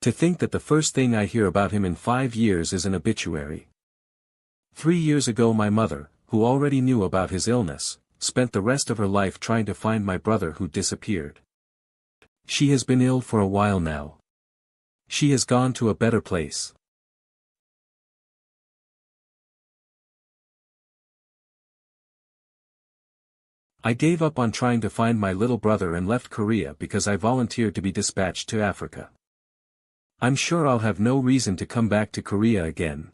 To think that the first thing I hear about him in 5 years is an obituary. 3 years ago my mother, who already knew about his illness, spent the rest of her life trying to find my brother who disappeared. She has been ill for a while now. She has gone to a better place. I gave up on trying to find my little brother and left Korea because I volunteered to be dispatched to Africa. I'm sure I'll have no reason to come back to Korea again.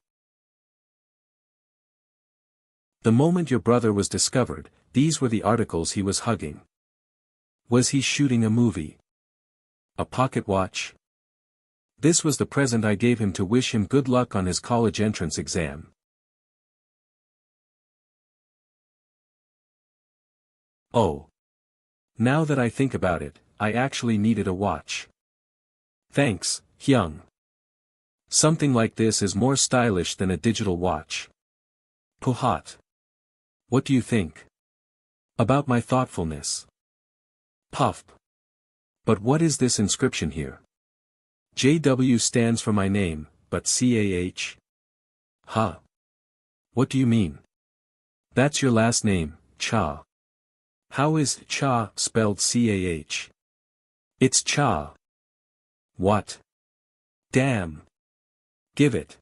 The moment your brother was discovered, these were the articles he was hugging. Was he shooting a movie? A pocket watch? This was the present I gave him to wish him good luck on his college entrance exam. Oh. Now that I think about it, I actually needed a watch. Thanks, Hyung. Something like this is more stylish than a digital watch. Puhat. What do you think? About my thoughtfulness? Puff. But what is this inscription here? JW stands for my name, but CAH? Huh. What do you mean? That's your last name, Cha. How is Cha spelled CAH? It's Cha. What? Damn. Give it.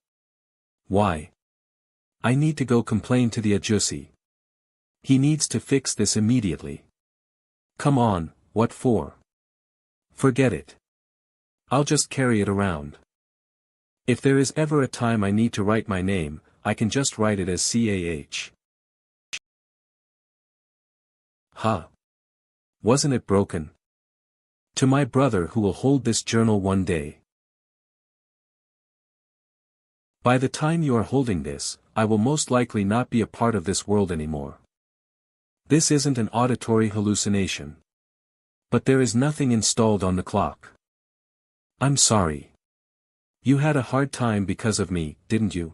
Why? I need to go complain to the Ajusi. He needs to fix this immediately. Come on, what for? Forget it. I'll just carry it around. If there is ever a time I need to write my name, I can just write it as CAH. Huh. Wasn't it broken? To my brother who will hold this journal one day. By the time you are holding this, I will most likely not be a part of this world anymore. This isn't an auditory hallucination. But there is nothing installed on the clock. I'm sorry. You had a hard time because of me, didn't you?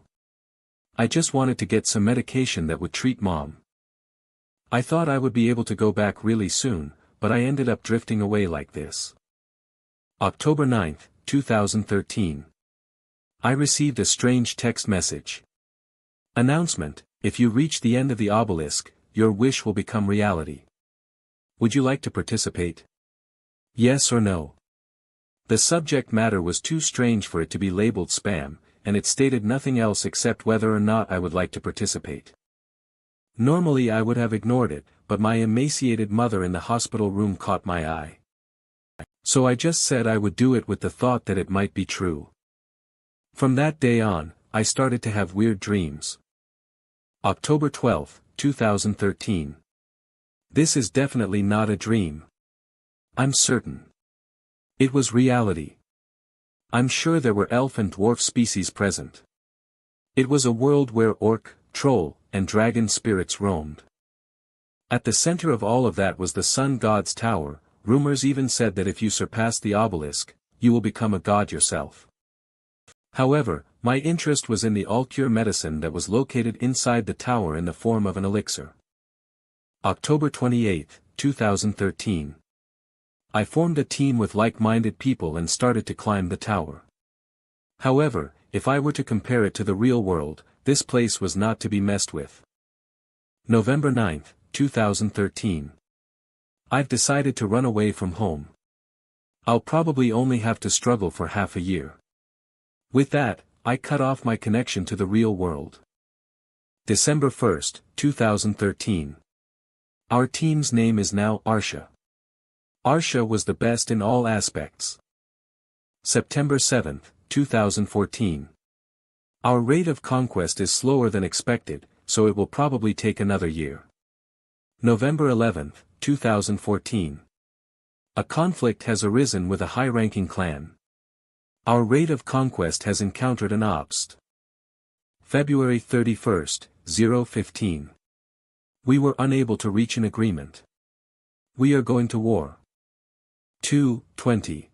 I just wanted to get some medication that would treat Mom. I thought I would be able to go back really soon, but I ended up drifting away like this. October 9, 2013. I received a strange text message. Announcement: if you reach the end of the obelisk, your wish will become reality. Would you like to participate? Yes or no? The subject matter was too strange for it to be labeled spam, and it stated nothing else except whether or not I would like to participate. Normally I would have ignored it, but my emaciated mother in the hospital room caught my eye. So I just said I would do it with the thought that it might be true. From that day on, I started to have weird dreams. October 12, 2013. This is definitely not a dream. I'm certain. It was reality. I'm sure there were elf and dwarf species present. It was a world where orc, troll, and dragon spirits roamed. At the center of all of that was the sun god's tower. Rumors even said that if you surpass the obelisk, you will become a god yourself. However, my interest was in the all-cure medicine that was located inside the tower in the form of an elixir. October 28, 2013. I formed a team with like-minded people and started to climb the tower. However, if I were to compare it to the real world, this place was not to be messed with. November 9, 2013. I've decided to run away from home. I'll probably only have to struggle for half a year. With that, I cut off my connection to the real world. December 1, 2013. Our team's name is now Arsha. Arsha was the best in all aspects. September 7, 2014. Our rate of conquest is slower than expected, so it will probably take another year. November 11, 2014. A conflict has arisen with a high-ranking clan. Our rate of conquest has encountered an obstacle. February 31, 015. We were unable to reach an agreement. We are going to war. 2:20.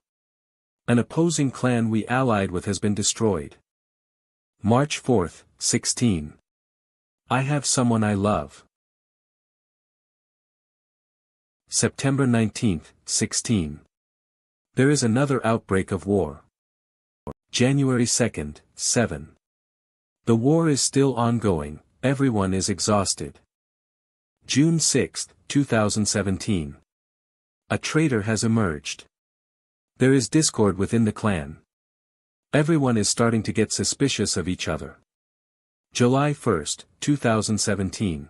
An opposing clan we allied with has been destroyed. March 4, 16. I have someone I love. September 19, 16. There is another outbreak of war. January 2nd, 7. The war is still ongoing, everyone is exhausted. June 6, 2017. A traitor has emerged. There is discord within the clan. Everyone is starting to get suspicious of each other. July 1st, 2017.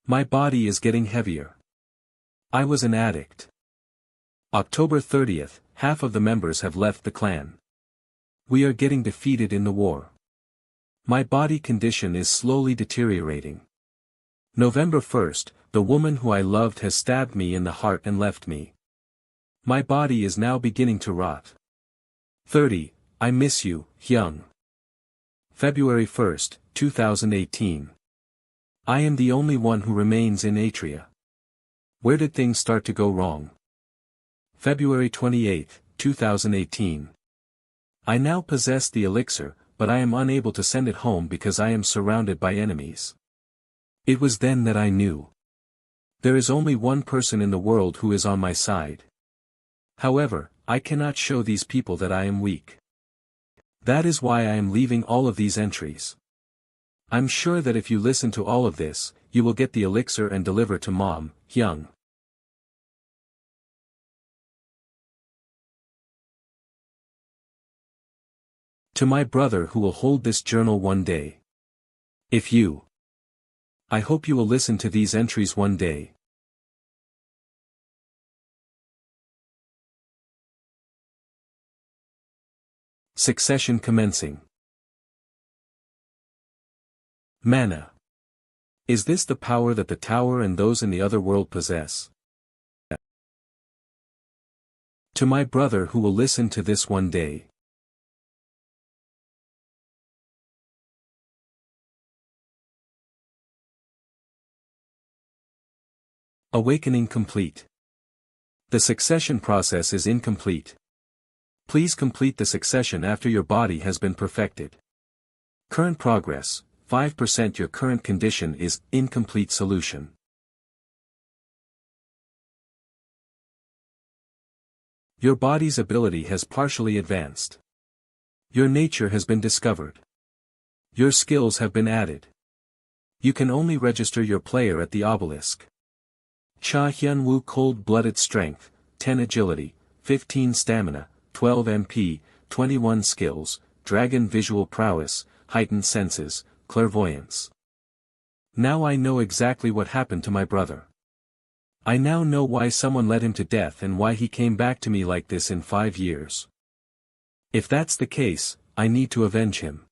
My body is getting heavier. I was an addict. October 30th, half of the members have left the clan. We are getting defeated in the war. My body condition is slowly deteriorating. November 1st, the woman who I loved has stabbed me in the heart and left me. My body is now beginning to rot. 30, I miss you, Hyung. February 1st, 2018. I am the only one who remains in Atria. Where did things start to go wrong? February 28, 2018. I now possess the elixir, but I am unable to send it home because I am surrounded by enemies. It was then that I knew. There is only one person in the world who is on my side. However, I cannot show these people that I am weak. That is why I am leaving all of these entries. I'm sure that if you listen to all of this, you will get the elixir and deliver to Mom, Hyung. To my brother who will hold this journal one day. If you. I hope you will listen to these entries one day. Succession commencing. Mana. Is this the power that the tower and those in the other world possess? To my brother who will listen to this one day. Awakening complete. The succession process is incomplete. Please complete the succession after your body has been perfected. Current progress, 5%. Your current condition is incomplete solution. Your body's ability has partially advanced. Your nature has been discovered. Your skills have been added. You can only register your player at the obelisk. Cha Hyun-woo cold-blooded strength, 10 agility, 15 stamina, 12 MP, 21 skills, dragon visual prowess, heightened senses, clairvoyance. Now I know exactly what happened to my brother. I now know why someone led him to death and why he came back to me like this in 5 years. If that's the case, I need to avenge him.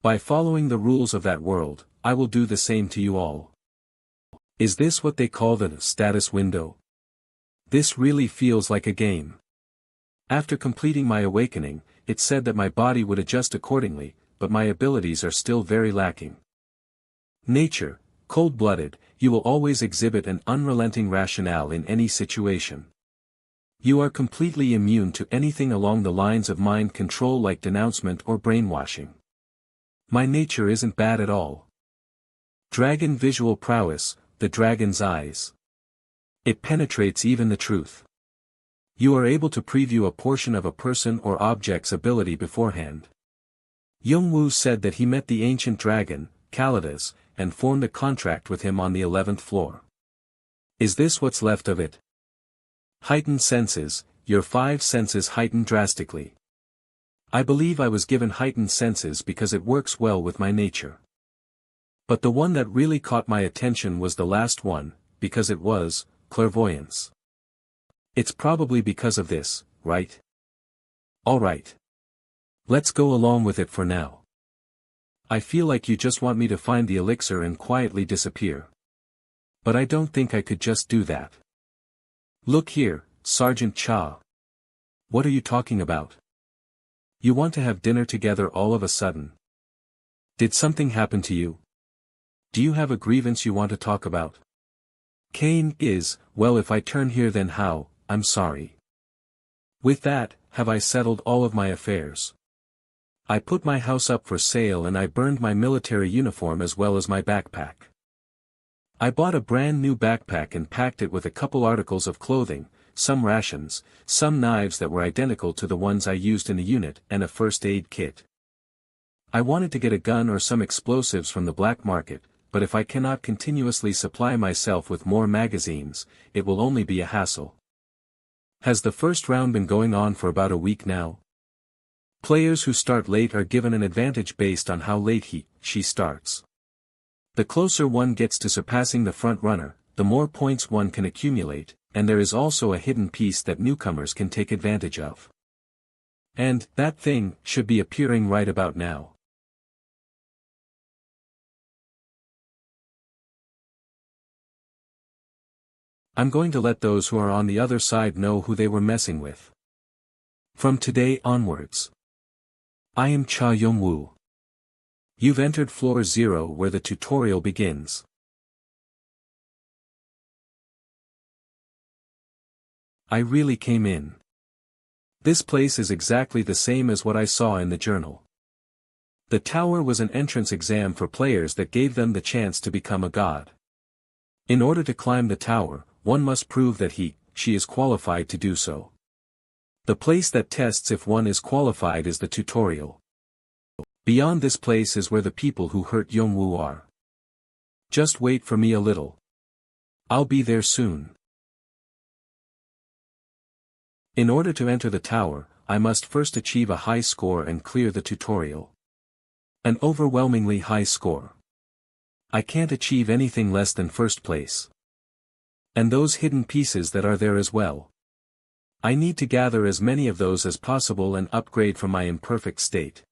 By following the rules of that world, I will do the same to you all. Is this what they call the status window? This really feels like a game. After completing my awakening, it said that my body would adjust accordingly, but my abilities are still very lacking. Nature, cold-blooded, you will always exhibit an unrelenting rationale in any situation. You are completely immune to anything along the lines of mind control like denouncement or brainwashing. My nature isn't bad at all. Dragon visual prowess, the dragon's eyes. It penetrates even the truth. You are able to preview a portion of a person or object's ability beforehand. Young-woo said that he met the ancient dragon, Kalidas, and formed a contract with him on the 11th floor. Is this what's left of it? Heightened senses, your 5 senses heighten drastically. I believe I was given heightened senses because it works well with my nature. But the one that really caught my attention was the last one, because it was, clairvoyance. It's probably because of this, right? Alright. Let's go along with it for now. I feel like you just want me to find the elixir and quietly disappear. But I don't think I could just do that. Look here, Sergeant Cha. What are you talking about? You want to have dinner together all of a sudden? Did something happen to you? Do you have a grievance you want to talk about? Kane is, well, if I turn here then how, I'm sorry. With that, have I settled all of my affairs? I put my house up for sale and I burned my military uniform as well as my backpack. I bought a brand new backpack and packed it with a couple articles of clothing, some rations, some knives that were identical to the ones I used in the unit, and a first aid kit. I wanted to get a gun or some explosives from the black market, but if I cannot continuously supply myself with more magazines, it will only be a hassle. Has the first round been going on for about a week now? Players who start late are given an advantage based on how late she starts. The closer one gets to surpassing the front runner, the more points one can accumulate, and there is also a hidden piece that newcomers can take advantage of. And, that thing, should be appearing right about now. I'm going to let those who are on the other side know who they were messing with. From today onwards. I am Cha Yongwoo. You've entered floor 0 where the tutorial begins. I really came in. This place is exactly the same as what I saw in the journal. The tower was an entrance exam for players that gave them the chance to become a god. In order to climb the tower, one must prove that she is qualified to do so. The place that tests if one is qualified is the tutorial. Beyond this place is where the people who hurt Yongwoo are. Just wait for me a little. I'll be there soon. In order to enter the tower, I must first achieve a high score and clear the tutorial. An overwhelmingly high score. I can't achieve anything less than first place. And those hidden pieces that are there as well. I need to gather as many of those as possible and upgrade from my imperfect state.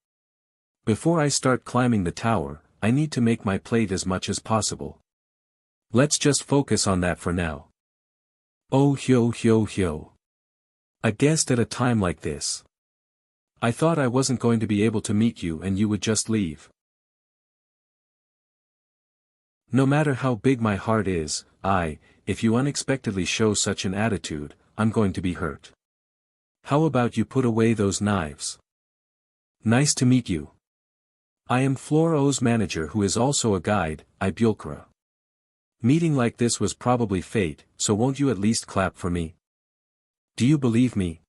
Before I start climbing the tower, I need to make my plate as much as possible. Let's just focus on that for now. Oh hyo. A guest at a time like this. I thought I wasn't going to be able to meet you and you would just leave. No matter how big my heart is, if you unexpectedly show such an attitude, I'm going to be hurt. How about you put away those knives? Nice to meet you. I am Floor O's manager who is also a guide, Ibulkra. Meeting like this was probably fate, so won't you at least clap for me? Do you believe me?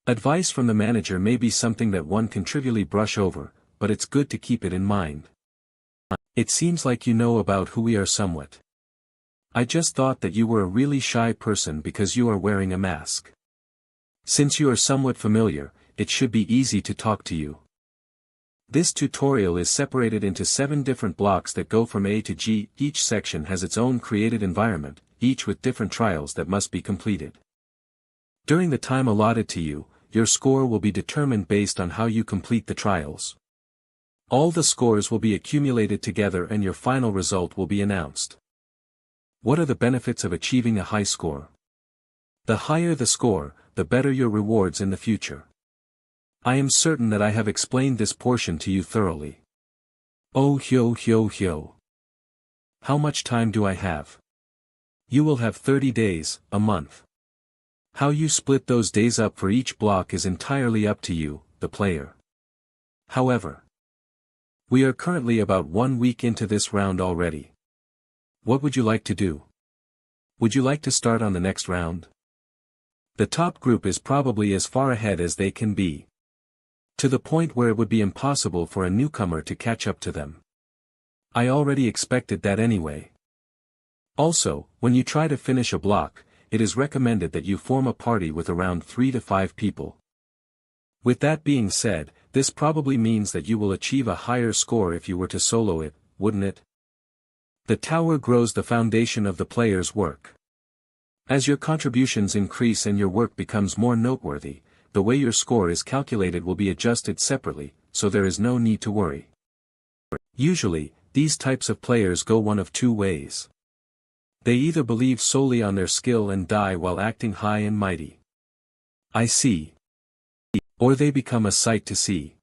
Advice from the manager may be something that one can trivially brush over, but it's good to keep it in mind. It seems like you know about who we are somewhat. I just thought that you were a really shy person because you are wearing a mask. Since you are somewhat familiar, it should be easy to talk to you. This tutorial is separated into 7 different blocks that go from A to G. Each section has its own created environment, each with different trials that must be completed. During the time allotted to you, your score will be determined based on how you complete the trials. All the scores will be accumulated together and your final result will be announced. What are the benefits of achieving a high score? The higher the score, the better your rewards in the future. I am certain that I have explained this portion to you thoroughly. Oh hyo. How much time do I have? You will have 30 days, a month. How you split those days up for each block is entirely up to you, the player. However, we are currently about 1 week into this round already. What would you like to do? Would you like to start on the next round? The top group is probably as far ahead as they can be. To the point where it would be impossible for a newcomer to catch up to them. I already expected that anyway. Also, when you try to finish a block, it is recommended that you form a party with around 3 to 5 people. With that being said, this probably means that you will achieve a higher score if you were to solo it, wouldn't it? The tower grows the foundation of the player's work. As your contributions increase and your work becomes more noteworthy, the way your score is calculated will be adjusted separately, so there is no need to worry. Usually, these types of players go one of 2 ways. They either believe solely on their skill and die while acting high and mighty. I see. Or they become a sight to see.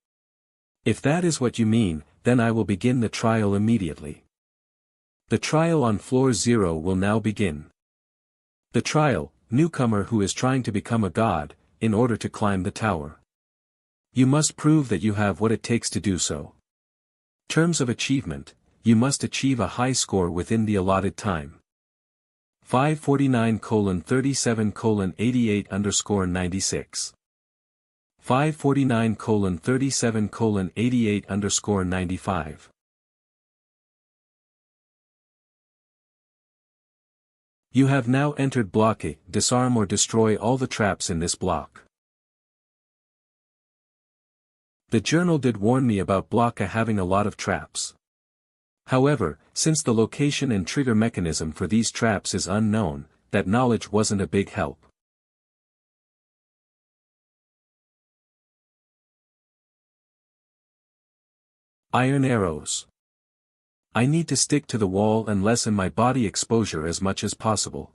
If that is what you mean, then I will begin the trial immediately. The trial on floor 0 will now begin. The trial, newcomer who is trying to become a god, in order to climb the tower. You must prove that you have what it takes to do so. Terms of achievement, you must achieve a high score within the allotted time. 549:37:88_96. 549:37:88_95. You have now entered Block A. Disarm or destroy all the traps in this block. The journal did warn me about Block A having a lot of traps. However, since the location and trigger mechanism for these traps is unknown, that knowledge wasn't a big help. Iron arrows. I need to stick to the wall and lessen my body exposure as much as possible.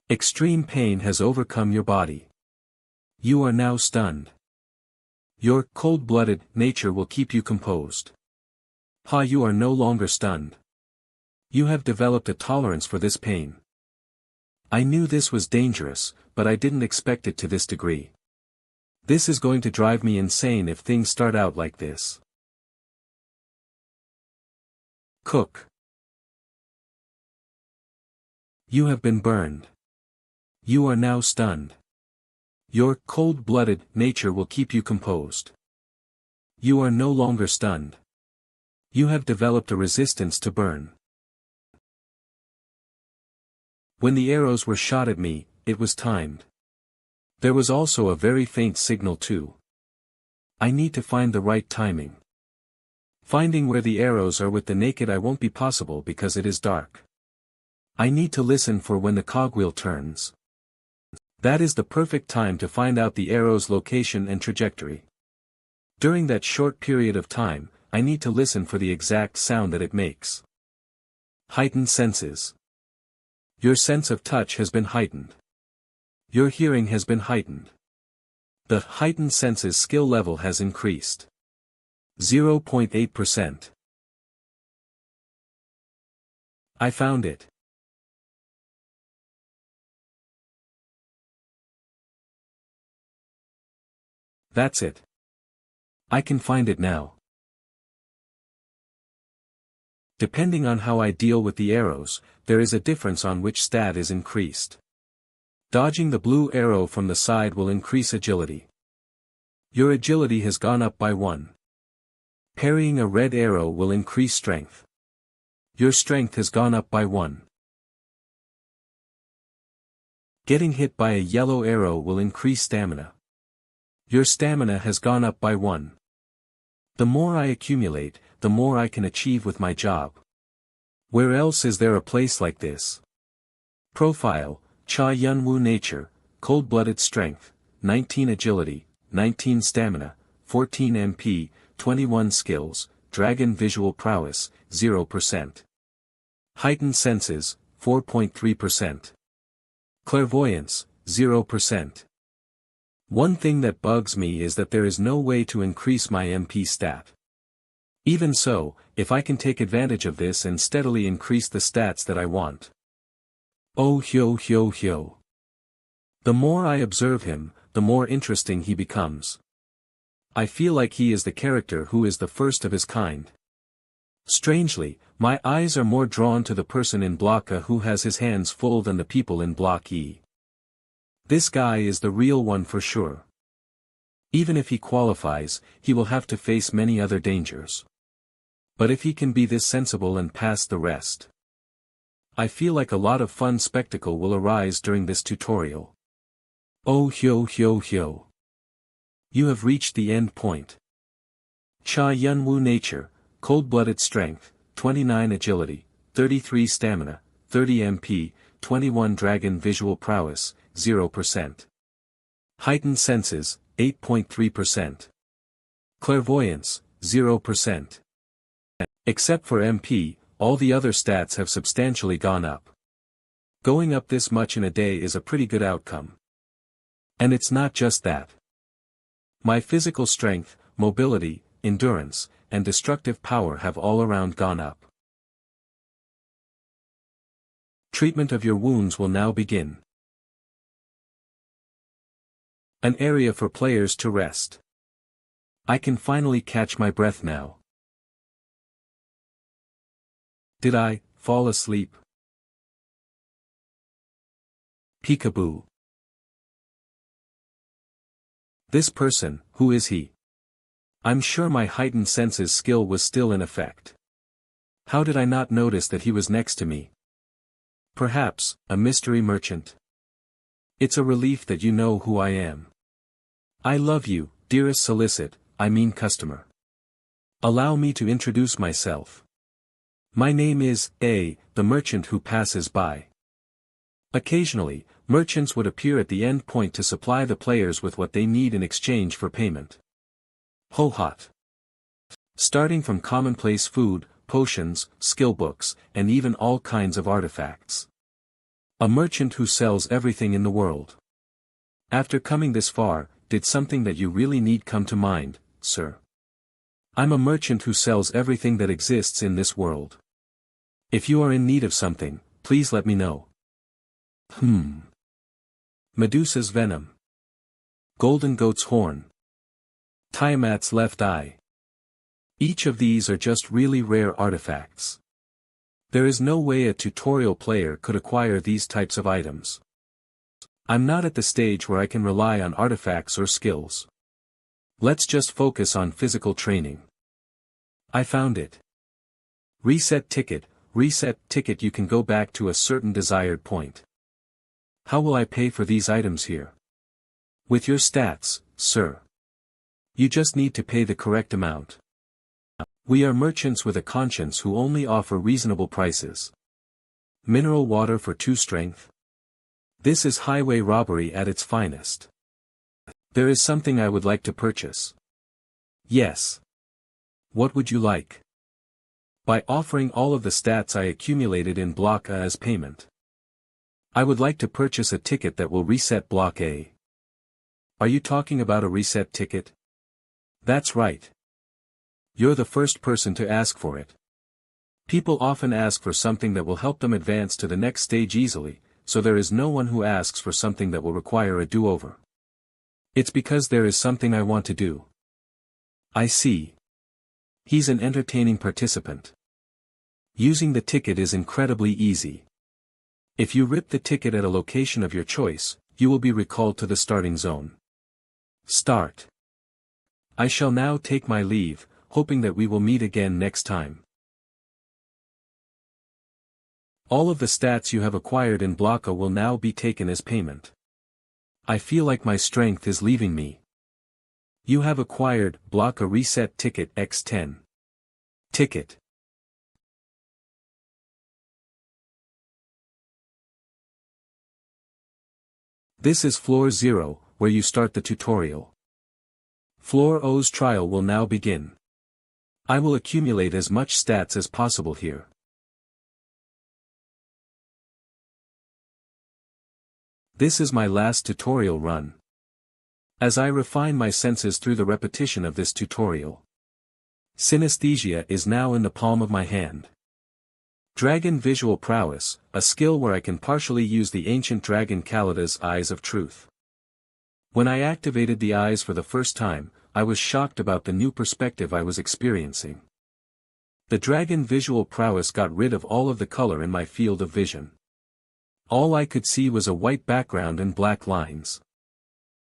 Extreme pain has overcome your body. You are now stunned. Your cold-blooded nature will keep you composed. You are no longer stunned. You have developed a tolerance for this pain. I knew this was dangerous, but I didn't expect it to this degree. This is going to drive me insane if things start out like this. Cook. You have been burned. You are now stunned. Your cold-blooded nature will keep you composed. You are no longer stunned. You have developed a resistance to burn. When the arrows were shot at me, it was timed. There was also a very faint signal too. I need to find the right timing. Finding where the arrows are with the naked eye won't be possible because it is dark. I need to listen for when the cogwheel turns. That is the perfect time to find out the arrow's location and trajectory. During that short period of time, I need to listen for the exact sound that it makes. Heightened senses. Your sense of touch has been heightened. Your hearing has been heightened. The heightened senses skill level has increased. 0.8%. I found it. That's it. I can find it now. Depending on how I deal with the arrows, there is a difference on which stat is increased. Dodging the blue arrow from the side will increase agility. Your agility has gone up by 1. Parrying a red arrow will increase strength. Your strength has gone up by 1. Getting hit by a yellow arrow will increase stamina. Your stamina has gone up by 1. The more I accumulate, the more I can achieve with my job. Where else is there a place like this? Profile, Cha Yun Wu nature, cold-blooded strength, 19 agility, 19 stamina, 14 MP, 21 skills, dragon visual prowess, 0%. Heightened senses, 4.3%. Clairvoyance, 0%. One thing that bugs me is that there is no way to increase my MP stat. Even so, if I can take advantage of this and steadily increase the stats that I want. Oh hyo. The more I observe him, the more interesting he becomes. I feel like he is the character who is the first of his kind. Strangely, my eyes are more drawn to the person in Block A who has his hands full than the people in Block E. This guy is the real one for sure. Even if he qualifies, he will have to face many other dangers. But if he can be this sensible and pass the rest, I feel like a lot of fun spectacle will arise during this tutorial. Oh hyo. You have reached the end point. Cha Yun Wu nature, cold-blooded strength, 29 agility, 33 stamina, 30 MP, 21 dragon visual prowess, 0%. Heightened senses, 8.3%. Clairvoyance, 0%. Except for MP, all the other stats have substantially gone up. Going up this much in a day is a pretty good outcome. And it's not just that. My physical strength, mobility, endurance, and destructive power have all around gone up. Treatment of your wounds will now begin. An area for players to rest. I can finally catch my breath now. Did I fall asleep? Peekaboo. This person, who is he? I'm sure my heightened senses skill was still in effect. How did I not notice that he was next to me? Perhaps, a mystery merchant? It's a relief that you know who I am. I love you, dearest customer. Allow me to introduce myself. My name is, the merchant who passes by. Occasionally, merchants would appear at the end point to supply the players with what they need in exchange for payment. Ho-hot. Starting from commonplace food, potions, skill books, and even all kinds of artifacts. A merchant who sells everything in the world. After coming this far, did something that you really need come to mind, sir? I'm a merchant who sells everything that exists in this world. If you are in need of something, please let me know. Medusa's venom. Golden goat's horn. Tiamat's left eye. Each of these are just really rare artifacts. There is no way a tutorial player could acquire these types of items. I'm not at the stage where I can rely on artifacts or skills. Let's just focus on physical training. I found it. Reset ticket, you can go back to a certain desired point. How will I pay for these items here? With your stats, sir. You just need to pay the correct amount. We are merchants with a conscience who only offer reasonable prices. Mineral water for 2 strength. This is highway robbery at its finest. There is something I would like to purchase. Yes. What would you like? By offering all of the stats I accumulated in Block A as payment. I would like to purchase a ticket that will reset Block A. Are you talking about a reset ticket? That's right. You're the first person to ask for it. People often ask for something that will help them advance to the next stage easily, so there is no one who asks for something that will require a do-over. It's because there is something I want to do. I see. He's an entertaining participant. Using the ticket is incredibly easy. If you rip the ticket at a location of your choice, you will be recalled to the starting zone. Start. I shall now take my leave, hoping that we will meet again next time. All of the stats you have acquired in Block A will now be taken as payment. I feel like my strength is leaving me. You have acquired Block A reset ticket X10. Ticket. This is Floor 0, where you start the tutorial. Floor O's trial will now begin. I will accumulate as much stats as possible here. This is my last tutorial run. As I refine my senses through the repetition of this tutorial. Synesthesia is now in the palm of my hand. Dragon Visual Prowess, a skill where I can partially use the ancient dragon Kalida's Eyes of Truth. When I activated the eyes for the first time, I was shocked about the new perspective I was experiencing. The Dragon Visual Prowess got rid of all of the color in my field of vision. All I could see was a white background and black lines.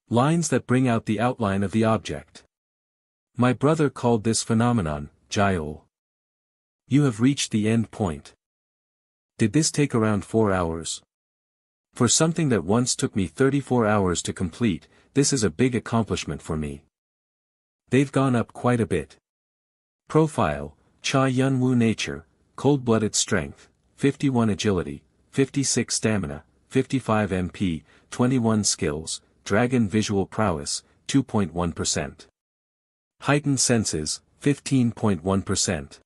Lines that bring out the outline of the object. My brother called this phenomenon, Gyol. You have reached the end point. Did this take around 4 hours? For something that once took me 34 hours to complete, this is a big accomplishment for me. They've gone up quite a bit. Profile, Cha Yun Wu Nature, Cold-Blooded Strength, 51 Agility, 56 Stamina, 55 MP, 21 Skills, Dragon Visual Prowess, 2.1%. Heightened Senses, 15.1%.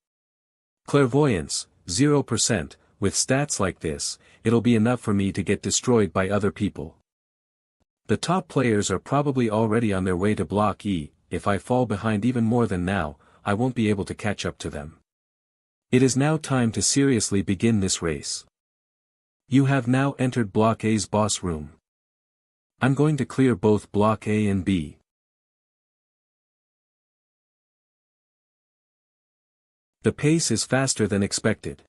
Clairvoyance, 0%, with stats like this, it'll be enough for me to get destroyed by other people. The top players are probably already on their way to Block E. If I fall behind even more than now, I won't be able to catch up to them. It is now time to seriously begin this race. You have now entered Block A's boss room. I'm going to clear both Block A and B. The pace is faster than expected.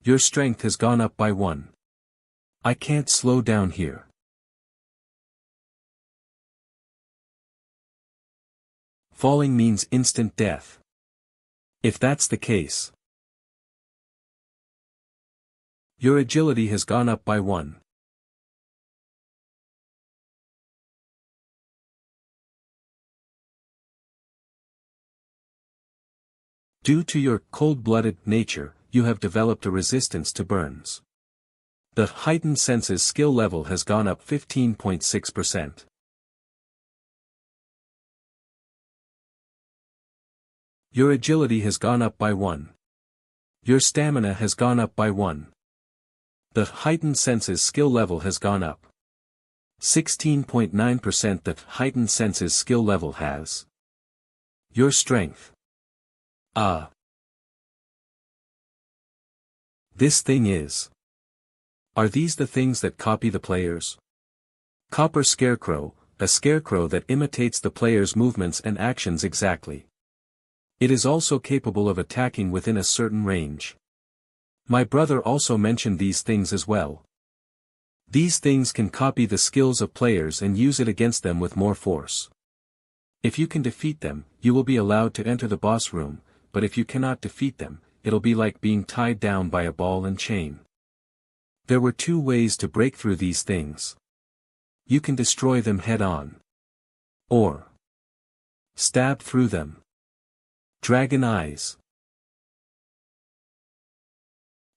Your strength has gone up by 1. I can't slow down here. Falling means instant death. If that's the case, your agility has gone up by 1. Due to your cold-blooded nature, you have developed a resistance to burns. The heightened senses skill level has gone up 15.6%. Your agility has gone up by 1. Your stamina has gone up by 1. The heightened senses skill level has gone up 16.9%. The heightened senses skill level has. Your strength. This thing is. Are these the things that copy the players? Copper Scarecrow, a scarecrow that imitates the player's movements and actions exactly. It is also capable of attacking within a certain range. My brother also mentioned these things as well. These things can copy the skills of players and use it against them with more force. If you can defeat them, you will be allowed to enter the boss room, but if you cannot defeat them, it'll be like being tied down by a ball and chain. There were 2 ways to break through these things. You can destroy them head-on. Or stab through them. Dragon eyes.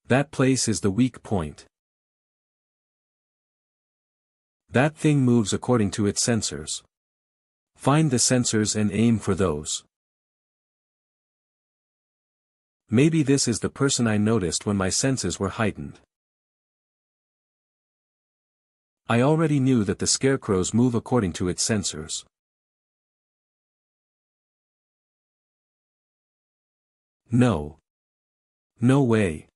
That place is the weak point. That thing moves according to its sensors. Find the sensors and aim for those. Maybe this is the person I noticed when my senses were heightened. I already knew that the scarecrows move according to its sensors. No. No way.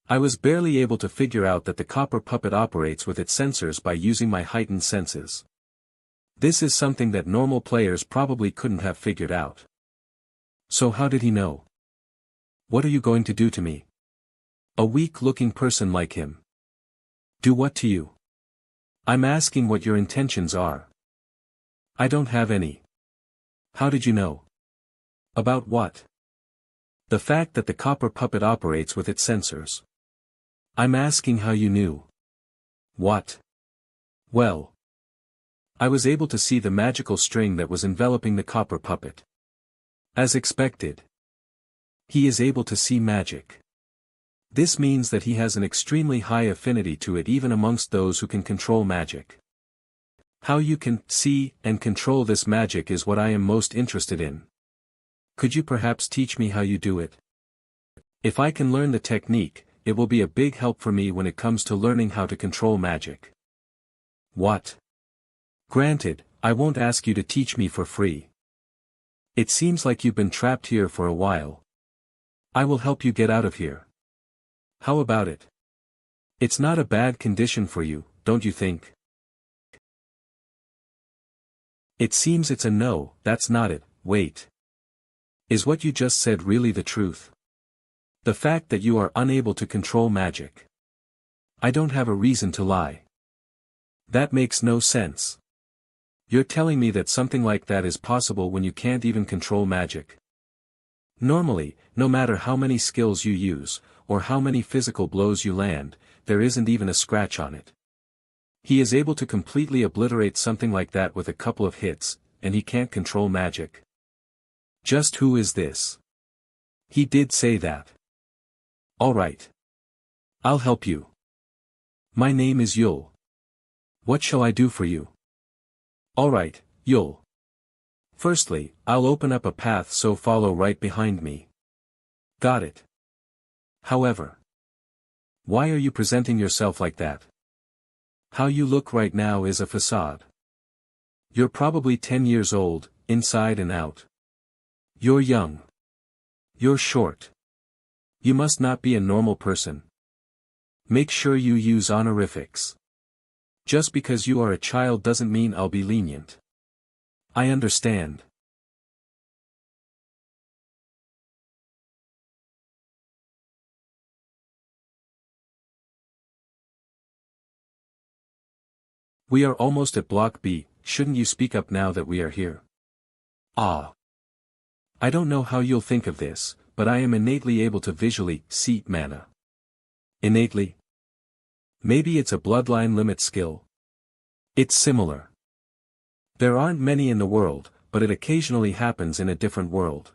I was barely able to figure out that the copper puppet operates with its sensors by using my heightened senses. This is something that normal players probably couldn't have figured out. So how did he know? What are you going to do to me? A weak-looking person like him. Do what to you? I'm asking what your intentions are. I don't have any. How did you know? About what? The fact that the copper puppet operates with its sensors. I'm asking how you knew. What? Well. I was able to see the magical string that was enveloping the copper puppet. As expected. He is able to see magic. This means that he has an extremely high affinity to it even amongst those who can control magic. How you can see and control this magic is what I am most interested in. Could you perhaps teach me how you do it? If I can learn the technique, it will be a big help for me when it comes to learning how to control magic. What? Granted, I won't ask you to teach me for free. It seems like you've been trapped here for a while. I will help you get out of here. How about it? It's not a bad condition for you, don't you think? It seems it's a no. That's not it. Wait. Is what you just said really the truth? The fact that you are unable to control magic. I don't have a reason to lie. That makes no sense. You're telling me that something like that is possible when you can't even control magic. Normally, no matter how many skills you use, or how many physical blows you land, there isn't even a scratch on it. He is able to completely obliterate something like that with a couple of hits, and he can't control magic. Just who is this? He did say that. Alright. I'll help you. My name is Yul. What shall I do for you? Alright, Yul. Firstly, I'll open up a path, so follow right behind me. Got it. However. Why are you presenting yourself like that? How you look right now is a facade. You're probably 10 years old, inside and out. You're young. You're short. You must not be a normal person. Make sure you use honorifics. Just because you are a child doesn't mean I'll be lenient. I understand. We are almost at Block B, shouldn't you speak up now that we are here? Ah. I don't know how you'll think of this, but I am innately able to visually see mana. Innately? Maybe it's a bloodline limit skill. It's similar. There aren't many in the world, but it occasionally happens in a different world.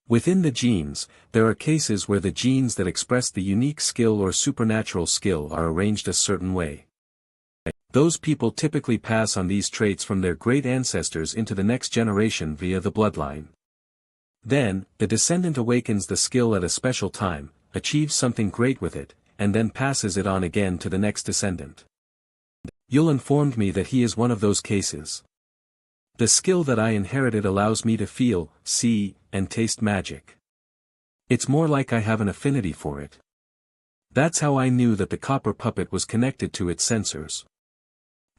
Within the genes, there are cases where the genes that express the unique skill or supernatural skill are arranged a certain way. Those people typically pass on these traits from their great ancestors into the next generation via the bloodline. Then, the descendant awakens the skill at a special time, achieves something great with it, and then passes it on again to the next descendant. Yul informed me that he is one of those cases. The skill that I inherited allows me to feel, see, and taste magic. It's more like I have an affinity for it. That's how I knew that the copper puppet was connected to its sensors.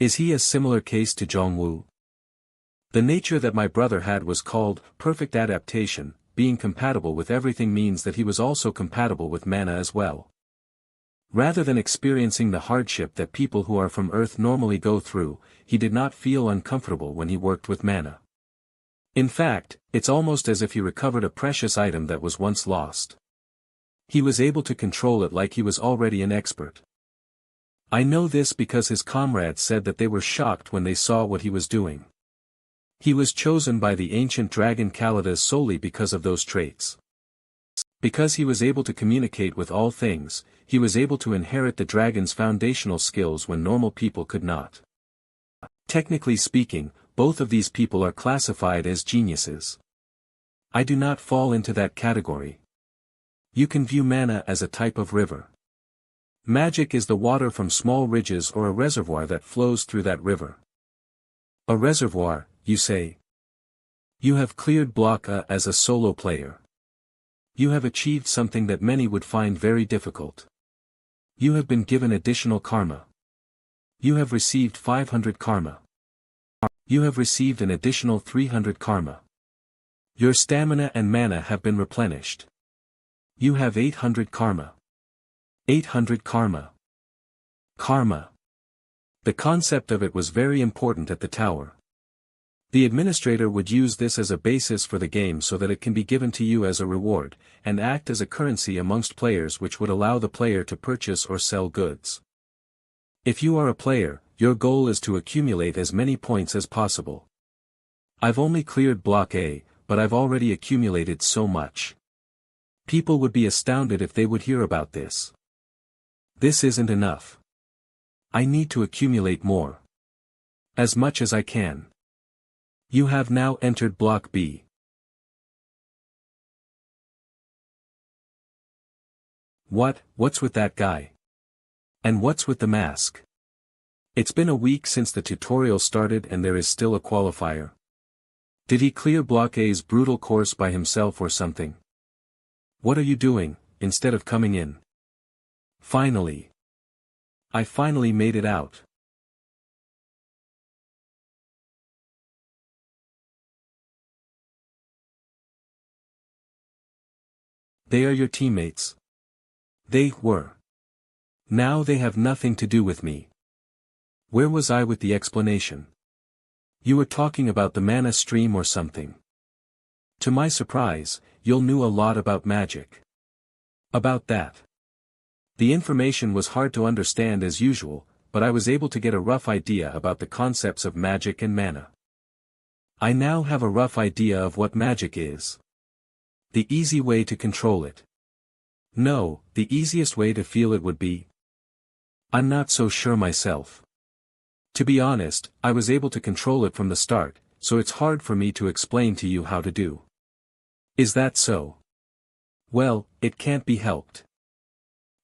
Is he a similar case to Zhongwu? The nature that my brother had was called perfect adaptation. Being compatible with everything means that he was also compatible with mana as well. Rather than experiencing the hardship that people who are from Earth normally go through, he did not feel uncomfortable when he worked with mana. In fact, it's almost as if he recovered a precious item that was once lost. He was able to control it like he was already an expert. I know this because his comrades said that they were shocked when they saw what he was doing. He was chosen by the ancient dragon Kalidas solely because of those traits. Because he was able to communicate with all things, he was able to inherit the dragon's foundational skills when normal people could not. Technically speaking, both of these people are classified as geniuses. I do not fall into that category. You can view mana as a type of river. Magic is the water from small ridges or a reservoir that flows through that river. A reservoir, you say? You have cleared Block A as a solo player. You have achieved something that many would find very difficult. You have been given additional karma. You have received 500 karma. You have received an additional 300 karma. Your stamina and mana have been replenished. You have 800 karma. 800 karma. Karma. The concept of it was very important at the tower. The administrator would use this as a basis for the game so that it can be given to you as a reward, and act as a currency amongst players which would allow the player to purchase or sell goods. If you are a player, your goal is to accumulate as many points as possible. I've only cleared Block A, but I've already accumulated so much. People would be astounded if they would hear about this. This isn't enough. I need to accumulate more. As much as I can. You have now entered Block B. What's with that guy? And what's with the mask? It's been a week since the tutorial started and there is still a qualifier. Did he clear Block A's brutal course by himself or something? What are you doing, instead of coming in? Finally. I finally made it out. They are your teammates. They were. Now they have nothing to do with me. Where was I with the explanation? You were talking about the mana stream or something. To my surprise, Yul knew a lot about magic. About that. The information was hard to understand as usual, but I was able to get a rough idea about the concepts of magic and mana. I now have a rough idea of what magic is. The easy way to control it. No, the easiest way to feel it would be. I'm not so sure myself. To be honest, I was able to control it from the start, so it's hard for me to explain to you how to do. Is that so? Well, it can't be helped.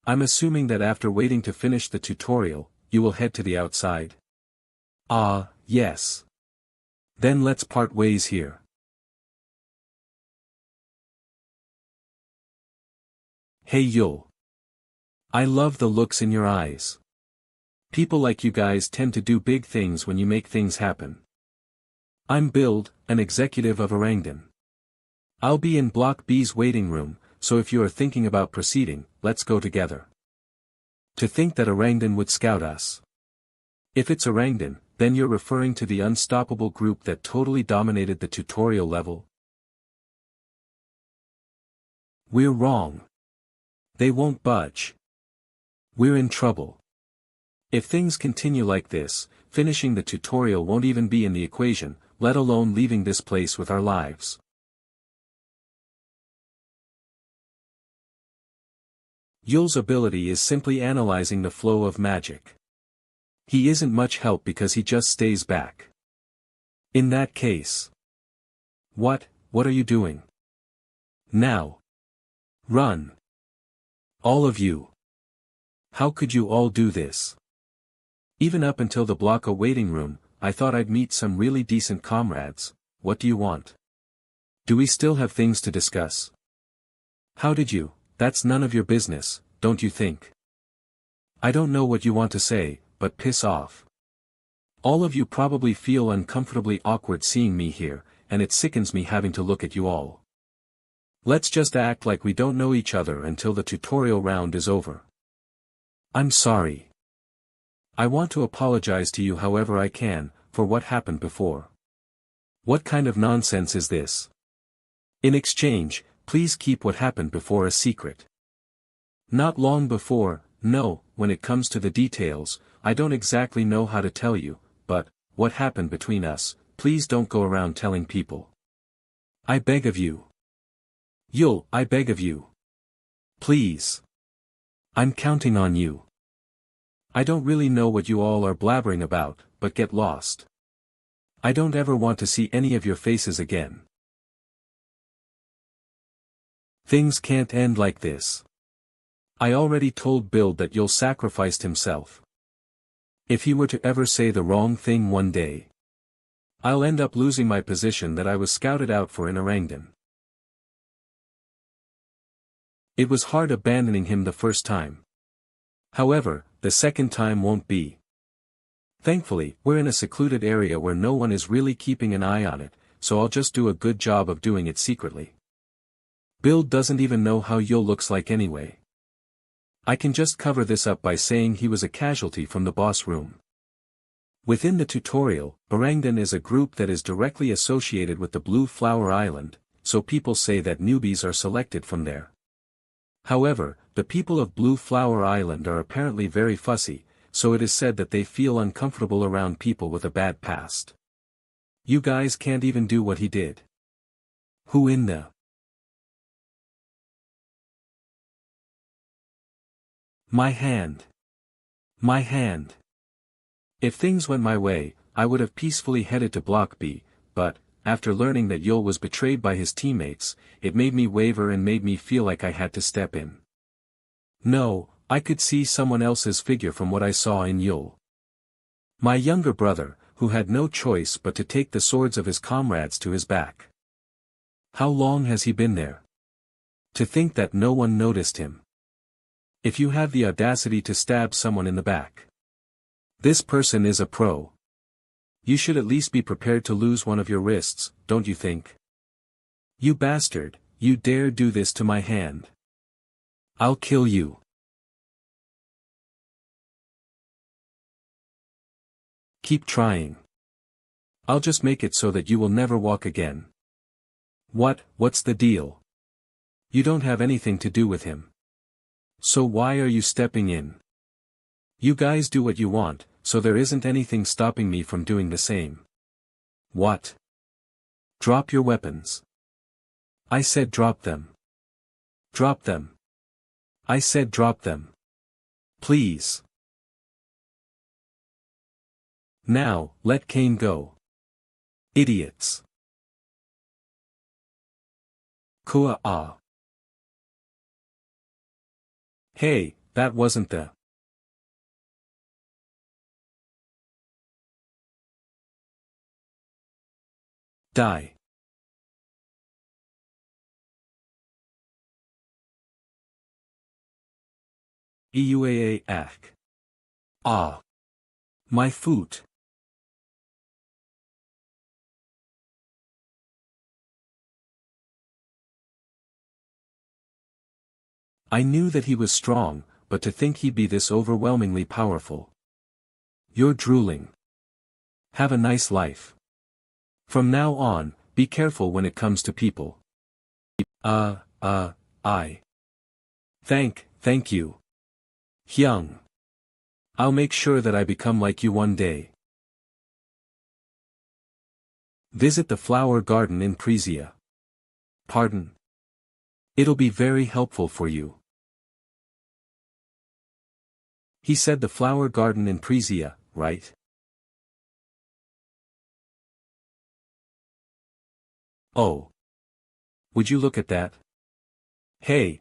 I'm assuming that after waiting to finish the tutorial, you will head to the outside. Ah, yes. Then let's part ways here. Hey Yul. I love the looks in your eyes. People like you guys tend to do big things when you make things happen. I'm Bild, an executive of Orangdan. I'll be in Block B's waiting room, so if you are thinking about proceeding, let's go together. To think that Orangdan would scout us. If it's Orangdan, then you're referring to the unstoppable group that totally dominated the tutorial level? We're wrong. They won't budge. We're in trouble. If things continue like this, finishing the tutorial won't even be in the equation, let alone leaving this place with our lives. Yul's ability is simply analyzing the flow of magic. He isn't much help because he just stays back. In that case. What are you doing? Now. Run. All of you. How could you all do this? Even up until the Blocka waiting room, I thought I'd meet some really decent comrades. What do you want? Do we still have things to discuss? How did you? That's none of your business, don't you think? I don't know what you want to say, but piss off. All of you probably feel uncomfortably awkward seeing me here, and it sickens me having to look at you all. Let's just act like we don't know each other until the tutorial round is over. I'm sorry. I want to apologize to you however I can, for what happened before. What kind of nonsense is this? In exchange, please keep what happened before a secret. Not long before, no, when it comes to the details, I don't exactly know how to tell you, but, what happened between us, please don't go around telling people. I beg of you. Yul, I beg of you. Please. I'm counting on you. I don't really know what you all are blabbering about, but get lost. I don't ever want to see any of your faces again. Things can't end like this. I already told Bill that Yul sacrificed himself. If he were to ever say the wrong thing one day, I'll end up losing my position that I was scouted out for in Orangdan. It was hard abandoning him the first time. However, the second time won't be. Thankfully, we're in a secluded area where no one is really keeping an eye on it, so I'll just do a good job of doing it secretly. Bill doesn't even know how Yul looks like anyway. I can just cover this up by saying he was a casualty from the boss room. Within the tutorial, Orangdan is a group that is directly associated with the Blue Flower Island, so people say that newbies are selected from there. However, the people of Blue Flower Island are apparently very fussy, so it is said that they feel uncomfortable around people with a bad past. You guys can't even do what he did. Who in the... My hand. My hand. If things went my way, I would have peacefully headed to Block B, but, after learning that Yul was betrayed by his teammates, it made me waver and made me feel like I had to step in. No, I could see someone else's figure from what I saw in Yul. My younger brother, who had no choice but to take the swords of his comrades to his back. How long has he been there? To think that no one noticed him. If you have the audacity to stab someone in the back. This person is a pro. You should at least be prepared to lose one of your wrists, don't you think? You bastard, you dare do this to my hand. I'll kill you. Keep trying. I'll just make it so that you will never walk again. What's the deal? You don't have anything to do with him. So why are you stepping in? You guys do what you want, so there isn't anything stopping me from doing the same. What? Drop your weapons. I said drop them. Drop them. I said drop them. Please. Now, let Cain go. Idiots. Kua-ah. Hey, that wasn't the... Die. Euaak. Ah. My foot. I knew that he was strong, but to think he'd be this overwhelmingly powerful. You're drooling. Have a nice life. From now on, be careful when it comes to people. I. Thank you. Hyung. I'll make sure that I become like you one day. Visit the flower garden in Prisia. Pardon. It'll be very helpful for you. He said the flower garden in Prisia, right? Oh. Would you look at that? Hey.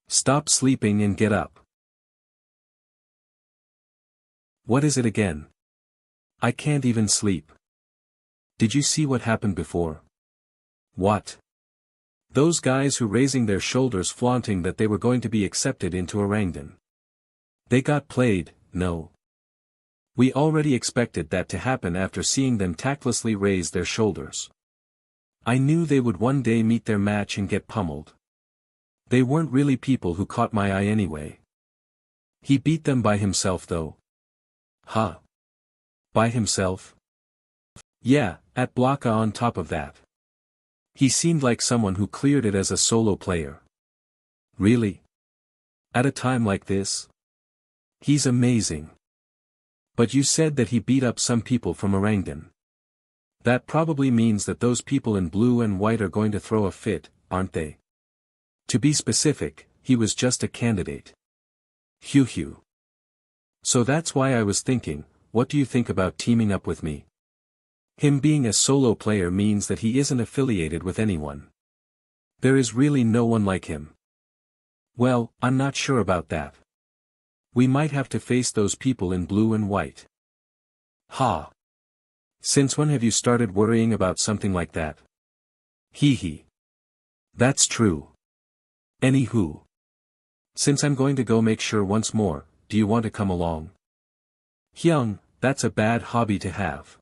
Stop sleeping and get up. What is it again? I can't even sleep. Did you see what happened before? What? Those guys who raising their shoulders flaunting that they were going to be accepted into Orangdan. They got played, no. We already expected that to happen after seeing them tactlessly raise their shoulders. I knew they would one day meet their match and get pummeled. They weren't really people who caught my eye anyway. He beat them by himself though. Huh? By himself? Yeah, at Blocka on top of that. He seemed like someone who cleared it as a solo player. Really? At a time like this? He's amazing. But you said that he beat up some people from Orangdan. That probably means that those people in blue and white are going to throw a fit, aren't they? To be specific, he was just a candidate. Hew. So that's why I was thinking, what do you think about teaming up with me? Him being a solo player means that he isn't affiliated with anyone. There is really no one like him. Well, I'm not sure about that. We might have to face those people in blue and white. Ha! Since when have you started worrying about something like that? Hee. That's true. Anywho. Since I'm going to go make sure once more, do you want to come along? Hyung, that's a bad hobby to have.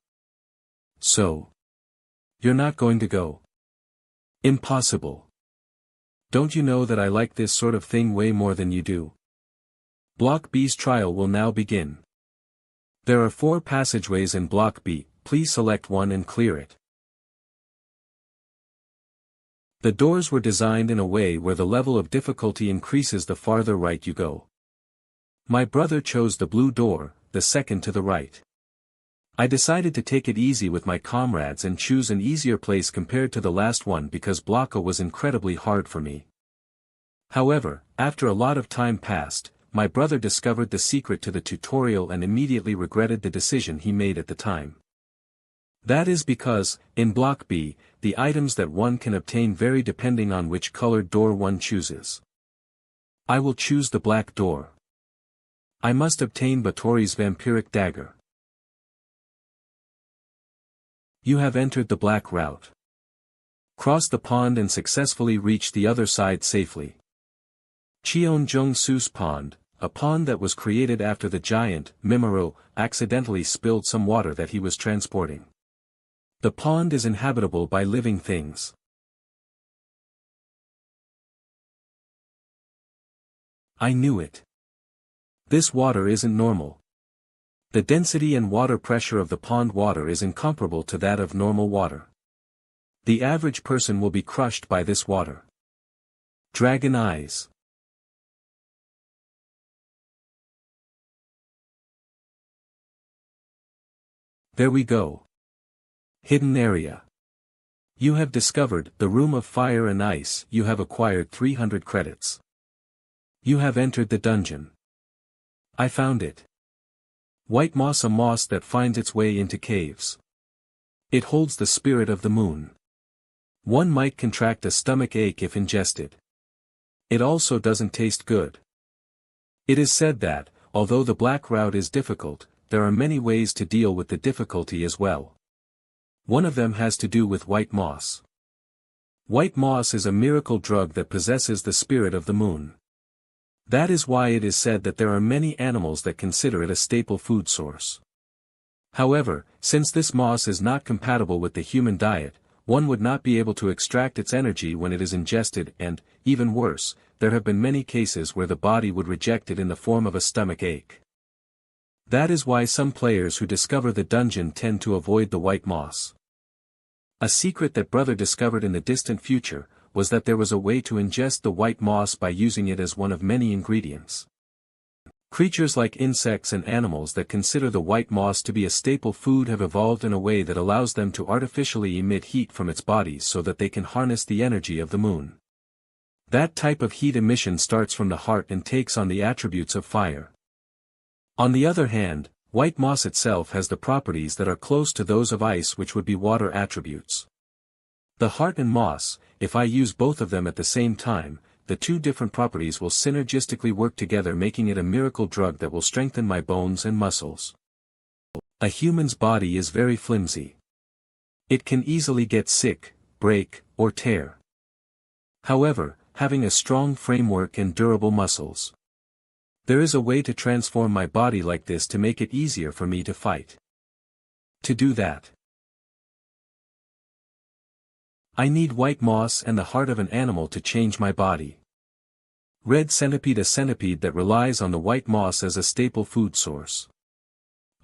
So. You're not going to go? Impossible. Don't you know that I like this sort of thing way more than you do? Block B's trial will now begin. There are 4 passageways in Block B, please select one and clear it. The doors were designed in a way where the level of difficulty increases the farther right you go. My brother chose the blue door, the second to the right. I decided to take it easy with my comrades and choose an easier place compared to the last one because Blocka was incredibly hard for me. However, after a lot of time passed, my brother discovered the secret to the tutorial and immediately regretted the decision he made at the time. That is because, in Block B, the items that one can obtain vary depending on which colored door one chooses. I will choose the black door. I must obtain Batory's vampiric dagger. You have entered the black route. Cross the pond and successfully reach the other side safely. Cheonjung-Su's pond, a pond that was created after the giant, Mimaro, accidentally spilled some water that he was transporting. The pond is inhabitable by living things. I knew it. This water isn't normal. The density and water pressure of the pond water is incomparable to that of normal water. The average person will be crushed by this water. Dragon eyes. There we go. Hidden area. You have discovered the room of fire and ice. You have acquired 300 credits. You have entered the dungeon. I found it. White moss, a moss that finds its way into caves. It holds the spirit of the moon. One might contract a stomach ache if ingested. It also doesn't taste good. It is said that, although the black route is difficult, there are many ways to deal with the difficulty as well. One of them has to do with white moss. White moss is a miracle drug that possesses the spirit of the moon. That is why it is said that there are many animals that consider it a staple food source. However, since this moss is not compatible with the human diet, one would not be able to extract its energy when it is ingested and, even worse, there have been many cases where the body would reject it in the form of a stomach ache. That is why some players who discover the dungeon tend to avoid the white moss. A secret that brother discovered in the distant future, was that there was a way to ingest the white moss by using it as one of many ingredients. Creatures like insects and animals that consider the white moss to be a staple food have evolved in a way that allows them to artificially emit heat from its bodies so that they can harness the energy of the moon. That type of heat emission starts from the heart and takes on the attributes of fire. On the other hand, white moss itself has the properties that are close to those of ice, which would be water attributes. The heart and moss, if I use both of them at the same time, the two different properties will synergistically work together, making it a miracle drug that will strengthen my bones and muscles. A human's body is very flimsy. It can easily get sick, break, or tear. However, having a strong framework and durable muscles. There is a way to transform my body like this to make it easier for me to fight. To do that, I need white moss and the heart of an animal to change my body. Red centipede, a centipede that relies on the white moss as a staple food source.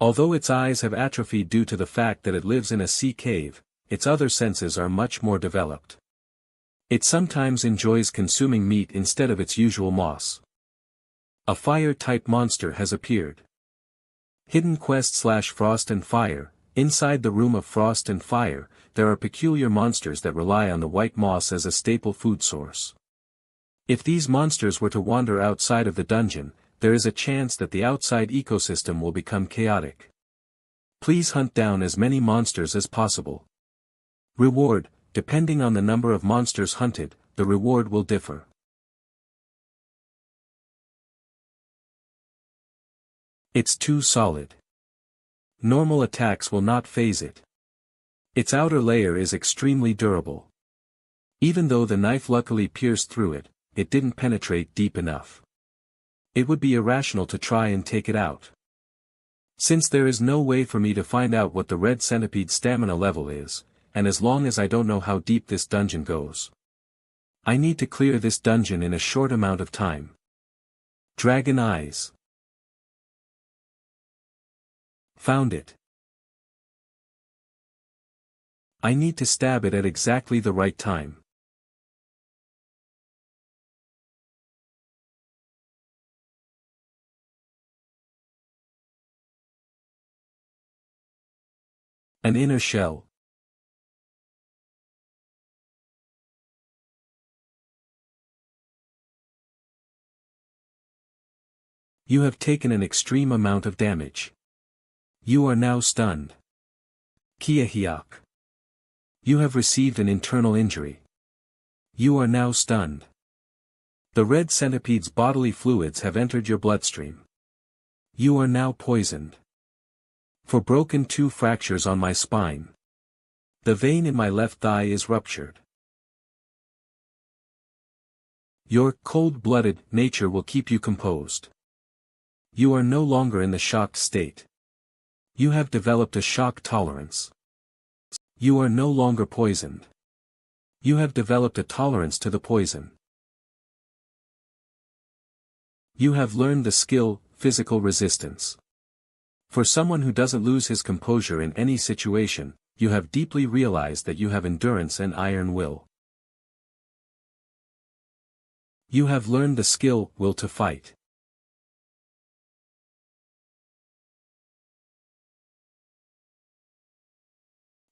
Although its eyes have atrophied due to the fact that it lives in a sea cave, its other senses are much more developed. It sometimes enjoys consuming meat instead of its usual moss. A fire-type monster has appeared. Hidden quest / Frost and Fire. Inside the room of Frost and Fire, there are peculiar monsters that rely on the white moss as a staple food source. If these monsters were to wander outside of the dungeon, there is a chance that the outside ecosystem will become chaotic. Please hunt down as many monsters as possible. Reward: depending on the number of monsters hunted, the reward will differ. It's too solid. Normal attacks will not phase it. Its outer layer is extremely durable. Even though the knife luckily pierced through it, it didn't penetrate deep enough. It would be irrational to try and take it out. Since there is no way for me to find out what the red centipede's stamina level is, and as long as I don't know how deep this dungeon goes, I need to clear this dungeon in a short amount of time. Dragon Eyes. Found it. I need to stab it at exactly the right time. An inner shell. You have taken an extreme amount of damage. You are now stunned. Kiahiak. You have received an internal injury. You are now stunned. The red centipede's bodily fluids have entered your bloodstream. You are now poisoned. For broken 2 fractures on my spine. The vein in my left thigh is ruptured. Your cold-blooded nature will keep you composed. You are no longer in the shocked state. You have developed a shock tolerance. You are no longer poisoned. You have developed a tolerance to the poison. You have learned the skill, physical resistance. For someone who doesn't lose his composure in any situation, you have deeply realized that you have endurance and iron will. You have learned the skill, will to fight.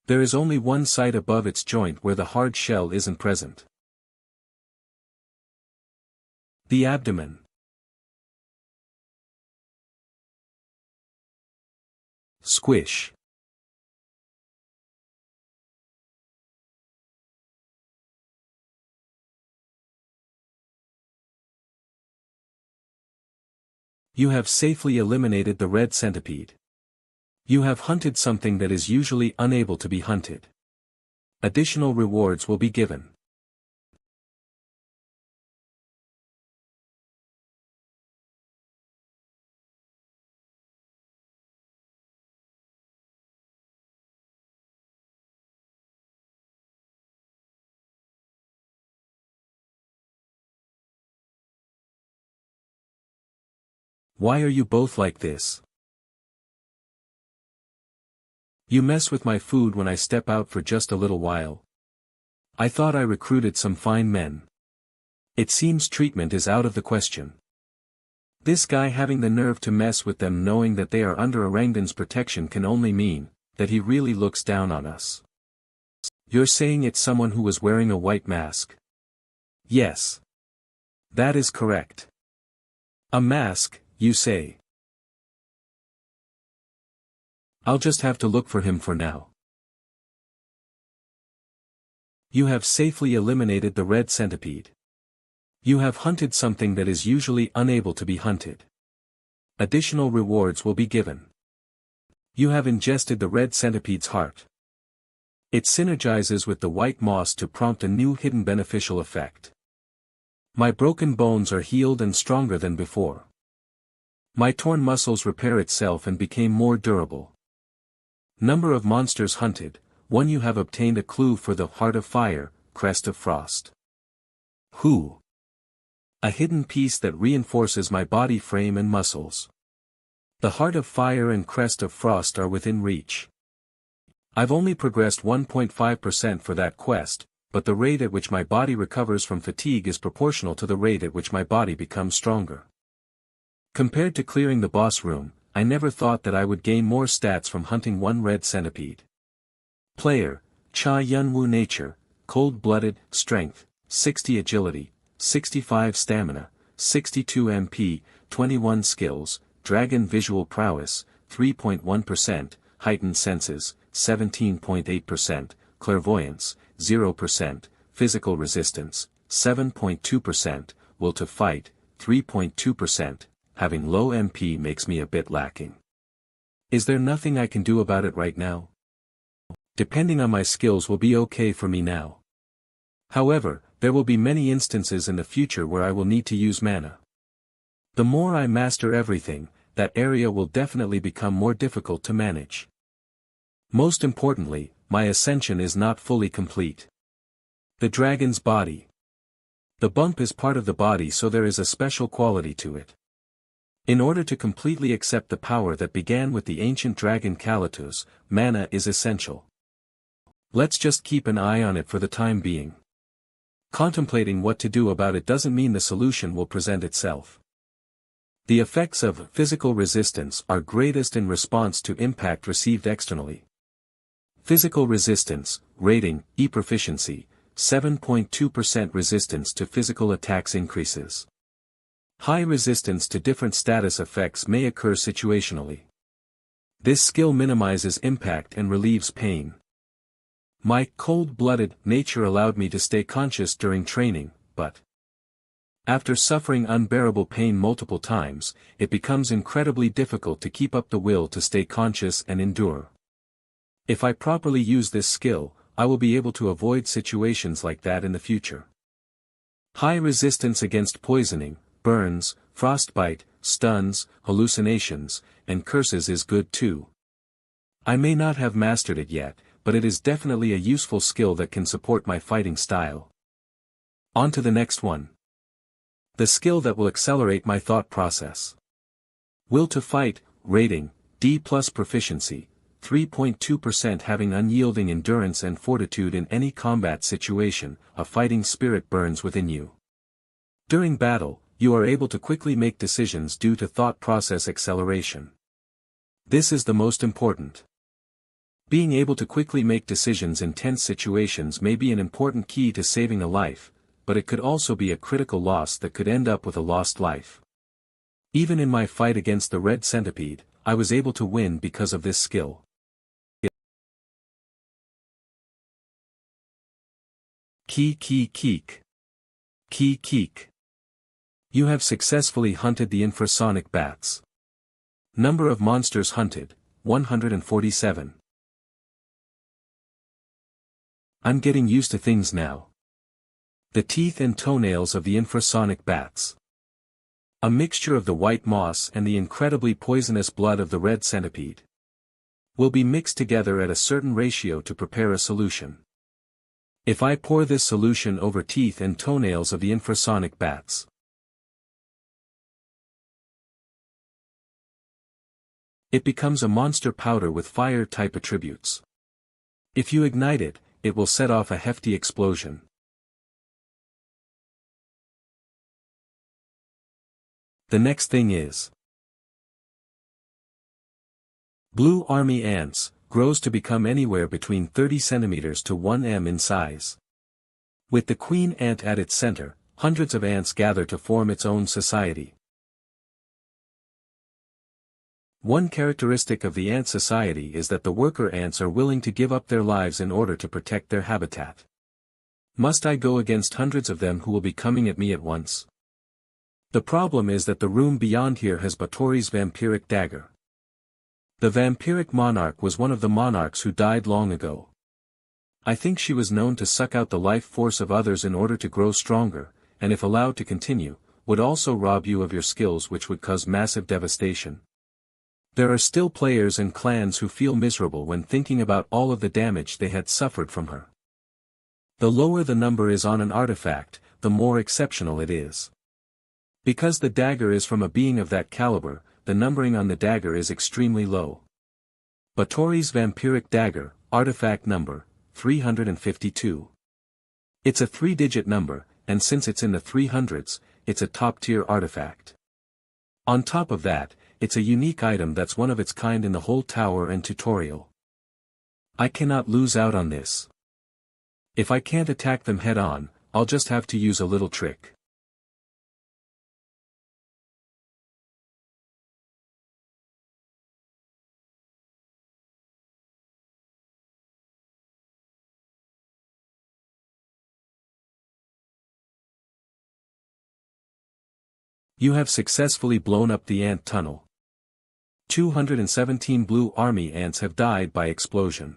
There is only one site above its joint where the hard shell isn't present. The abdomen. Squish. You have safely eliminated the red centipede. You have hunted something that is usually unable to be hunted. Additional rewards will be given. Why are you both like this? You mess with my food when I step out for just a little while. I thought I recruited some fine men. It seems treatment is out of the question. This guy having the nerve to mess with them knowing that they are under Orangutan's protection can only mean that he really looks down on us. You're saying it's someone who was wearing a white mask? Yes. That is correct. A mask, you say? I'll just have to look for him for now. You have safely eliminated the red centipede. You have hunted something that is usually unable to be hunted. Additional rewards will be given. You have ingested the red centipede's heart. It synergizes with the white moss to prompt a new hidden beneficial effect. My broken bones are healed and stronger than before. My torn muscles repair itself and became more durable. Number of monsters hunted, 1. You have obtained a clue for the Heart of Fire, Crest of Frost. Who? A hidden piece that reinforces my body frame and muscles. The Heart of Fire and Crest of Frost are within reach. I've only progressed 1.5% for that quest, but the rate at which my body recovers from fatigue is proportional to the rate at which my body becomes stronger. Compared to clearing the boss room, I never thought that I would gain more stats from hunting 1 red centipede. Player, Cha Yunwu Nature, Cold-Blooded, Strength, 60 Agility, 65 Stamina, 62 MP, 21 Skills, Dragon Visual Prowess, 3.1%, Heightened Senses, 17.8%, Clairvoyance, 0%, Physical Resistance, 7.2%, Will to Fight, 3.2%, having low MP makes me a bit lacking. Is there nothing I can do about it right now? Depending on my skills will be okay for me now. However, there will be many instances in the future where I will need to use mana. The more I master everything, that area will definitely become more difficult to manage. Most importantly, my ascension is not fully complete. The dragon's body. The bump is part of the body, so there is a special quality to it. In order to completely accept the power that began with the ancient dragon Kalatos, mana is essential. Let's just keep an eye on it for the time being. Contemplating what to do about it doesn't mean the solution will present itself. The effects of physical resistance are greatest in response to impact received externally. Physical resistance, rating, E-proficiency, 7.2% resistance to physical attacks increases. High resistance to different status effects may occur situationally. This skill minimizes impact and relieves pain. My cold-blooded nature allowed me to stay conscious during training, but after suffering unbearable pain multiple times, it becomes incredibly difficult to keep up the will to stay conscious and endure. If I properly use this skill, I will be able to avoid situations like that in the future. High resistance against poisoning, burns, frostbite, stuns, hallucinations, and curses is good too. I may not have mastered it yet, but it is definitely a useful skill that can support my fighting style. On to the next one. The skill that will accelerate my thought process. Will to Fight, rating, D+ proficiency, 3.2% having unyielding endurance and fortitude in any combat situation, a fighting spirit burns within you. During battle, you are able to quickly make decisions due to thought process acceleration. This is the most important. Being able to quickly make decisions in tense situations may be an important key to saving a life, but it could also be a critical loss that could end up with a lost life. Even in my fight against the red centipede, I was able to win because of this skill. Keek. You have successfully hunted the infrasonic bats. Number of monsters hunted, 147. I'm getting used to things now. The teeth and toenails of the infrasonic bats. A mixture of the white moss and the incredibly poisonous blood of the red centipede. Will be mixed together at a certain ratio to prepare a solution. If I pour this solution over teeth and toenails of the infrasonic bats, It becomes a monster powder with fire-type attributes. If you ignite it, it will set off a hefty explosion. The next thing is Blue Army Ants, grows to become anywhere between 30 centimeters to 1 m in size. With the queen ant at its center, hundreds of ants gather to form its own society. One characteristic of the ant society is that the worker ants are willing to give up their lives in order to protect their habitat. Must I go against hundreds of them who will be coming at me at once? The problem is that the room beyond here has Batory's vampiric dagger. The vampiric monarch was one of the monarchs who died long ago. I think she was known to suck out the life force of others in order to grow stronger, and if allowed to continue, would also rob you of your skills, which would cause massive devastation. There are still players and clans who feel miserable when thinking about all of the damage they had suffered from her. The lower the number is on an artifact, the more exceptional it is. Because the dagger is from a being of that caliber, the numbering on the dagger is extremely low. Batory's vampiric dagger, artifact number, 352. It's a 3-digit number, and since it's in the 300s, it's a top-tier artifact. On top of that, it's a unique item that's one of its kind in the whole tower and tutorial. I cannot lose out on this. If I can't attack them head-on, I'll just have to use a little trick. You have successfully blown up the ant tunnel. 217 blue army ants have died by explosion.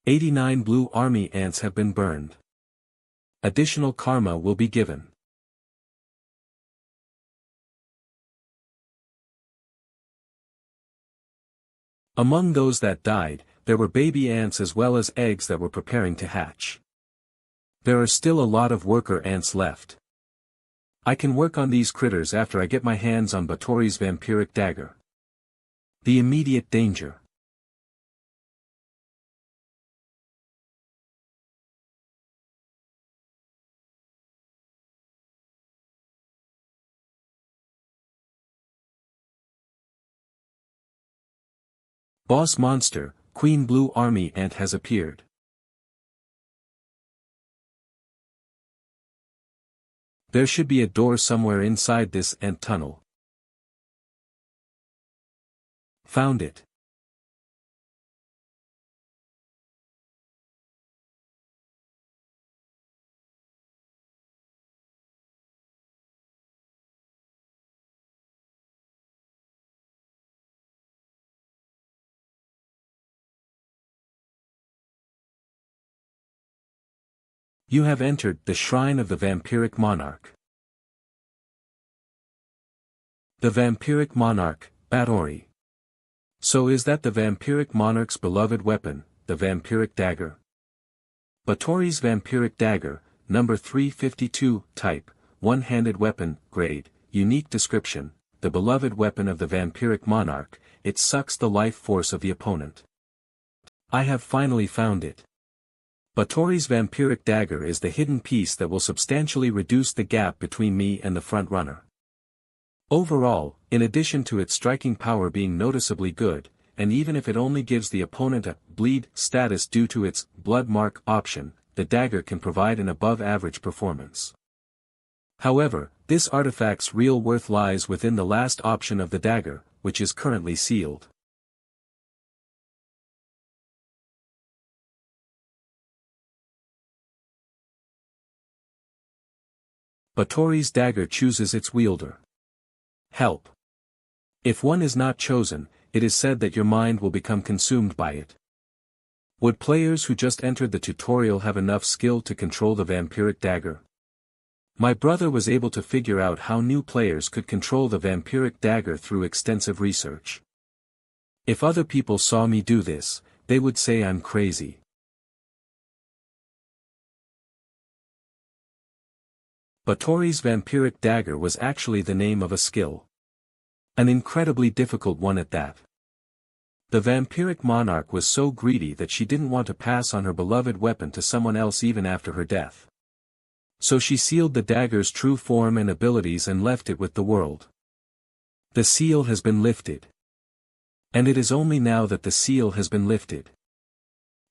89 blue army ants have been burned. Additional karma will be given. Among those that died, there were baby ants as well as eggs that were preparing to hatch. There are still a lot of worker ants left. I can work on these critters after I get my hands on Batory's vampiric dagger. The immediate danger. Boss monster, Queen Blue Army Ant has appeared. There should be a door somewhere inside this ant tunnel. Found it. You have entered the Shrine of the Vampiric Monarch. The Vampiric Monarch, Batory. So is that the Vampiric Monarch's beloved weapon, the Vampiric Dagger? Batory's Vampiric Dagger, number 352, type, one-handed weapon, grade, unique description, the beloved weapon of the Vampiric Monarch, it sucks the life force of the opponent. I have finally found it. Batory's Vampiric Dagger is the hidden piece that will substantially reduce the gap between me and the front runner. Overall, in addition to its striking power being noticeably good, and even if it only gives the opponent a bleed status due to its blood mark option, the dagger can provide an above-average performance. However, this artifact's real worth lies within the last option of the dagger, which is currently sealed. Batory's dagger chooses its wielder. Help. If one is not chosen, it is said that your mind will become consumed by it. Would players who just entered the tutorial have enough skill to control the vampiric dagger? My brother was able to figure out how new players could control the vampiric dagger through extensive research. If other people saw me do this, they would say I'm crazy. Batory's vampiric dagger was actually the name of a skill. An incredibly difficult one at that. The vampiric monarch was so greedy that she didn't want to pass on her beloved weapon to someone else even after her death. So she sealed the dagger's true form and abilities and left it with the world. The seal has been lifted. And it is only now that the seal has been lifted.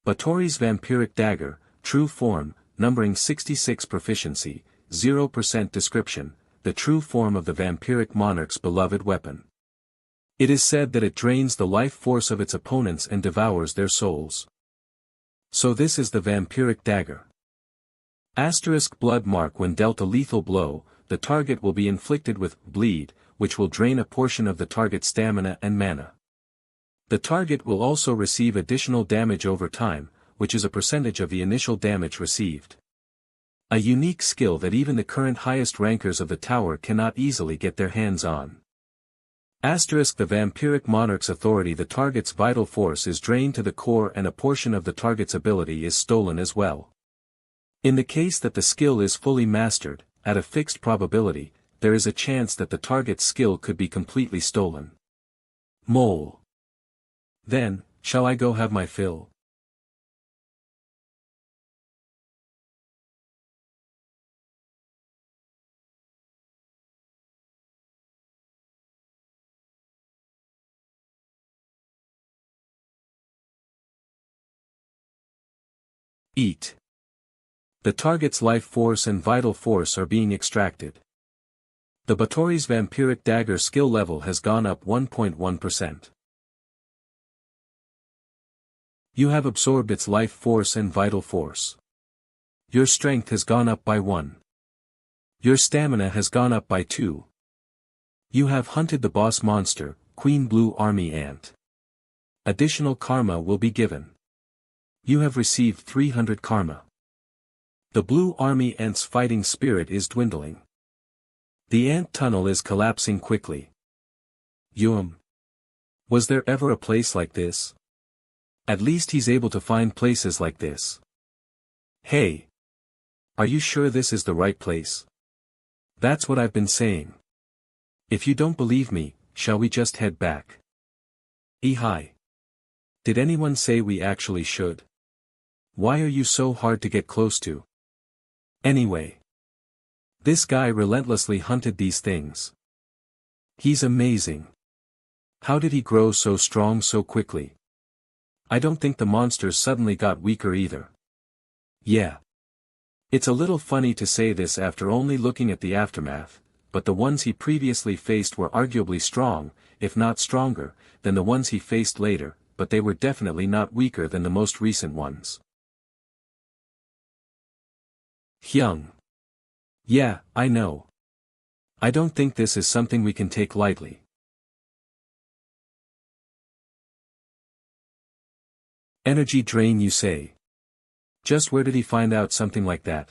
Batory's vampiric dagger, true form, numbering 66 proficiency, 0% description, the true form of the vampiric monarch's beloved weapon. It is said that it drains the life force of its opponents and devours their souls. So this is the vampiric dagger. Asterisk blood mark. When dealt a lethal blow, the target will be inflicted with bleed, which will drain a portion of the target's stamina and mana. The target will also receive additional damage over time, which is a percentage of the initial damage received. A unique skill that even the current highest rankers of the tower cannot easily get their hands on. Asterisk the vampiric monarch's authority. The target's vital force is drained to the core and a portion of the target's ability is stolen as well. In the case that the skill is fully mastered, at a fixed probability, there is a chance that the target's skill could be completely stolen. Mole. Then, shall I go have my fill? Eat. The target's life force and vital force are being extracted. The Batory's vampiric dagger skill level has gone up 1.1%. You have absorbed its life force and vital force. Your strength has gone up by 1. Your stamina has gone up by 2. You have hunted the boss monster, Queen Blue Army Ant. Additional karma will be given. You have received 300 karma. The Blue Army Ant's fighting spirit is dwindling. The ant tunnel is collapsing quickly. Was there ever a place like this? At least he's able to find places like this. Hey! Are you sure this is the right place? That's what I've been saying. If you don't believe me, shall we just head back? Hi. Did anyone say we actually should? Why are you so hard to get close to? Anyway. This guy relentlessly hunted these things. He's amazing. How did he grow so strong so quickly? I don't think the monsters suddenly got weaker either. Yeah. It's a little funny to say this after only looking at the aftermath, but the ones he previously faced were arguably strong, if not stronger, than the ones he faced later, but they were definitely not weaker than the most recent ones. Hyung. Yeah, I know. I don't think this is something we can take lightly. Energy drain, you say? Just where did he find out something like that?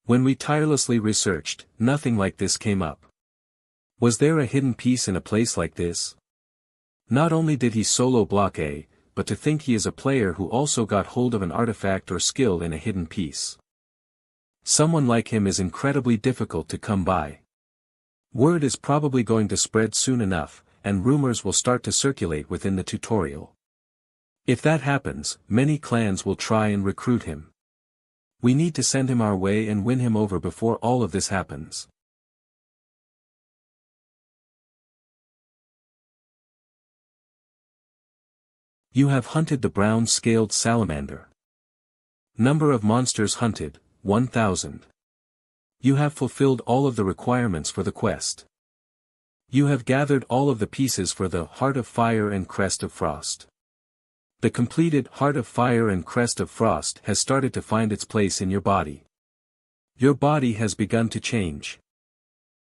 When we tirelessly researched, nothing like this came up. Was there a hidden piece in a place like this? Not only did he solo block A, but to think he is a player who also got hold of an artifact or skill in a hidden piece. Someone like him is incredibly difficult to come by. Word is probably going to spread soon enough, and rumors will start to circulate within the tutorial. If that happens, many clans will try and recruit him. We need to send him our way and win him over before all of this happens. You have hunted the brown-scaled salamander. Number of monsters hunted, 1000. You have fulfilled all of the requirements for the quest. You have gathered all of the pieces for the Heart of Fire and Crest of Frost. The completed Heart of Fire and Crest of Frost has started to find its place in your body. Your body has begun to change.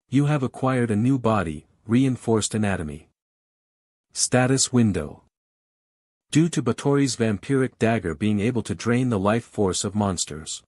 You have acquired a new body, reinforced anatomy. Status window. Due to Batory's vampiric dagger being able to drain the life force of monsters.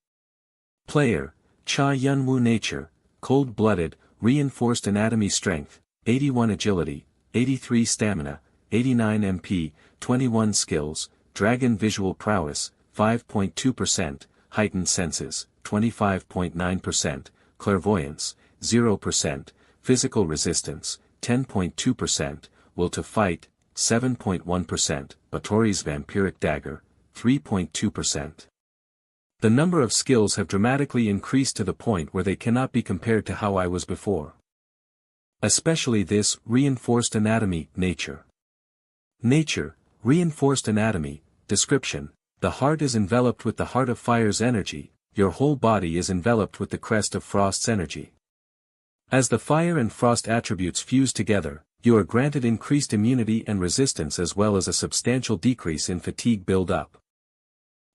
Player, Cha Yunwoo nature, cold-blooded, reinforced anatomy strength, 81 agility, 83 stamina, 89 MP, 21 skills, dragon visual prowess, 5.2%, heightened senses, 25.9%, clairvoyance, 0%, physical resistance, 10.2%, will to fight, 7.1%, Batori's vampiric dagger, 3.2%. The number of skills have dramatically increased to the point where they cannot be compared to how I was before. Especially this, reinforced anatomy, nature. Nature, reinforced anatomy, description. The heart is enveloped with the heart of fire's energy, your whole body is enveloped with the crest of frost's energy. As the fire and frost attributes fuse together, you are granted increased immunity and resistance as well as a substantial decrease in fatigue build-up.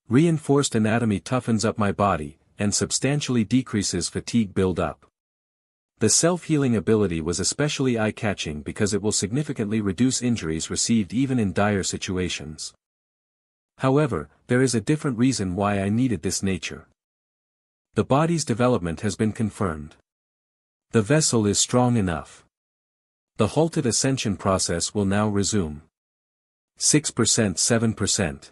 Reinforced anatomy toughens up my body, and substantially decreases fatigue build-up. The self-healing ability was especially eye-catching because it will significantly reduce injuries received even in dire situations. However, there is a different reason why I needed this nature. The body's development has been confirmed. The vessel is strong enough. The halted ascension process will now resume. 6%, 7%.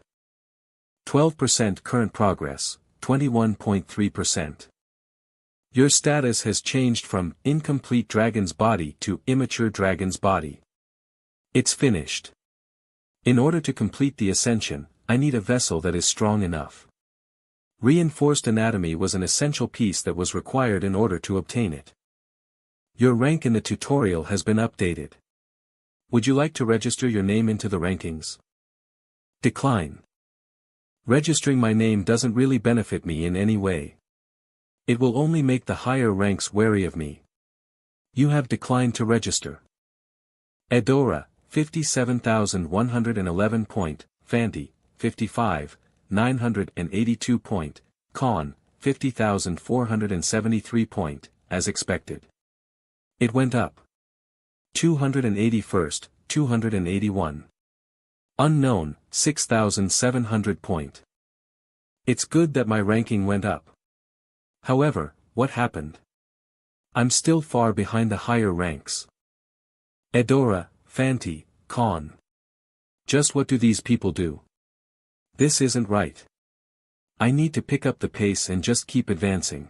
12% current progress, 21.3%. Your status has changed from incomplete dragon's body to immature dragon's body. It's finished. In order to complete the ascension, I need a vessel that is strong enough. Reinforced anatomy was an essential piece that was required in order to obtain it. Your rank in the tutorial has been updated. Would you like to register your name into the rankings? Decline. Registering my name doesn't really benefit me in any way. It will only make the higher ranks wary of me. You have declined to register. Edora, 57,111 point, Fanti, 55,982 point, Khan, 50,473 point, as expected. It went up. 281st, 281. Unknown, 6,700 point. It's good that my ranking went up. However, what happened? I'm still far behind the higher ranks. Edora, Fanti, Khan. Just what do these people do? This isn't right. I need to pick up the pace and just keep advancing.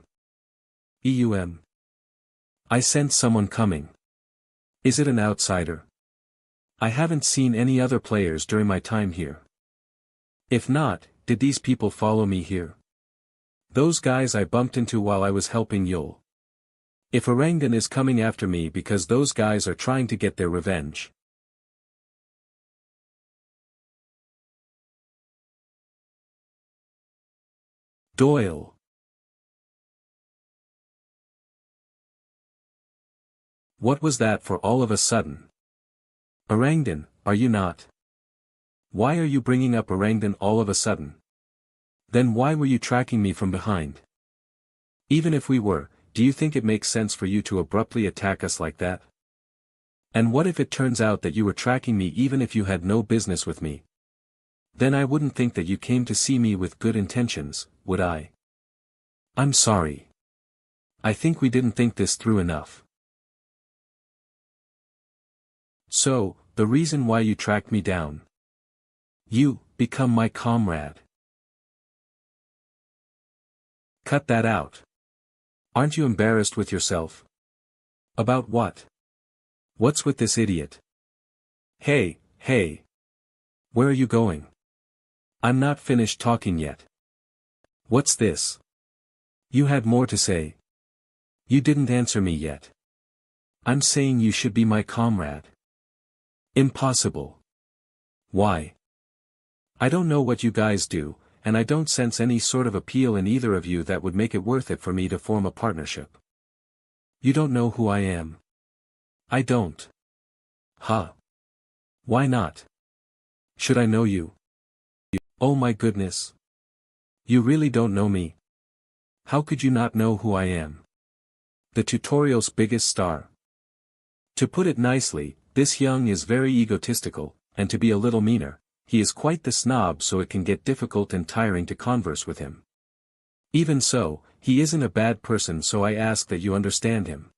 I sense someone coming. Is it an outsider? I haven't seen any other players during my time here. If not, did these people follow me here? Those guys I bumped into while I was helping Yul. If Orangan is coming after me because those guys are trying to get their revenge. Doyle. What was that for all of a sudden? Orangdan, are you not? Why are you bringing up Orangdan all of a sudden? Then why were you tracking me from behind? Even if we were, do you think it makes sense for you to abruptly attack us like that? And what if it turns out that you were tracking me even if you had no business with me? Then I wouldn't think that you came to see me with good intentions, would I? I'm sorry. I think we didn't think this through enough. So, the reason why you tracked me down. You, become my comrade. Cut that out. Aren't you embarrassed with yourself? About what? What's with this idiot? Hey, hey. Where are you going? I'm not finished talking yet. What's this? You had more to say. You didn't answer me yet. I'm saying you should be my comrade. Impossible. Why? I don't know what you guys do, and I don't sense any sort of appeal in either of you that would make it worth it for me to form a partnership. You don't know who I am. I don't. Huh. Why not? Should I know you? Oh my goodness. You really don't know me. How could you not know who I am? The tutorial's biggest star. To put it nicely, this young is very egotistical, and to be a little meaner, he is quite the snob, so it can get difficult and tiring to converse with him. Even so, he isn't a bad person, so I ask that you understand him.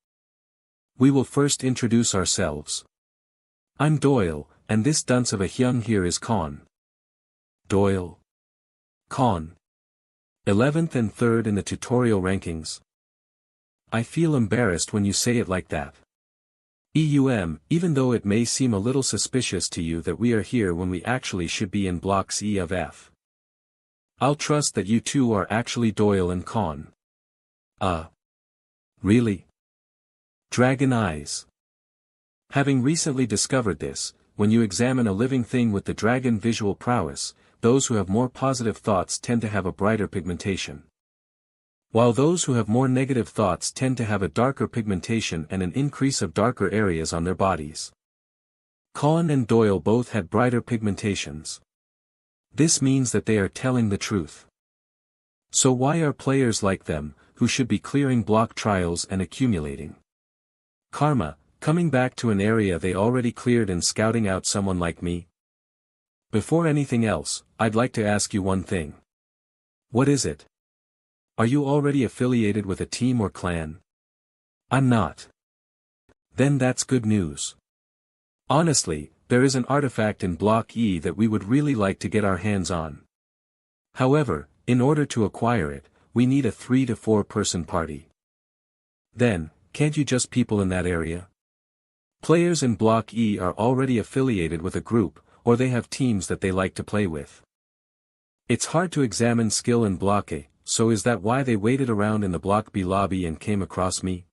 We will first introduce ourselves. I'm Doyle, and this dunce of a Hyung here is Khan. Doyle. Khan. 11th and 3rd in the tutorial rankings. I feel embarrassed when you say it like that. Even though it may seem a little suspicious to you that we are here when we actually should be in blocks E of F. I'll trust that you two are actually Doyle and Con. Really? Dragon eyes. Having recently discovered this, when you examine a living thing with the dragon visual prowess, those who have more positive thoughts tend to have a brighter pigmentation, while those who have more negative thoughts tend to have a darker pigmentation and an increase of darker areas on their bodies. Con and Doyle both had brighter pigmentations. This means that they are telling the truth. So why are players like them, who should be clearing block trials and accumulating karma, coming back to an area they already cleared and scouting out someone like me? Before anything else, I'd like to ask you one thing. What is it? Are you already affiliated with a team or clan? I'm not. Then that's good news. Honestly, there is an artifact in Block E that we would really like to get our hands on. However, in order to acquire it, we need a 3 to 4 person party. Then, can't you just people in that area? Players in Block E are already affiliated with a group, or they have teams that they like to play with. It's hard to examine skill in Block A, so is that why they waited around in the Block B lobby and came across me?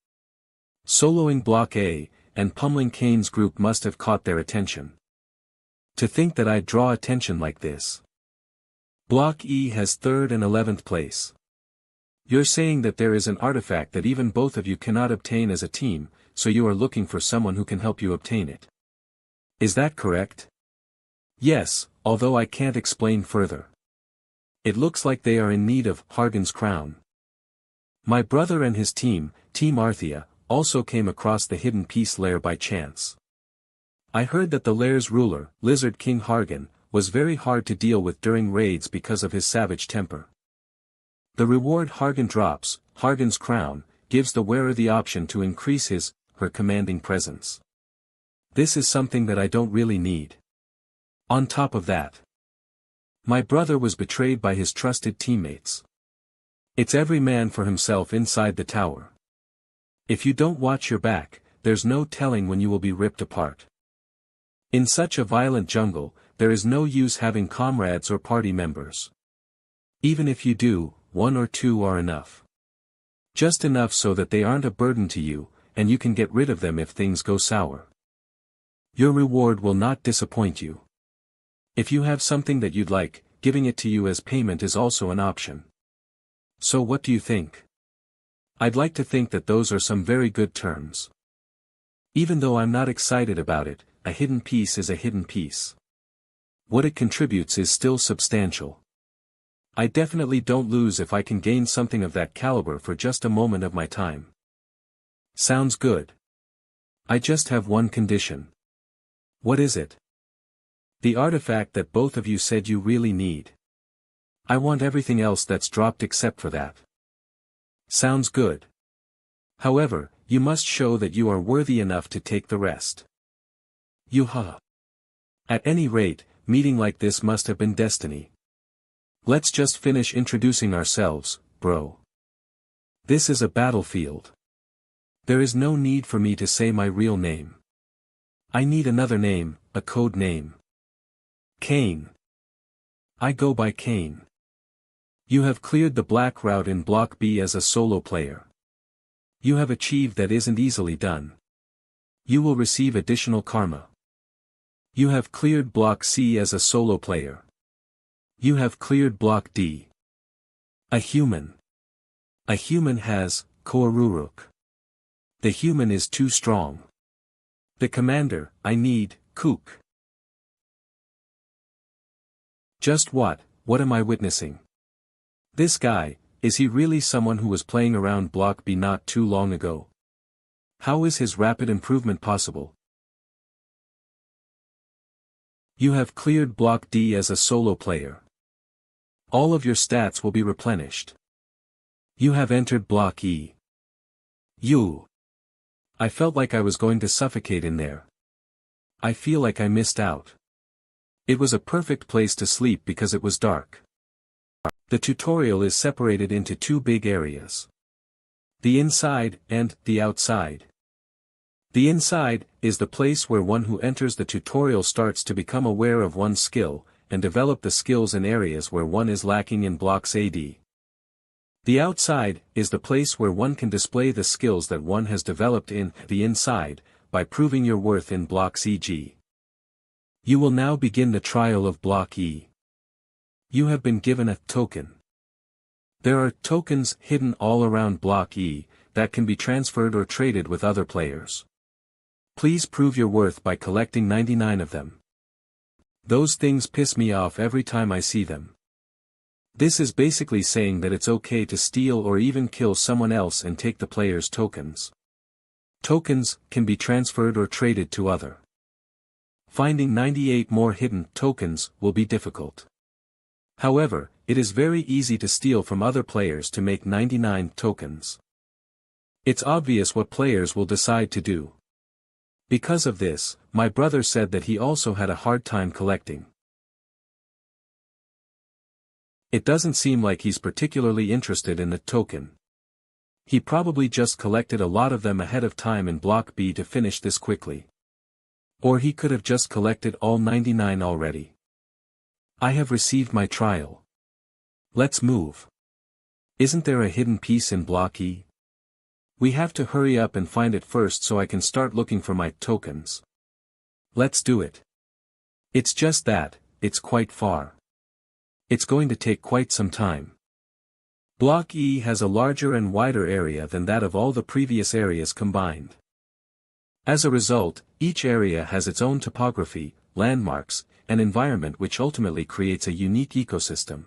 Soloing Block A, and pummeling Kane's group must have caught their attention. To think that I'd draw attention like this. Block E has 3rd and 11th place. You're saying that there is an artifact that even both of you cannot obtain as a team, so you are looking for someone who can help you obtain it. Is that correct? Yes, although I can't explain further. It looks like they are in need of Hargon's crown. My brother and his team, Team Arthea, also came across the hidden piece lair by chance. I heard that the lair's ruler, Lizard King Hargon, was very hard to deal with during raids because of his savage temper. The reward Hargon drops, Hargon's crown, gives the wearer the option to increase her commanding presence. This is something that I don't really need. On top of that, my brother was betrayed by his trusted teammates. It's every man for himself inside the tower. If you don't watch your back, there's no telling when you will be ripped apart. In such a violent jungle, there is no use having comrades or party members. Even if you do, 1 or 2 are enough. Just enough so that they aren't a burden to you, and you can get rid of them if things go sour. Your reward will not disappoint you. If you have something that you'd like, giving it to you as payment is also an option. So what do you think? I'd like to think that those are some very good terms. Even though I'm not excited about it, a hidden piece is a hidden piece. What it contributes is still substantial. I definitely don't lose if I can gain something of that caliber for just a moment of my time. Sounds good. I just have one condition. What is it? The artifact that both of you said you really need. I want everything else that's dropped except for that. Sounds good. However, you must show that you are worthy enough to take the rest. At any rate, meeting like this must have been destiny. Let's just finish introducing ourselves, bro. This is a battlefield. There is no need for me to say my real name. I need another name, a code name. Kane. I go by Kane. You have cleared the black route in Block B as a solo player. You have achieved that isn't easily done. You will receive additional karma. You have cleared Block C as a solo player. You have cleared Block D. A human. A human has, Koaruruk. The human is too strong. The commander, I need, Kook. Just what am I witnessing? This guy, is he really someone who was playing around Block B not too long ago? How is his rapid improvement possible? You have cleared Block D as a solo player. All of your stats will be replenished. You have entered Block E. I felt like I was going to suffocate in there. I feel like I missed out. It was a perfect place to sleep because it was dark. The tutorial is separated into 2 big areas. The inside and the outside. The inside, is the place where one who enters the tutorial starts to become aware of one's skill, and develop the skills in areas where one is lacking in blocks AD. The outside is the place where one can display the skills that one has developed in the inside, by proving your worth in blocks EG. You will now begin the trial of block E. You have been given a token. There are tokens hidden all around block E, that can be transferred or traded with other players. Please prove your worth by collecting 99 of them. Those things piss me off every time I see them. This is basically saying that it's okay to steal or even kill someone else and take the player's tokens. Tokens can be transferred or traded to other. Finding 98 more hidden tokens will be difficult. However, it is very easy to steal from other players to make 99 tokens. It's obvious what players will decide to do. Because of this, my brother said that he also had a hard time collecting. It doesn't seem like he's particularly interested in the token. He probably just collected a lot of them ahead of time in block B to finish this quickly. Or he could have just collected all 99 already. I have received my trial. Let's move. Isn't there a hidden piece in block E? We have to hurry up and find it first so I can start looking for my tokens. Let's do it. It's just that, it's quite far. It's going to take quite some time. Block E has a larger and wider area than that of all the previous areas combined. As a result, each area has its own topography, landmarks, and environment which ultimately creates a unique ecosystem.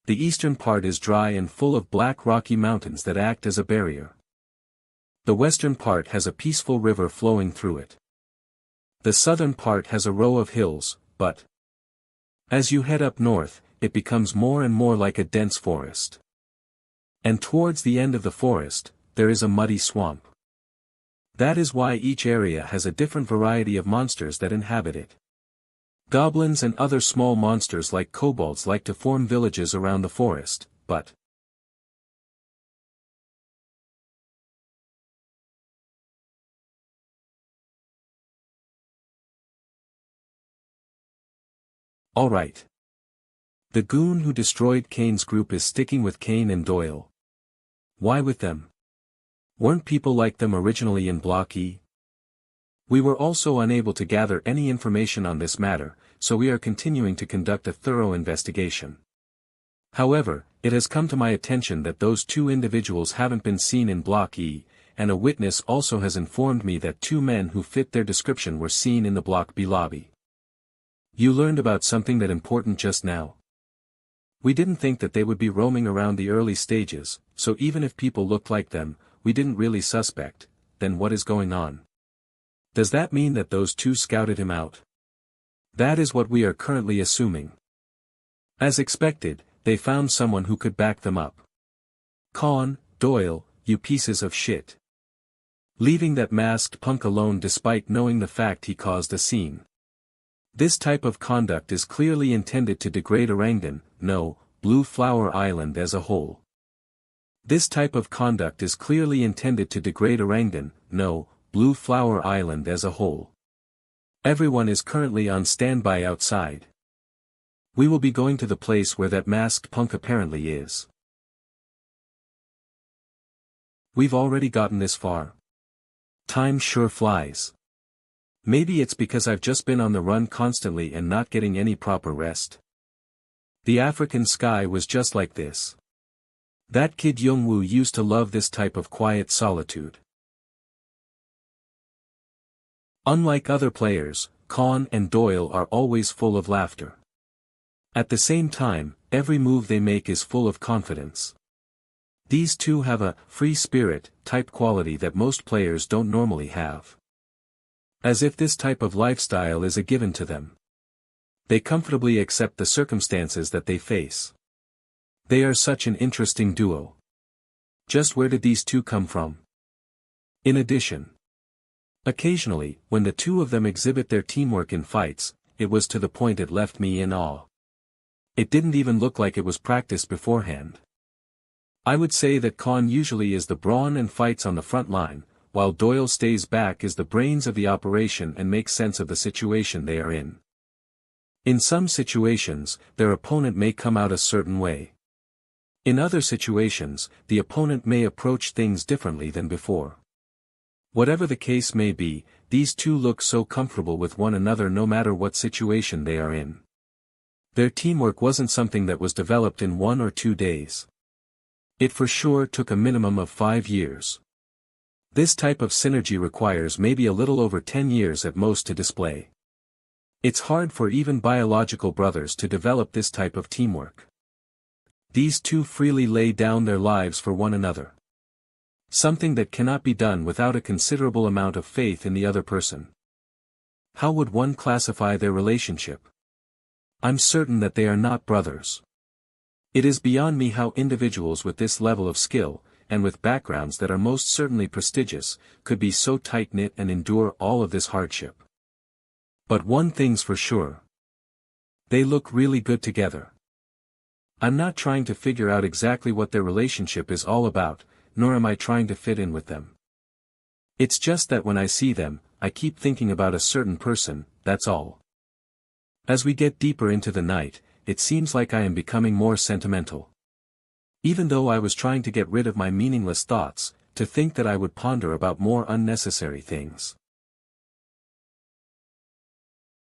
The eastern part is dry and full of black rocky mountains that act as a barrier. The western part has a peaceful river flowing through it. The southern part has a row of hills, but as you head up north, it becomes more and more like a dense forest. And towards the end of the forest, there is a muddy swamp. That is why each area has a different variety of monsters that inhabit it. Goblins and other small monsters like kobolds like to form villages around the forest, but alright. The goon who destroyed Kane's group is sticking with Kane and Doyle. Why with them? Weren't people like them originally in Block E? We were also unable to gather any information on this matter, so we are continuing to conduct a thorough investigation. However, it has come to my attention that those two individuals haven't been seen in Block E, and a witness also has informed me that two men who fit their description were seen in the Block B lobby. You learned about something that important just now? We didn't think that they would be roaming around the early stages, so even if people looked like them, we didn't really suspect. Then what is going on? Does that mean that those two scouted him out? That is what we are currently assuming. As expected, they found someone who could back them up. Con, Doyle, you pieces of shit. Leaving that masked punk alone despite knowing the fact he caused a scene. This type of conduct is clearly intended to degrade Orangan, no, Blue Flower Island as a whole. This type of conduct is clearly intended to degrade Orangan, no, Blue Flower Island as a whole. Everyone is currently on standby outside. We will be going to the place where that masked punk apparently is. We've already gotten this far. Time sure flies. Maybe it's because I've just been on the run constantly and not getting any proper rest. The African sky was just like this. That kid Youngwoo used to love this type of quiet solitude. Unlike other players, Con and Doyle are always full of laughter. At the same time, every move they make is full of confidence. These two have a free spirit type quality that most players don't normally have. As if this type of lifestyle is a given to them. They comfortably accept the circumstances that they face. They are such an interesting duo. Just where did these two come from? In addition, occasionally, when the two of them exhibit their teamwork in fights, it was to the point it left me in awe. It didn't even look like it was practiced beforehand. I would say that Con usually is the brawn and fights on the front line, while Doyle stays back is the brains of the operation and makes sense of the situation they are in. In some situations, their opponent may come out a certain way. In other situations, the opponent may approach things differently than before. Whatever the case may be, these two look so comfortable with one another no matter what situation they are in. Their teamwork wasn't something that was developed in 1 or 2 days. It for sure took a minimum of 5 years. This type of synergy requires maybe a little over 10 years at most to display. It's hard for even biological brothers to develop this type of teamwork. These two freely lay down their lives for one another. Something that cannot be done without a considerable amount of faith in the other person. How would one classify their relationship? I'm certain that they are not brothers. It is beyond me how individuals with this level of skill, and with backgrounds that are most certainly prestigious, could be so tight-knit and endure all of this hardship. But one thing's for sure. They look really good together. I'm not trying to figure out exactly what their relationship is all about, nor am I trying to fit in with them. It's just that when I see them, I keep thinking about a certain person, that's all. As we get deeper into the night, it seems like I am becoming more sentimental. Even though I was trying to get rid of my meaningless thoughts, to think that I would ponder about more unnecessary things.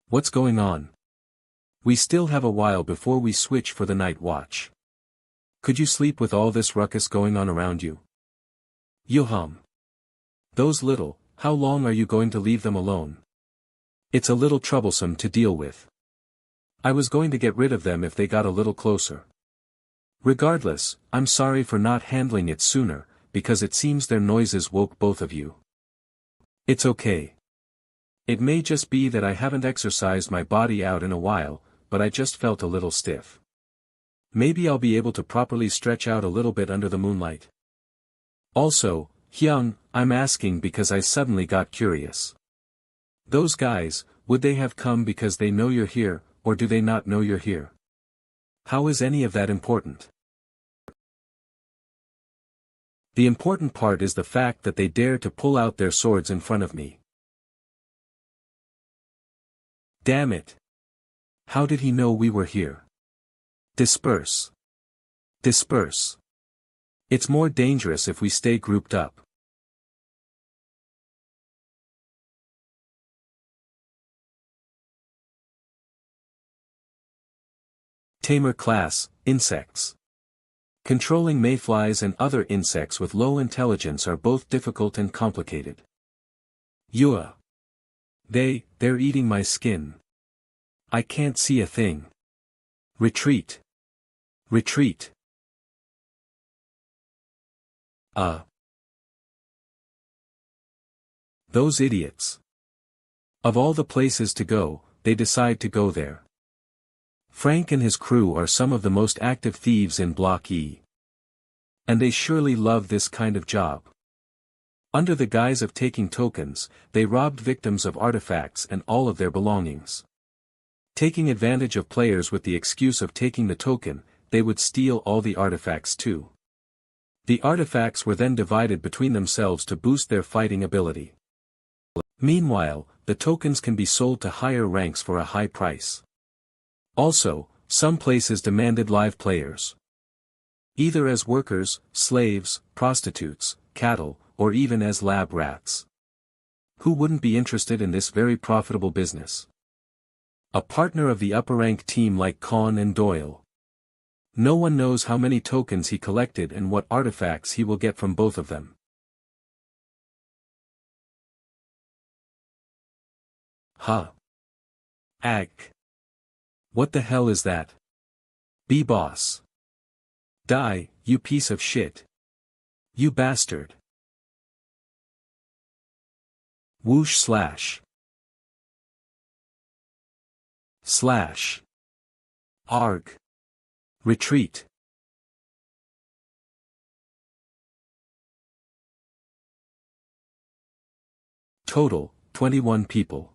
What's going on? We still have a while before we switch for the night watch. Could you sleep with all this ruckus going on around you? Yoham. Those little, how long are you going to leave them alone? It's a little troublesome to deal with. I was going to get rid of them if they got a little closer. Regardless, I'm sorry for not handling it sooner, because it seems their noises woke both of you. It's okay. It may just be that I haven't exercised my body out in a while, but I just felt a little stiff. Maybe I'll be able to properly stretch out a little bit under the moonlight. Also, Hyung, I'm asking because I suddenly got curious. Those guys, would they have come because they know you're here, or do they not know you're here? How is any of that important? The important part is the fact that they dare to pull out their swords in front of me. Damn it! How did he know we were here? Disperse. Disperse. It's more dangerous if we stay grouped up. Tamer class, insects. Controlling mayflies and other insects with low intelligence are both difficult and complicated. Yua. They're eating my skin. I can't see a thing. Retreat. Retreat. Those idiots. Of all the places to go, they decide to go there. Frank and his crew are some of the most active thieves in Block E. And they surely love this kind of job. Under the guise of taking tokens, they robbed victims of artifacts and all of their belongings. Taking advantage of players with the excuse of taking the token, they would steal all the artifacts too. The artifacts were then divided between themselves to boost their fighting ability. Meanwhile, the tokens can be sold to higher ranks for a high price. Also, some places demanded live players. Either as workers, slaves, prostitutes, cattle, or even as lab rats. Who wouldn't be interested in this very profitable business? A partner of the upper-rank team like Khan and Doyle. No one knows how many tokens he collected and what artifacts he will get from both of them. Huh. Ag. What the hell is that? B-boss. Die, you piece of shit. You bastard. Whoosh slash. Slash. Arg. Retreat. Total, 21 people.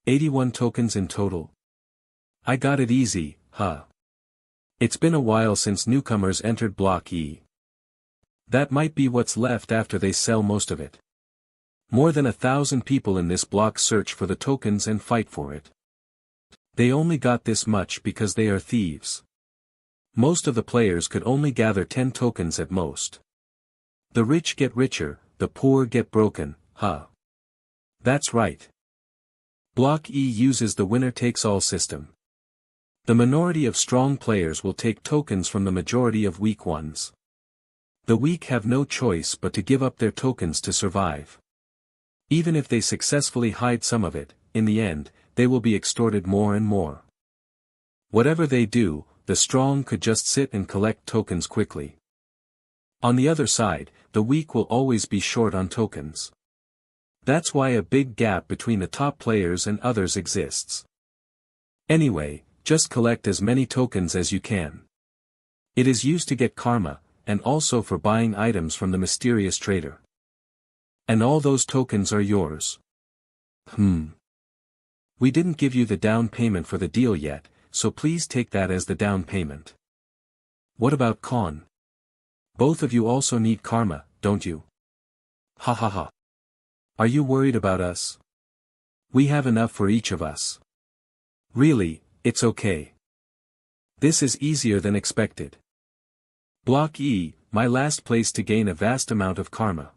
81 tokens in total. I got it easy, huh? It's been a while since newcomers entered Block E. That might be what's left after they sell most of it. More than 1,000 people in this block search for the tokens and fight for it. They only got this much because they are thieves. Most of the players could only gather 10 tokens at most. The rich get richer, the poor get broken, huh? That's right. Block E uses the winner-takes-all system. The minority of strong players will take tokens from the majority of weak ones. The weak have no choice but to give up their tokens to survive. Even if they successfully hide some of it, in the end, they will be extorted more and more. Whatever they do, the strong could just sit and collect tokens quickly. On the other side, the weak will always be short on tokens. That's why a big gap between the top players and others exists. Anyway, just collect as many tokens as you can. It is used to get karma, and also for buying items from the mysterious trader. And all those tokens are yours. We didn't give you the down payment for the deal yet, so please take that as the down payment. What about Con? Both of you also need karma, don't you? Ha ha ha. Are you worried about us? We have enough for each of us. Really, it's okay. This is easier than expected. Block E, my last place to gain a vast amount of karma.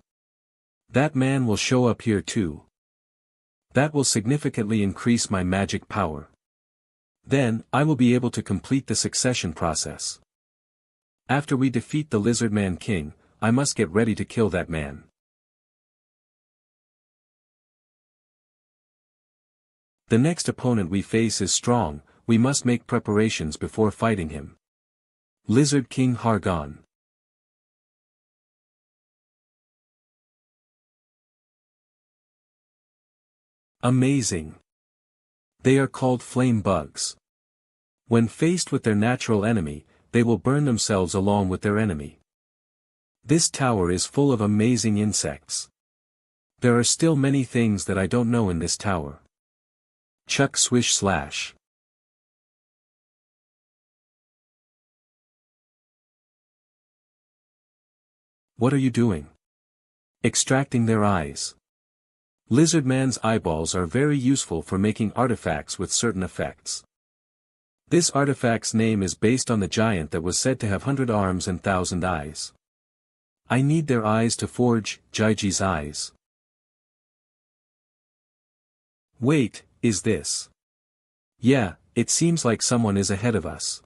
That man will show up here too. That will significantly increase my magic power. Then, I will be able to complete the succession process. After we defeat the Lizard Man King, I must get ready to kill that man. The next opponent we face is strong, we must make preparations before fighting him. Lizard King Hargon. Amazing. They are called flame bugs. When faced with their natural enemy, they will burn themselves along with their enemy. This tower is full of amazing insects. There are still many things that I don't know in this tower. Chuck swish slash. What are you doing? Extracting their eyes. Lizardman's eyeballs are very useful for making artifacts with certain effects. This artifact's name is based on the giant that was said to have 100 arms and 1,000 eyes. I need their eyes to forge Jiji's eyes. Wait, is this? Yeah, it seems like someone is ahead of us.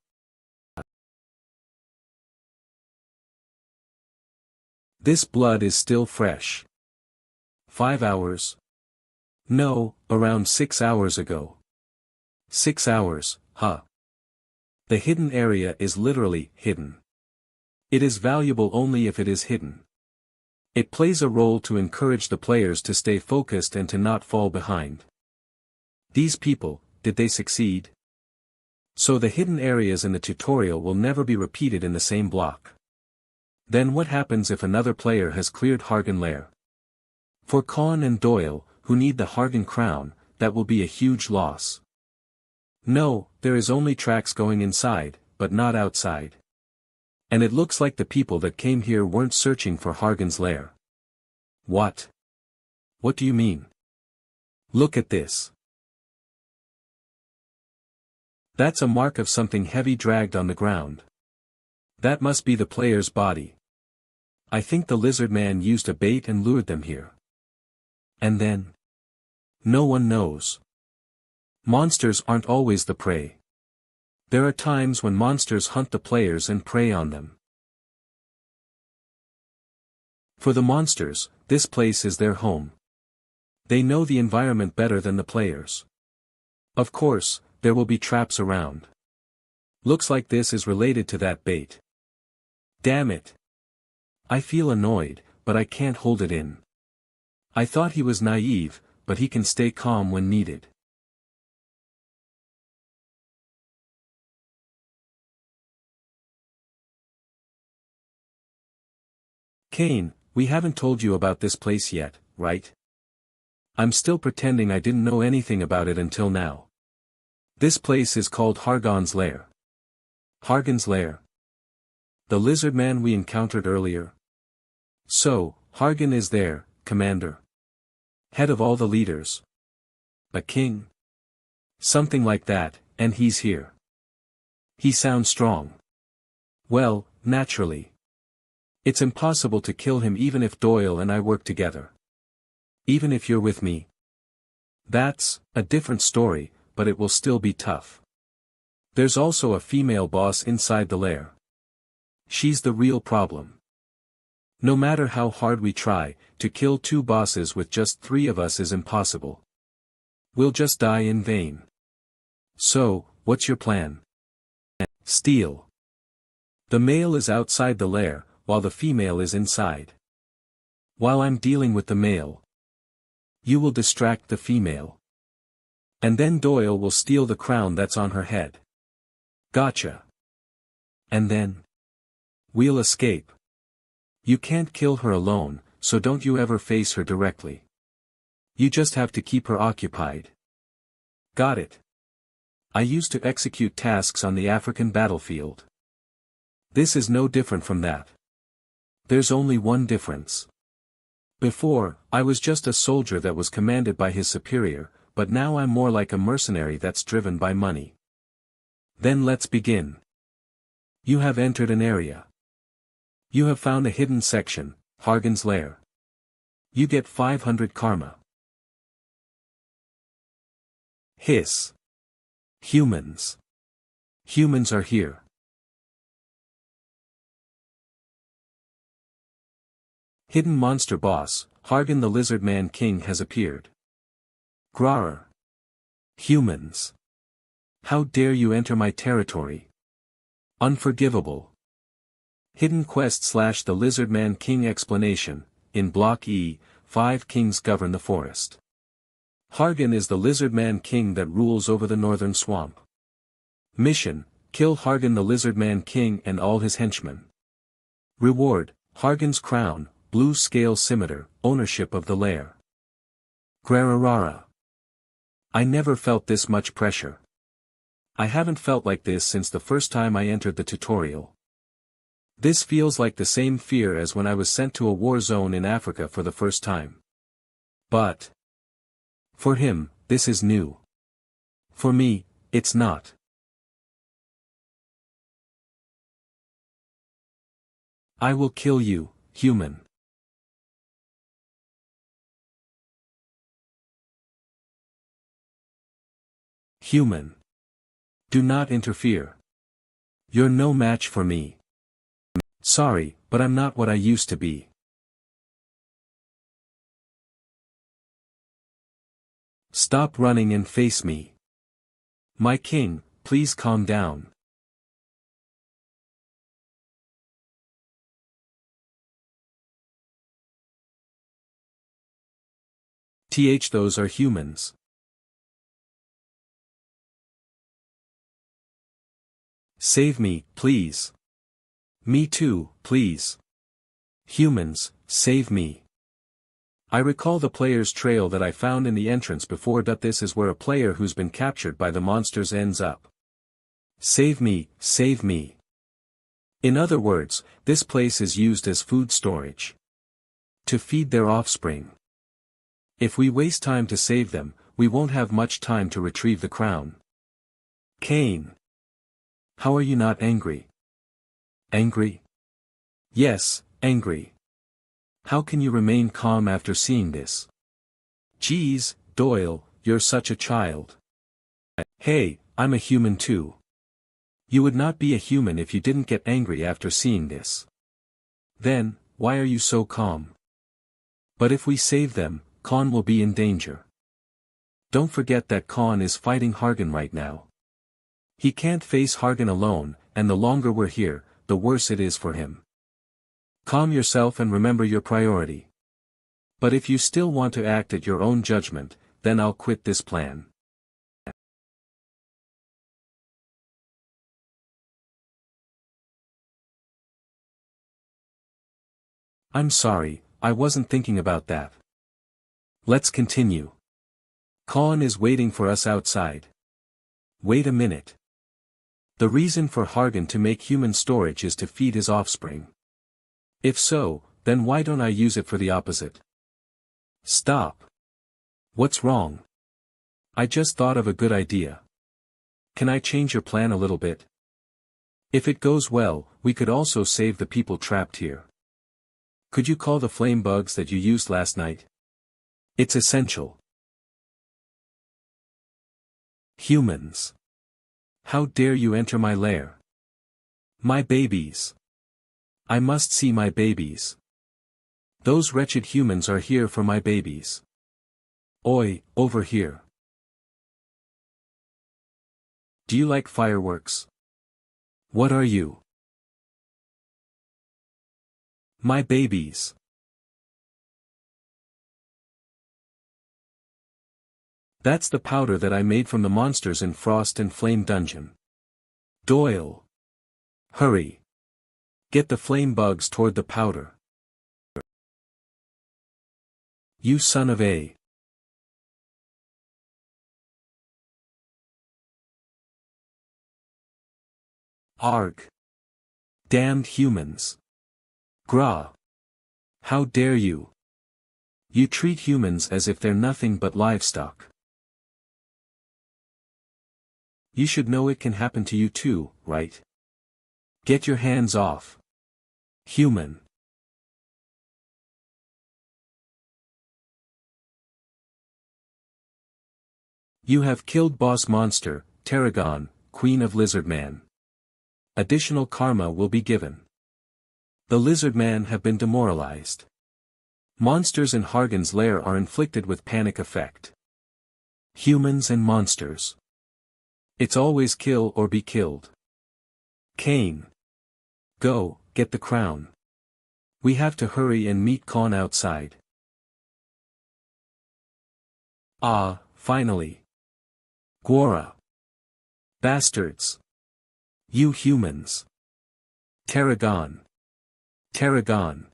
This blood is still fresh. 5 hours? No, around 6 hours ago. 6 hours, huh? The hidden area is literally hidden. It is valuable only if it is hidden. It plays a role to encourage the players to stay focused and to not fall behind. These people, did they succeed? So the hidden areas in the tutorial will never be repeated in the same block. Then what happens if another player has cleared Hargon Lair? For Con and Doyle, who need the Hargon crown, that will be a huge loss. No, there is only tracks going inside, but not outside. And it looks like the people that came here weren't searching for Hargon's lair. What? What do you mean? Look at this. That's a mark of something heavy dragged on the ground. That must be the player's body. I think the lizard man used a bait and lured them here. And then? No one knows. Monsters aren't always the prey. There are times when monsters hunt the players and prey on them. For the monsters, this place is their home. They know the environment better than the players. Of course, there will be traps around. Looks like this is related to that bait. Damn it. I feel annoyed, but I can't hold it in. I thought he was naive, but he can stay calm when needed. Kane, we haven't told you about this place yet, right? I'm still pretending I didn't know anything about it until now. This place is called Hargon's Lair. Hargon's Lair. The lizard man we encountered earlier. So, Hargon is there, Commander. Head of all the leaders. A king? Something like that, and he's here. He sounds strong. Well, naturally. It's impossible to kill him even if Doyle and I work together. Even if you're with me. That's a different story, but it will still be tough. There's also a female boss inside the lair. She's the real problem. No matter how hard we try, to kill 2 bosses with just 3 of us is impossible. We'll just die in vain. So, what's your plan? Steal. The male is outside the lair, while the female is inside. While I'm dealing with the male, you will distract the female. And then Doyle will steal the crown that's on her head. Gotcha. And then we'll escape. You can't kill her alone, so don't you ever face her directly. You just have to keep her occupied. Got it. I used to execute tasks on the African battlefield. This is no different from that. There's only one difference. Before, I was just a soldier that was commanded by his superior, but now I'm more like a mercenary that's driven by money. Then let's begin. You have entered an area. You have found a hidden section, Hargan's lair. You get 500 karma. Hiss. Humans. Humans are here. Hidden monster boss, Hargan the Lizard Man King has appeared. Grawr. Humans. How dare you enter my territory? Unforgivable. Hidden quest / the Lizard Man King explanation, in Block E, 5 kings govern the forest. Hargan is the Lizard Man King that rules over the northern swamp. Mission, kill Hargan the Lizard Man King and all his henchmen. Reward, Hargan's crown, blue scale scimitar, ownership of the lair. Grararara. I never felt this much pressure. I haven't felt like this since the first time I entered the tutorial. This feels like the same fear as when I was sent to a war zone in Africa for the first time. But for him, this is new. For me, it's not. I will kill you, human. Human. Do not interfere. You're no match for me. Sorry, but I'm not what I used to be. Stop running and face me. My king, please calm down. Those are humans. Save me, please. Me too, please. Humans, save me. I recall the player's trail that I found in the entrance before. This is where a player who's been captured by the monsters ends up. Save me, save me. In other words, this place is used as food storage. To feed their offspring. If we waste time to save them, we won't have much time to retrieve the crown. Cain. How are you not angry? Angry? Yes, angry. How can you remain calm after seeing this? Geez, Doyle, you're such a child. Hey, I'm a human too. You would not be a human if you didn't get angry after seeing this. Then, why are you so calm? But if we save them, Khan will be in danger. Don't forget that Khan is fighting Hargan right now. He can't face Hargan alone, and the longer we're here, the worse it is for him. Calm yourself and remember your priority. But if you still want to act at your own judgment, then I'll quit this plan. I'm sorry, I wasn't thinking about that. Let's continue. Khan is waiting for us outside. Wait a minute. The reason for Hargan to make human storage is to feed his offspring. If so, then why don't I use it for the opposite? Stop. What's wrong? I just thought of a good idea. Can I change your plan a little bit? If it goes well, we could also save the people trapped here. Could you call the flame bugs that you used last night? It's essential. Humans. How dare you enter my lair? My babies. I must see my babies. Those wretched humans are here for my babies. Oi, over here. Do you like fireworks? What are you? My babies. That's the powder that I made from the monsters in Frost and Flame Dungeon. Doyle. Hurry. Get the flame bugs toward the powder. You son of a. Arg. Damned humans. Gra. How dare you? You treat humans as if they're nothing but livestock. You should know it can happen to you too, right? Get your hands off. Human. You have killed Boss Monster, Tarragon, Queen of Lizardman. Additional karma will be given. The Lizardman have been demoralized. Monsters in Hargan's lair are inflicted with panic effect. Humans and monsters. It's always kill or be killed. Cain. Go, get the crown. We have to hurry and meet Khan outside. Ah, finally. Gwora. Bastards. You humans. Tarragon. Tarragon.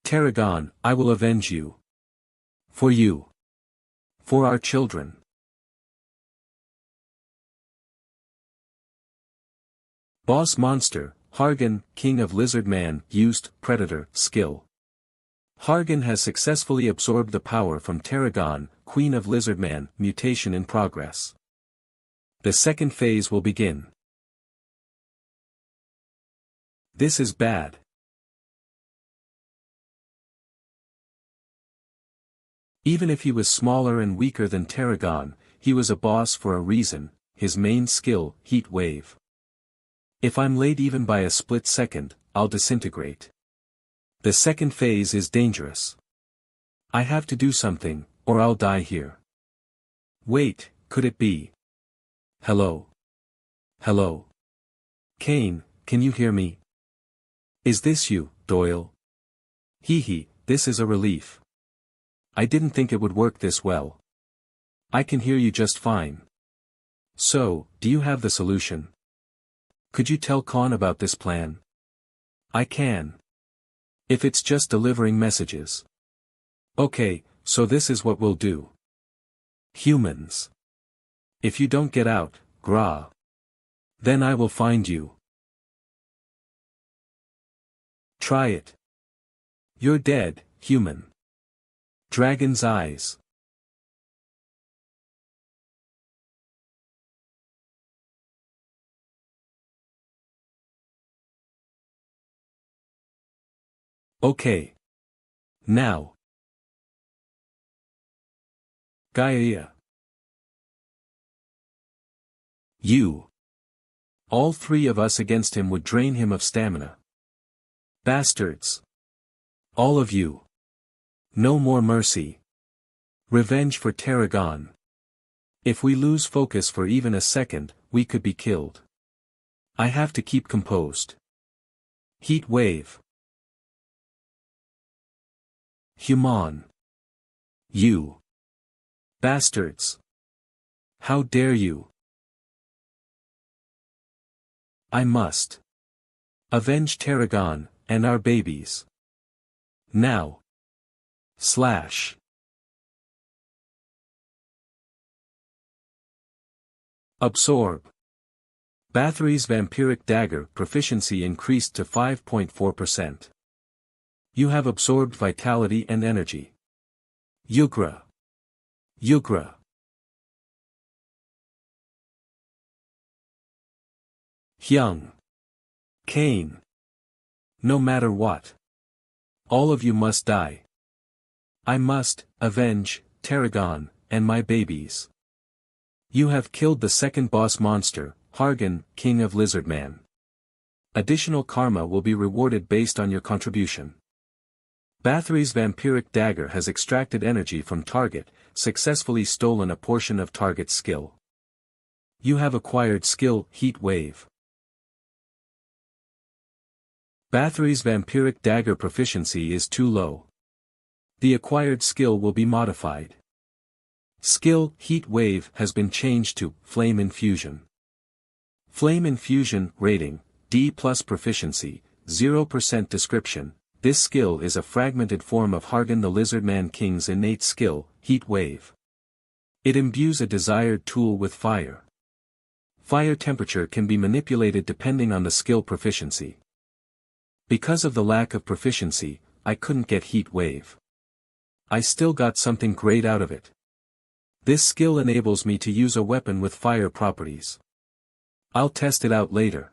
Tarragon, I will avenge you. For you. For our children. Boss Monster, Hargan, King of Lizardman, used Predator skill. Hargan has successfully absorbed the power from Tarragon, Queen of Lizardman, mutation in progress. The second phase will begin. This is bad. Even if he was smaller and weaker than Tarragon, he was a boss for a reason, his main skill, Heat Wave. If I'm late even by a split second, I'll disintegrate. The second phase is dangerous. I have to do something, or I'll die here. Wait, could it be? Hello? Hello? Cain, can you hear me? Is this you, Doyle? Hee, this is a relief. I didn't think it would work this well. I can hear you just fine. So, do you have the solution? Could you tell Khan about this plan? I can. If it's just delivering messages. Okay, so this is what we'll do. Humans. If you don't get out, Gra. Then I will find you. Try it. You're dead, human. Dragon's eyes. Okay. Now. Gaia. You. All three of us against him would drain him of stamina. Bastards. All of you. No more mercy. Revenge for Tarragon. If we lose focus for even a second, we could be killed. I have to keep composed. Heat Wave. Human. You. Bastards. How dare you? I must. Avenge Tarragon, and our babies. Now. Slash. Absorb. Bathory's vampiric dagger proficiency increased to 5.4%. You have absorbed vitality and energy. Yugra. Yugra. Hyung. Cain. No matter what. All of you must die. I must avenge Tarragon and my babies. You have killed the second boss monster, Hargan, King of Lizardman. Additional karma will be rewarded based on your contribution. Bathory's vampiric dagger has extracted energy from target, successfully stolen a portion of target's skill. You have acquired skill, Heat Wave. Bathory's vampiric dagger proficiency is too low. The acquired skill will be modified. Skill, Heat Wave, has been changed to Flame Infusion. Flame Infusion, rating, D+ proficiency, 0% description. This skill is a fragmented form of Hargan the Lizardman King's innate skill, Heat Wave. It imbues a desired tool with fire. Fire temperature can be manipulated depending on the skill proficiency. Because of the lack of proficiency, I couldn't get Heat Wave. I still got something great out of it. This skill enables me to use a weapon with fire properties. I'll test it out later.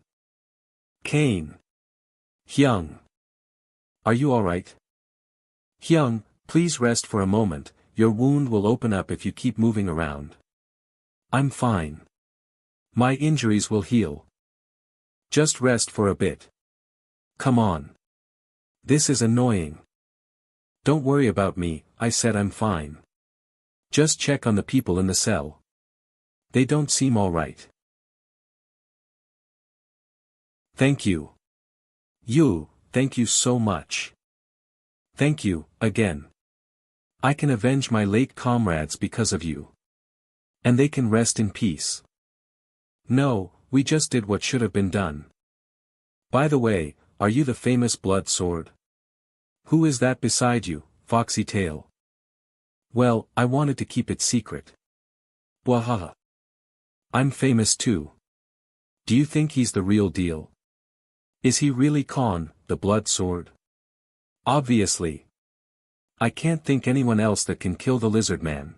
Cain. Hyung. Are you alright? Hyung, please rest for a moment, your wound will open up if you keep moving around. I'm fine. My injuries will heal. Just rest for a bit. Come on. This is annoying. Don't worry about me, I said I'm fine. Just check on the people in the cell. They don't seem alright. Thank you. Thank you so much. Thank you, again. I can avenge my late comrades because of you. And they can rest in peace. No, we just did what should have been done. By the way, are you the famous Blood Sword? Who is that beside you, Foxy Tail? Well, I wanted to keep it secret. Wahaha. I'm famous too. Do you think he's the real deal? Is he really Khan, the Blood Sword? Obviously. I can't think anyone else that can kill the Lizard Man.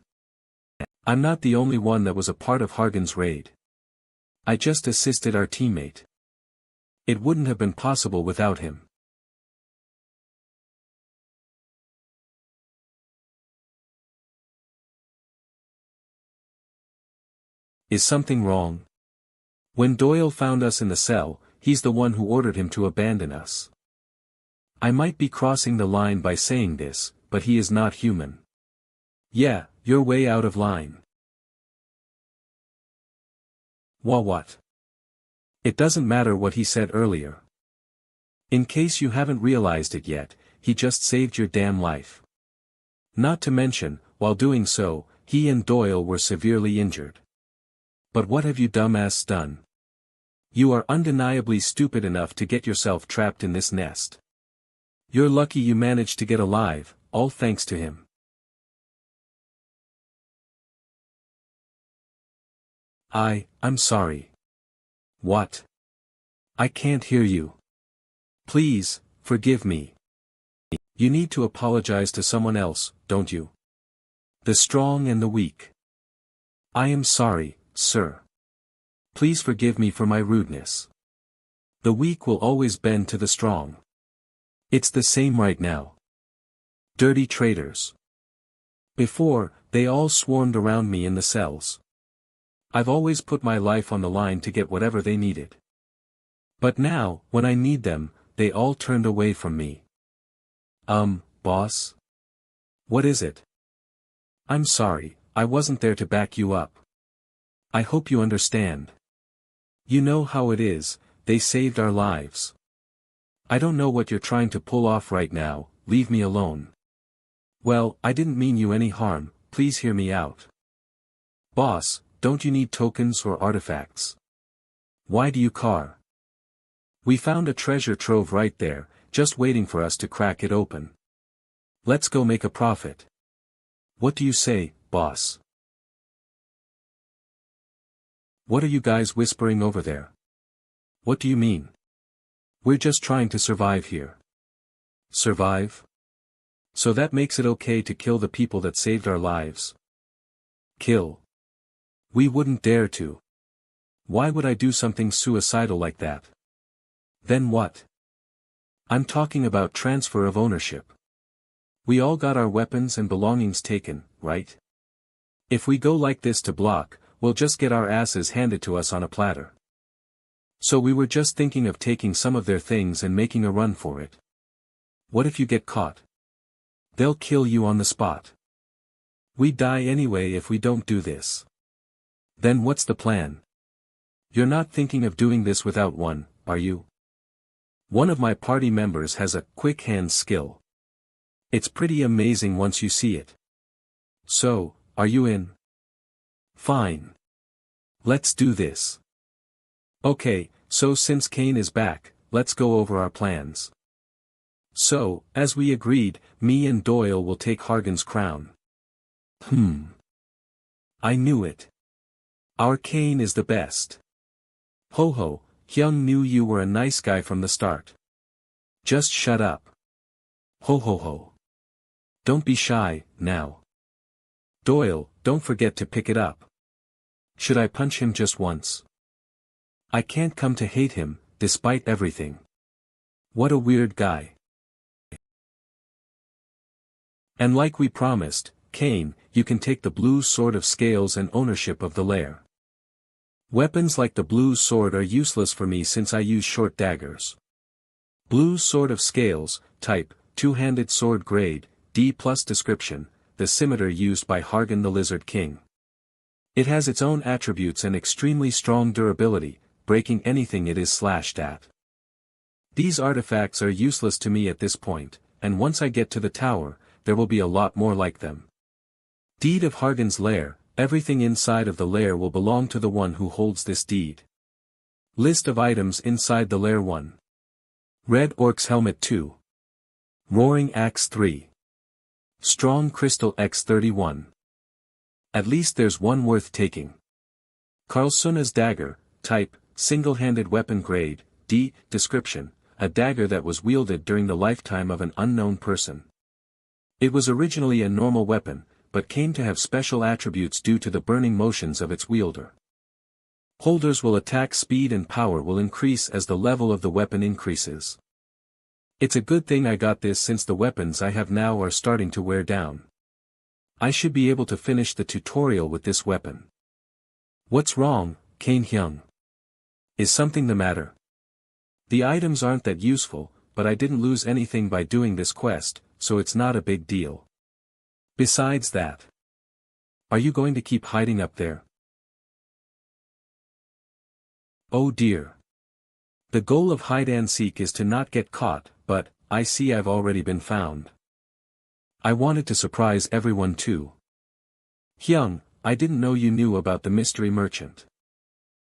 I'm not the only one that was a part of Hargan's raid. I just assisted our teammate. It wouldn't have been possible without him. Is something wrong? When Doyle found us in the cell, he's the one who ordered him to abandon us. I might be crossing the line by saying this, but he is not human. Yeah, you're way out of line. What? It doesn't matter what he said earlier. In case you haven't realized it yet, he just saved your damn life. Not to mention, while doing so, he and Doyle were severely injured. But what have you dumbass done? You are undeniably stupid enough to get yourself trapped in this nest. You're lucky you managed to get alive, all thanks to him. I'm sorry. What? I can't hear you. Please, forgive me. You need to apologize to someone else, don't you? The strong and the weak. I am sorry, sir. Please forgive me for my rudeness. The weak will always bend to the strong. It's the same right now. Dirty traitors. Before, they all swarmed around me in the cells. I've always put my life on the line to get whatever they needed. But now, when I need them, they all turned away from me. Boss? What is it? I'm sorry, I wasn't there to back you up. I hope you understand. You know how it is, they saved our lives. I don't know what you're trying to pull off right now, leave me alone. Well, I didn't mean you any harm, please hear me out. Boss, don't you need tokens or artifacts? Why do you care? We found a treasure trove right there, just waiting for us to crack it open. Let's go make a profit. What do you say, boss? What are you guys whispering over there? What do you mean? We're just trying to survive here. Survive? So that makes it okay to kill the people that saved our lives. Kill. We wouldn't dare to. Why would I do something suicidal like that? Then what? I'm talking about transfer of ownership. We all got our weapons and belongings taken, right? If we go like this to block, we'll just get our asses handed to us on a platter. So we were just thinking of taking some of their things and making a run for it. What if you get caught? They'll kill you on the spot. We die anyway if we don't do this. Then what's the plan? You're not thinking of doing this without one, are you? One of my party members has a quick hand skill. It's pretty amazing once you see it. So, are you in? Fine. Let's do this. Okay, so since Kane is back, let's go over our plans. So, as we agreed, me and Doyle will take Hargan's crown. I knew it. Our Kane is the best. Ho ho, Hyung knew you were a nice guy from the start. Just shut up. Ho ho ho. Don't be shy, now. Doyle, don't forget to pick it up. Should I punch him just once? I can't come to hate him, despite everything. What a weird guy. And like we promised, Kane, you can take the blue sword of scales and ownership of the lair. Weapons like the blue sword are useless for me since I use short daggers. Blue sword of scales, type, two-handed sword grade, D+ description, the scimitar used by Hargan the Lizard King. It has its own attributes and extremely strong durability, breaking anything it is slashed at. These artifacts are useless to me at this point, and once I get to the tower, there will be a lot more like them. Deed of Hargan's lair, everything inside of the lair will belong to the one who holds this deed. List of items inside the lair: 1. Red Orc's Helmet 2. Roaring Axe 3. Strong Crystal X31. At least there's one worth taking. Karlsuna's Dagger, type, single-handed weapon grade, D, description, a dagger that was wielded during the lifetime of an unknown person. It was originally a normal weapon, but came to have special attributes due to the burning motions of its wielder. Holders will attack speed and power will increase as the level of the weapon increases. It's a good thing I got this since the weapons I have now are starting to wear down. I should be able to finish the tutorial with this weapon. What's wrong, Kane Hyung? Is something the matter? The items aren't that useful, but I didn't lose anything by doing this quest, so it's not a big deal. Besides that, are you going to keep hiding up there? Oh dear. The goal of hide and seek is to not get caught, but, I see I've already been found. I wanted to surprise everyone too. Hyung, I didn't know you knew about the mystery merchant.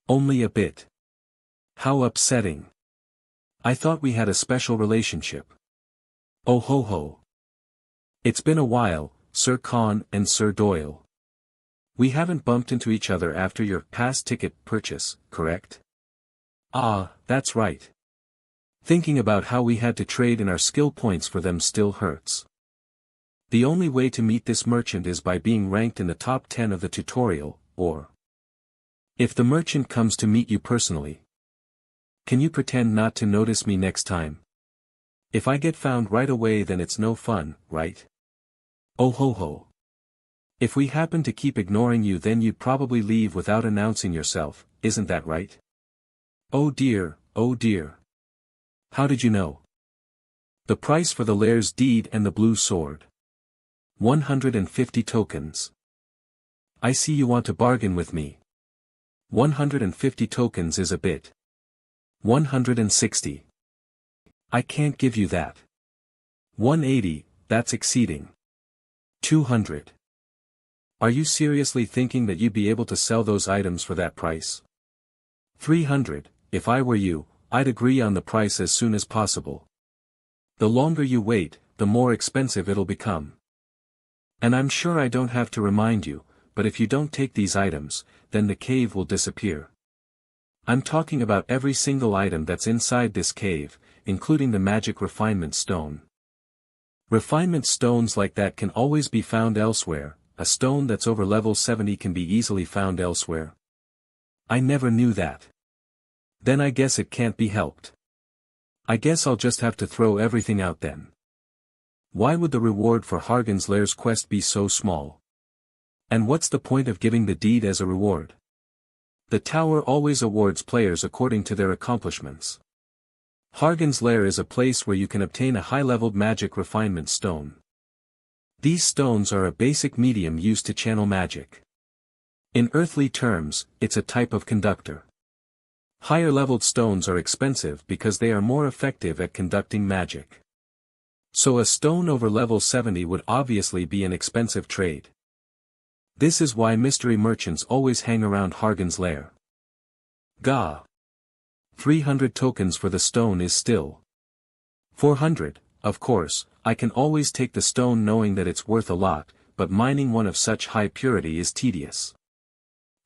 Only a bit. How upsetting. I thought we had a special relationship. Oh ho ho. It's been a while, Sir Khan and Sir Doyle. We haven't bumped into each other after your pass ticket purchase, correct? Ah, that's right. Thinking about how we had to trade in our skill points for them still hurts. The only way to meet this merchant is by being ranked in the top 10 of the tutorial, or if the merchant comes to meet you personally. Can you pretend not to notice me next time? If I get found right away then it's no fun, right? Oh ho ho. If we happen to keep ignoring you then you'd probably leave without announcing yourself, isn't that right? Oh dear, oh dear. How did you know? The price for the lair's deed and the blue sword. 150 tokens. I see you want to bargain with me. 150 tokens is a bit. 160. I can't give you that. 180, that's exceeding. 200. Are you seriously thinking that you'd be able to sell those items for that price? 300, if I were you, I'd agree on the price as soon as possible. The longer you wait, the more expensive it'll become. And I'm sure I don't have to remind you, but if you don't take these items, then the cave will disappear. I'm talking about every single item that's inside this cave, including the magic refinement stone. Refinement stones like that can always be found elsewhere. A stone that's over level 70 can be easily found elsewhere. I never knew that. Then I guess it can't be helped. I guess I'll just have to throw everything out then. Why would the reward for Hargan's Lair's quest be so small? And what's the point of giving the deed as a reward? The tower always awards players according to their accomplishments. Hargan's Lair is a place where you can obtain a high-leveled magic refinement stone. These stones are a basic medium used to channel magic. In earthly terms, it's a type of conductor. Higher-leveled stones are expensive because they are more effective at conducting magic. So a stone over level 70 would obviously be an expensive trade. This is why mystery merchants always hang around Hargan's Lair. Gah! 300 tokens for the stone is still 400, of course. I can always take the stone knowing that it's worth a lot, but mining one of such high purity is tedious.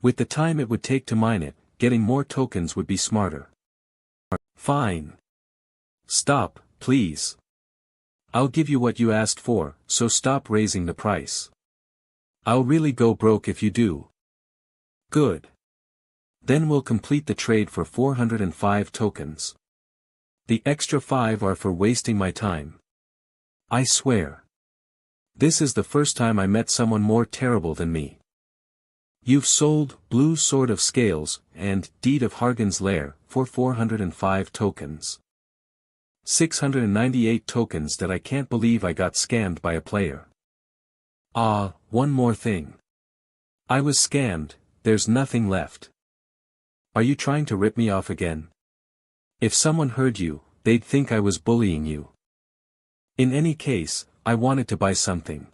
With the time it would take to mine it, getting more tokens would be smarter. Fine. Stop, please. I'll give you what you asked for, so stop raising the price. I'll really go broke if you do. Good. Then we'll complete the trade for 405 tokens. The extra 5 are for wasting my time. I swear. This is the first time I met someone more terrible than me. You've sold Blue Sword of Scales and Deed of Hargan's Lair for 405 tokens. 698 tokens that I can't believe I got scammed by a player. One more thing. I was scammed, there's nothing left. Are you trying to rip me off again? If someone heard you, they'd think I was bullying you. In any case, I wanted to buy something.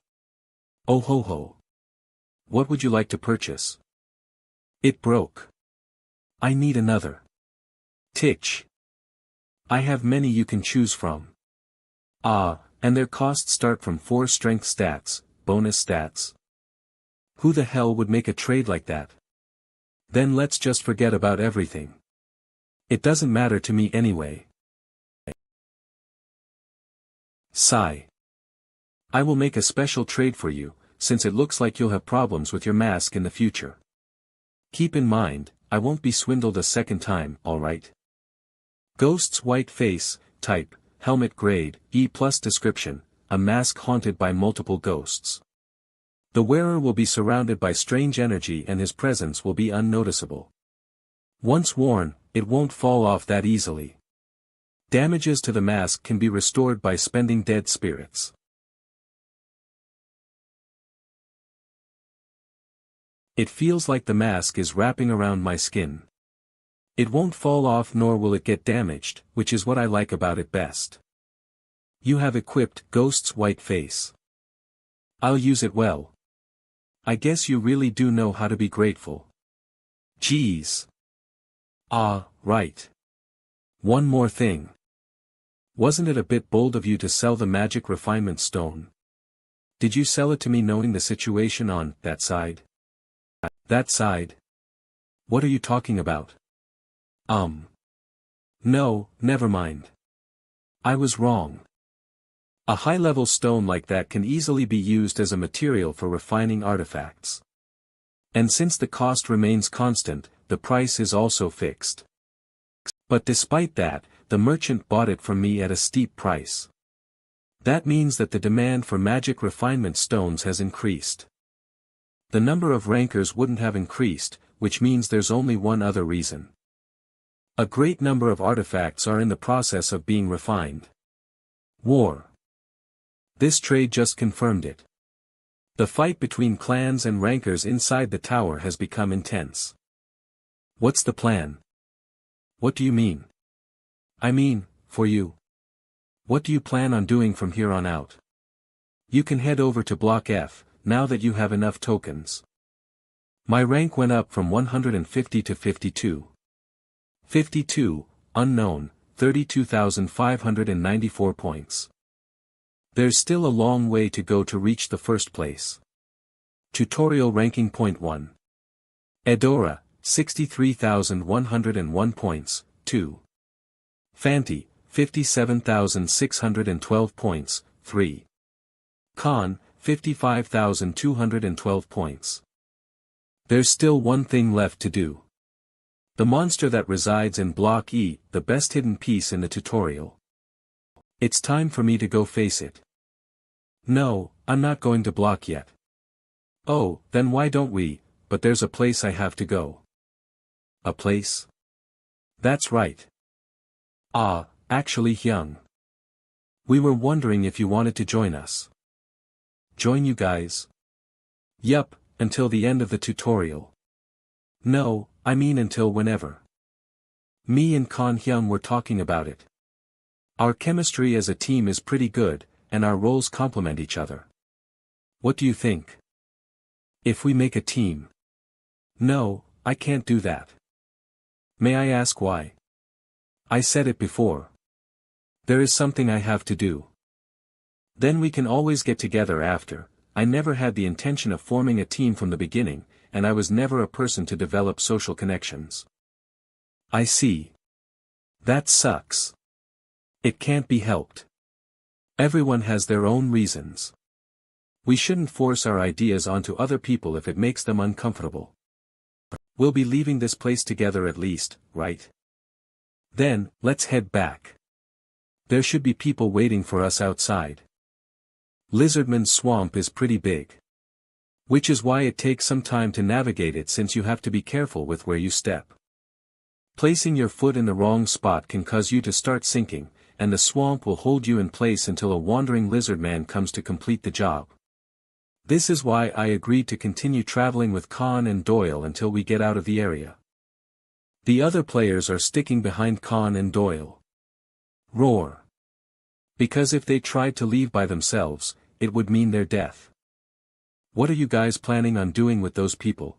Oh ho ho. What would you like to purchase? It broke. I need another. Titch. I have many you can choose from. And their costs start from 4 strength stats, bonus stats. Who the hell would make a trade like that? Then let's just forget about everything. It doesn't matter to me anyway. Sigh. I will make a special trade for you, since it looks like you'll have problems with your mask in the future. Keep in mind, I won't be swindled a second time, alright? Ghost's white face, type, helmet grade, E+ description, a mask haunted by multiple ghosts. The wearer will be surrounded by strange energy and his presence will be unnoticeable. Once worn, it won't fall off that easily. Damages to the mask can be restored by spending dead spirits. It feels like the mask is wrapping around my skin. It won't fall off nor will it get damaged, which is what I like about it best. You have equipped Ghost's white face. I'll use it well. I guess you really do know how to be grateful. Geez. Right. One more thing. Wasn't it a bit bold of you to sell the magic refinement stone? Did you sell it to me knowing the situation on that side? That side? What are you talking about? No, never mind. I was wrong. A high-level stone like that can easily be used as a material for refining artifacts. And since the cost remains constant, the price is also fixed. But despite that, the merchant bought it from me at a steep price. That means that the demand for magic refinement stones has increased. The number of rankers wouldn't have increased, which means there's only one other reason. A great number of artifacts are in the process of being refined. War. This trade just confirmed it. The fight between clans and rankers inside the tower has become intense. What's the plan? What do you mean? I mean, for you. What do you plan on doing from here on out? You can head over to Block F, now that you have enough tokens. My rank went up from 150 to 52. 52, unknown, 32,594 points. There's still a long way to go to reach the first place. Tutorial ranking point 1. Edora, 63,101 points, 2. Fanti, 57,612 points, 3. Con, 55,212 points. There's still one thing left to do. The monster that resides in Block E, the best hidden piece in the tutorial. It's time for me to go face it. No, I'm not going to Block yet. Oh, then why don't we? But there's a place I have to go. A place? That's right. Ah, actually Hyung. We were wondering if you wanted to join us. Join you guys? Yup, until the end of the tutorial. No, I mean until whenever. Me and Kon Hyung were talking about it. Our chemistry as a team is pretty good, and our roles complement each other. What do you think? If we make a team? No, I can't do that. May I ask why? I said it before. There is something I have to do. Then we can always get together after. I never had the intention of forming a team from the beginning, and I was never a person to develop social connections. I see. That sucks. It can't be helped. Everyone has their own reasons. We shouldn't force our ideas onto other people if it makes them uncomfortable. We'll be leaving this place together at least, right? Then, let's head back. There should be people waiting for us outside. Lizardman's swamp is pretty big. Which is why it takes some time to navigate it, since you have to be careful with where you step. Placing your foot in the wrong spot can cause you to start sinking, and the swamp will hold you in place until a wandering lizardman comes to complete the job. This is why I agreed to continue traveling with Khan and Doyle until we get out of the area. The other players are sticking behind Khan and Doyle. Roar. Because if they tried to leave by themselves, it would mean their death. What are you guys planning on doing with those people?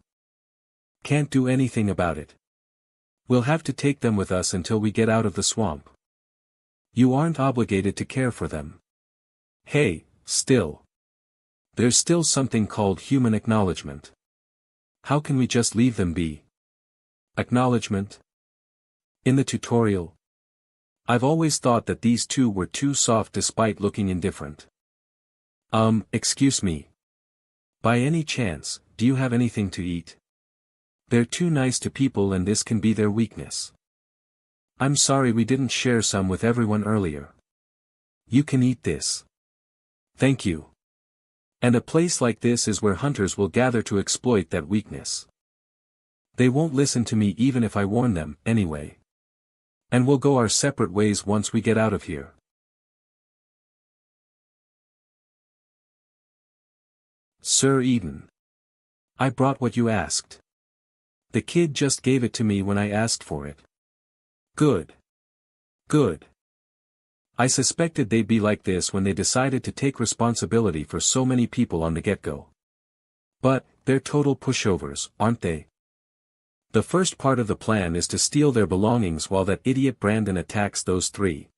Can't do anything about it. We'll have to take them with us until we get out of the swamp. You aren't obligated to care for them. Hey, still. There's still something called human acknowledgement. How can we just leave them be? Acknowledgement? In the tutorial? I've always thought that these two were too soft despite looking indifferent. Excuse me. By any chance, do you have anything to eat? They're too nice to people and this can be their weakness. I'm sorry we didn't share some with everyone earlier. You can eat this. Thank you. And a place like this is where hunters will gather to exploit that weakness. They won't listen to me even if I warn them, anyway. And we'll go our separate ways once we get out of here. Sir Eden. I brought what you asked. The kid just gave it to me when I asked for it. Good. Good. I suspected they'd be like this when they decided to take responsibility for so many people on the get-go. But, they're total pushovers, aren't they? The first part of the plan is to steal their belongings while that idiot Brandon attacks those three.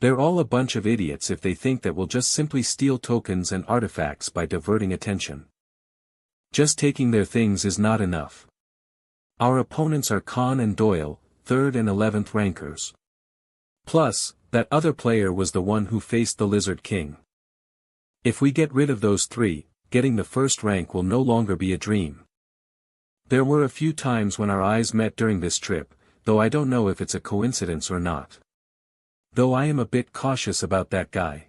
They're all a bunch of idiots if they think that we'll just simply steal tokens and artifacts by diverting attention. Just taking their things is not enough. Our opponents are Khan and Doyle, 3rd and 11th rankers. Plus, that other player was the one who faced the Lizard King. If we get rid of those three, getting the first rank will no longer be a dream. There were a few times when our eyes met during this trip, though I don't know if it's a coincidence or not. Though I am a bit cautious about that guy.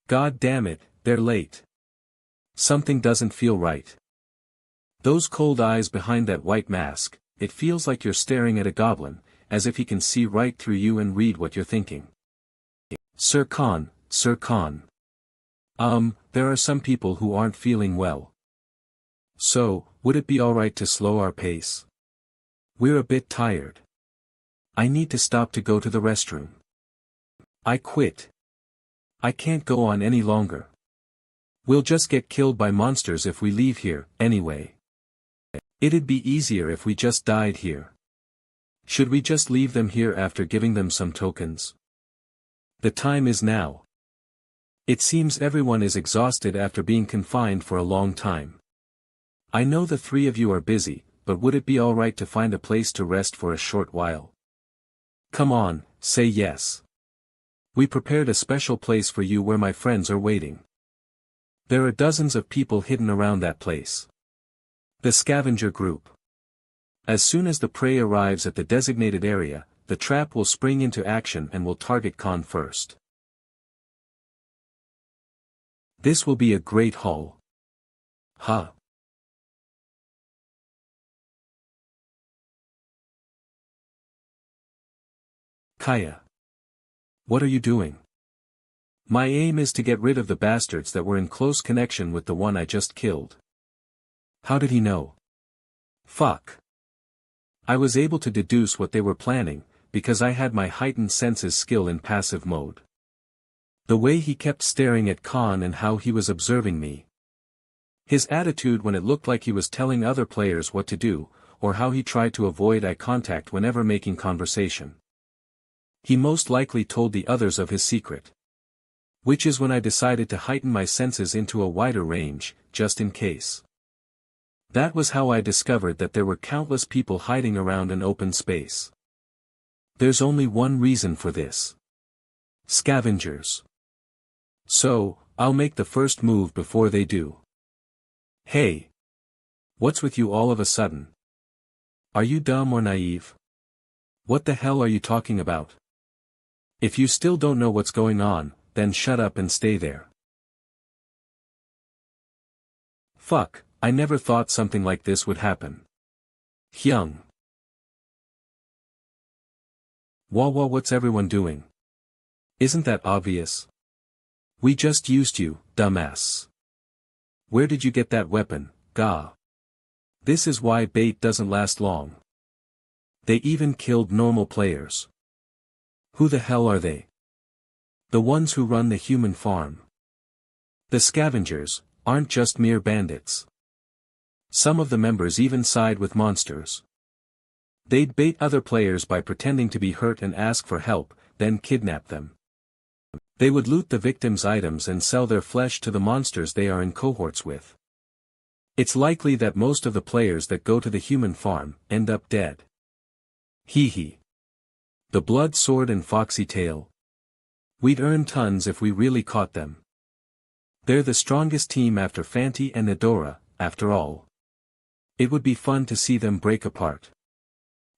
God damn it, they're late. Something doesn't feel right. Those cold eyes behind that white mask, it feels like you're staring at a goblin, as if he can see right through you and read what you're thinking. Sir Khan, Sir Khan. There are some people who aren't feeling well. So, would it be alright to slow our pace? We're a bit tired. I need to stop to go to the restroom. I quit. I can't go on any longer. We'll just get killed by monsters if we leave here, anyway. It'd be easier if we just died here. Should we just leave them here after giving them some tokens? The time is now. It seems everyone is exhausted after being confined for a long time. I know the three of you are busy, but would it be alright to find a place to rest for a short while? Come on, say yes. We prepared a special place for you where my friends are waiting. There are dozens of people hidden around that place. The scavenger group. As soon as the prey arrives at the designated area, the trap will spring into action and will target Khan first. This will be a great haul. Ha! Kaya. What are you doing? My aim is to get rid of the bastards that were in close connection with the one I just killed. How did he know? Fuck. I was able to deduce what they were planning, because I had my heightened senses skill in passive mode. The way he kept staring at Khan and how he was observing me. His attitude when it looked like he was telling other players what to do, or how he tried to avoid eye contact whenever making conversation. He most likely told the others of his secret. Which is when I decided to heighten my senses into a wider range, just in case. That was how I discovered that there were countless people hiding around an open space. There's only one reason for this. Scavengers. So, I'll make the first move before they do. Hey! What's with you all of a sudden? Are you dumb or naive? What the hell are you talking about? If you still don't know what's going on, then shut up and stay there. Fuck, I never thought something like this would happen. Hyung. Wah, what's everyone doing? Isn't that obvious? We just used you, dumbass. Where did you get that weapon, Ga? This is why bait doesn't last long. They even killed normal players. Who the hell are they? The ones who run the human farm. The scavengers aren't just mere bandits. Some of the members even side with monsters. They'd bait other players by pretending to be hurt and ask for help, then kidnap them. They would loot the victims' items and sell their flesh to the monsters they are in cohorts with. It's likely that most of the players that go to the human farm end up dead. Hee hee. The blood sword and foxy tail. We'd earn tons if we really caught them. They're the strongest team after Fanti and Nadora, after all. It would be fun to see them break apart.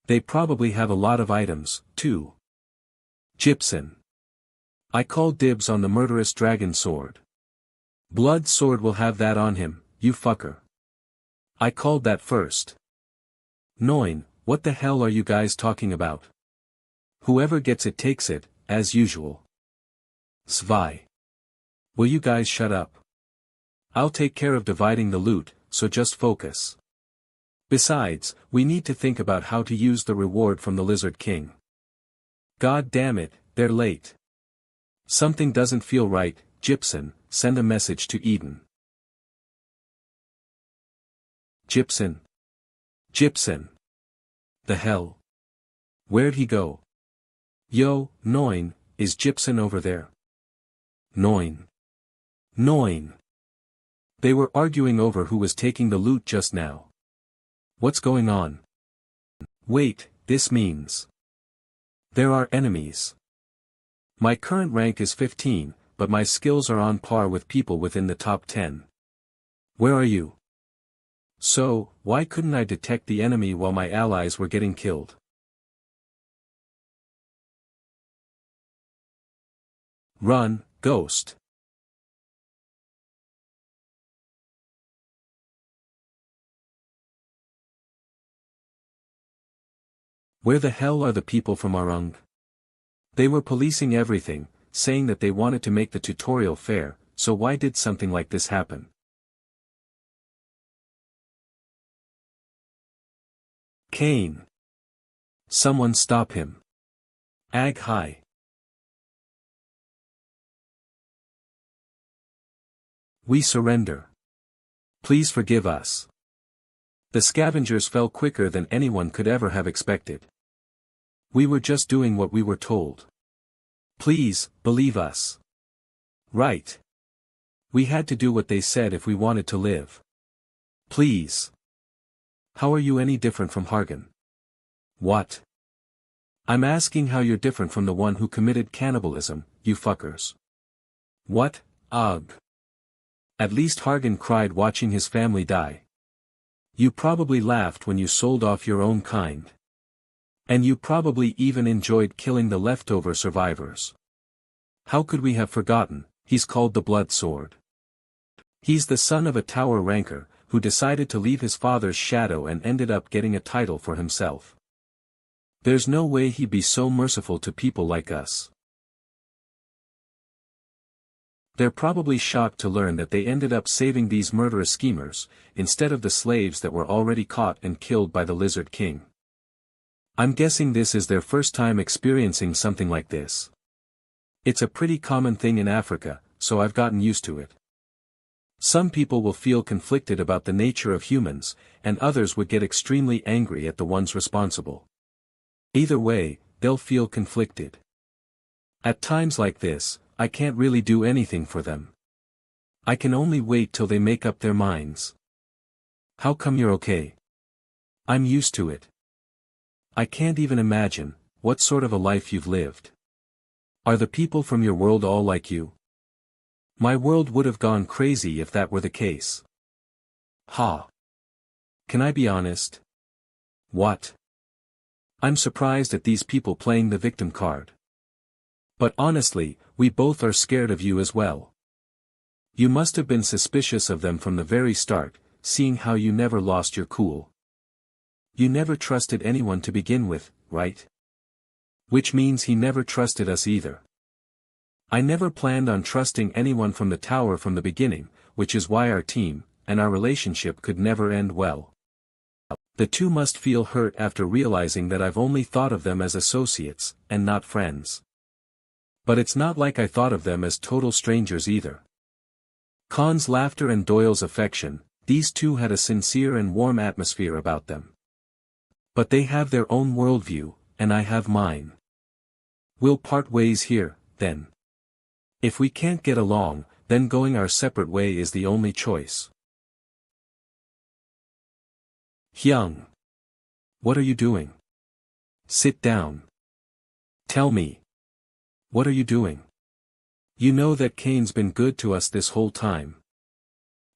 They probably have a lot of items, too. Gypsum. I call dibs on the murderous dragon sword. Blood sword will have that on him, you fucker. I called that first. Noin, what the hell are you guys talking about? Whoever gets it takes it, as usual. Svai. Will you guys shut up? I'll take care of dividing the loot, so just focus. Besides, we need to think about how to use the reward from the Lizard King. God damn it, they're late. Something doesn't feel right, Gypsum, send a message to Eden. Gypsum. Gypsum. The hell? Where'd he go? Yo, Noin, is Gypsum over there? Noin. Noin. They were arguing over who was taking the loot just now. What's going on? Wait, this means there are enemies. My current rank is 15, but my skills are on par with people within the top 10. Where are you? So, why couldn't I detect the enemy while my allies were getting killed? Run, Ghost. Where the hell are the people from Arung? They were policing everything, saying that they wanted to make the tutorial fair, so why did something like this happen? Kane. Someone stop him. Ag hi. We surrender. Please forgive us. The scavengers fell quicker than anyone could ever have expected. We were just doing what we were told. Please, believe us. Right. We had to do what they said if we wanted to live. Please. How are you any different from Hargan? What? I'm asking how you're different from the one who committed cannibalism, you fuckers. What, ugh. At least Hargan cried watching his family die. You probably laughed when you sold off your own kind. And you probably even enjoyed killing the leftover survivors. How could we have forgotten? He's called the Blood Sword. He's the son of a tower ranker, who decided to leave his father's shadow and ended up getting a title for himself. There's no way he'd be so merciful to people like us. They're probably shocked to learn that they ended up saving these murderous schemers, instead of the slaves that were already caught and killed by the Lizard King. I'm guessing this is their first time experiencing something like this. It's a pretty common thing in Africa, so I've gotten used to it. Some people will feel conflicted about the nature of humans, and others would get extremely angry at the ones responsible. Either way, they'll feel conflicted. At times like this, I can't really do anything for them. I can only wait till they make up their minds. How come you're okay? I'm used to it. I can't even imagine what sort of a life you've lived. Are the people from your world all like you? My world would have gone crazy if that were the case. Ha! Can I be honest? What? I'm surprised at these people playing the victim card. But honestly, we both are scared of you as well. You must have been suspicious of them from the very start, seeing how you never lost your cool. You never trusted anyone to begin with, right? Which means he never trusted us either. I never planned on trusting anyone from the tower from the beginning, which is why our team, and our relationship could never end well. The two must feel hurt after realizing that I've only thought of them as associates, and not friends. But it's not like I thought of them as total strangers either. Khan's laughter and Doyle's affection, these two had a sincere and warm atmosphere about them. But they have their own worldview, and I have mine. We'll part ways here, then. If we can't get along, then going our separate way is the only choice. Hyung. What are you doing? Sit down. Tell me. What are you doing? You know that Kane's been good to us this whole time.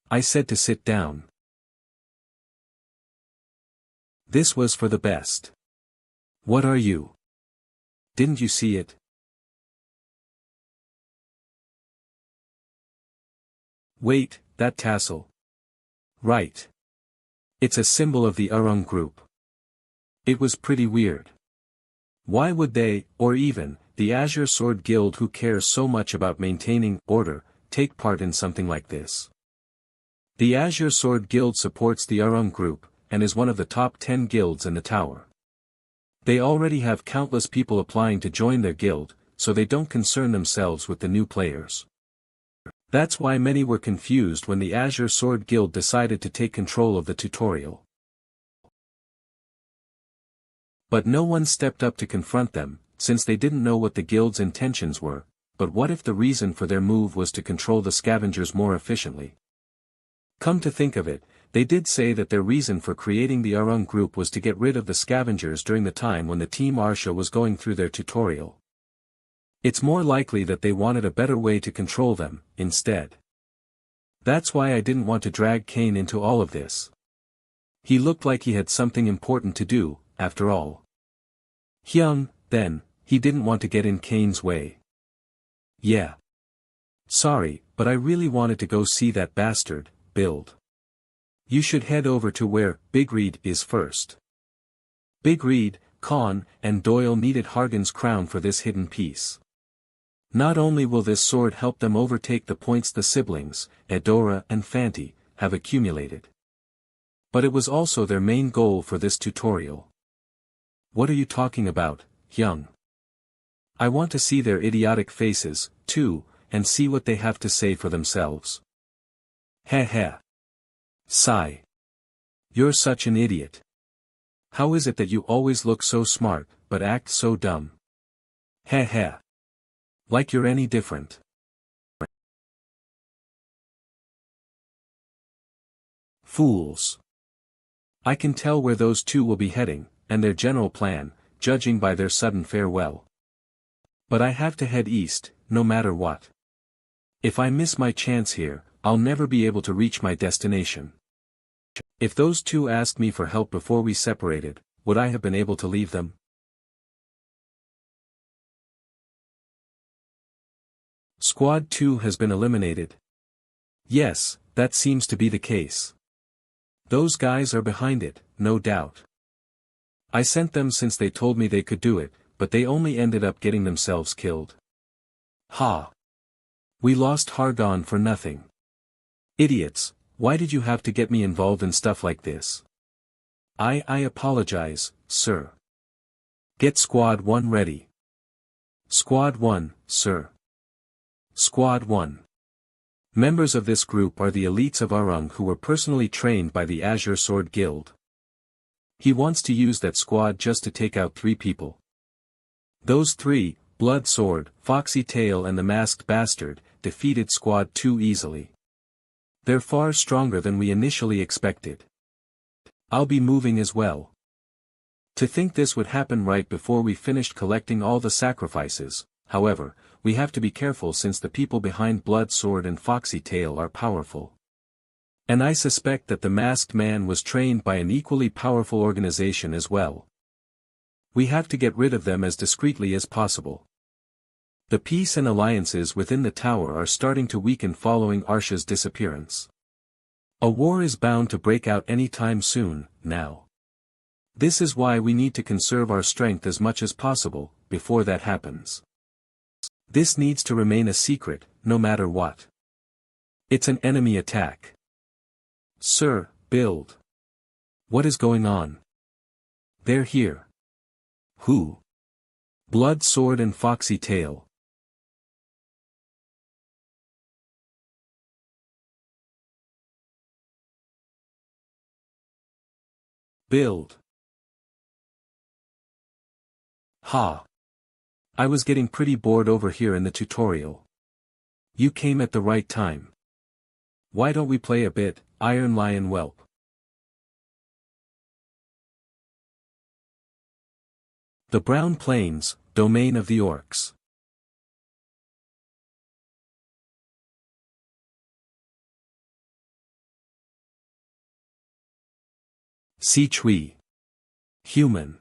I said to sit down. This was for the best. What are you? Didn't you see it? Wait, that tassel. Right. It's a symbol of the Urung group. It was pretty weird. Why would they, or even, the Azure Sword Guild who cares so much about maintaining order, take part in something like this? The Azure Sword Guild supports the Urung group, and is one of the top 10 guilds in the tower. They already have countless people applying to join their guild, so they don't concern themselves with the new players. That's why many were confused when the Azure Sword Guild decided to take control of the tutorial. But no one stepped up to confront them, since they didn't know what the guild's intentions were. But what if the reason for their move was to control the scavengers more efficiently? Come to think of it, they did say that their reason for creating the Urung group was to get rid of the scavengers during the time when the Team Arsha was going through their tutorial. It's more likely that they wanted a better way to control them, instead. That's why I didn't want to drag Kane into all of this. He looked like he had something important to do, after all. Hyung, then, he didn't want to get in Kane's way. Yeah. Sorry, but I really wanted to go see that bastard, build. You should head over to where Big Reed is first. Big Reed, Khan, and Doyle needed Hargan's crown for this hidden piece. Not only will this sword help them overtake the points the siblings, Edora and Fanti, have accumulated, but it was also their main goal for this tutorial. What are you talking about, Hyung? I want to see their idiotic faces, too, and see what they have to say for themselves. Heh heh. Sigh. You're such an idiot. How is it that you always look so smart, but act so dumb? Heh heh. Like you're any different. Fools. I can tell where those two will be heading, and their general plan, judging by their sudden farewell. But I have to head east, no matter what. If I miss my chance here, I'll never be able to reach my destination. If those two asked me for help before we separated, would I have been able to leave them? Squad 2 has been eliminated. Yes, that seems to be the case. Those guys are behind it, no doubt. I sent them since they told me they could do it, but they only ended up getting themselves killed. Ha! We lost Hargon for nothing. Idiots, why did you have to get me involved in stuff like this? I apologize, sir. Get Squad 1 ready. Squad 1, sir. Squad 1. Members of this group are the elites of Arung who were personally trained by the Azure Sword Guild. He wants to use that squad just to take out 3 people. Those 3, Blood Sword, Foxy Tail and the Masked Bastard, defeated Squad 2 easily. They're far stronger than we initially expected. I'll be moving as well. To think this would happen right before we finished collecting all the sacrifices, however, we have to be careful since the people behind Blood Sword and Foxy Tail are powerful. And I suspect that the Masked Man was trained by an equally powerful organization as well. We have to get rid of them as discreetly as possible. The peace and alliances within the tower are starting to weaken following Arsha's disappearance. A war is bound to break out any time soon, now. This is why we need to conserve our strength as much as possible, before that happens. This needs to remain a secret, no matter what. It's an enemy attack. Sir, build. What is going on? They're here. Who? Blood Sword and Foxy Tail. Build. Ha. I was getting pretty bored over here in the tutorial. You came at the right time. Why don't we play a bit, Iron Lion Whelp? The Brown Plains, domain of the Orcs. Si Chui. Human.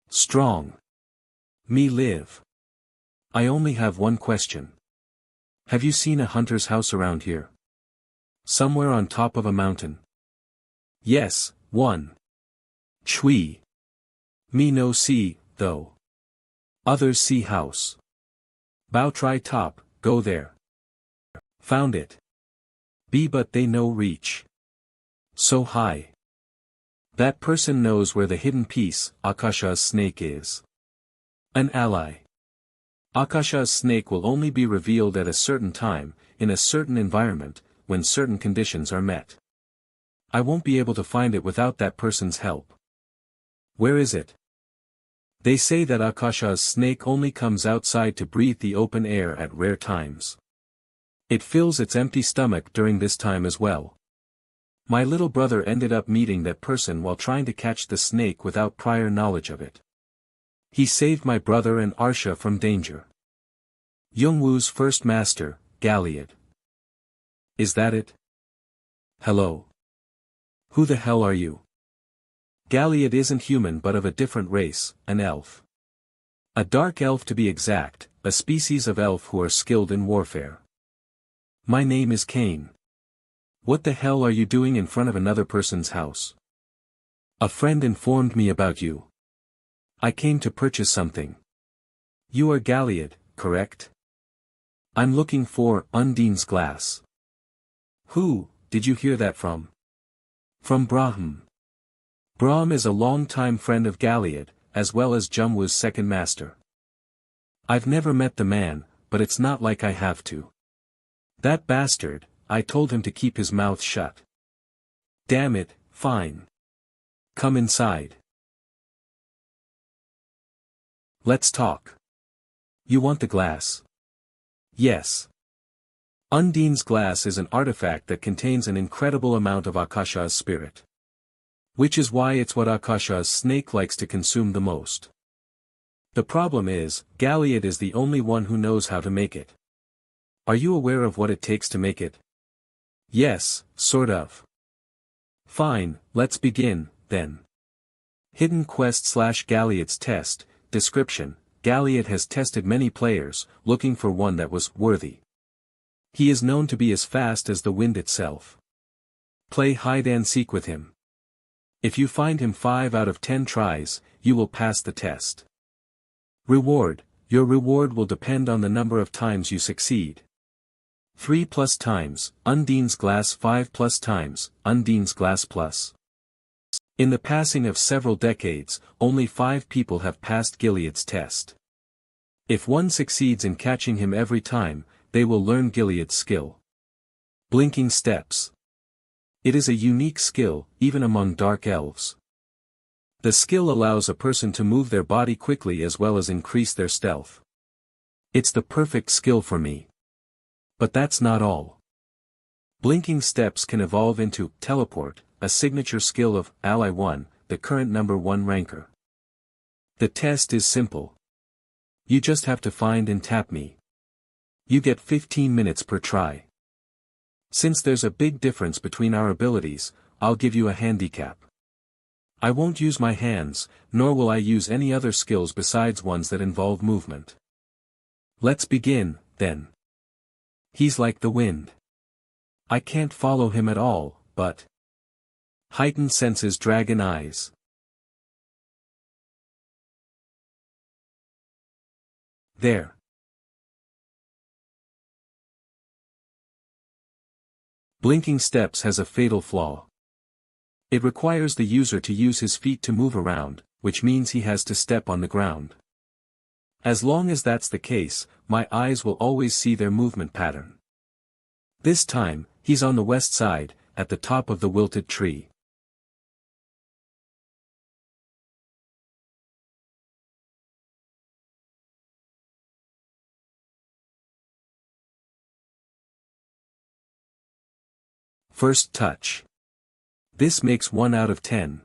Strong. Me live. I only have one question. Have you seen a hunter's house around here? Somewhere on top of a mountain? Yes, one. Chui. Me no see, though. Others see house. Bow try top, go there. Found it. Be but they no reach. So high. That person knows where the hidden piece, Akasha's snake is. An ally. Akasha's snake will only be revealed at a certain time, in a certain environment, when certain conditions are met. I won't be able to find it without that person's help. Where is it? They say that Akasha's snake only comes outside to breathe the open air at rare times. It fills its empty stomach during this time as well. My little brother ended up meeting that person while trying to catch the snake without prior knowledge of it. He saved my brother and Arsha from danger. Yongwu's first master, Galliad. Is that it? Hello. Who the hell are you? Galliad isn't human but of a different race, an elf. A dark elf to be exact, a species of elf who are skilled in warfare. My name is Cain. What the hell are you doing in front of another person's house? A friend informed me about you. I came to purchase something. You are Galliad, correct? I'm looking for Undine's glass. Who, did you hear that from? From Brahm. Brahm is a long-time friend of Galliad, as well as Jumwu's second master. I've never met the man, but it's not like I have to. That bastard, I told him to keep his mouth shut. Damn it, fine. Come inside. Let's talk. You want the glass? Yes. Undine's glass is an artifact that contains an incredible amount of Akasha's spirit. Which is why it's what Akasha's snake likes to consume the most. The problem is, Galliad is the only one who knows how to make it. Are you aware of what it takes to make it? Yes, sort of. Fine, let's begin, then. Hidden Quest / Galliot's Test, description: Galliot has tested many players, looking for one that was worthy. He is known to be as fast as the wind itself. Play hide and seek with him. If you find him 5 out of 10 tries, you will pass the test. Reward: your reward will depend on the number of times you succeed. 3+ times, Undine's Glass. 5+ times, Undine's Glass plus. In the passing of several decades, only 5 people have passed Gilead's test. If one succeeds in catching him every time, they will learn Gilead's skill. Blinking Steps. It is a unique skill, even among dark elves. The skill allows a person to move their body quickly as well as increase their stealth. It's the perfect skill for me. But that's not all. Blinking Steps can evolve into Teleport, a signature skill of Ally 1, the current number 1 ranker. The test is simple. You just have to find and tap me. You get 15 minutes per try. Since there's a big difference between our abilities, I'll give you a handicap. I won't use my hands, nor will I use any other skills besides ones that involve movement. Let's begin, then. He's like the wind. I can't follow him at all, but... Heightened senses. Dragon eyes. There. Blinking Steps has a fatal flaw. It requires the user to use his feet to move around, which means he has to step on the ground. As long as that's the case, my eyes will always see their movement pattern. This time, he's on the west side, at the top of the wilted tree. First touch. This makes 1 out of 10.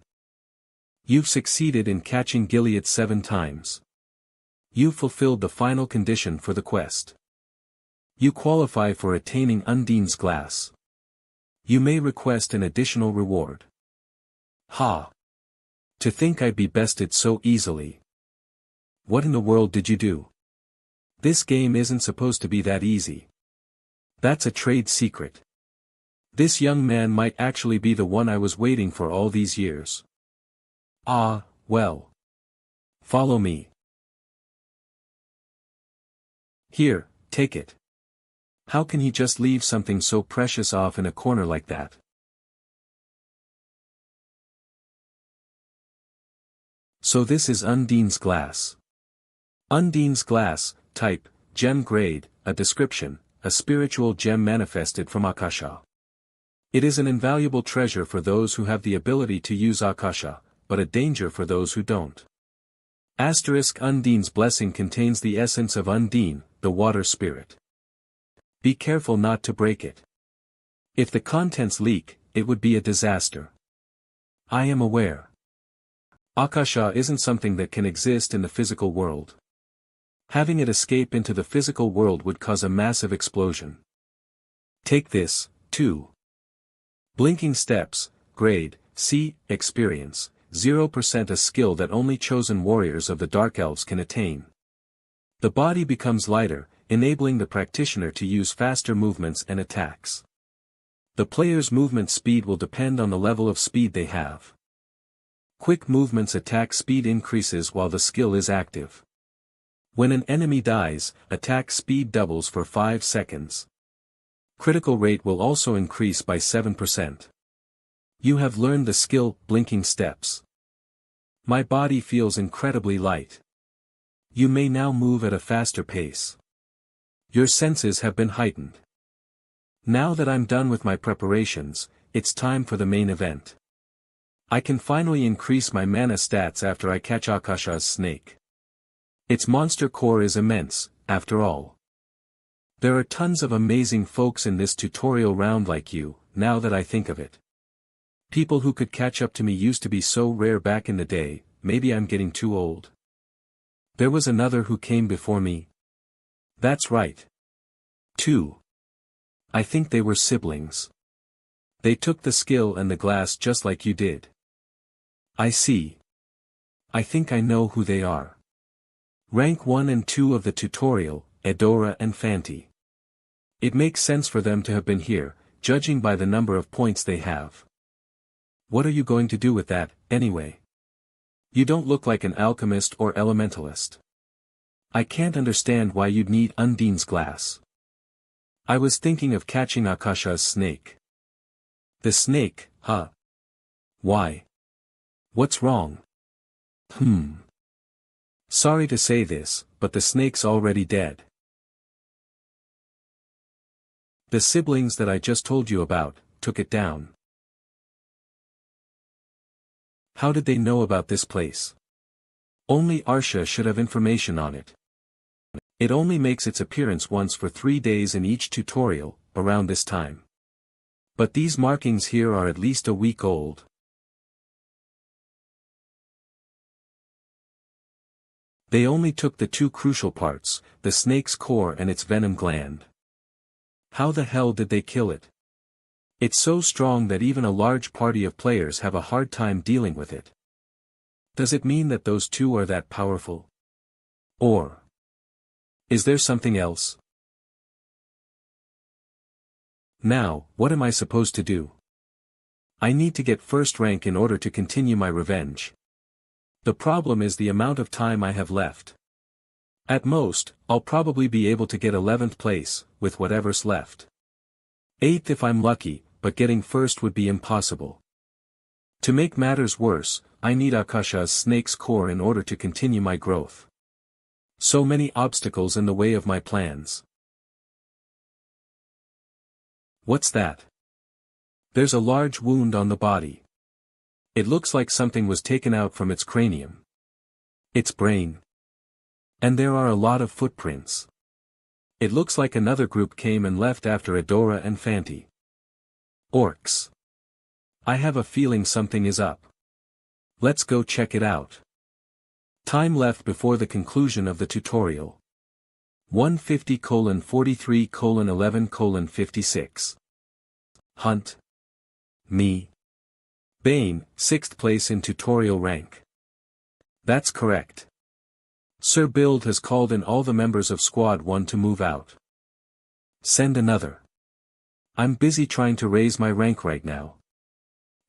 You've succeeded in catching Gilead 7 times. You've fulfilled the final condition for the quest. You qualify for attaining Undine's Glass. You may request an additional reward. Ha! To think I'd be bested so easily. What in the world did you do? This game isn't supposed to be that easy. That's a trade secret. This young man might actually be the one I was waiting for all these years. Ah, well. Follow me. Here, take it. How can he just leave something so precious off in a corner like that? So this is Undine's Glass. Undine's Glass, type, gem grade, a description, a spiritual gem manifested from Akasha. It is an invaluable treasure for those who have the ability to use Akasha, but a danger for those who don't. Asterisk. Undine's blessing contains the essence of Undine, the water spirit. Be careful not to break it. If the contents leak, it would be a disaster. I am aware. Akasha isn't something that can exist in the physical world. Having it escape into the physical world would cause a massive explosion. Take this, too. Blinking Steps, grade, C, experience, 0%, a skill that only chosen warriors of the Dark Elves can attain. The body becomes lighter, enabling the practitioner to use faster movements and attacks. The player's movement speed will depend on the level of speed they have. Quick movements attack speed increases while the skill is active. When an enemy dies, attack speed doubles for 5 seconds. Critical rate will also increase by 7%. You have learned the skill, Blinking Steps. My body feels incredibly light. You may now move at a faster pace. Your senses have been heightened. Now that I'm done with my preparations, it's time for the main event. I can finally increase my mana stats after I catch Akasha's snake. Its monster core is immense, after all. There are tons of amazing folks in this tutorial round like you, now that I think of it. People who could catch up to me used to be so rare back in the day, maybe I'm getting too old. There was another who came before me. That's right. 2. I think they were siblings. They took the skill and the glass just like you did. I see. I think I know who they are. Rank 1 and 2 of the tutorial, Edora and Fanti. It makes sense for them to have been here, judging by the number of points they have. What are you going to do with that, anyway? You don't look like an alchemist or elementalist. I can't understand why you'd need Undine's glass. I was thinking of catching Akasha's snake. The snake, huh? Why? What's wrong? Sorry to say this, but the snake's already dead. The siblings that I just told you about, took it down. How did they know about this place? Only Arsha should have information on it. It only makes its appearance once for 3 days in each tutorial, around this time. But these markings here are at least a week old. They only took the 2 crucial parts, the snake's core and its venom gland. How the hell did they kill it? It's so strong that even a large party of players have a hard time dealing with it. Does it mean that those 2 are that powerful? Or is there something else? Now, what am I supposed to do? I need to get first rank in order to continue my revenge. The problem is the amount of time I have left. At most, I'll probably be able to get 11th place, with whatever's left. 8th if I'm lucky, but getting first would be impossible. To make matters worse, I need Akasha's snake's core in order to continue my growth. So many obstacles in the way of my plans. What's that? There's a large wound on the body. It looks like something was taken out from its cranium. Its brain. And there are a lot of footprints. It looks like another group came and left after Edora and Fanti. Orcs. I have a feeling something is up. Let's go check it out. Time left before the conclusion of the tutorial. 150:43:11:56. Hunt. Me. Bane, 6th place in tutorial rank. That's correct. Sir Build has called in all the members of Squad 1 to move out. Send another. I'm busy trying to raise my rank right now.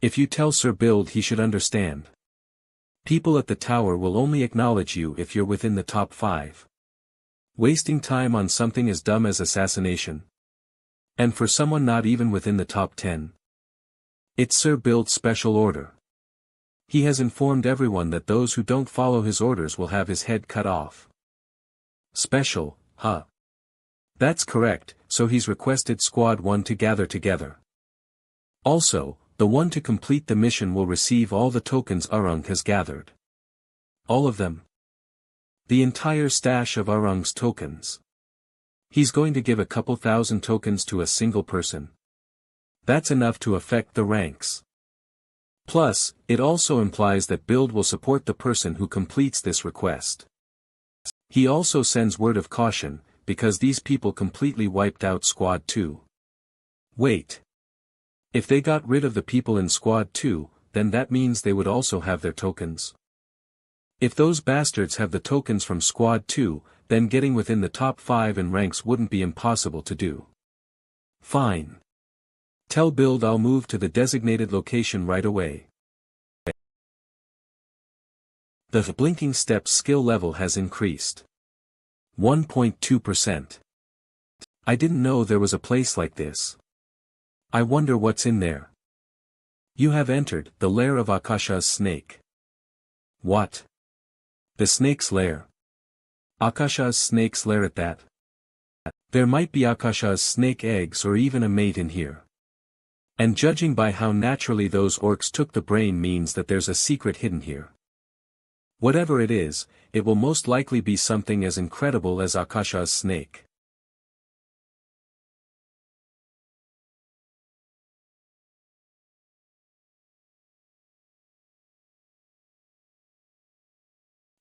If you tell Sir Build he should understand. People at the tower will only acknowledge you if you're within the top 5. Wasting time on something as dumb as assassination. And for someone not even within the top 10. It's Sir Build's special order. He has informed everyone that those who don't follow his orders will have his head cut off. Special, huh? That's correct, so he's requested Squad 1 to gather together. Also, the one to complete the mission will receive all the tokens Arung has gathered. All of them. The entire stash of Arung's tokens. He's going to give a couple thousand tokens to a single person. That's enough to affect the ranks. Plus, it also implies that Build will support the person who completes this request. He also sends word of caution, because these people completely wiped out Squad 2. Wait. If they got rid of the people in Squad 2, then that means they would also have their tokens. If those bastards have the tokens from Squad 2, then getting within the top 5 in ranks wouldn't be impossible to do. Fine. Tell Build I'll move to the designated location right away. The Blinking Steps skill level has increased. 1.2%. I didn't know there was a place like this. I wonder what's in there. You have entered the lair of Akasha's snake. What? The snake's lair. Akasha's snake's lair at that. There might be Akasha's snake eggs or even a mate in here. And judging by how naturally those orcs took the brain means that there's a secret hidden here. Whatever it is, it will most likely be something as incredible as Akasha's snake.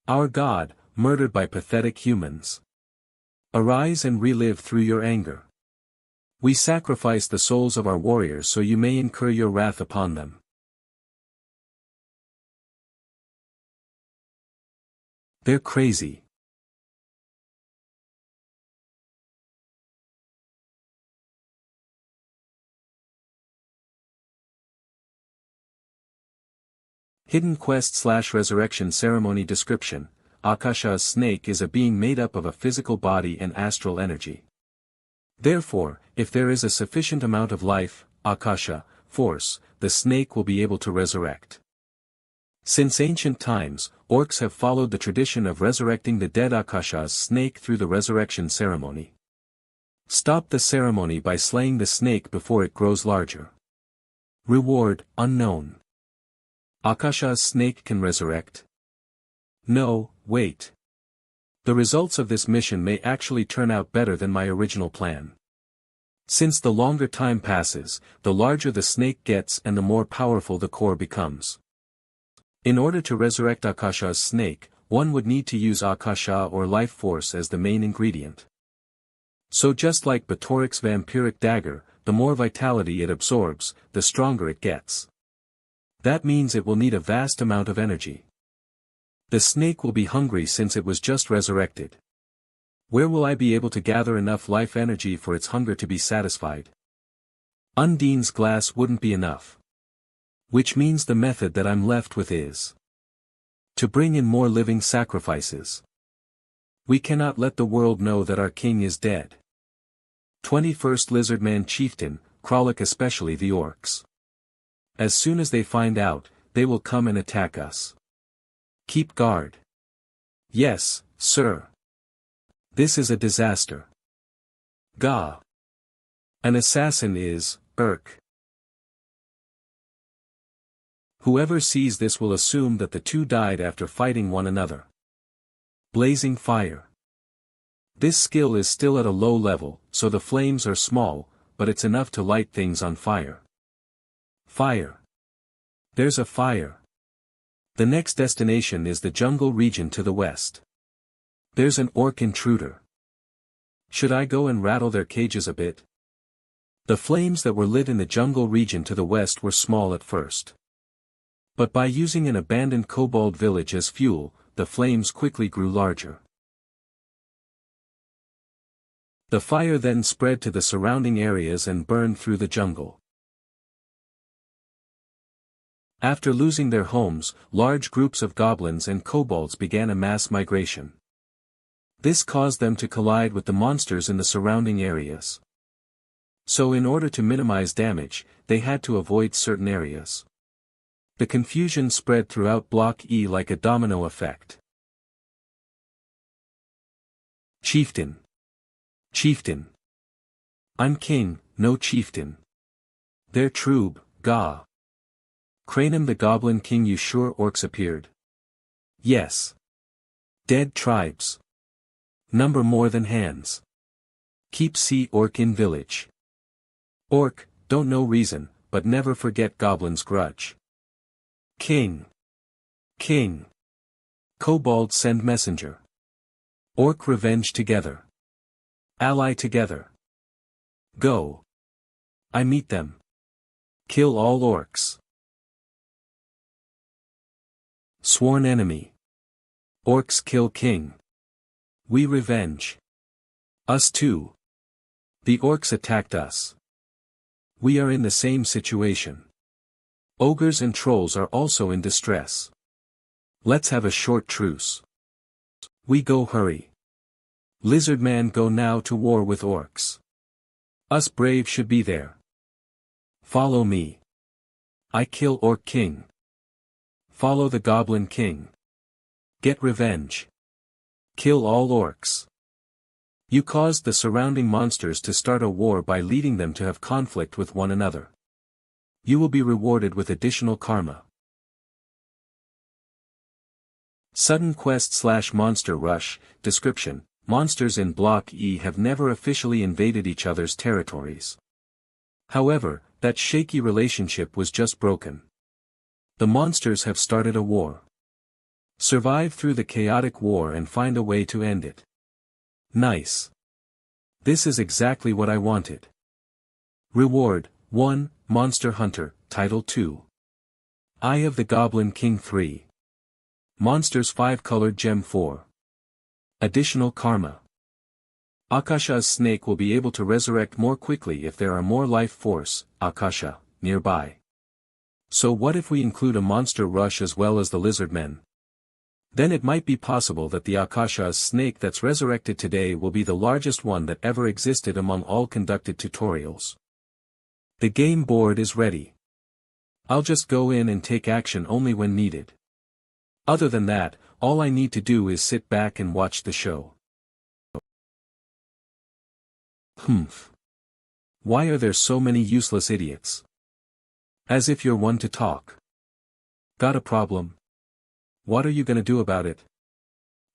Our God, murdered by pathetic humans. Arise and relive through your anger. We sacrifice the souls of our warriors so you may incur your wrath upon them. They're crazy. Hidden Quest/Resurrection Ceremony Description: Akasha's snake is a being made up of a physical body and astral energy. Therefore, if there is a sufficient amount of life, Akasha, force, the snake will be able to resurrect. Since ancient times, orcs have followed the tradition of resurrecting the dead Akasha's snake through the resurrection ceremony. Stop the ceremony by slaying the snake before it grows larger. Reward, unknown. Akasha's snake can resurrect? No, wait. The results of this mission may actually turn out better than my original plan. Since the longer time passes, the larger the snake gets and the more powerful the core becomes. In order to resurrect Akasha's snake, one would need to use Akasha or life force as the main ingredient. So just like Batoric's vampiric dagger, the more vitality it absorbs, the stronger it gets. That means it will need a vast amount of energy. The snake will be hungry since it was just resurrected. Where will I be able to gather enough life energy for its hunger to be satisfied? Undine's glass wouldn't be enough. Which means the method that I'm left with is to bring in more living sacrifices. We cannot let the world know that our king is dead. 21st Lizardman Chieftain, Kralik, especially the orcs. As soon as they find out, they will come and attack us. Keep guard. Yes, sir. This is a disaster. Gah. An assassin is, Urk. Whoever sees this will assume that the two died after fighting one another. Blazing fire. This skill is still at a low level, so the flames are small, but it's enough to light things on fire. Fire. There's a fire. The next destination is the jungle region to the west. There's an orc intruder. Should I go and rattle their cages a bit? The flames that were lit in the jungle region to the west were small at first. But by using an abandoned kobold village as fuel, the flames quickly grew larger. The fire then spread to the surrounding areas and burned through the jungle. After losing their homes, large groups of goblins and kobolds began a mass migration. This caused them to collide with the monsters in the surrounding areas. So in order to minimize damage, they had to avoid certain areas. The confusion spread throughout Block E like a domino effect. Chieftain. Chieftain. I'm king, no chieftain. They're troob, Gah. Cranem the Goblin King, you sure orcs appeared? Yes. Dead tribes. Number more than hands. Keep see orc in village. Orc, don't know reason, but never forget goblin's grudge. King. King. Kobold send messenger. Orc revenge together. Ally together. Go. I meet them. Kill all orcs. Sworn enemy. Orcs kill king. We revenge. Us too. The orcs attacked us. We are in the same situation. Ogres and trolls are also in distress. Let's have a short truce. We go hurry. Lizardman go now to war with orcs. Us brave should be there. Follow me. I kill orc king. Follow the goblin king. Get revenge. Kill all orcs. You caused the surrounding monsters to start a war by leading them to have conflict with one another. You will be rewarded with additional karma. Sudden Quest/Monster Rush. Description: Monsters in Block E have never officially invaded each other's territories. However, that shaky relationship was just broken. The monsters have started a war. Survive through the chaotic war and find a way to end it. Nice. This is exactly what I wanted. Reward, 1, Monster Hunter, Title 2. Eye of the Goblin King 3. Monsters 5 Colored Gem 4. Additional Karma. Akasha's snake will be able to resurrect more quickly if there are more life force, Akasha, nearby. So what if we include a monster rush as well as the lizard men? Then it might be possible that the Akasha's snake that's resurrected today will be the largest one that ever existed among all conducted tutorials. The game board is ready. I'll just go in and take action only when needed. Other than that, all I need to do is sit back and watch the show. Why are there so many useless idiots? As if you're one to talk. Got a problem? What are you gonna do about it?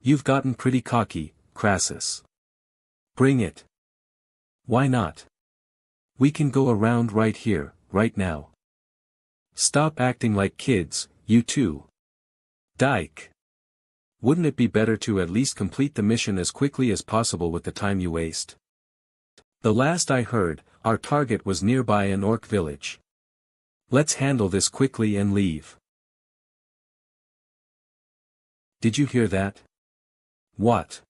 You've gotten pretty cocky, Crassus. Bring it. Why not? We can go around right here, right now. Stop acting like kids, you two. Dyke. Wouldn't it be better to at least complete the mission as quickly as possible with the time you waste? The last I heard, our target was nearby an orc village. Let's handle this quickly and leave. Did you hear that? What?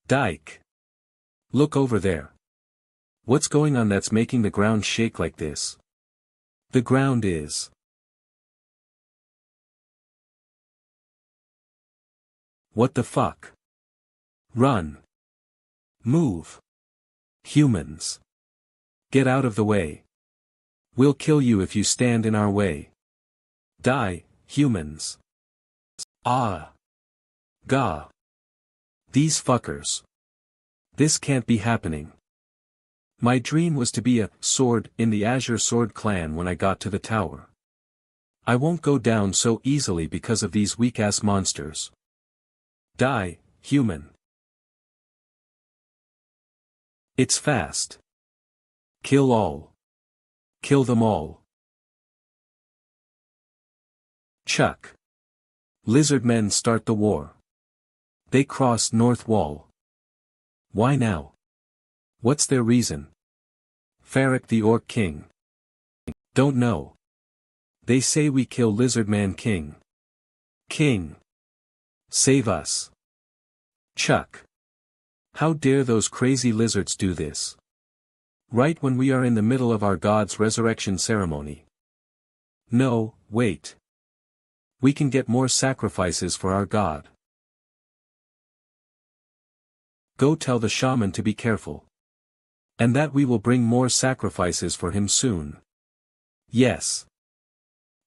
Dyke. Look over there. What's going on that's making the ground shake like this? The ground is. What the fuck? Run. Move. Humans. Get out of the way. We'll kill you if you stand in our way. Die, humans. Ah. Gah. These fuckers. This can't be happening. My dream was to be a sword in the Azure Sword clan when I got to the tower. I won't go down so easily because of these weak-ass monsters. Die, human. It's fast. Kill all. Kill them all. Chuck. Lizard men start the war. They cross North Wall. Why now? What's their reason? Farrak the Orc King. Don't know. They say we kill Lizardman King. King. Save us. Chuck. How dare those crazy lizards do this? Right when we are in the middle of our god's resurrection ceremony. No, wait. We can get more sacrifices for our god. Go tell the shaman to be careful. And that we will bring more sacrifices for him soon. Yes.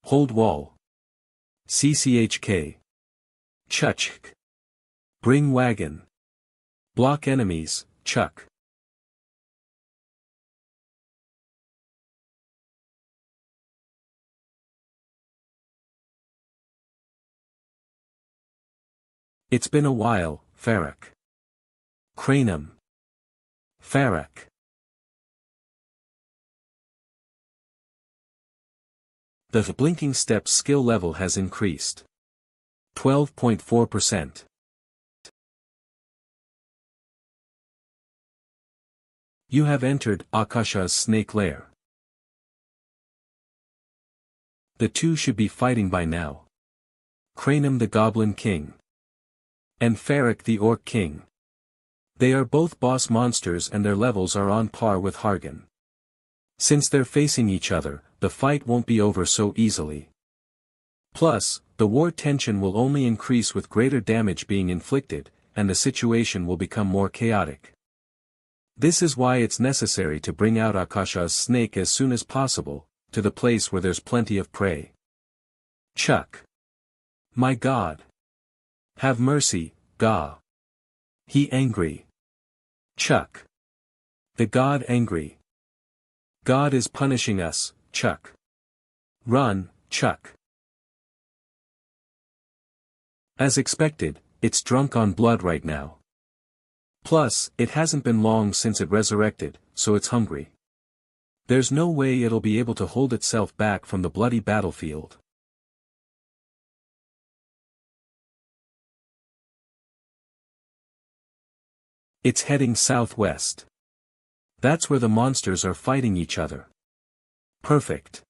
Hold wall. CCHK. Chuck. Bring wagon. Block enemies, Chuck. It's been a while, Farrak. Cranum. Farrak. The blinking steps skill level has increased. 12.4%. You have entered Akasha's snake lair. The two should be fighting by now. Cranum the Goblin King. And Farrak the Orc King. They are both boss monsters and their levels are on par with Hargan. Since they're facing each other, the fight won't be over so easily. Plus, the war tension will only increase with greater damage being inflicted, and the situation will become more chaotic. This is why it's necessary to bring out Akasha's snake as soon as possible, to the place where there's plenty of prey. Chuck. My God. Have mercy, God. He angry. Chuck. The God angry. God is punishing us, Chuck. Run, Chuck. As expected, it's drunk on blood right now. Plus, it hasn't been long since it resurrected, so it's hungry. There's no way it'll be able to hold itself back from the bloody battlefield. It's heading southwest. That's where the monsters are fighting each other. Perfect.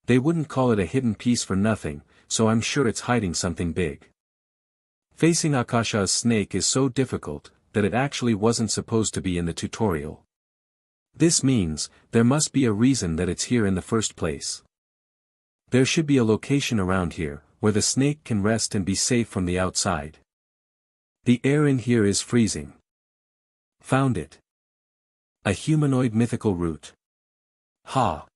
They wouldn't call it a hidden piece for nothing, so I'm sure it's hiding something big. Facing Akasha's snake is so difficult, that it actually wasn't supposed to be in the tutorial. This means, there must be a reason that it's here in the first place. There should be a location around here, where the snake can rest and be safe from the outside. The air in here is freezing. Found it. A humanoid mythical root. Ha!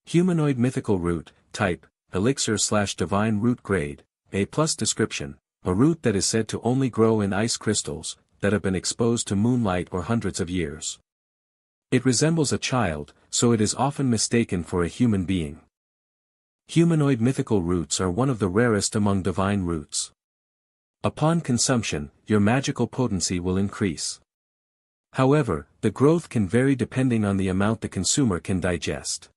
Humanoid mythical root, type, elixir/divine root grade, A+ description, a root that is said to only grow in ice crystals, that have been exposed to moonlight or hundreds of years. It resembles a child, so it is often mistaken for a human being. Humanoid mythical roots are one of the rarest among divine roots. Upon consumption, your magical potency will increase. However, the growth can vary depending on the amount the consumer can digest.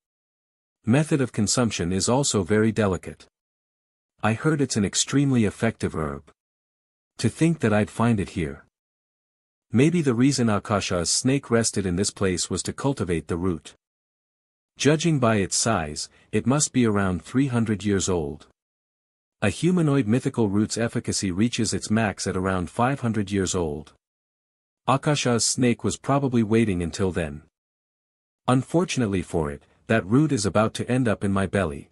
Method of consumption is also very delicate. I heard it's an extremely effective herb. To think that I'd find it here. Maybe the reason Akasha's snake rested in this place was to cultivate the root. Judging by its size, it must be around 300 years old. A humanoid mythical root's efficacy reaches its max at around 500 years old. Akasha's snake was probably waiting until then. Unfortunately for it, that root is about to end up in my belly.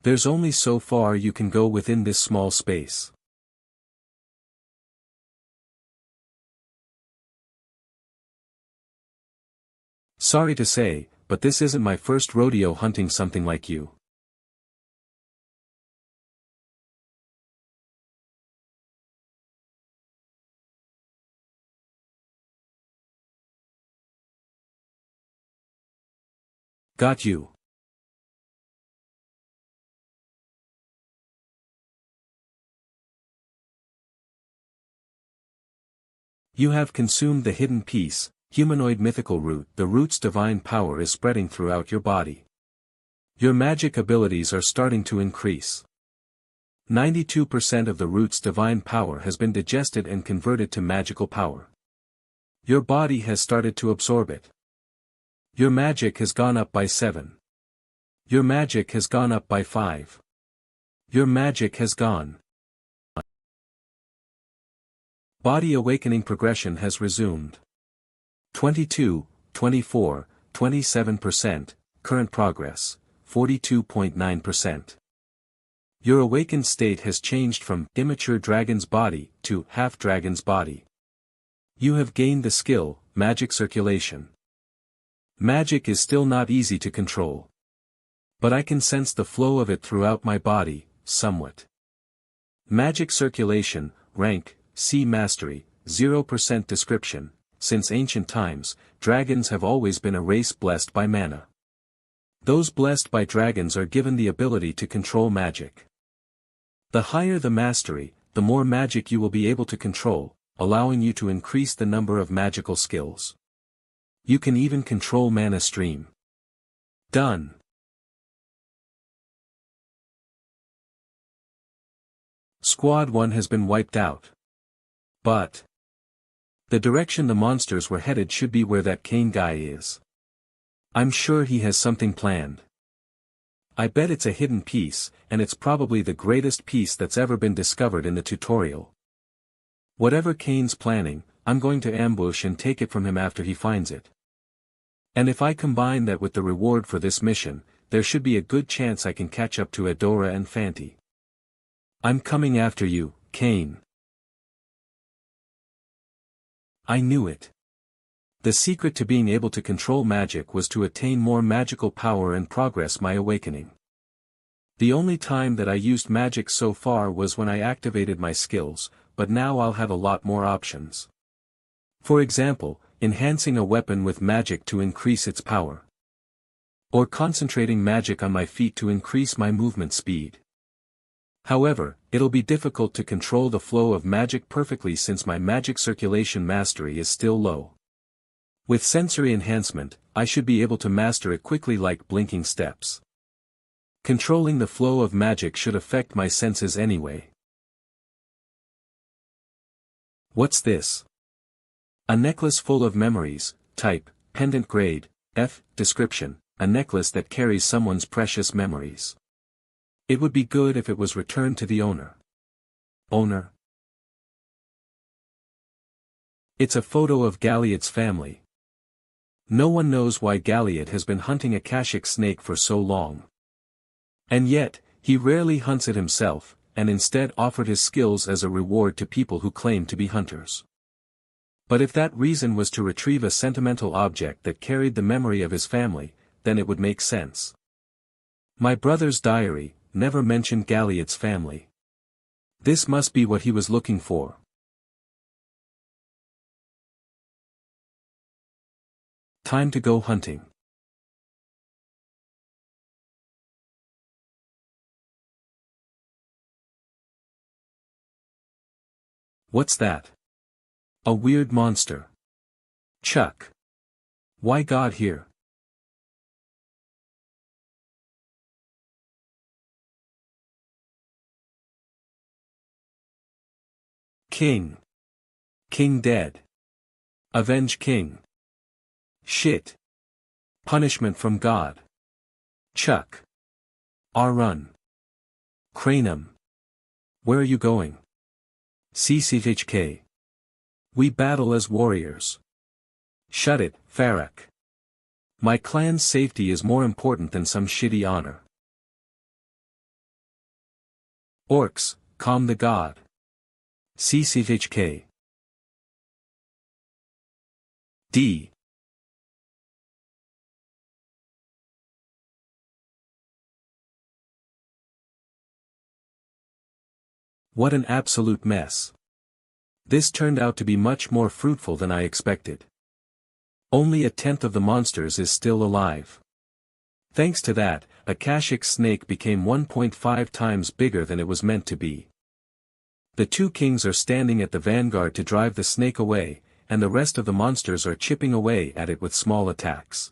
There's only so far you can go within this small space. Sorry to say, but this isn't my first rodeo hunting something like you. Got you. You have consumed the hidden piece, humanoid mythical root. The root's divine power is spreading throughout your body. Your magic abilities are starting to increase. 92% of the root's divine power has been digested and converted to magical power. Your body has started to absorb it. Your magic has gone up by 7. Your magic has gone up by 5. Your magic has gone. Body awakening progression has resumed. 22, 24, 27%, current progress, 42.9%. Your awakened state has changed from immature dragon's body to half-dragon's body. You have gained the skill, magic circulation. Magic is still not easy to control. But I can sense the flow of it throughout my body, somewhat. Magic circulation, rank, C Mastery, 0% description. Since ancient times, dragons have always been a race blessed by mana. Those blessed by dragons are given the ability to control magic. The higher the mastery, the more magic you will be able to control, allowing you to increase the number of magical skills. You can even control mana stream. Done. Squad 1 has been wiped out. But the direction the monsters were headed should be where that Kane guy is. I'm sure he has something planned. I bet it's a hidden piece, and it's probably the greatest piece that's ever been discovered in the tutorial. Whatever Kane's planning, I'm going to ambush and take it from him after he finds it. And if I combine that with the reward for this mission, there should be a good chance I can catch up to Adora and Fanti. I'm coming after you, Kane. I knew it. The secret to being able to control magic was to attain more magical power and progress my awakening. The only time that I used magic so far was when I activated my skills, but now I'll have a lot more options. For example, enhancing a weapon with magic to increase its power. Or concentrating magic on my feet to increase my movement speed. However, it'll be difficult to control the flow of magic perfectly since my magic circulation mastery is still low. With sensory enhancement, I should be able to master it quickly like blinking steps. Controlling the flow of magic should affect my senses anyway. What's this? A necklace full of memories, type, pendant grade, F, description, a necklace that carries someone's precious memories. It would be good if it was returned to the owner. Owner? It's a photo of Galiot's family. No one knows why Galiot has been hunting a Kashik snake for so long. And yet, he rarely hunts it himself, and instead offered his skills as a reward to people who claim to be hunters. But if that reason was to retrieve a sentimental object that carried the memory of his family, then it would make sense. My brother's diary never mentioned Galiot's family. This must be what he was looking for. Time to go hunting. What's that? A weird monster. Chuck. Why God here? King. King dead. Avenge King. Shit. Punishment from God. Chuck. Run. Cranum. Where are you going? CCHK. We battle as warriors. Shut it, Farak. My clan's safety is more important than some shitty honor. Orcs, calm the god. CCHK. D. What an absolute mess. This turned out to be much more fruitful than I expected. Only 1/10 of the monsters is still alive. Thanks to that, a Kashik snake became 1.5 times bigger than it was meant to be. The two kings are standing at the vanguard to drive the snake away, and the rest of the monsters are chipping away at it with small attacks.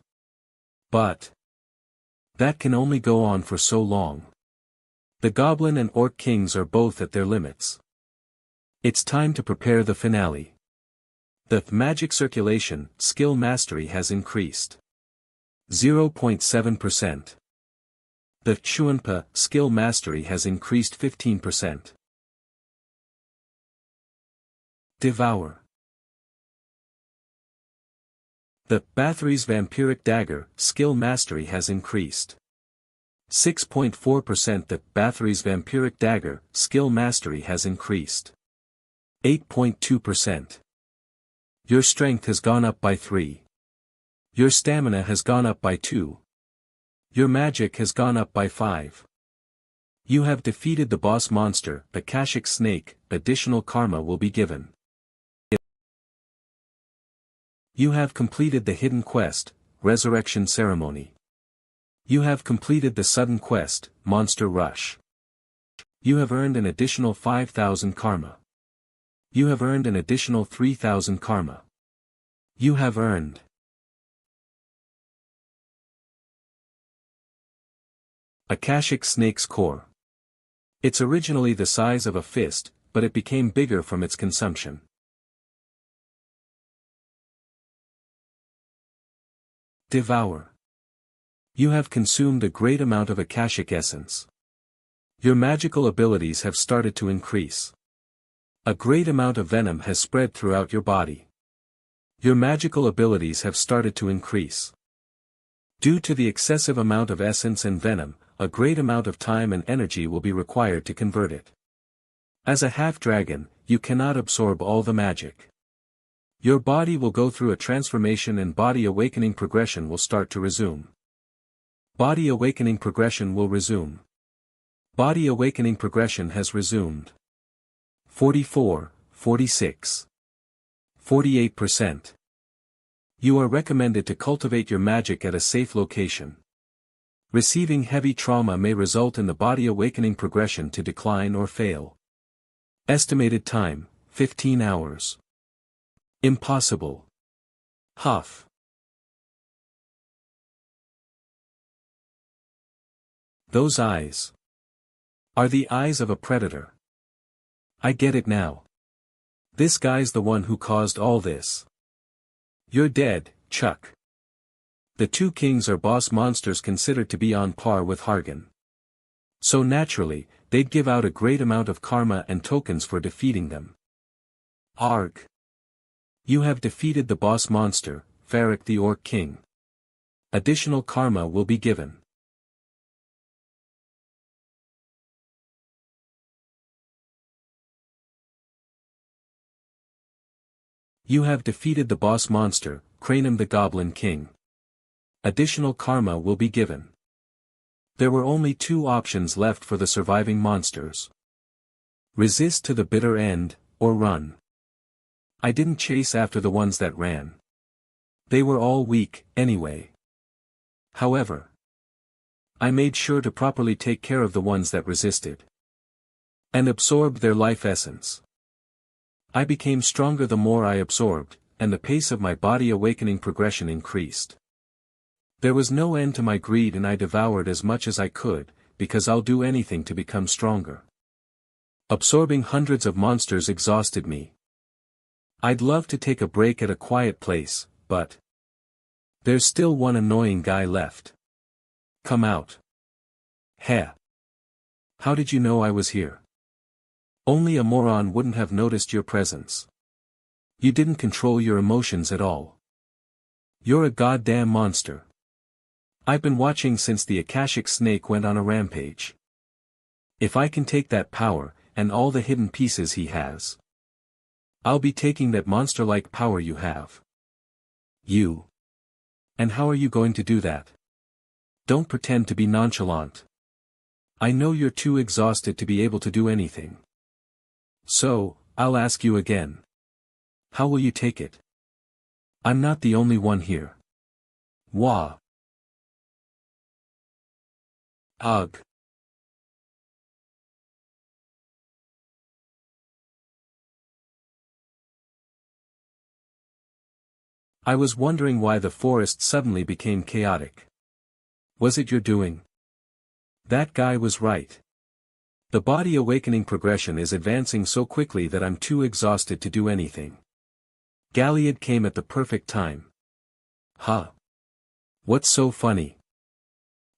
But that can only go on for so long. The goblin and orc kings are both at their limits. It's time to prepare the finale. The magic circulation skill mastery has increased 0.7%. The Chuanpa skill mastery has increased 15%. Devour. The Bathory's vampiric dagger skill mastery has increased 6.4%. The Bathory's vampiric dagger skill mastery has increased 8.2%. Your strength has gone up by 3. Your stamina has gone up by 2. Your magic has gone up by 5. You have defeated the boss monster, the Kashik snake. Additional karma will be given. You have completed the hidden quest, Resurrection Ceremony. You have completed the sudden quest, Monster Rush. You have earned an additional 5,000 karma. You have earned an additional 3,000 karma. You have earned a Kashik snake's core. It's originally the size of a fist, but it became bigger from its consumption. Devour. You have consumed a great amount of Akashic essence. Your magical abilities have started to increase. A great amount of venom has spread throughout your body. Your magical abilities have started to increase. Due to the excessive amount of essence and venom, a great amount of time and energy will be required to convert it. As a half-dragon, you cannot absorb all the magic. Your body will go through a transformation and body awakening progression will start to resume. Body awakening progression will resume. Body awakening progression has resumed. 44, 46. 48%. You are recommended to cultivate your magic at a safe location. Receiving heavy trauma may result in the body awakening progression to decline or fail. Estimated time, 15 hours. Impossible. Huff. Those eyes are the eyes of a predator. I get it now. This guy's the one who caused all this. You're dead, Chuck. The two kings are boss monsters considered to be on par with Hargan. So naturally, they'd give out a great amount of karma and tokens for defeating them. Arg. You have defeated the boss monster, Farak the Orc King. Additional karma will be given. You have defeated the boss monster, Cranum the Goblin King. Additional karma will be given. There were only two options left for the surviving monsters. Resist to the bitter end, or run. I didn't chase after the ones that ran. They were all weak, anyway. However, I made sure to properly take care of the ones that resisted. And absorbed their life essence. I became stronger the more I absorbed, and the pace of my body awakening progression increased. There was no end to my greed and I devoured as much as I could, because I'll do anything to become stronger. Absorbing hundreds of monsters exhausted me. I'd love to take a break at a quiet place, but there's still one annoying guy left. Come out. Heh. How did you know I was here? Only a moron wouldn't have noticed your presence. You didn't control your emotions at all. You're a goddamn monster. I've been watching since the Akashic Snake went on a rampage. If I can take that power, and all the hidden pieces he has, I'll be taking that monster-like power you have. You. And how are you going to do that? Don't pretend to be nonchalant. I know you're too exhausted to be able to do anything. So, I'll ask you again. How will you take it? I'm not the only one here. Wah. Ugh. I was wondering why the forest suddenly became chaotic. Was it your doing? That guy was right. The body awakening progression is advancing so quickly that I'm too exhausted to do anything. Galliard came at the perfect time. Huh. What's so funny?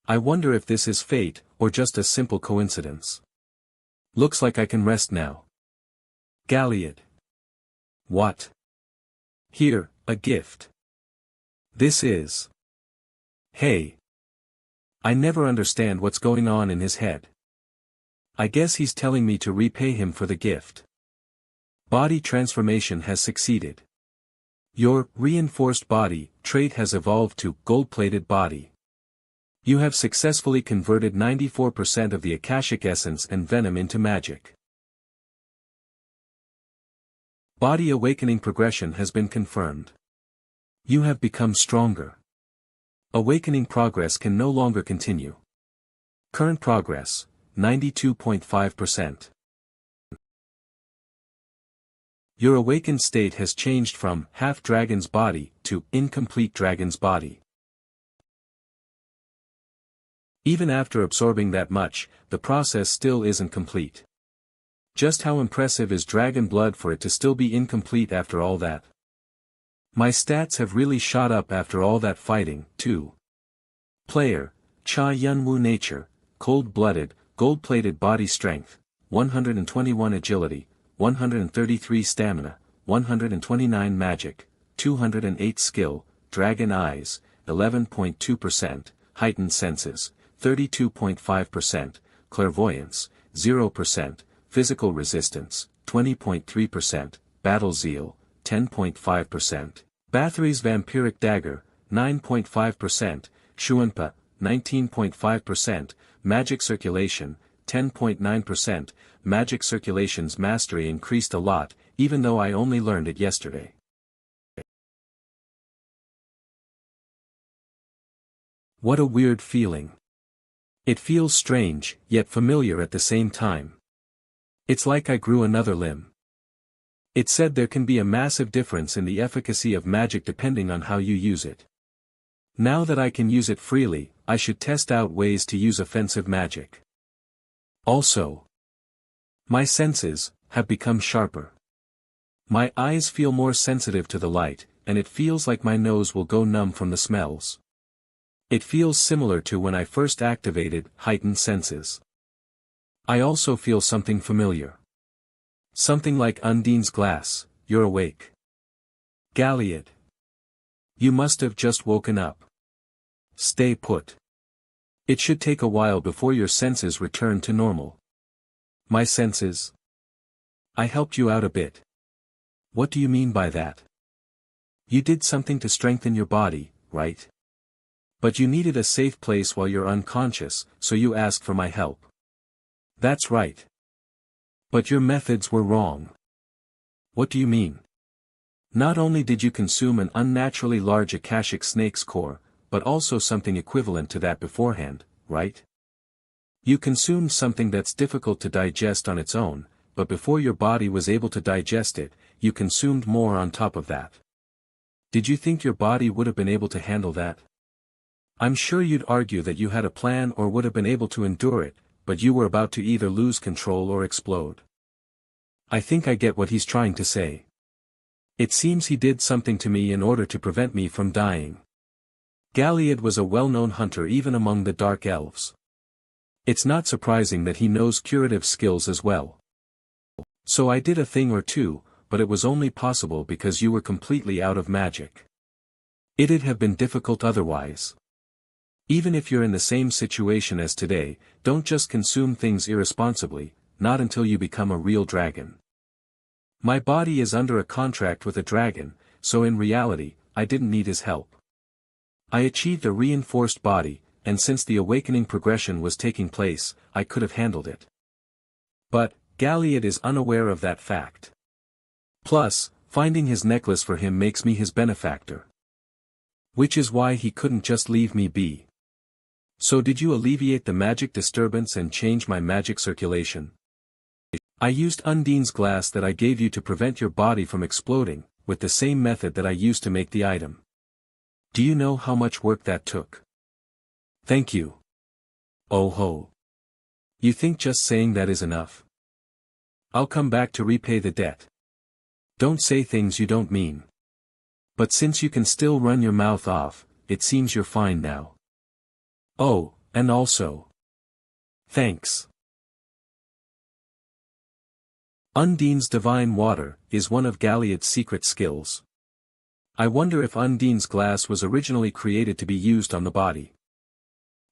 I wonder if this is fate, or just a simple coincidence. Looks like I can rest now. Galliard. What? Here, a gift. This is. Hey. I never understand what's going on in his head. I guess he's telling me to repay him for the gift. Body transformation has succeeded. Your reinforced body trait has evolved to gold-plated body. You have successfully converted 94% of the Akashic essence and venom into magic. Body awakening progression has been confirmed. You have become stronger. Awakening progress can no longer continue. Current progress, 92.5%. Your awakened state has changed from half-dragon's body to incomplete dragon's body. Even after absorbing that much, the process still isn't complete. Just how impressive is dragon blood for it to still be incomplete after all that? My stats have really shot up after all that fighting, too. Player, Cha Yunwu Nature, Cold-Blooded, Gold-Plated Body Strength, 121 Agility, 133 Stamina, 129 Magic, 208 Skill, Dragon Eyes, 11.2%, Heightened Senses, 32.5%, Clairvoyance, 0%, Physical Resistance, 20.3%, Battle Zeal, 10.5%, Bathory's Vampiric Dagger, 9.5%, Shuanpa, 19.5%, Magic Circulation, 10.9%, Magic Circulation's mastery increased a lot, even though I only learned it yesterday. What a weird feeling. It feels strange, yet familiar at the same time. It's like I grew another limb. It said there can be a massive difference in the efficacy of magic depending on how you use it. Now that I can use it freely, I should test out ways to use offensive magic. Also, my senses have become sharper. My eyes feel more sensitive to the light, and it feels like my nose will go numb from the smells. It feels similar to when I first activated heightened senses. I also feel something familiar. Something like Undine's glass. You're awake. Galliard. You must have just woken up. Stay put. It should take a while before your senses return to normal. My senses? I helped you out a bit. What do you mean by that? You did something to strengthen your body, right? But you needed a safe place while you're unconscious, so you asked for my help. That's right. But your methods were wrong. What do you mean? Not only did you consume an unnaturally large Akashic snake's core, but also something equivalent to that beforehand, right? You consumed something that's difficult to digest on its own, but before your body was able to digest it, you consumed more on top of that. Did you think your body would have been able to handle that? I'm sure you'd argue that you had a plan or would have been able to endure it, but you were about to either lose control or explode. I think I get what he's trying to say. It seems he did something to me in order to prevent me from dying. Galliard was a well-known hunter even among the Dark Elves. It's not surprising that he knows curative skills as well. So I did a thing or two, but it was only possible because you were completely out of magic. It'd have been difficult otherwise. Even if you're in the same situation as today, don't just consume things irresponsibly, not until you become a real dragon. My body is under a contract with a dragon, so in reality, I didn't need his help. I achieved a reinforced body, and since the awakening progression was taking place, I could have handled it. But, Galliard is unaware of that fact. Plus, finding his necklace for him makes me his benefactor. Which is why he couldn't just leave me be. So did you alleviate the magic disturbance and change my magic circulation? I used Undine's glass that I gave you to prevent your body from exploding, with the same method that I used to make the item. Do you know how much work that took? Thank you. Oh ho. You think just saying that is enough? I'll come back to repay the debt. Don't say things you don't mean. But since you can still run your mouth off, it seems you're fine now. Oh, and also. Thanks. Undine's divine water is one of Galliard's secret skills. I wonder if Undine's glass was originally created to be used on the body.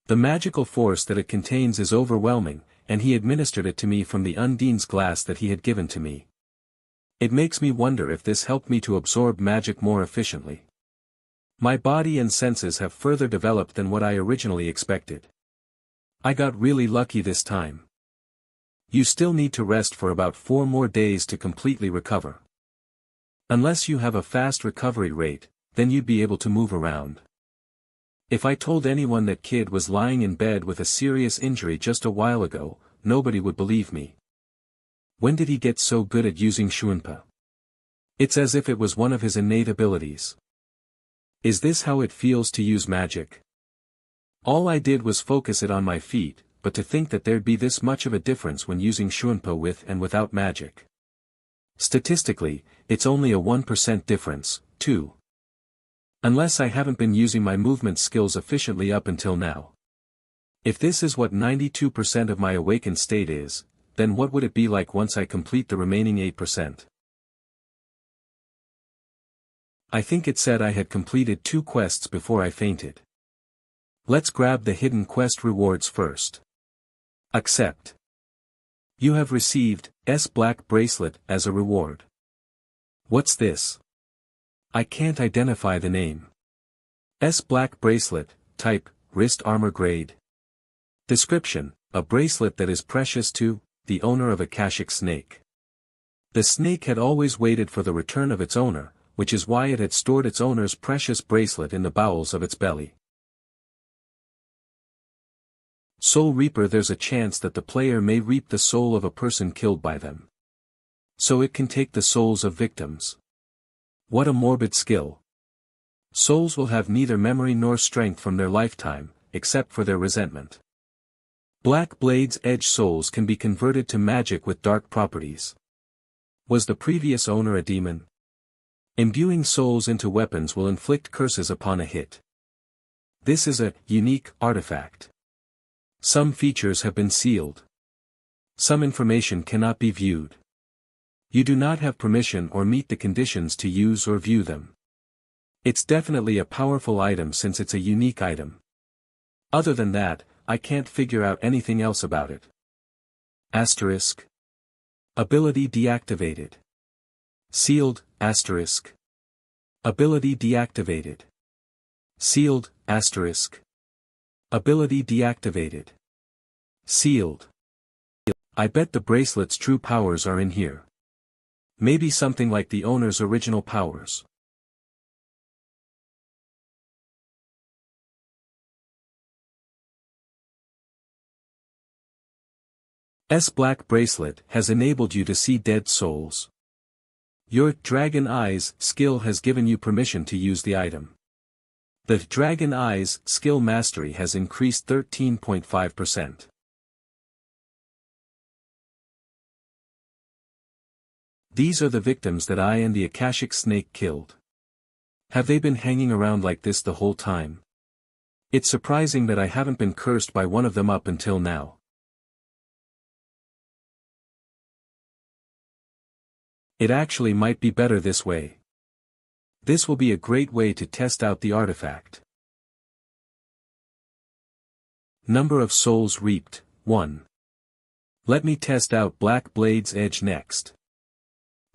The magical force that it contains is overwhelming, and he administered it to me from the Undine's glass that he had given to me. It makes me wonder if this helped me to absorb magic more efficiently. My body and senses have further developed than what I originally expected. I got really lucky this time. You still need to rest for about 4 more days to completely recover. Unless you have a fast recovery rate, then you'd be able to move around. If I told anyone that kid was lying in bed with a serious injury just a while ago, nobody would believe me. When did he get so good at using Shuanpa? It's as if it was one of his innate abilities. Is this how it feels to use magic? All I did was focus it on my feet, but to think that there'd be this much of a difference when using Shuanpa with and without magic. Statistically, it's only a 1% difference, too. Unless I haven't been using my movement skills efficiently up until now. If this is what 92% of my awakened state is, then what would it be like once I complete the remaining 8%? I think it said I had completed 2 quests before I fainted. Let's grab the hidden quest rewards first. Accept. You have received S black bracelet as a reward. What's this? I can't identify the name. S black bracelet, type, wrist armor grade. Description, a bracelet that is precious to the owner of Akashic snake. The snake had always waited for the return of its owner, which is why it had stored its owner's precious bracelet in the bowels of its belly. Soul Reaper. There's a chance that the player may reap the soul of a person killed by them. So it can take the souls of victims. What a morbid skill. Souls will have neither memory nor strength from their lifetime, except for their resentment. Black Blade's edge souls can be converted to magic with dark properties. Was the previous owner a demon? Imbuing souls into weapons will inflict curses upon a hit. This is a unique artifact. Some features have been sealed. Some information cannot be viewed. You do not have permission or meet the conditions to use or view them. It's definitely a powerful item since it's a unique item. Other than that, I can't figure out anything else about it. Asterisk. Ability deactivated. Sealed, asterisk. Ability deactivated. Sealed, asterisk. Ability deactivated. Sealed. I bet the bracelet's true powers are in here. Maybe something like the owner's original powers. Black bracelet has enabled you to see dead souls. Your Dragon Eyes skill has given you permission to use the item. The Dragon Eyes skill mastery has increased 13.5%. These are the victims that I and the Akashic Snake killed. Have they been hanging around like this the whole time? It's surprising that I haven't been cursed by one of them up until now. It actually might be better this way. This will be a great way to test out the artifact. Number of souls reaped, 1. Let me test out Black Blade's Edge next.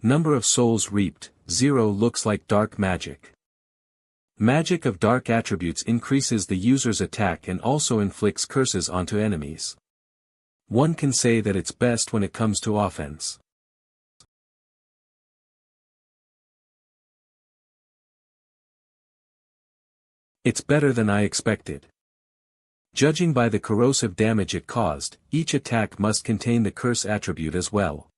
Number of souls reaped, 0 looks like dark magic. Magic of dark attributes increases the user's attack and also inflicts curses onto enemies. One can say that it's best when it comes to offense. It's better than I expected. Judging by the corrosive damage it caused, each attack must contain the curse attribute as well.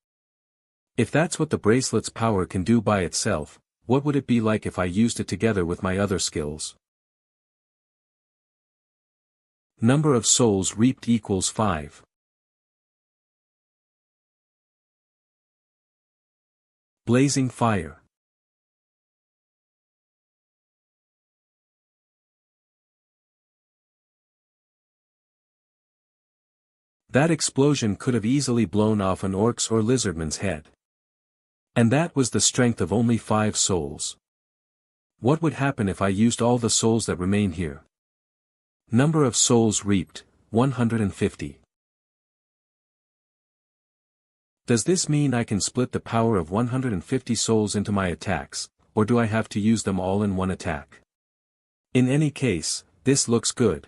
If that's what the bracelet's power can do by itself, what would it be like if I used it together with my other skills? Number of souls reaped equals 5. Blazing fire. That explosion could have easily blown off an orc's or lizardman's head. And that was the strength of only 5 souls. What would happen if I used all the souls that remain here? Number of souls reaped, 150. Does this mean I can split the power of 150 souls into my attacks, or do I have to use them all in one attack? In any case, this looks good.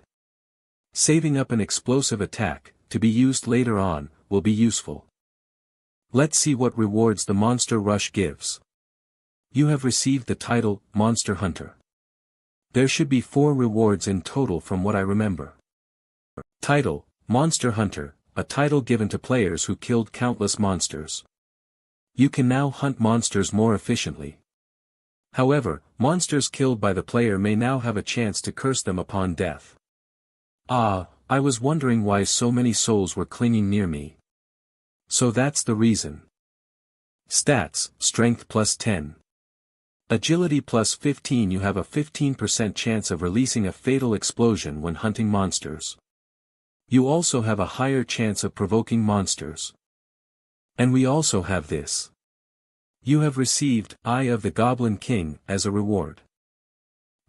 Saving up an explosive attack, to be used later on, will be useful. Let's see what rewards the Monster Rush gives. You have received the title, Monster Hunter. There should be 4 rewards in total from what I remember. Title, Monster Hunter, a title given to players who killed countless monsters. You can now hunt monsters more efficiently. However, monsters killed by the player may now have a chance to curse them upon death. I was wondering why so many souls were clinging near me. So that's the reason. Stats, Strength plus 10. Agility plus 15. You have a 15% chance of releasing a fatal explosion when hunting monsters. You also have a higher chance of provoking monsters. And we also have this. You have received Eye of the Goblin King as a reward.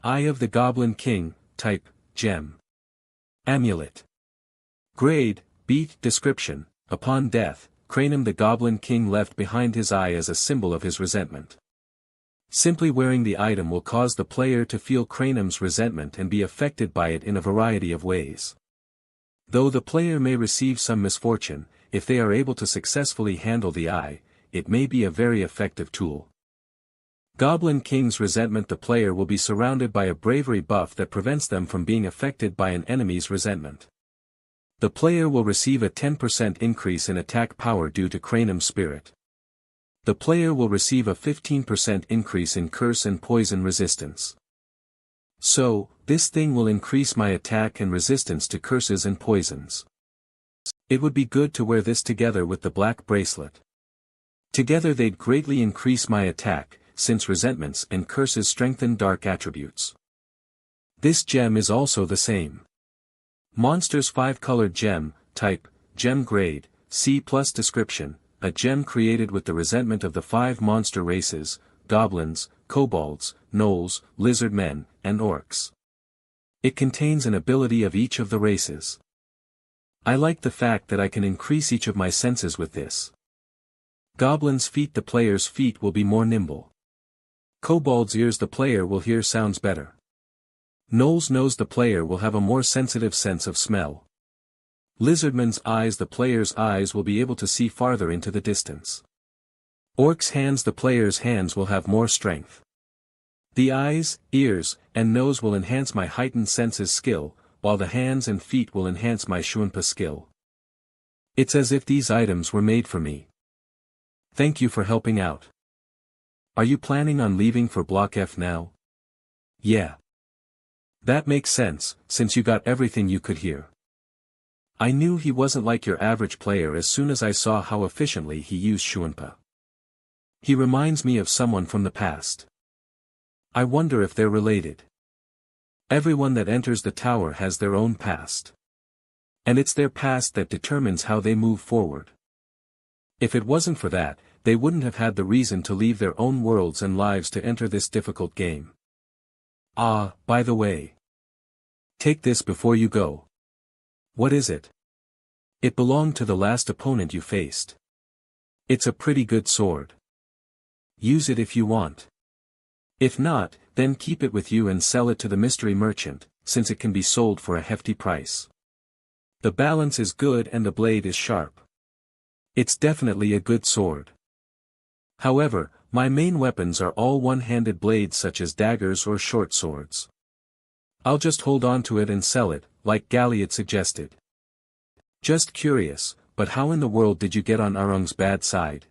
Eye of the Goblin King, type, gem. Amulet. Grade, beat. Description, upon death, Cranum the Goblin King left behind his eye as a symbol of his resentment. Simply wearing the item will cause the player to feel Cranum's resentment and be affected by it in a variety of ways. Though the player may receive some misfortune, if they are able to successfully handle the eye, it may be a very effective tool. Goblin King's resentment. The player will be surrounded by a bravery buff that prevents them from being affected by an enemy's resentment. The player will receive a 10% increase in attack power due to Cranum's spirit. The player will receive a 15% increase in curse and poison resistance. So, this thing will increase my attack and resistance to curses and poisons. It would be good to wear this together with the black bracelet. Together they'd greatly increase my attack, since resentments and curses strengthen dark attributes. This gem is also the same. Monsters 5-colored gem, type, gem grade, C+ description, a gem created with the resentment of the 5 monster races, goblins, kobolds, gnolls, lizardmen, and orcs. It contains an ability of each of the races. I like the fact that I can increase each of my senses with this. Goblins' feet, the player's feet will be more nimble. Kobold's ears, the player will hear sounds better. Gnoll's nose, the player will have a more sensitive sense of smell. Lizardman's eyes, the player's eyes will be able to see farther into the distance. Orc's hands, the player's hands will have more strength. The eyes, ears, and nose will enhance my heightened senses skill, while the hands and feet will enhance my Shunpa skill. It's as if these items were made for me. Thank you for helping out. Are you planning on leaving for Block F now? Yeah. That makes sense, since you got everything you could here. I knew he wasn't like your average player as soon as I saw how efficiently he used Shunpa. He reminds me of someone from the past. I wonder if they're related. Everyone that enters the tower has their own past. And it's their past that determines how they move forward. If it wasn't for that, they wouldn't have had the reason to leave their own worlds and lives to enter this difficult game. Ah, by the way. Take this before you go. What is it? It belonged to the last opponent you faced. It's a pretty good sword. Use it if you want. If not, then keep it with you and sell it to the mystery merchant, since it can be sold for a hefty price. The balance is good and the blade is sharp. It's definitely a good sword. However, my main weapons are all one-handed blades such as daggers or short swords. I'll just hold on to it and sell it, like Galliot suggested. Just curious, but how in the world did you get on Arung's bad side?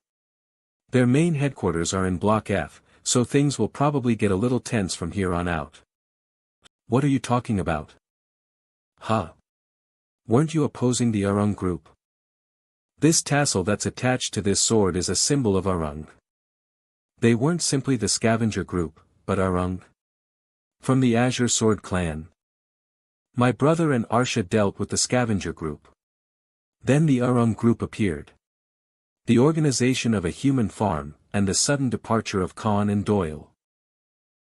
Their main headquarters are in Block F, so things will probably get a little tense from here on out. What are you talking about? Huh? Weren't you opposing the Arung group? This tassel that's attached to this sword is a symbol of Arung. They weren't simply the scavenger group, but Arung. From the Azure Sword clan. My brother and Arsha dealt with the scavenger group. Then the Arung group appeared. The organization of a human farm, and the sudden departure of Khan and Doyle.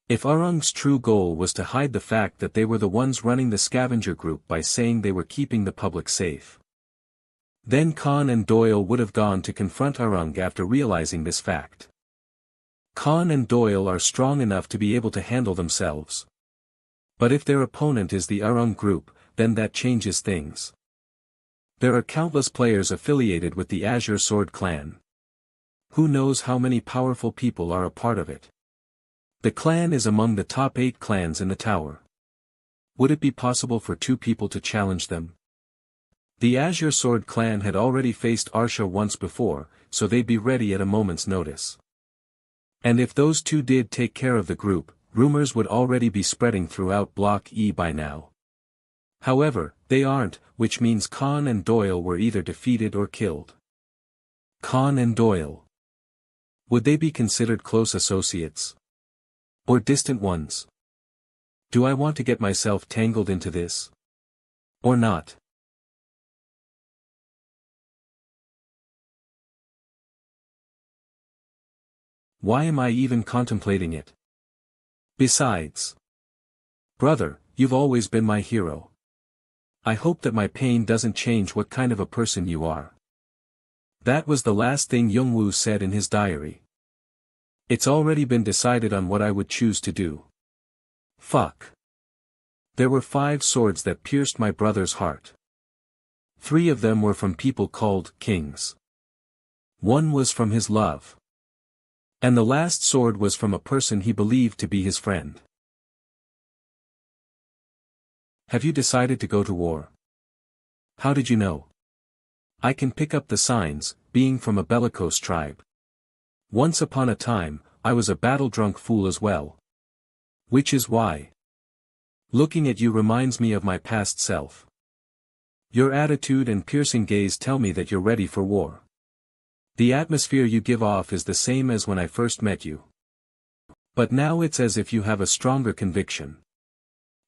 If Arung's true goal was to hide the fact that they were the ones running the scavenger group by saying they were keeping the public safe, then Khan and Doyle would have gone to confront Arung after realizing this fact. Khan and Doyle are strong enough to be able to handle themselves. But if their opponent is the Arung group, then that changes things. There are countless players affiliated with the Azure Sword clan. Who knows how many powerful people are a part of it? The clan is among the top 8 clans in the tower. Would it be possible for 2 people to challenge them? The Azure Sword clan had already faced Arsha once before, so they'd be ready at a moment's notice. And if those 2 did take care of the group, rumors would already be spreading throughout Block E by now. However, they aren't, which means Khan and Doyle were either defeated or killed. Khan and Doyle. Would they be considered close associates? Or distant ones? Do I want to get myself tangled into this? Or not? Why am I even contemplating it? Besides, brother, you've always been my hero. I hope that my pain doesn't change what kind of a person you are. That was the last thing Youngwoo said in his diary. It's already been decided on what I would choose to do. Fuck. There were 5 swords that pierced my brother's heart. 3 of them were from people called kings. 1 was from his love. And the last sword was from a person he believed to be his friend. Have you decided to go to war? How did you know? I can pick up the signs, being from a bellicose tribe. Once upon a time, I was a battle-drunk fool as well. Which is why. Looking at you reminds me of my past self. Your attitude and piercing gaze tell me that you're ready for war. The atmosphere you give off is the same as when I first met you. But now it's as if you have a stronger conviction.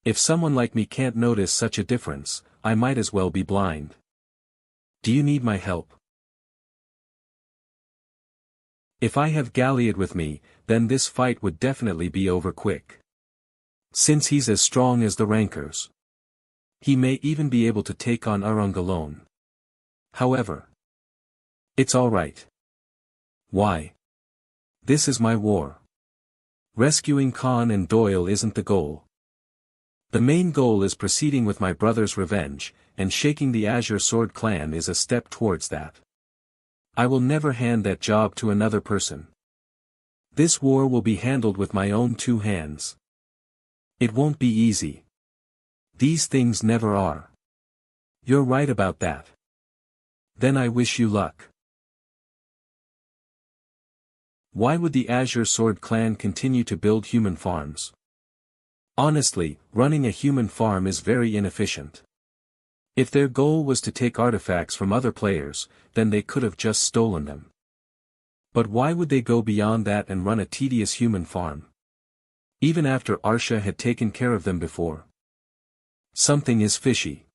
If someone like me can't notice such a difference, I might as well be blind. Do you need my help? If I have Galliot with me, then this fight would definitely be over quick. Since he's as strong as the Rankers. He may even be able to take on Arung alone. However, it's alright. Why? This is my war. Rescuing Khan and Doyle isn't the goal. The main goal is proceeding with my brother's revenge, and shaking the Azure Sword clan is a step towards that. I will never hand that job to another person. This war will be handled with my own two hands. It won't be easy. These things never are. You're right about that. Then I wish you luck. Why would the Azure Sword clan continue to build human farms? Honestly, running a human farm is very inefficient. If their goal was to take artifacts from other players, then they could have just stolen them. But why would they go beyond that and run a tedious human farm? Even after Arsha had taken care of them before. Something is fishy.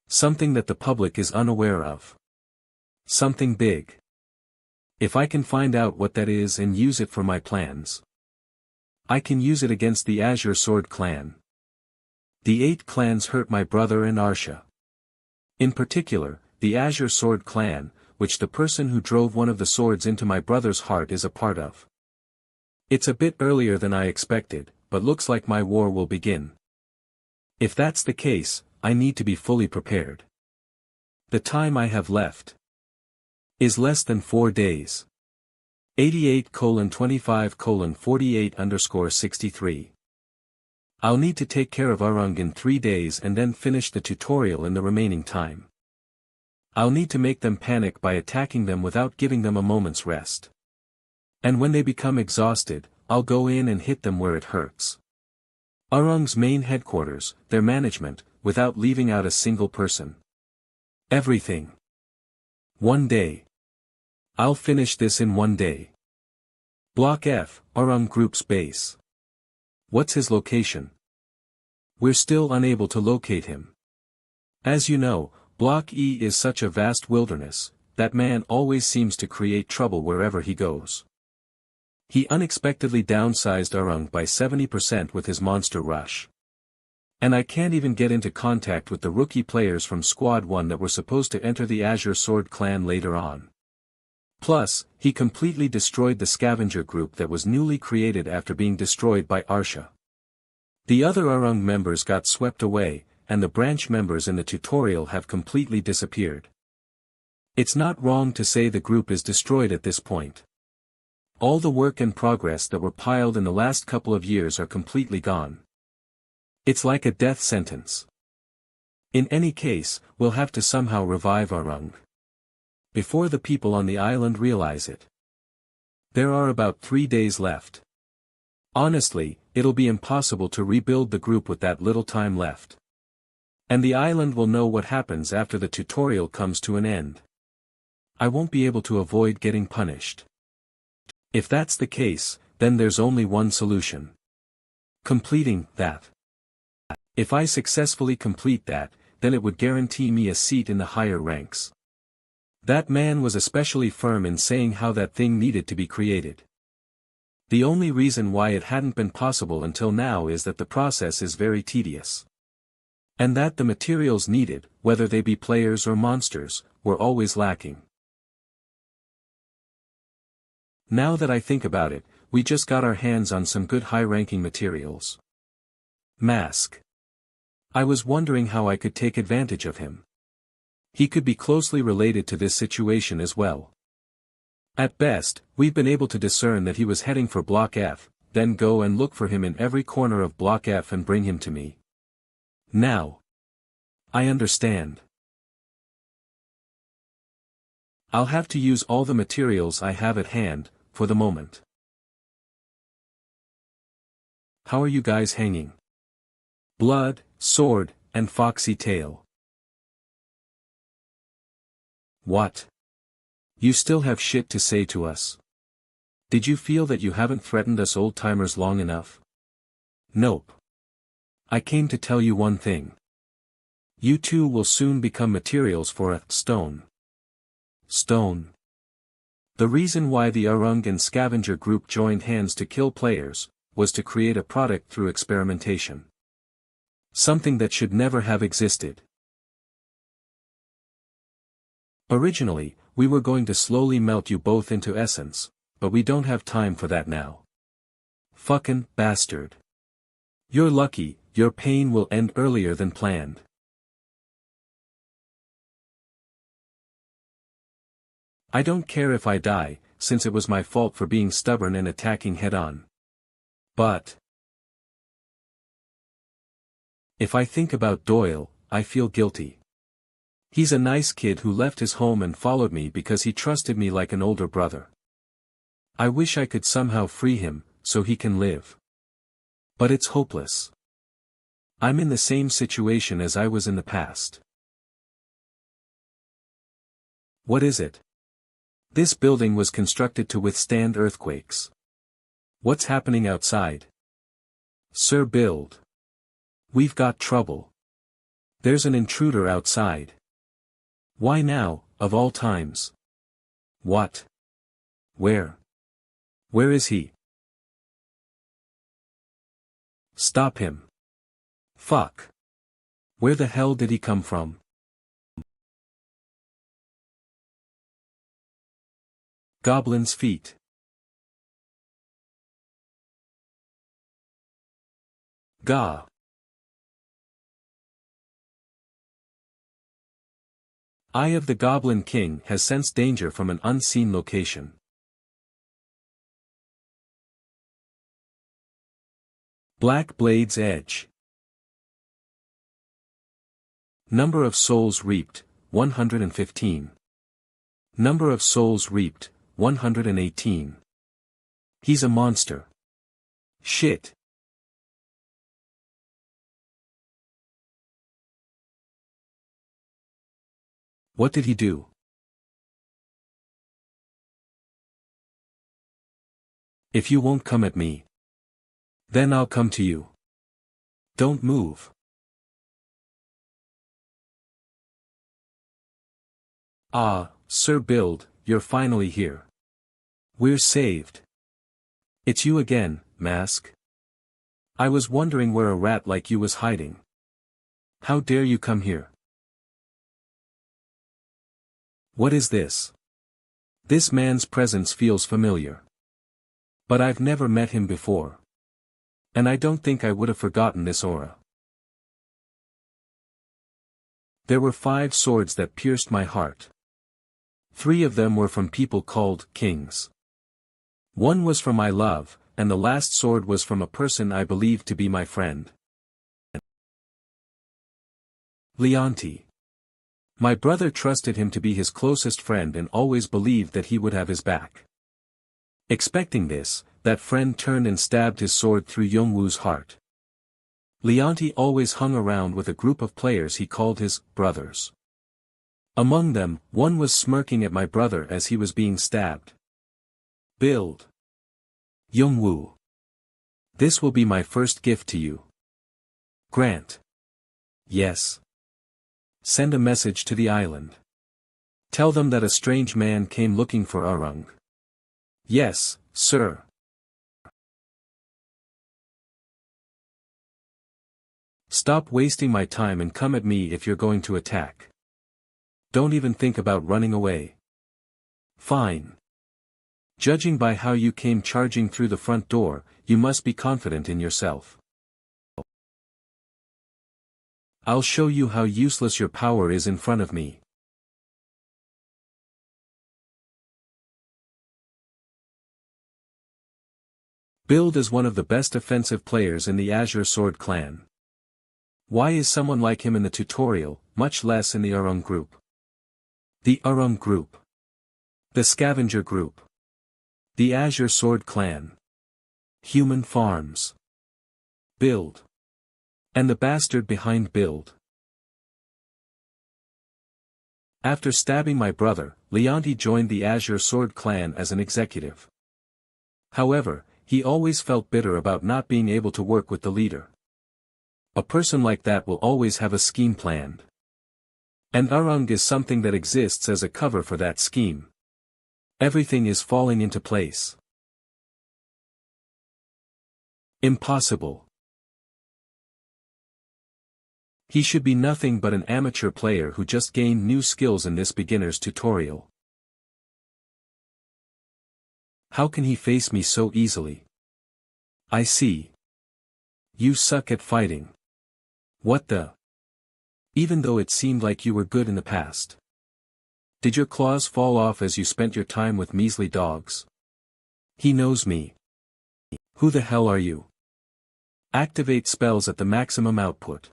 Something that the public is unaware of. Something big. If I can find out what that is and use it for my plans, I can use it against the Azure Sword clan. The 8 clans hurt my brother and Arsha. In particular, the Azure Sword clan, which the person who drove one of the swords into my brother's heart is a part of. It's a bit earlier than I expected, but looks like my war will begin. If that's the case, I need to be fully prepared. The time I have left is less than 4 days. 88:25:48_63. I'll need to take care of Arung in 3 days and then finish the tutorial in the remaining time. I'll need to make them panic by attacking them without giving them a moment's rest. And when they become exhausted, I'll go in and hit them where it hurts. Arung's main headquarters, their management, without leaving out a single person. Everything. 1 day. I'll finish this in 1 day. Block F, Arung Group's base. What's his location? We're still unable to locate him. As you know, Block E is such a vast wilderness, that man always seems to create trouble wherever he goes. He unexpectedly downsized Arung by 70% with his monster rush. And I can't even get into contact with the rookie players from Squad 1 that were supposed to enter the Azure Sword clan later on. Plus, he completely destroyed the scavenger group that was newly created after being destroyed by Arsha. The other Arung members got swept away, and the branch members in the tutorial have completely disappeared. It's not wrong to say the group is destroyed at this point. All the work and progress that were piled in the last couple of years are completely gone. It's like a death sentence. In any case, we'll have to somehow revive Arung before the people on the island realize it. There are about 3 days left. Honestly, it'll be impossible to rebuild the group with that little time left. And the island will know what happens after the tutorial comes to an end. I won't be able to avoid getting punished. If that's the case, then there's only one solution. Completing that. If I successfully complete that, then it would guarantee me a seat in the higher ranks. That man was especially firm in saying how that thing needed to be created. The only reason why it hadn't been possible until now is that the process is very tedious. And that the materials needed, whether they be players or monsters, were always lacking. Now that I think about it, we just got our hands on some good high-ranking materials. Mask. I was wondering how I could take advantage of him. He could be closely related to this situation as well. At best, we've been able to discern that he was heading for Block F, then go and look for him in every corner of Block F and bring him to me. Now. I understand. I'll have to use all the materials I have at hand, for the moment. How are you guys hanging? Blood, sword, and foxy tail. What? You still have shit to say to us. Did you feel that you haven't threatened us old-timers long enough? Nope. I came to tell you one thing. You two will soon become materials for a stone. Stone. The reason why the Arung and Scavenger group joined hands to kill players, was to create a product through experimentation. Something that should never have existed. Originally, we were going to slowly melt you both into essence, but we don't have time for that now. Fucking bastard. You're lucky, your pain will end earlier than planned. I don't care if I die, since it was my fault for being stubborn and attacking head-on. But if I think about Doyle, I feel guilty. He's a nice kid who left his home and followed me because he trusted me like an older brother. I wish I could somehow free him, so he can live. But it's hopeless. I'm in the same situation as I was in the past. What is it? This building was constructed to withstand earthquakes. What's happening outside? Sir Build. We've got trouble. There's an intruder outside. Why now, of all times? What? Where? Where is he? Stop him. Fuck. Where the hell did he come from? Goblin's feet. Gah. Eye of the Goblin King has sensed danger from an unseen location. Black Blade's Edge. Number of souls reaped, 115. Number of souls reaped, 118. He's a monster. Shit. What did he do? If you won't come at me, then I'll come to you. Don't move. Ah, Sir Build, you're finally here. We're saved. It's you again, Mask. I was wondering where a rat like you was hiding. How dare you come here? What is this? This man's presence feels familiar. But I've never met him before. And I don't think I would have forgotten this aura. There were 5 swords that pierced my heart. 3 of them were from people called kings. 1 was from my love, and the last sword was from a person I believed to be my friend. Leonti. My brother trusted him to be his closest friend and always believed that he would have his back. Expecting this, that friend turned and stabbed his sword through Yongwu's heart. Leonti always hung around with a group of players he called his brothers. Among them, one was smirking at my brother as he was being stabbed. Build. Yongwu. This will be my first gift to you. Grant. Yes. Send a message to the island. Tell them that a strange man came looking for Arung. Yes, sir. Stop wasting my time and come at me if you're going to attack. Don't even think about running away. Fine. Judging by how you came charging through the front door, you must be confident in yourself. I'll show you how useless your power is in front of me. Build is one of the best offensive players in the Azure Sword clan. Why is someone like him in the tutorial, much less in the Arung group? The Arung group. The Scavenger group. The Azure Sword clan. Human Farms. Build. And the bastard behind Build. After stabbing my brother, Leonti joined the Azure Sword clan as an executive. However, he always felt bitter about not being able to work with the leader. A person like that will always have a scheme planned. And Arung is something that exists as a cover for that scheme. Everything is falling into place. Impossible. He should be nothing but an amateur player who just gained new skills in this beginner's tutorial. How can he face me so easily? I see. You suck at fighting. What the? Even though it seemed like you were good in the past. Did your claws fall off as you spent your time with measly dogs? He knows me. Who the hell are you? Activate spells at the maximum output.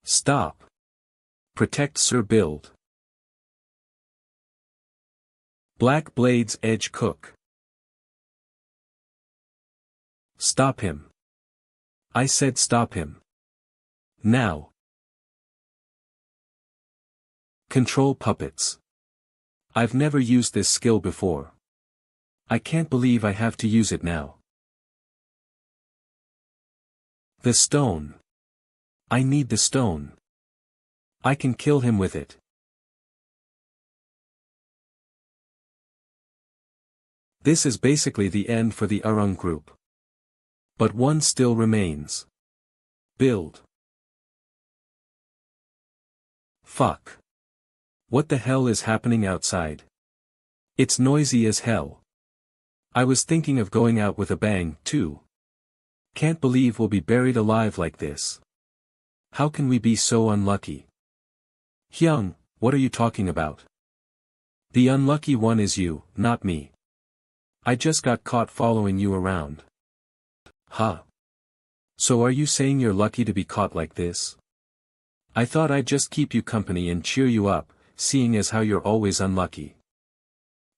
Stop. Protect Sir Build. Black Blade's Edge Cook. Stop him. I said stop him. Now. Control Puppets. I've never used this skill before. I can't believe I have to use it now. The stone. I need the stone. I can kill him with it. This is basically the end for the Arung group. But one still remains. Build. Fuck. What the hell is happening outside? It's noisy as hell. I was thinking of going out with a bang, too. Can't believe we'll be buried alive like this. How can we be so unlucky? Hyung, what are you talking about? The unlucky one is you, not me. I just got caught following you around. Huh? So are you saying you're lucky to be caught like this? I thought I'd just keep you company and cheer you up, seeing as how you're always unlucky.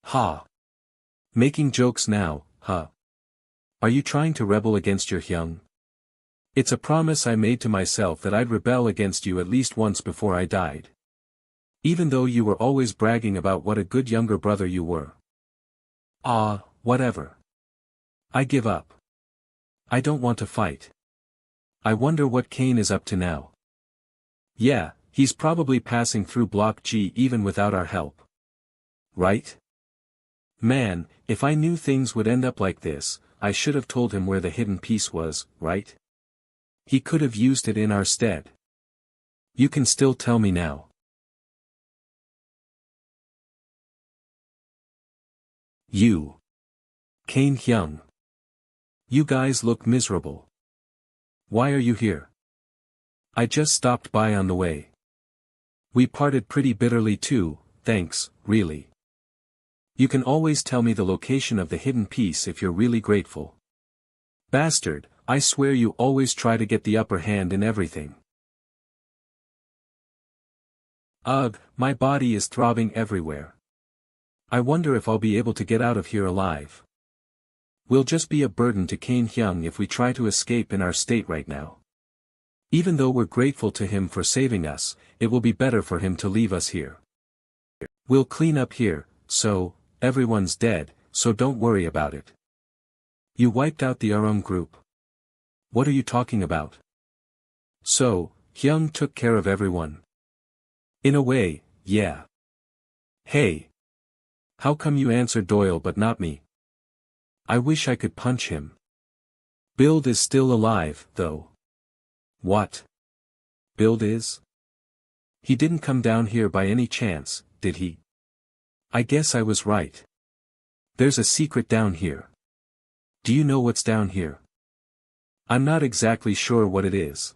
Ha! Making jokes now, huh? Are you trying to rebel against your Hyung? It's a promise I made to myself that I'd rebel against you at least once before I died. Even though you were always bragging about what a good younger brother you were. Ah, whatever. I give up. I don't want to fight. I wonder what Kane is up to now. Yeah, he's probably passing through Block G even without our help. Right? Man, if I knew things would end up like this, I should have told him where the hidden piece was, right? He could have used it in our stead. You can still tell me now. You. Kane Hyung. You guys look miserable. Why are you here? I just stopped by on the way. We parted pretty bitterly too, thanks, really. You can always tell me the location of the hidden piece if you're really grateful. Bastard, I swear you always try to get the upper hand in everything. Ugh, my body is throbbing everywhere. I wonder if I'll be able to get out of here alive. We'll just be a burden to Kane Hyung if we try to escape in our state right now. Even though we're grateful to him for saving us, it will be better for him to leave us here. We'll clean up here, so, everyone's dead, so don't worry about it. You wiped out the Arung group. What are you talking about? So, Hyung took care of everyone. In a way, yeah. Hey. How come you answered Doyle but not me? I wish I could punch him. Build is still alive, though. What? Build is? He didn't come down here by any chance, did he? I guess I was right. There's a secret down here. Do you know what's down here? I'm not exactly sure what it is.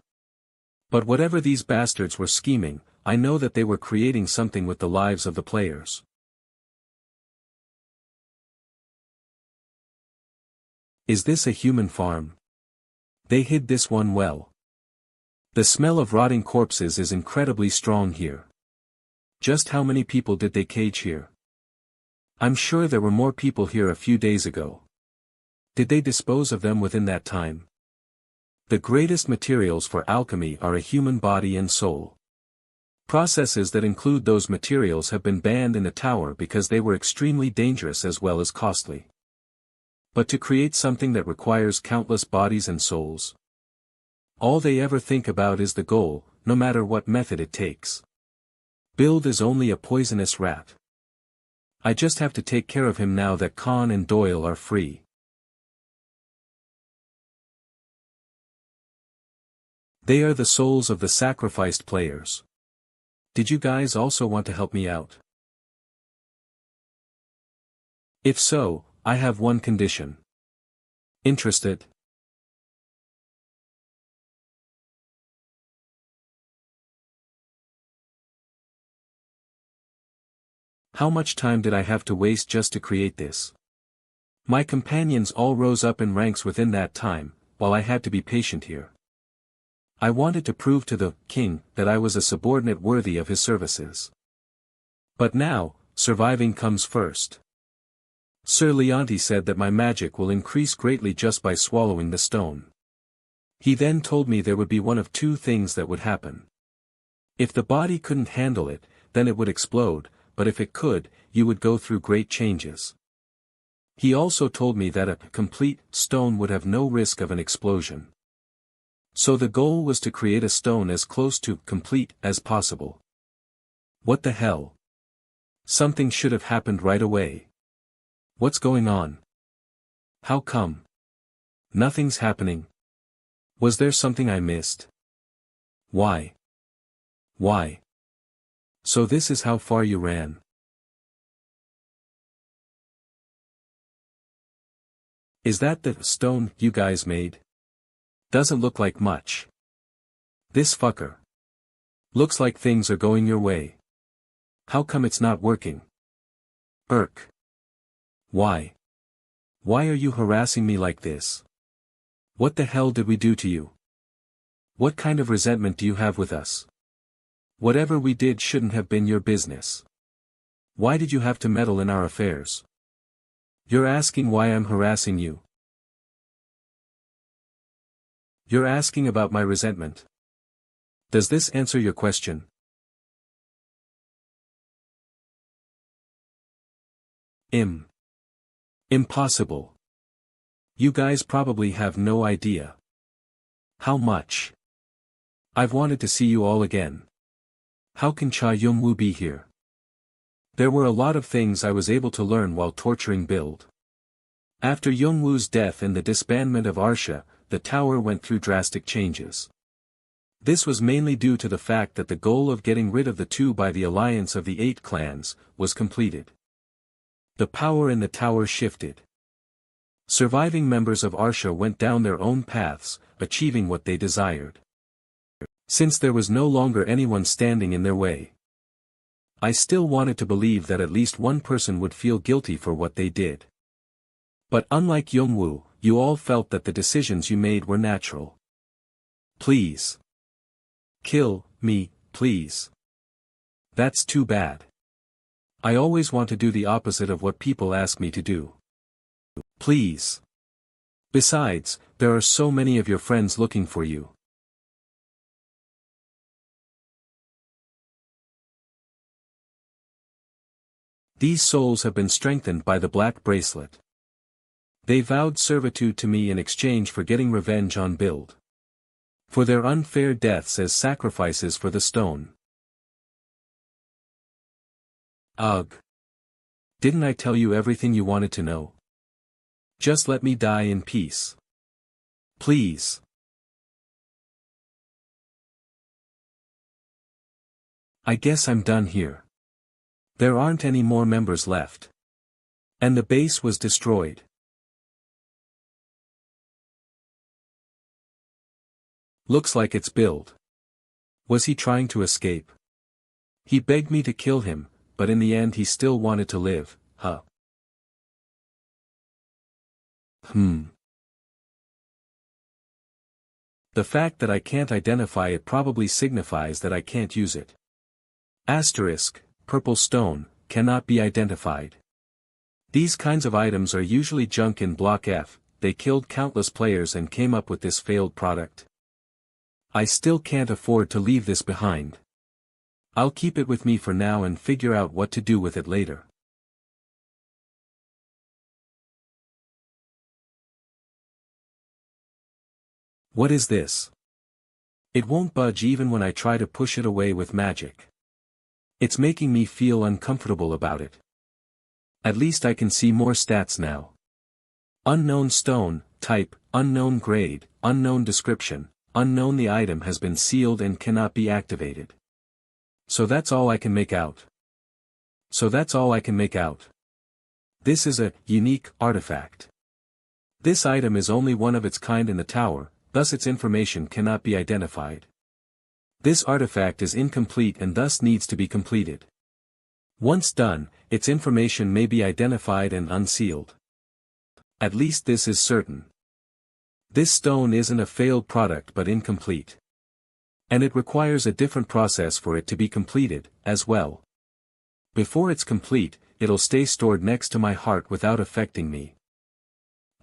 But whatever these bastards were scheming, I know that they were creating something with the lives of the players. Is this a human farm? They hid this one well. The smell of rotting corpses is incredibly strong here. Just how many people did they cage here? I'm sure there were more people here a few days ago. Did they dispose of them within that time? The greatest materials for alchemy are a human body and soul. Processes that include those materials have been banned in the tower because they were extremely dangerous as well as costly. But to create something that requires countless bodies and souls, all they ever think about is the goal, no matter what method it takes. Build is only a poisonous rat. I just have to take care of him now that Khan and Doyle are free. They are the souls of the sacrificed players. Did you guys also want to help me out? If so, I have one condition. Interested? How much time did I have to waste just to create this? My companions all rose up in ranks within that time, while I had to be patient here. I wanted to prove to the king that I was a subordinate worthy of his services. But now, surviving comes first. Sir Leonti said that my magic will increase greatly just by swallowing the stone. He then told me there would be one of two things that would happen. If the body couldn't handle it, then it would explode, but if it could, you would go through great changes. He also told me that a complete stone would have no risk of an explosion. So the goal was to create a stone as close to complete as possible. What the hell? Something should have happened right away. What's going on? How come? Nothing's happening. Was there something I missed? Why? Why? So this is how far you ran. Is that the stone you guys made? Doesn't look like much. This fucker. Looks like things are going your way. How come it's not working? Irk. Why? Why are you harassing me like this? What the hell did we do to you? What kind of resentment do you have with us? Whatever we did shouldn't have been your business. Why did you have to meddle in our affairs? You're asking why I'm harassing you. You're asking about my resentment. Does this answer your question? Impossible. You guys probably have no idea. How much? I've wanted to see you all again. How can Cha Yongwu be here? There were a lot of things I was able to learn while torturing Build. After Yongwu's death and the disbandment of Arsha, the tower went through drastic changes. This was mainly due to the fact that the goal of getting rid of the two by the alliance of the 8 clans was completed. The power in the tower shifted. Surviving members of Arsha went down their own paths, achieving what they desired. Since there was no longer anyone standing in their way, I still wanted to believe that at least one person would feel guilty for what they did. But unlike Yongwu, you all felt that the decisions you made were natural. Please. Kill me, please. That's too bad. I always want to do the opposite of what people ask me to do. Please. Besides, there are so many of your friends looking for you. These souls have been strengthened by the black bracelet. They vowed servitude to me in exchange for getting revenge on Build. For their unfair deaths as sacrifices for the stone. Ugh. Didn't I tell you everything you wanted to know? Just let me die in peace. Please. I guess I'm done here. There aren't any more members left. And the base was destroyed. Looks like it's Build. Was he trying to escape? He begged me to kill him, but in the end he still wanted to live, huh? The fact that I can't identify it probably signifies that I can't use it. Asterisk, purple stone, cannot be identified. These kinds of items are usually junk in Block F. They killed countless players and came up with this failed product. I still can't afford to leave this behind. I'll keep it with me for now and figure out what to do with it later. What is this? It won't budge even when I try to push it away with magic. It's making me feel uncomfortable about it. At least I can see more stats now. Unknown stone, type, unknown grade, unknown description, unknown. The item has been sealed and cannot be activated. So that's all I can make out. This is a unique artifact. This item is only one of its kind in the tower, thus its information cannot be identified. This artifact is incomplete and thus needs to be completed. Once done, its information may be identified and unsealed. At least this is certain. This stone isn't a failed product but incomplete. And it requires a different process for it to be completed, as well. Before it's complete, it'll stay stored next to my heart without affecting me.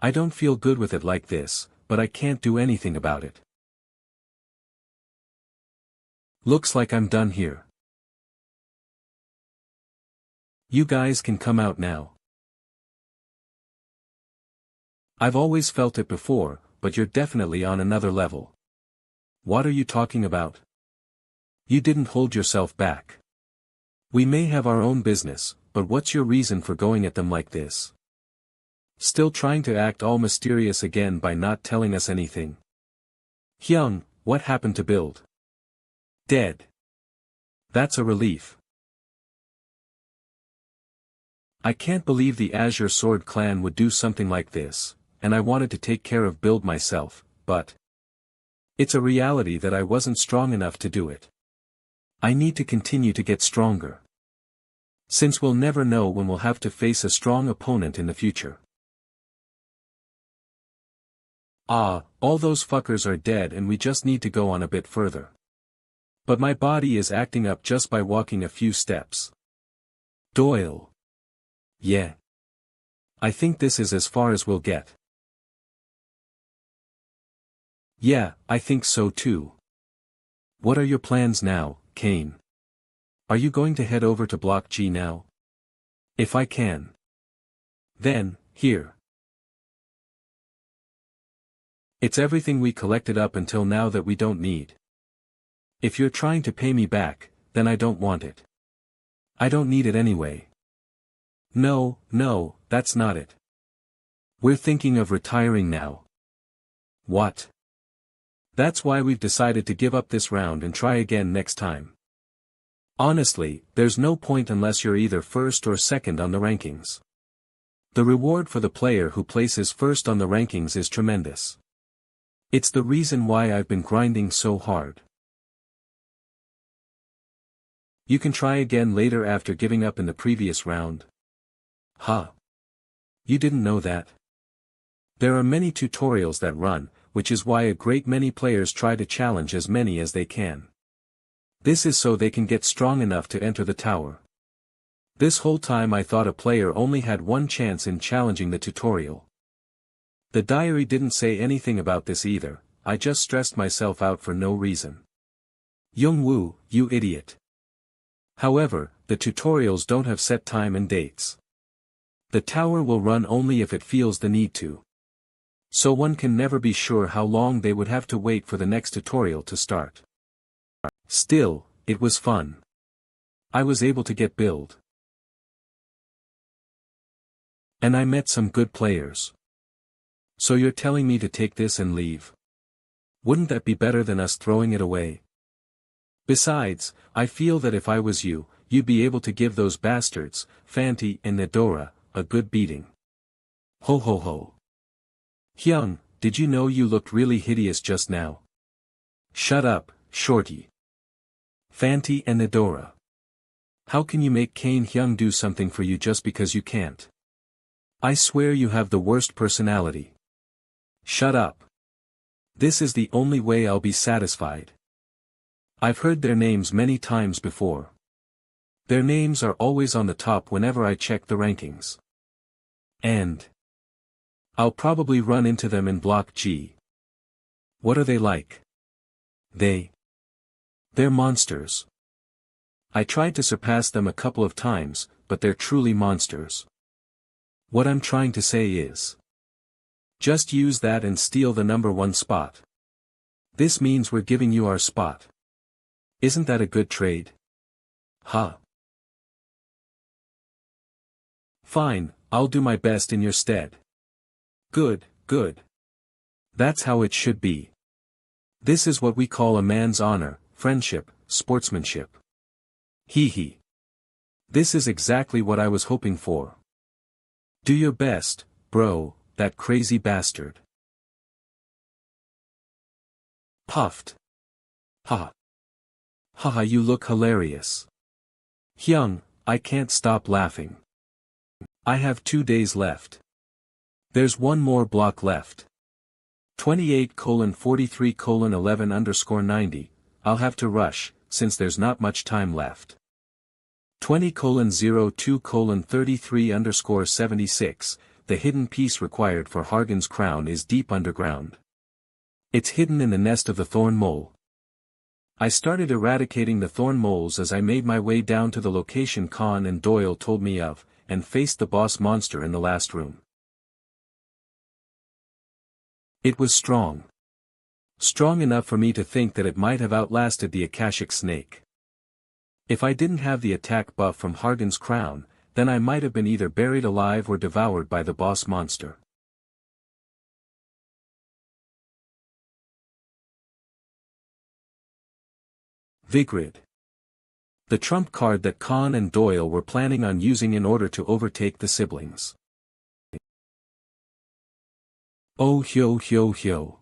I don't feel good with it like this, but I can't do anything about it. Looks like I'm done here. You guys can come out now. I've always felt it before, but you're definitely on another level. What are you talking about? You didn't hold yourself back. We may have our own business, but what's your reason for going at them like this? Still trying to act all mysterious again by not telling us anything. Hyung, what happened to Build? Dead. That's a relief. I can't believe the Azure Sword clan would do something like this, and I wanted to take care of Build myself, but it's a reality that I wasn't strong enough to do it. I need to continue to get stronger. Since we'll never know when we'll have to face a strong opponent in the future. All those fuckers are dead and we just need to go on a bit further. But my body is acting up just by walking a few steps. Doyle. Yeah. I think this is as far as we'll get. Yeah, I think so too. What are your plans now, Kane? Are you going to head over to Block G now? If I can. Then, here. It's everything we collected up until now that we don't need. If you're trying to pay me back, then I don't want it. I don't need it anyway. No, that's not it. We're thinking of retiring now. What? That's why we've decided to give up this round and try again next time. Honestly, there's no point unless you're either first or second on the rankings. The reward for the player who places first on the rankings is tremendous. It's the reason why I've been grinding so hard. You can try again later after giving up in the previous round. Huh. You didn't know that? There are many tutorials that run, which is why a great many players try to challenge as many as they can. This is so they can get strong enough to enter the tower. This whole time I thought a player only had one chance in challenging the tutorial. The diary didn't say anything about this either, I just stressed myself out for no reason. Youngwoo, you idiot. However, the tutorials don't have set time and dates. The tower will run only if it feels the need to. So one can never be sure how long they would have to wait for the next tutorial to start. Still, it was fun. I was able to get Build. And I met some good players. So you're telling me to take this and leave? Wouldn't that be better than us throwing it away? Besides, I feel that if I was you, you'd be able to give those bastards, Fanti and Nedora, a good beating. Ho ho ho. Hyung, did you know you looked really hideous just now? Shut up, shorty. Fanti and Nedora. How can you make Kane Hyung do something for you just because you can't? I swear you have the worst personality. Shut up. This is the only way I'll be satisfied. I've heard their names many times before. Their names are always on the top whenever I check the rankings. And I'll probably run into them in Block G. What are they like? They're monsters. I tried to surpass them a couple of times, but they're truly monsters. What I'm trying to say is, just use that and steal the number 1 spot. This means we're giving you our spot. Isn't that a good trade? Huh. Fine, I'll do my best in your stead. Good, good. That's how it should be. This is what we call a man's honor, friendship, sportsmanship. Hee hee. This is exactly what I was hoping for. Do your best, bro, that crazy bastard. Puffed. Ha. Haha, you look hilarious. Hyung, I can't stop laughing. I have 2 days left. There's one more block left. 28:43:11_90, I'll have to rush, since there's not much time left. 20:02:33_76, the hidden piece required for Hargan's crown is deep underground. It's hidden in the nest of the thorn mole. I started eradicating the thorn moles as I made my way down to the location Khan and Doyle told me of, and faced the boss monster in the last room. It was strong. Strong enough for me to think that it might have outlasted the Akashic snake. If I didn't have the attack buff from Hargan's crown, then I might have been either buried alive or devoured by the boss monster. Vigrid. The trump card that Khan and Doyle were planning on using in order to overtake the siblings. Oh hyo hyo hyo.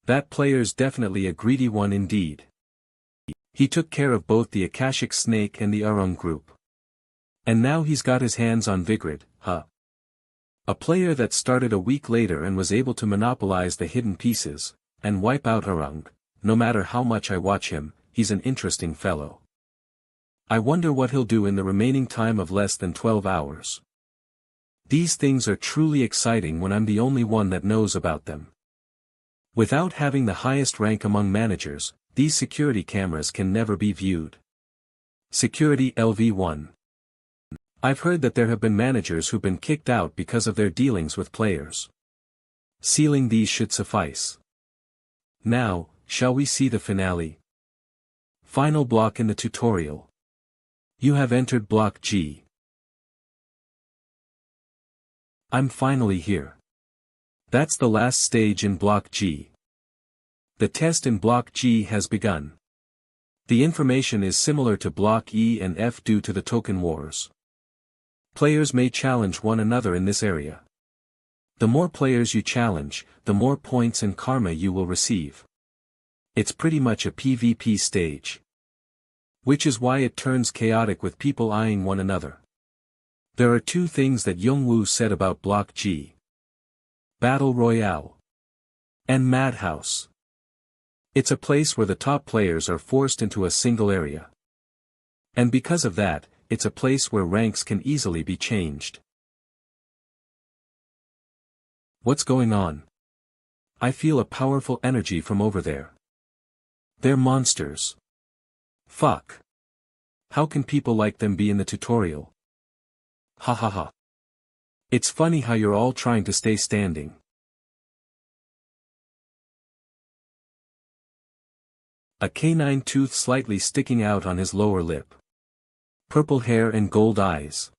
That player's definitely a greedy one indeed. He took care of both the Akashic snake and the Arung group. And now he's got his hands on Vigrid, huh? A player that started a week later and was able to monopolize the hidden pieces, and wipe out Arung. No matter how much I watch him, he's an interesting fellow. I wonder what he'll do in the remaining time of less than 12 hours. These things are truly exciting when I'm the only one that knows about them. Without having the highest rank among managers, these security cameras can never be viewed. Security LV1. I've heard that there have been managers who've been kicked out because of their dealings with players. Sealing these should suffice. Now, shall we see the finale? Final block in the tutorial. You have entered Block G. I'm finally here. That's the last stage in Block G. The test in Block G has begun. The information is similar to Block E and F due to the token wars. Players may challenge one another in this area. The more players you challenge, the more points and karma you will receive. It's pretty much a PvP stage. Which is why it turns chaotic with people eyeing one another. There are 2 things that Youngwoo said about Block G. Battle Royale. And Madhouse. It's a place where the top players are forced into a single area. And because of that, it's a place where ranks can easily be changed. What's going on? I feel a powerful energy from over there. They're monsters. Fuck. How can people like them be in the tutorial? Ha ha ha. It's funny how you're all trying to stay standing. A canine tooth slightly sticking out on his lower lip. Purple hair and gold eyes.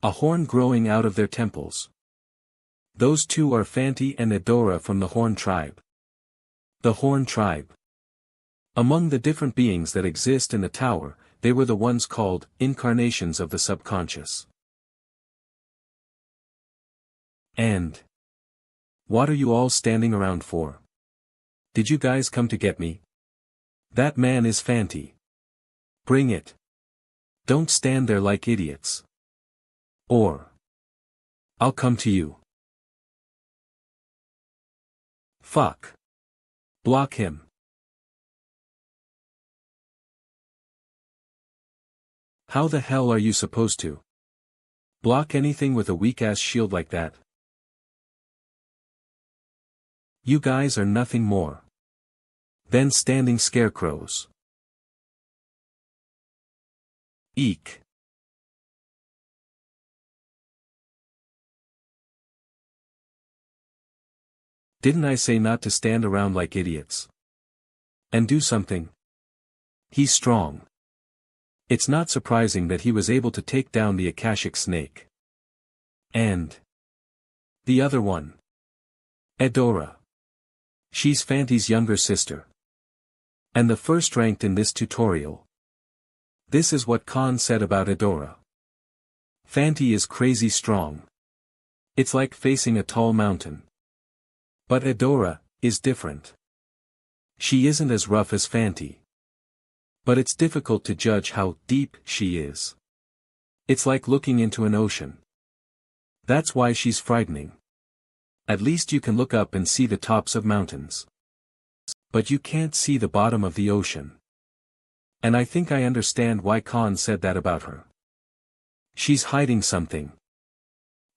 A horn growing out of their temples. Those 2 are Fanti and Adora from the Horn tribe. The Horn tribe. Among the different beings that exist in the tower, they were the ones called incarnations of the subconscious. And what are you all standing around for? Did you guys come to get me? That man is Fanti. Bring it. Don't stand there like idiots. Or I'll come to you. Fuck. Block him. How the hell are you supposed to? Block anything with a weak-ass shield like that? You guys are nothing more than standing scarecrows. Eek. Didn't I say not to stand around like idiots? And do something? He's strong. It's not surprising that he was able to take down the Akashic snake. And the other one. Edora. She's Fanty's younger sister. And the first ranked in this tutorial. This is what Khan said about Edora. Fanty is crazy strong. It's like facing a tall mountain. But Edora is different. She isn't as rough as Fanty. But it's difficult to judge how deep she is. It's like looking into an ocean. That's why she's frightening. At least you can look up and see the tops of mountains. But you can't see the bottom of the ocean. And I think I understand why Khan said that about her. She's hiding something.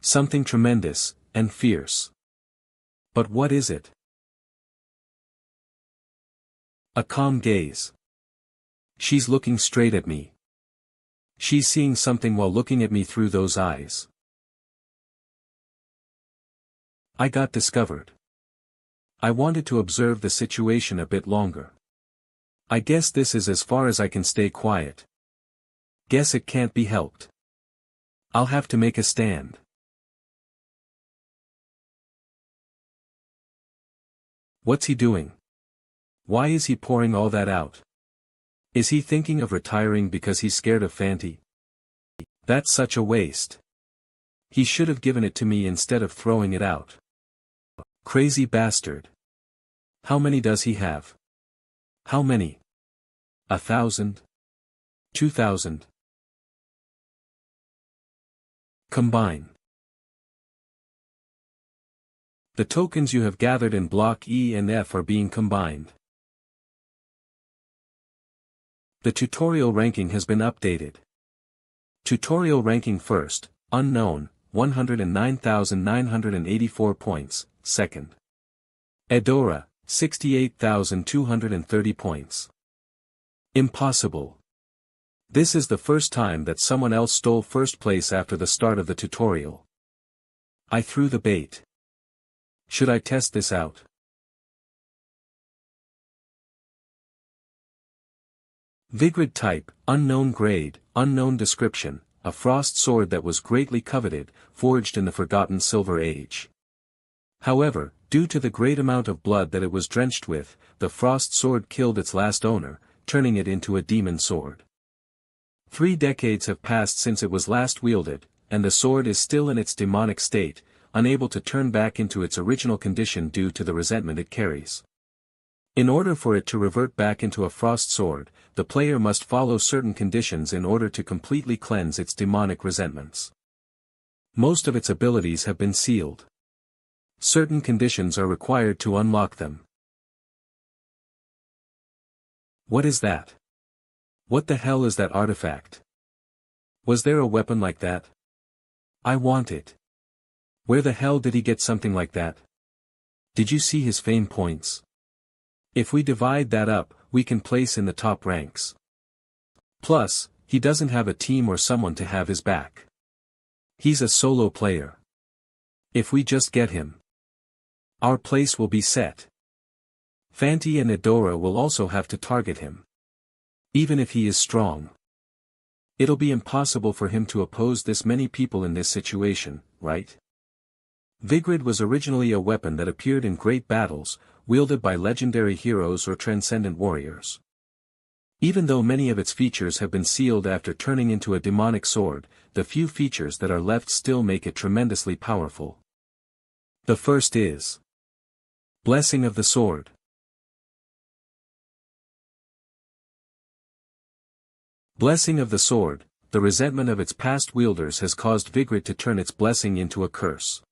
Something tremendous, and fierce. But what is it? A calm gaze. She's looking straight at me. She's seeing something while looking at me through those eyes. I got discovered. I wanted to observe the situation a bit longer. I guess this is as far as I can stay quiet. Guess it can't be helped. I'll have to make a stand. What's he doing? Why is he pouring all that out? Is he thinking of retiring because he's scared of Fanty? That's such a waste. He should have given it to me instead of throwing it out. Crazy bastard. How many does he have? How many? 1,000? 2,000? Combine. The tokens you have gathered in block E and F are being combined. The tutorial ranking has been updated. Tutorial ranking first, unknown, 109,984 points, second. Edora, 68,230 points. Impossible. This is the first time that someone else stole first place after the start of the tutorial. I threw the bait. Should I test this out? Vigrid type, unknown grade, unknown description, a frost sword that was greatly coveted, forged in the Forgotten Silver Age. However, due to the great amount of blood that it was drenched with, the frost sword killed its last owner, turning it into a demon sword. 3 decades have passed since it was last wielded, and the sword is still in its demonic state, unable to turn back into its original condition due to the resentment it carries. In order for it to revert back into a frost sword, the player must follow certain conditions in order to completely cleanse its demonic resentments. Most of its abilities have been sealed. Certain conditions are required to unlock them. What is that? What the hell is that artifact? Was there a weapon like that? I want it. Where the hell did he get something like that? Did you see his fame points? If we divide that up, we can place in the top ranks. Plus, he doesn't have a team or someone to have his back. He's a solo player. If we just get him, our place will be set. Fanty and Edora will also have to target him. Even if he is strong. It'll be impossible for him to oppose this many people in this situation, right? Vigrid was originally a weapon that appeared in great battles, wielded by legendary heroes or transcendent warriors. Even though many of its features have been sealed after turning into a demonic sword, the few features that are left still make it tremendously powerful. The first is Blessing of the Sword. Blessing of the Sword, the resentment of its past wielders has caused Vigrid to turn its blessing into a curse.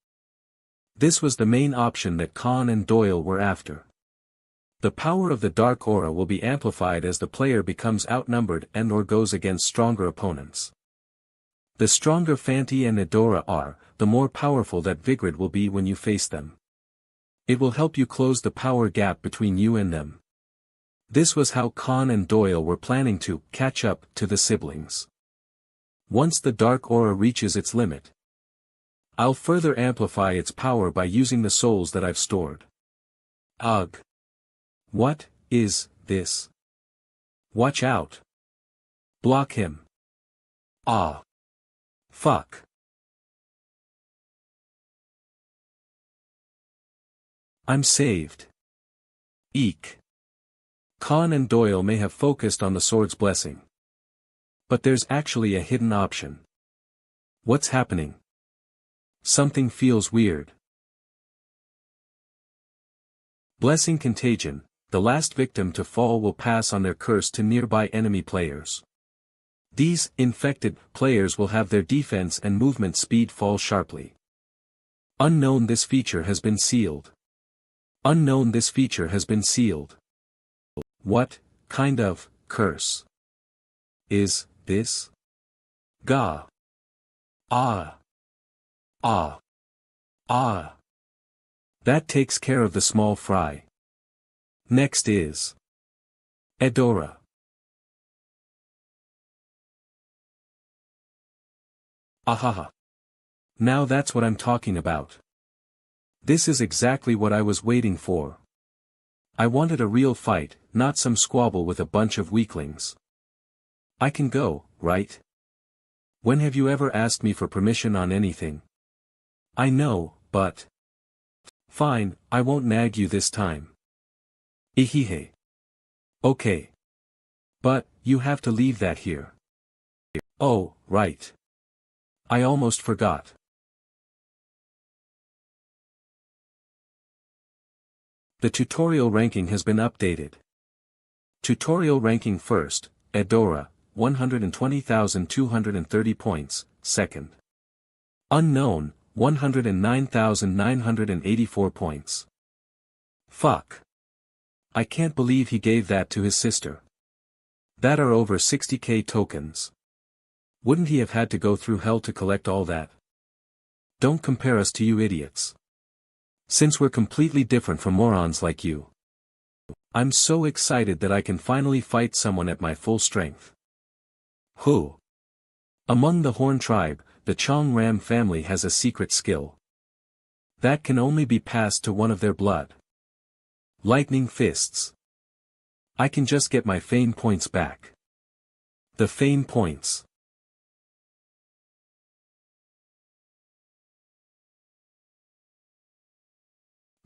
This was the main option that Khan and Doyle were after. The power of the Dark Aura will be amplified as the player becomes outnumbered and/or goes against stronger opponents. The stronger Fanti and Adora are, the more powerful that Vigrid will be when you face them. It will help you close the power gap between you and them. This was how Khan and Doyle were planning to catch up to the siblings. Once the dark aura reaches its limit, I'll further amplify its power by using the souls that I've stored. Ugh. What is this? Watch out. Block him. Ah. Fuck. I'm saved. Eek. Khan and Doyle may have focused on the sword's blessing. But there's actually a hidden option. What's happening? Something feels weird. Blessing contagion. The last victim to fall will pass on their curse to nearby enemy players. These infected players will have their defense and movement speed fall sharply. Unknown, this feature has been sealed. Unknown, this feature has been sealed. What kind of curse is this? Ga. Ah. Ah. Ah. That takes care of the small fry. Next is Adora. Ahaha. Now that's what I'm talking about. This is exactly what I was waiting for. I wanted a real fight, not some squabble with a bunch of weaklings. I can go, right? When have you ever asked me for permission on anything? I know, but... Fine, I won't nag you this time. Ihihe. Okay. But, you have to leave that here. Oh, right. I almost forgot. The tutorial ranking has been updated. Tutorial ranking first, Adora, 120,230 points, second. Unknown, 109,984 points. Fuck. I can't believe he gave that to his sister. That are over 60k tokens. Wouldn't he have had to go through hell to collect all that? Don't compare us to you idiots. Since we're completely different from morons like you. I'm so excited that I can finally fight someone at my full strength. Who? Among the Horn tribe, the Chong Ram family has a secret skill. That can only be passed to one of their blood. Lightning fists. I can just get my fame points back. The fame points.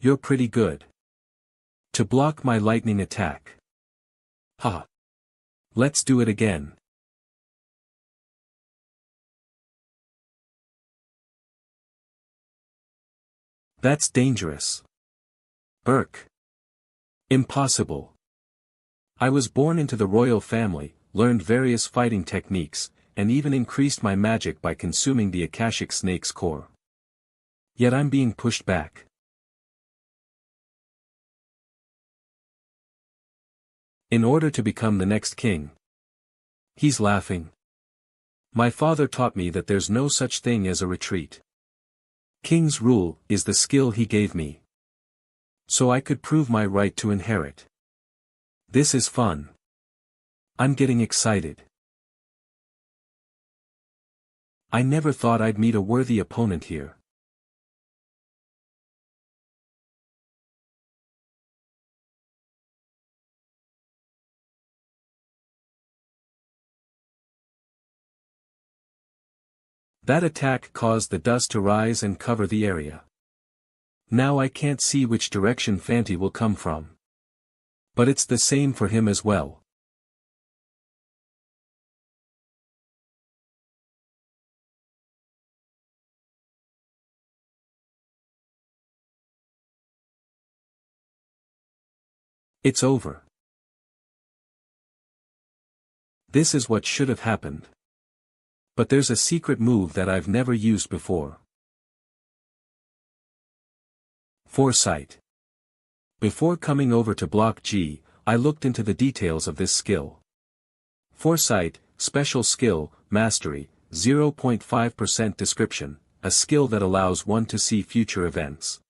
You're pretty good. To block my lightning attack. Ha. Let's do it again. That's dangerous. Burke. Impossible. I was born into the royal family, learned various fighting techniques, and even increased my magic by consuming the Akashic Snake's core. Yet I'm being pushed back. In order to become the next king. He's laughing. My father taught me that there's no such thing as a retreat. King's rule is the skill he gave me. So I could prove my right to inherit. This is fun. I'm getting excited. I never thought I'd meet a worthy opponent here. That attack caused the dust to rise and cover the area. Now I can't see which direction Fanti will come from. But it's the same for him as well. It's over. This is what should have happened. But there's a secret move that I've never used before. Foresight. Before coming over to Block G, I looked into the details of this skill. Foresight, special skill, mastery, 0.5% description, a skill that allows one to see future events.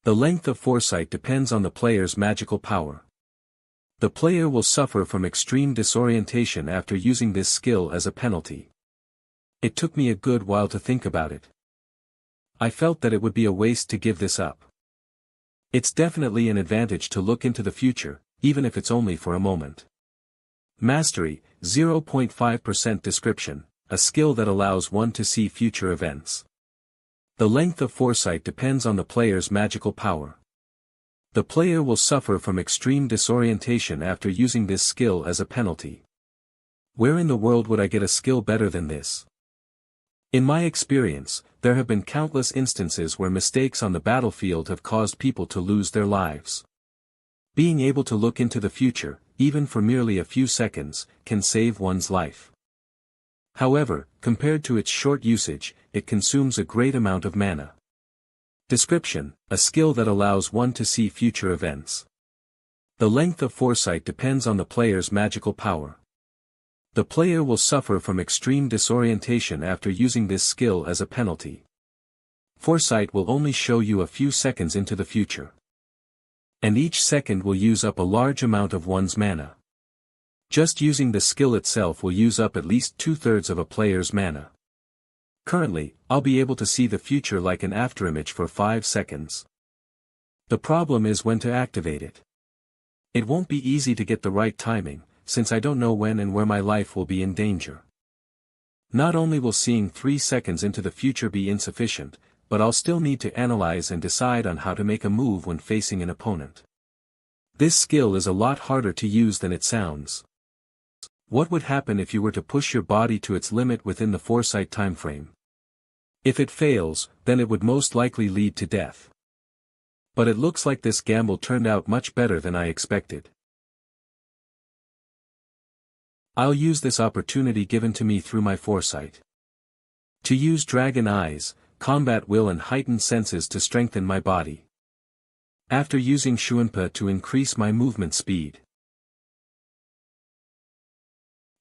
The length of foresight depends on the player's magical power. The player will suffer from extreme disorientation after using this skill as a penalty. It took me a good while to think about it. I felt that it would be a waste to give this up. It's definitely an advantage to look into the future, even if it's only for a moment. Mastery, 0.5% description, a skill that allows one to see future events. The length of foresight depends on the player's magical power. The player will suffer from extreme disorientation after using this skill as a penalty. Where in the world would I get a skill better than this? In my experience, there have been countless instances where mistakes on the battlefield have caused people to lose their lives. Being able to look into the future, even for merely a few seconds, can save one's life. However, compared to its short usage, it consumes a great amount of mana. Description, a skill that allows one to see future events. The length of foresight depends on the player's magical power. The player will suffer from extreme disorientation after using this skill as a penalty. Foresight will only show you a few seconds into the future. And each second will use up a large amount of one's mana. Just using the skill itself will use up at least 2/3 of a player's mana. Currently, I'll be able to see the future like an afterimage for 5 seconds. The problem is when to activate it. It won't be easy to get the right timing, since I don't know when and where my life will be in danger. Not only will seeing 3 seconds into the future be insufficient, but I'll still need to analyze and decide on how to make a move when facing an opponent. This skill is a lot harder to use than it sounds. What would happen if you were to push your body to its limit within the foresight timeframe? If it fails, then it would most likely lead to death. But it looks like this gamble turned out much better than I expected. I'll use this opportunity given to me through my foresight. To use dragon eyes, combat will and heightened senses to strengthen my body. After using Shuanpa to increase my movement speed.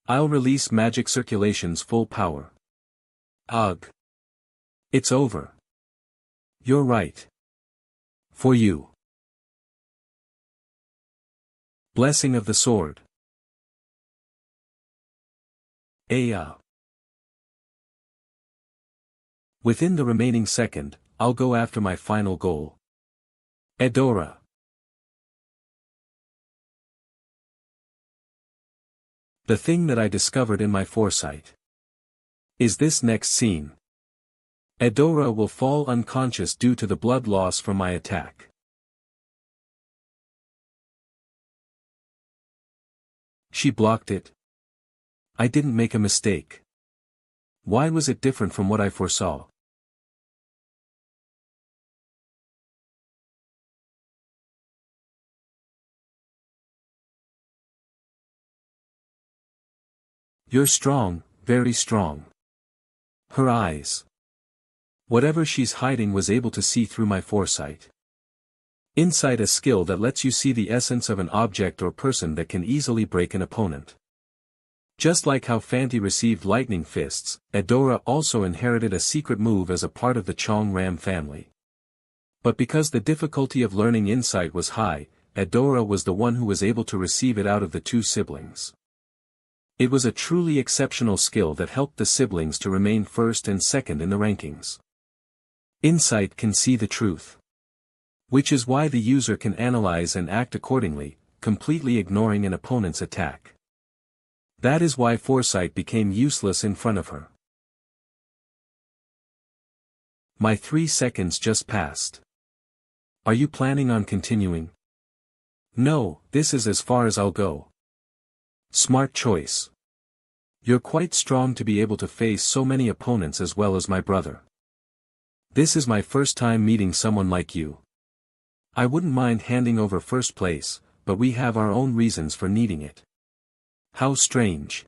I'll release magic circulation's full power. Ugh. It's over. You're right. For you. Blessing of the Sword. Aya. Within the remaining second, I'll go after my final goal. Edora. The thing that I discovered in my foresight is this next scene. Edora will fall unconscious due to the blood loss from my attack. She blocked it. I didn't make a mistake. Why was it different from what I foresaw? You're strong, very strong. Her eyes. Whatever she's hiding was able to see through my foresight. Insight, a skill that lets you see the essence of an object or person that can easily break an opponent. Just like how Fanti received lightning fists, Edora also inherited a secret move as a part of the Chong Ram family. But because the difficulty of learning insight was high, Edora was the one who was able to receive it out of the 2 siblings. It was a truly exceptional skill that helped the siblings to remain first and second in the rankings. Insight can see the truth. Which is why the user can analyze and act accordingly, completely ignoring an opponent's attack. That is why foresight became useless in front of her. My 3 seconds just passed. Are you planning on continuing? No, this is as far as I'll go. Smart choice. You're quite strong to be able to face so many opponents as well as my brother. This is my first time meeting someone like you. I wouldn't mind handing over first place, but we have our own reasons for needing it. How strange.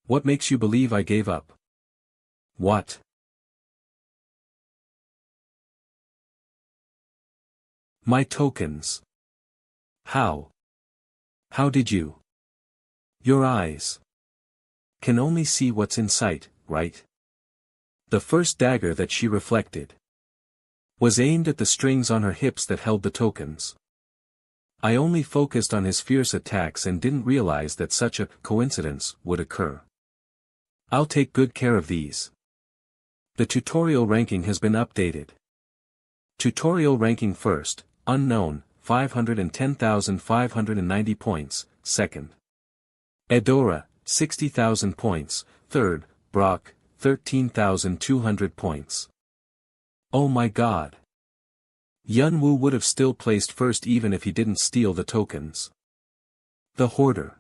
What makes you believe I gave up? What? My tokens. How? How did you? Your eyes can only see what's in sight, right? The first dagger that she reflected was aimed at the strings on her hips that held the tokens. I only focused on his fierce attacks and didn't realize that such a coincidence would occur. I'll take good care of these. The tutorial ranking has been updated. Tutorial ranking first, unknown, 510,590 points, second. Edora, 60,000 points, third, Brock, 13,200 points. Oh my god. Yunwoo would have still placed first even if he didn't steal the tokens. The Hoarder.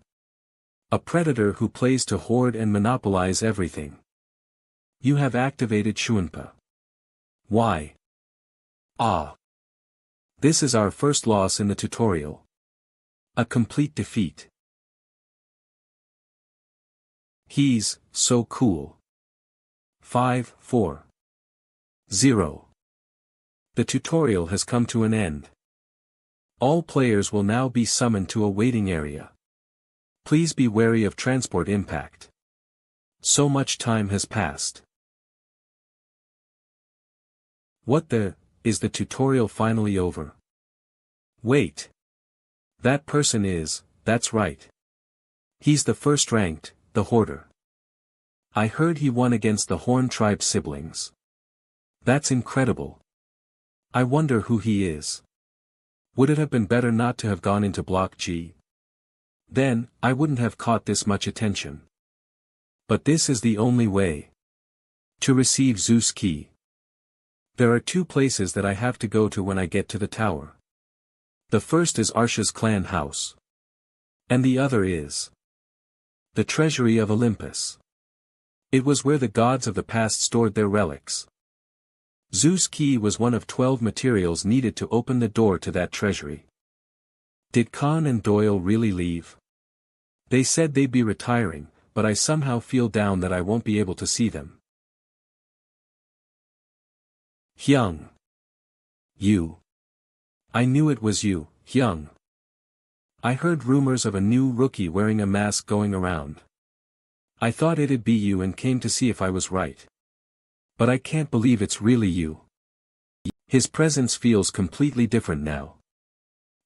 A predator who plays to hoard and monopolize everything. You have activated Shuanpa. Why? Ah. This is our first loss in the tutorial. A complete defeat. He's so cool. 5, 4. 0. The tutorial has come to an end. All players will now be summoned to a waiting area. Please be wary of transport impact. So much time has passed. What the, is the tutorial finally over? Wait. That person is, that's right. He's the first ranked, the Hoarder. I heard he won against the Horn Tribe siblings. That's incredible. I wonder who he is. Would it have been better not to have gone into Block G? Then, I wouldn't have caught this much attention. But this is the only way. To receive Zeus Key. There are two places that I have to go to when I get to the tower. The first is Arsha's clan house. And the other is the treasury of Olympus. It was where the gods of the past stored their relics. Zeus Key was one of 12 materials needed to open the door to that treasury. Did Khan and Doyle really leave? They said they'd be retiring, but I somehow feel down that I won't be able to see them. Hyung. You. I knew it was you, Hyung. I heard rumors of a new rookie wearing a mask going around. I thought it'd be you and came to see if I was right. But I can't believe it's really you. His presence feels completely different now.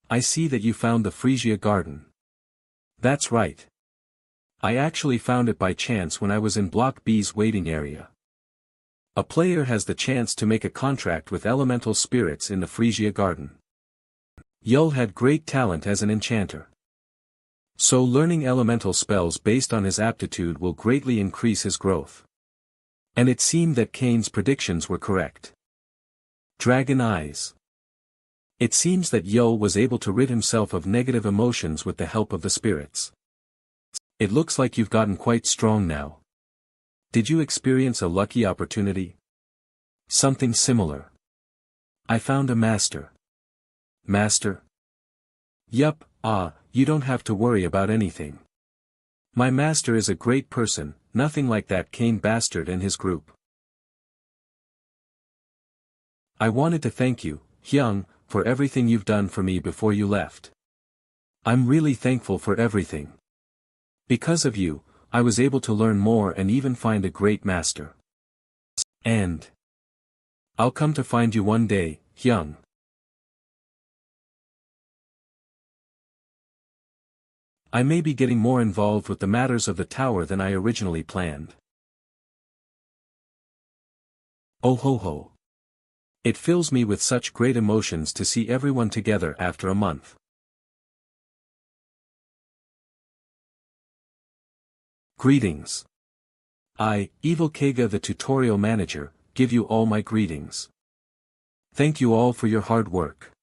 I see that you found the Frisia Garden. That's right. I actually found it by chance when I was in Block B's waiting area. A player has the chance to make a contract with elemental spirits in the Frisia Garden. Yul had great talent as an enchanter. So learning elemental spells based on his aptitude will greatly increase his growth. And it seemed that Kane's predictions were correct. Dragon Eyes. It seems that Yul was able to rid himself of negative emotions with the help of the spirits. It looks like you've gotten quite strong now. Did you experience a lucky opportunity? Something similar. I found a master. Master? Yup, you don't have to worry about anything. My master is a great person, nothing like that Kane bastard and his group. I wanted to thank you, Hyung, for everything you've done for me before you left. I'm really thankful for everything. Because of you, I was able to learn more and even find a great master. And I'll come to find you one day, Hyung. I may be getting more involved with the matters of the tower than I originally planned. Oh ho ho. It fills me with such great emotions to see everyone together after a month. Greetings. I, Evil Kega the tutorial manager, give you all my greetings. Thank you all for your hard work.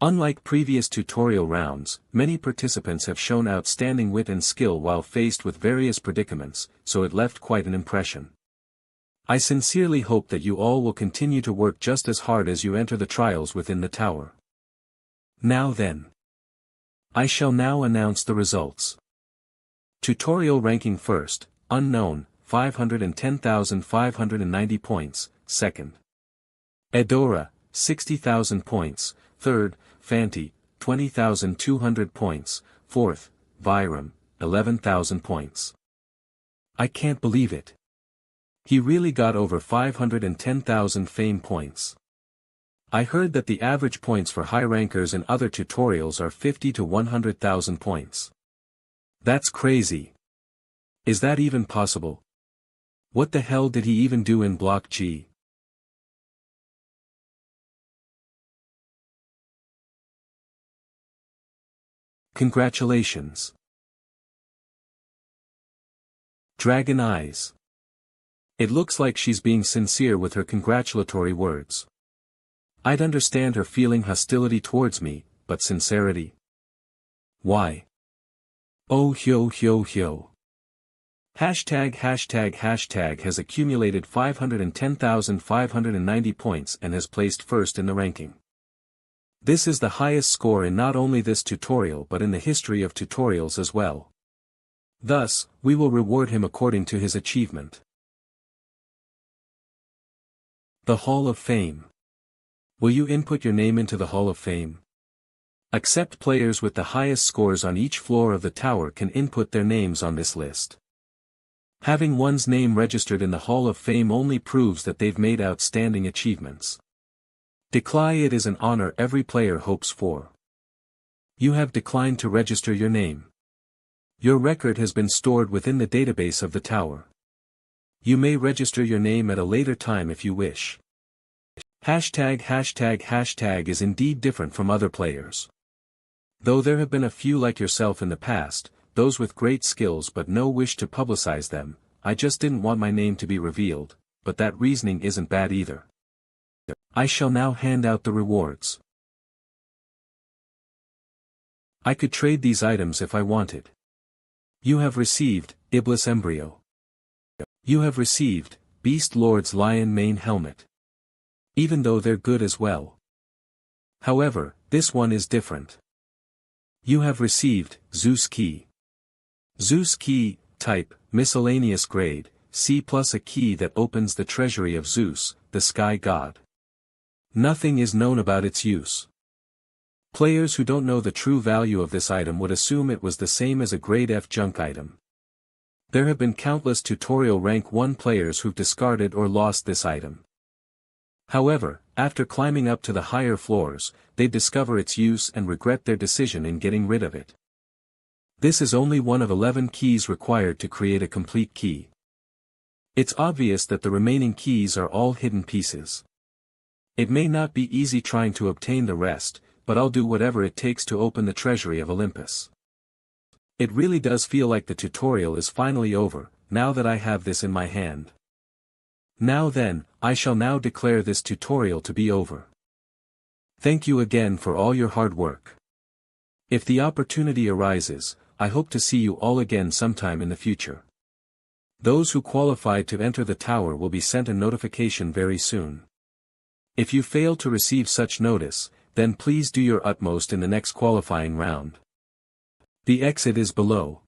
Unlike previous tutorial rounds, many participants have shown outstanding wit and skill while faced with various predicaments, so it left quite an impression. I sincerely hope that you all will continue to work just as hard as you enter the trials within the tower. Now then. I shall now announce the results. Tutorial ranking first, unknown, 510,590 points, second. Edora, 60,000 points, third, Fanti, 20,200 points, fourth, Vyram, 11,000 points. I can't believe it. He really got over 510,000 fame points. I heard that the average points for high rankers in other tutorials are 50 to 100,000 points. That's crazy. Is that even possible? What the hell did he even do in Block G? Congratulations. Dragon eyes. It looks like she's being sincere with her congratulatory words. I'd understand her feeling hostility towards me, but sincerity? Why? Oh ho. Hashtag has accumulated 510,590 points and has placed first in the ranking. This is the highest score in not only this tutorial but in the history of tutorials as well. Thus, we will reward him according to his achievement. The Hall of Fame. Will you input your name into the Hall of Fame? Except players with the highest scores on each floor of the tower can input their names on this list. Having one's name registered in the Hall of Fame only proves that they've made outstanding achievements. Declare it is an honor every player hopes for. You have declined to register your name. Your record has been stored within the database of the tower. You may register your name at a later time if you wish. Hashtag is indeed different from other players. Though there have been a few like yourself in the past, those with great skills but no wish to publicize them, I just didn't want my name to be revealed, but that reasoning isn't bad either. I shall now hand out the rewards. I could trade these items if I wanted. You have received, Iblis Embryo. You have received, Beast Lord's Lion Mane Helmet. Even though they're good as well. However, this one is different. You have received, Zeus Key. Zeus Key, type, miscellaneous grade, C plus a key that opens the treasury of Zeus, the sky god. Nothing is known about its use. Players who don't know the true value of this item would assume it was the same as a grade F junk item. There have been countless tutorial rank 1 players who've discarded or lost this item. However, after climbing up to the higher floors, they discover its use and regret their decision in getting rid of it. This is only one of 11 keys required to create a complete key. It's obvious that the remaining keys are all hidden pieces. It may not be easy trying to obtain the rest, but I'll do whatever it takes to open the treasury of Olympus. It really does feel like the tutorial is finally over, now that I have this in my hand. Now then, I shall now declare this tutorial to be over. Thank you again for all your hard work. If the opportunity arises, I hope to see you all again sometime in the future. Those who qualified to enter the tower will be sent a notification very soon. If you fail to receive such notice, then please do your utmost in the next qualifying round. The exit is below.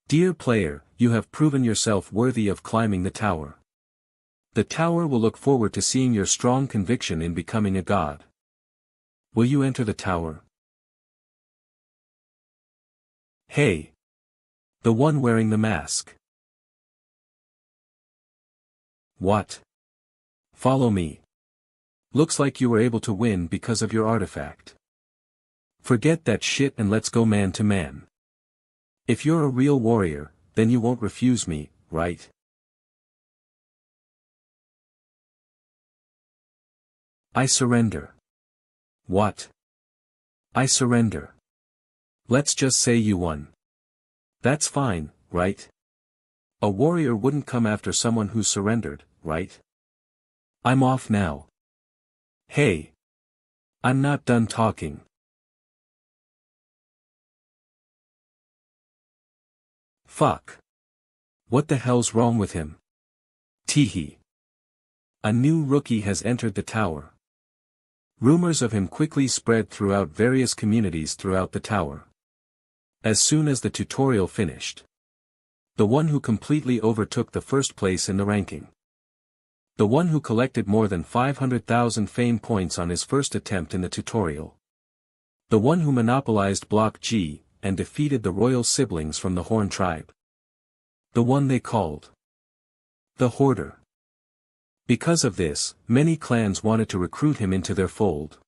Dear player, you have proven yourself worthy of climbing the tower. The tower will look forward to seeing your strong conviction in becoming a god. Will you enter the tower? Hey! The one wearing the mask. What? Follow me. Looks like you were able to win because of your artifact. Forget that shit and let's go man to man. If you're a real warrior, then you won't refuse me, right? I surrender. What? I surrender. Let's just say you won. That's fine, right? A warrior wouldn't come after someone who surrendered, right? I'm off now. Hey! I'm not done talking. Fuck. What the hell's wrong with him? Teehee. A new rookie has entered the tower. Rumors of him quickly spread throughout various communities throughout the tower. As soon as the tutorial finished. The one who completely overtook the first place in the ranking. The one who collected more than 500,000 fame points on his first attempt in the tutorial. The one who monopolized Block G, and defeated the royal siblings from the Horn tribe. The one they called the Hoarder. Because of this, many clans wanted to recruit him into their fold.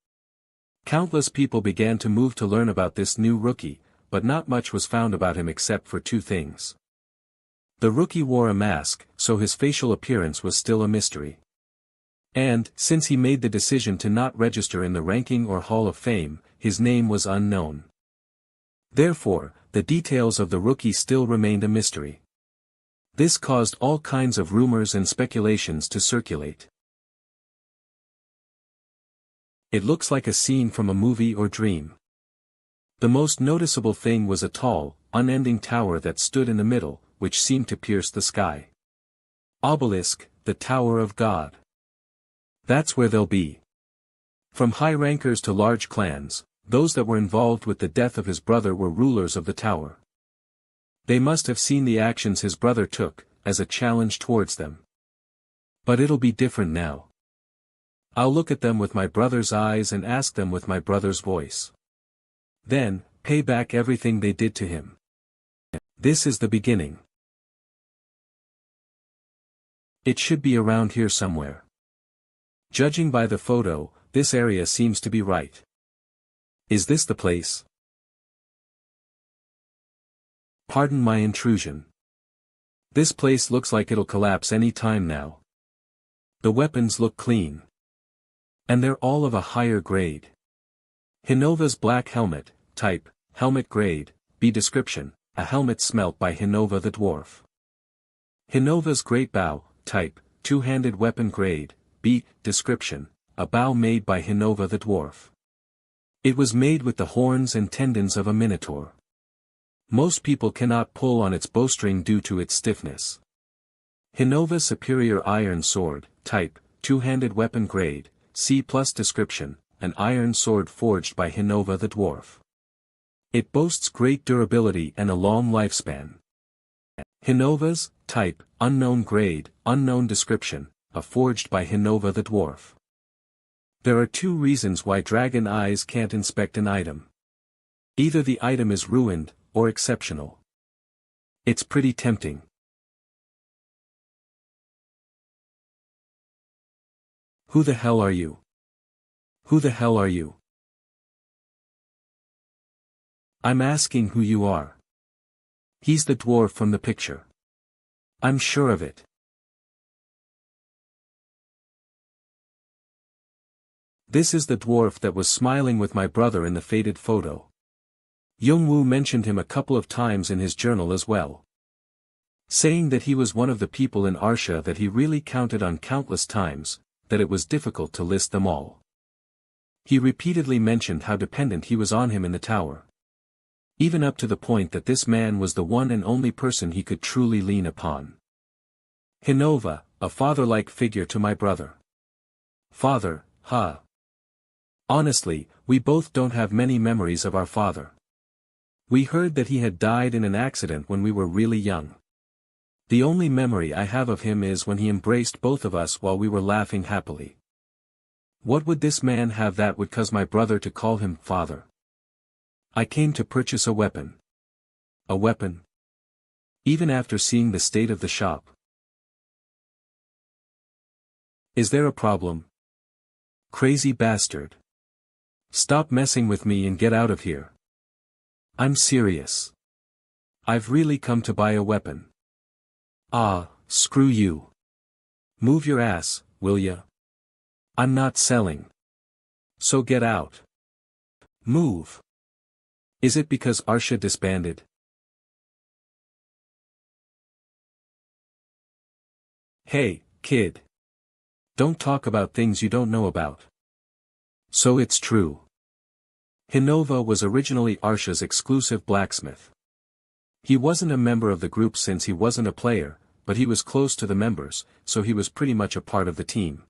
Countless people began to move to learn about this new rookie, but not much was found about him except for two things. The rookie wore a mask, so his facial appearance was still a mystery. And, since he made the decision to not register in the ranking or Hall of Fame, his name was unknown. Therefore, the details of the rookie still remained a mystery. This caused all kinds of rumors and speculations to circulate. It looks like a scene from a movie or dream. The most noticeable thing was a tall, unending tower that stood in the middle, which seemed to pierce the sky. Obelisk, the Tower of God. That's where they'll be. From high rankers to large clans, those that were involved with the death of his brother were rulers of the tower. They must have seen the actions his brother took, as a challenge towards them. But it'll be different now. I'll look at them with my brother's eyes and ask them with my brother's voice. Then, pay back everything they did to him. This is the beginning. It should be around here somewhere. Judging by the photo, this area seems to be right. Is this the place? Pardon my intrusion. This place looks like it'll collapse any time now. The weapons look clean. And they're all of a higher grade. Hinova's black helmet, type, helmet grade, B description, a helmet smelt by Hinova the dwarf. Hinova's great bow, type, two-handed weapon grade, B description, a bow made by Hinova the dwarf. It was made with the horns and tendons of a minotaur. Most people cannot pull on its bowstring due to its stiffness. Hinova's superior iron sword, type, two-handed weapon grade, C+ description, an iron sword forged by Hinova the dwarf. It boasts great durability and a long lifespan. Hinova's, type, unknown grade, unknown description, a forged by Hinova the dwarf. There are two reasons why dragon eyes can't inspect an item. Either the item is ruined, or exceptional. It's pretty tempting. Who the hell are you? Who the hell are you? I'm asking who you are. He's the dwarf from the picture. I'm sure of it. This is the dwarf that was smiling with my brother in the faded photo. Youngwoo mentioned him a couple of times in his journal as well, saying that he was one of the people in Arsha that he really counted on countless times, that it was difficult to list them all. He repeatedly mentioned how dependent he was on him in the tower. Even up to the point that this man was the one and only person he could truly lean upon. Hinova, a father-like figure to my brother. Father, huh? Honestly, we both don't have many memories of our father. We heard that he had died in an accident when we were really young. The only memory I have of him is when he embraced both of us while we were laughing happily. What would this man have that would cause my brother to call him father? I came to purchase a weapon. A weapon? Even after seeing the state of the shop. Is there a problem? Crazy bastard. Stop messing with me and get out of here. I'm serious. I've really come to buy a weapon. Ah, screw you. Move your ass, will ya? I'm not selling. So get out. Move. Is it because Arsha disbanded? Hey, kid. Don't talk about things you don't know about. So it's true. Hinova was originally Arsha's exclusive blacksmith. He wasn't a member of the group since he wasn't a player, but he was close to the members, so he was pretty much a part of the team.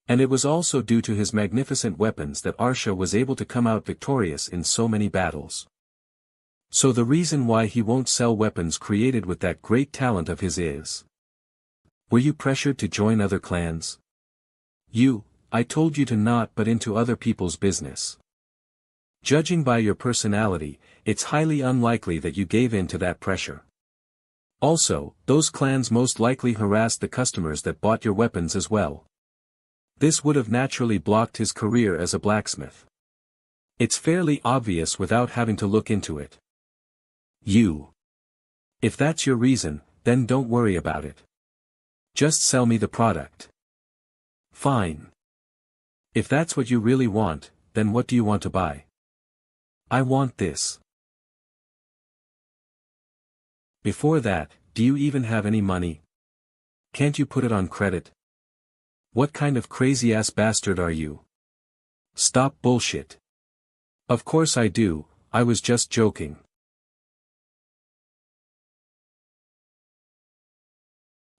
And it was also due to his magnificent weapons that Arsha was able to come out victorious in so many battles. So the reason why he won't sell weapons created with that great talent of his is. Were you pressured to join other clans? I told you to not but into other people's business. Judging by your personality, it's highly unlikely that you gave in to that pressure. Also, those clans most likely harassed the customers that bought your weapons as well. This would have naturally blocked his career as a blacksmith. It's fairly obvious without having to look into it. If that's your reason, then don't worry about it. Just sell me the product. Fine. If that's what you really want, then what do you want to buy? I want this. Before that, do you even have any money? Can't you put it on credit? What kind of crazy-ass bastard are you? Stop bullshit. Of course I do, I was just joking.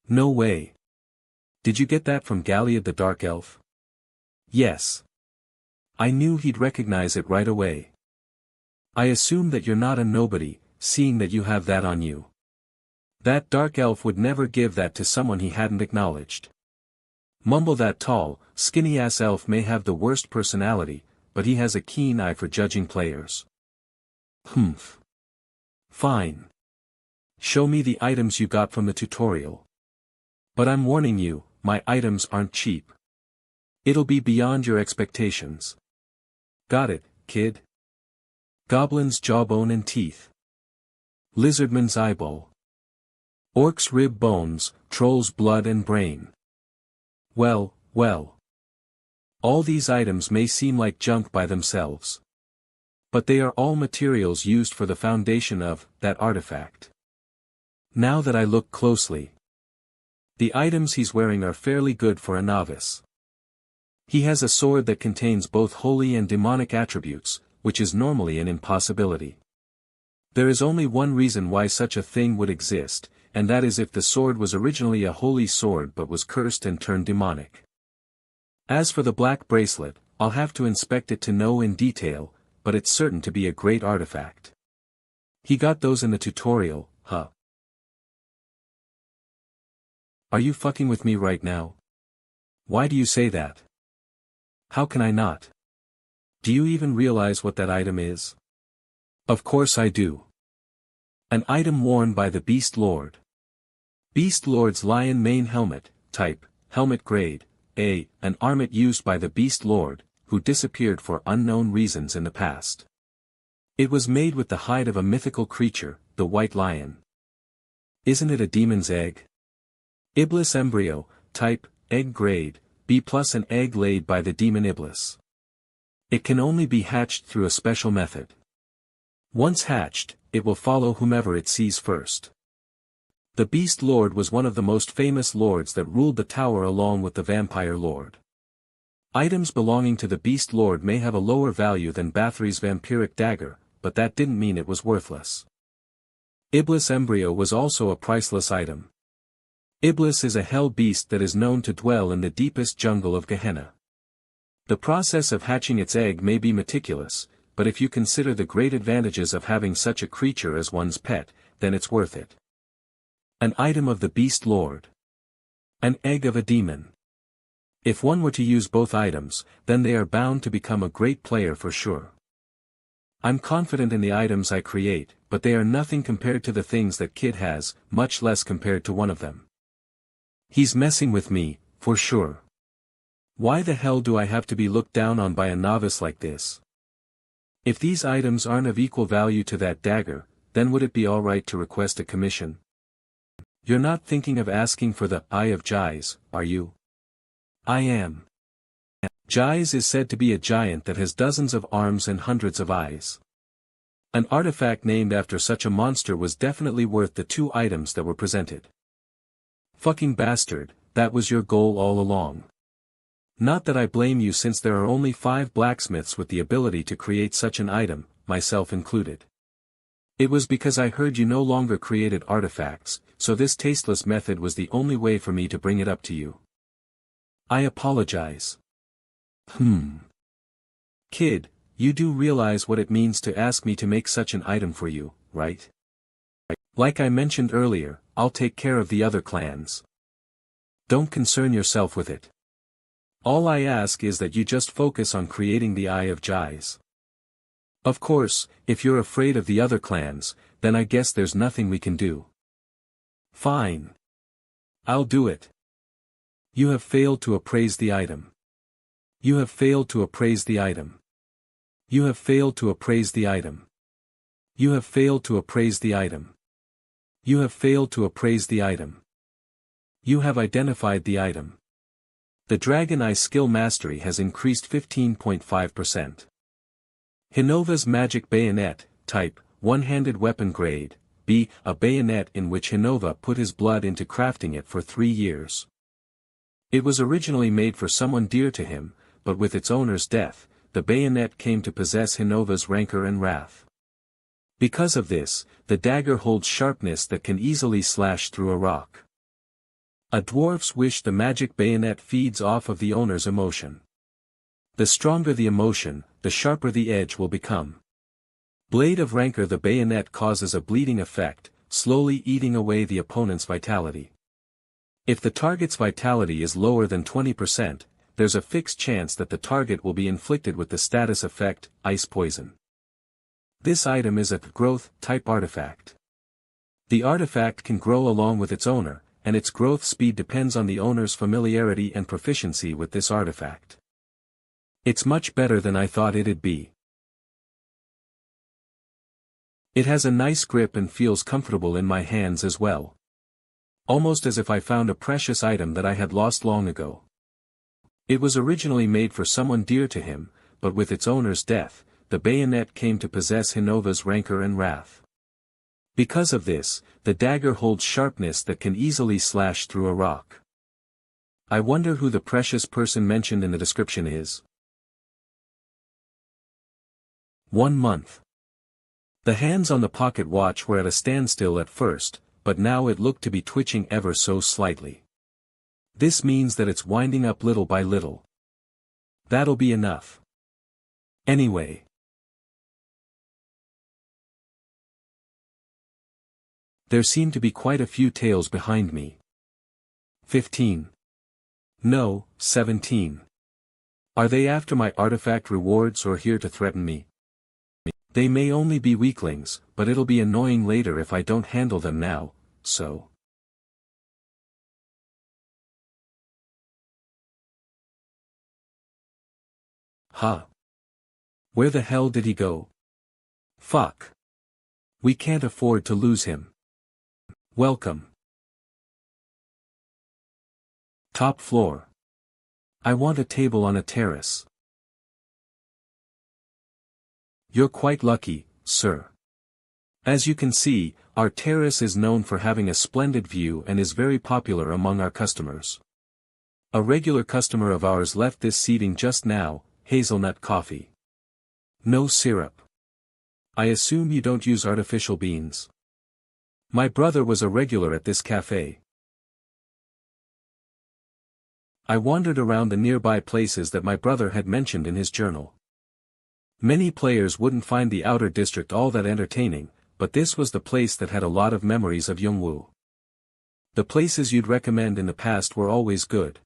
No way. Did you get that from Galliard the Dark Elf? Yes. I knew he'd recognize it right away. I assume that you're not a nobody, seeing that you have that on you. That dark elf would never give that to someone he hadn't acknowledged. Mumble, that tall, skinny-ass elf may have the worst personality, but he has a keen eye for judging players. Humph. Fine. Show me the items you got from the tutorial. But I'm warning you, my items aren't cheap. It'll be beyond your expectations. Got it, kid? Goblin's jawbone and teeth. Lizardman's eyeball. Orc's rib bones, troll's blood and brain. Well, well. All these items may seem like junk by themselves. But they are all materials used for the foundation of that artifact. Now that I look closely, the items he's wearing are fairly good for a novice. He has a sword that contains both holy and demonic attributes, which is normally an impossibility. There is only one reason why such a thing would exist, and that is if the sword was originally a holy sword but was cursed and turned demonic. As for the black bracelet, I'll have to inspect it to know in detail, but it's certain to be a great artifact. He got those in the tutorial, huh? Are you fucking with me right now? Why do you say that? How can I not? Do you even realize what that item is? Of course I do. An item worn by the Beast Lord. Beast Lord's lion mane helmet, type, helmet grade, A, an armet used by the Beast Lord, who disappeared for unknown reasons in the past. It was made with the hide of a mythical creature, the white lion. Isn't it a demon's egg? Iblis embryo, type, egg grade, B+, an egg laid by the demon Iblis. It can only be hatched through a special method. Once hatched, it will follow whomever it sees first. The Beast Lord was one of the most famous lords that ruled the tower along with the Vampire Lord. Items belonging to the Beast Lord may have a lower value than Bathory's vampiric dagger, but that didn't mean it was worthless. Iblis embryo was also a priceless item. Iblis is a hell beast that is known to dwell in the deepest jungle of Gehenna. The process of hatching its egg may be meticulous, but if you consider the great advantages of having such a creature as one's pet, then it's worth it. An item of the Beast Lord. An egg of a demon. If one were to use both items, then they are bound to become a great player for sure. I'm confident in the items I create, but they are nothing compared to the things that Kid has, much less compared to one of them. He's messing with me, for sure. Why the hell do I have to be looked down on by a novice like this? If these items aren't of equal value to that dagger, then would it be alright to request a commission? You're not thinking of asking for the Eye of Jais, are you? I am. Jais is said to be a giant that has dozens of arms and hundreds of eyes. An artifact named after such a monster was definitely worth the two items that were presented. Fucking bastard, that was your goal all along. Not that I blame you, since there are only 5 blacksmiths with the ability to create such an item, myself included. It was because I heard you no longer created artifacts, so this tasteless method was the only way for me to bring it up to you. I apologize. Kid, you do realize what it means to ask me to make such an item for you, right? Like I mentioned earlier, I'll take care of the other clans. Don't concern yourself with it. All I ask is that you just focus on creating the Eye of Jais. Of course, if you're afraid of the other clans, then I guess there's nothing we can do. Fine. I'll do it. You have failed to appraise the item. You have failed to appraise the item. You have failed to appraise the item. You have failed to appraise the item. You have failed to appraise the item. You have identified the item. The Dragon Eye skill mastery has increased 15.5%. Hinova's magic bayonet, type, one-handed weapon grade, B, a bayonet in which Hinova put his blood into crafting it for 3 years. It was originally made for someone dear to him, but with its owner's death, the bayonet came to possess Hinova's rancor and wrath. Because of this, the dagger holds sharpness that can easily slash through a rock. A dwarf's wish. The magic bayonet feeds off of the owner's emotion. The stronger the emotion, the sharper the edge will become. Blade of Rancor. The bayonet causes a bleeding effect, slowly eating away the opponent's vitality. If the target's vitality is lower than 20%, there's a fixed chance that the target will be inflicted with the status effect, Ice Poison. This item is a growth type artifact. The artifact can grow along with its owner, and its growth speed depends on the owner's familiarity and proficiency with this artifact. It's much better than I thought it'd be. It has a nice grip and feels comfortable in my hands as well. Almost as if I found a precious item that I had lost long ago. It was originally made for someone dear to him, but with its owner's death, the bayonet came to possess Hinova's rancor and wrath. Because of this, the dagger holds sharpness that can easily slash through a rock. I wonder who the precious person mentioned in the description is. 1 month. The hands on the pocket watch were at a standstill at first, but now it looked to be twitching ever so slightly. This means that it's winding up little by little. That'll be enough. Anyway. There seem to be quite a few tails behind me. 15. No, 17. Are they after my artifact rewards or here to threaten me? They may only be weaklings, but it'll be annoying later if I don't handle them now, so. Huh. Where the hell did he go? Fuck. We can't afford to lose him. Welcome. Top floor. I want a table on a terrace. You're quite lucky, sir. As you can see, our terrace is known for having a splendid view and is very popular among our customers. A regular customer of ours left this seating just now, hazelnut coffee. No syrup. I assume you don't use artificial beans. My brother was a regular at this cafe. I wandered around the nearby places that my brother had mentioned in his journal. Many players wouldn't find the outer district all that entertaining, but this was the place that had a lot of memories of Yongwu. The places you'd recommend in the past were always good.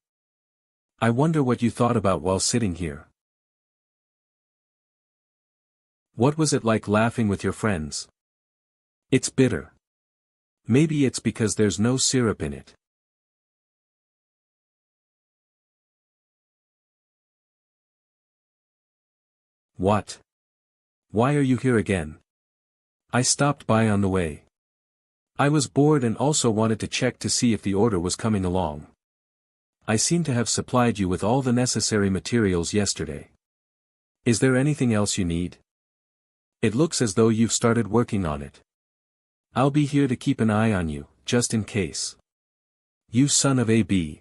I wonder what you thought about while sitting here. What was it like laughing with your friends? It's bitter. Maybe it's because there's no syrup in it. What? Why are you here again? I stopped by on the way. I was bored and also wanted to check to see if the order was coming along. I seem to have supplied you with all the necessary materials yesterday. Is there anything else you need? It looks as though you've started working on it. I'll be here to keep an eye on you, just in case. You son of a b.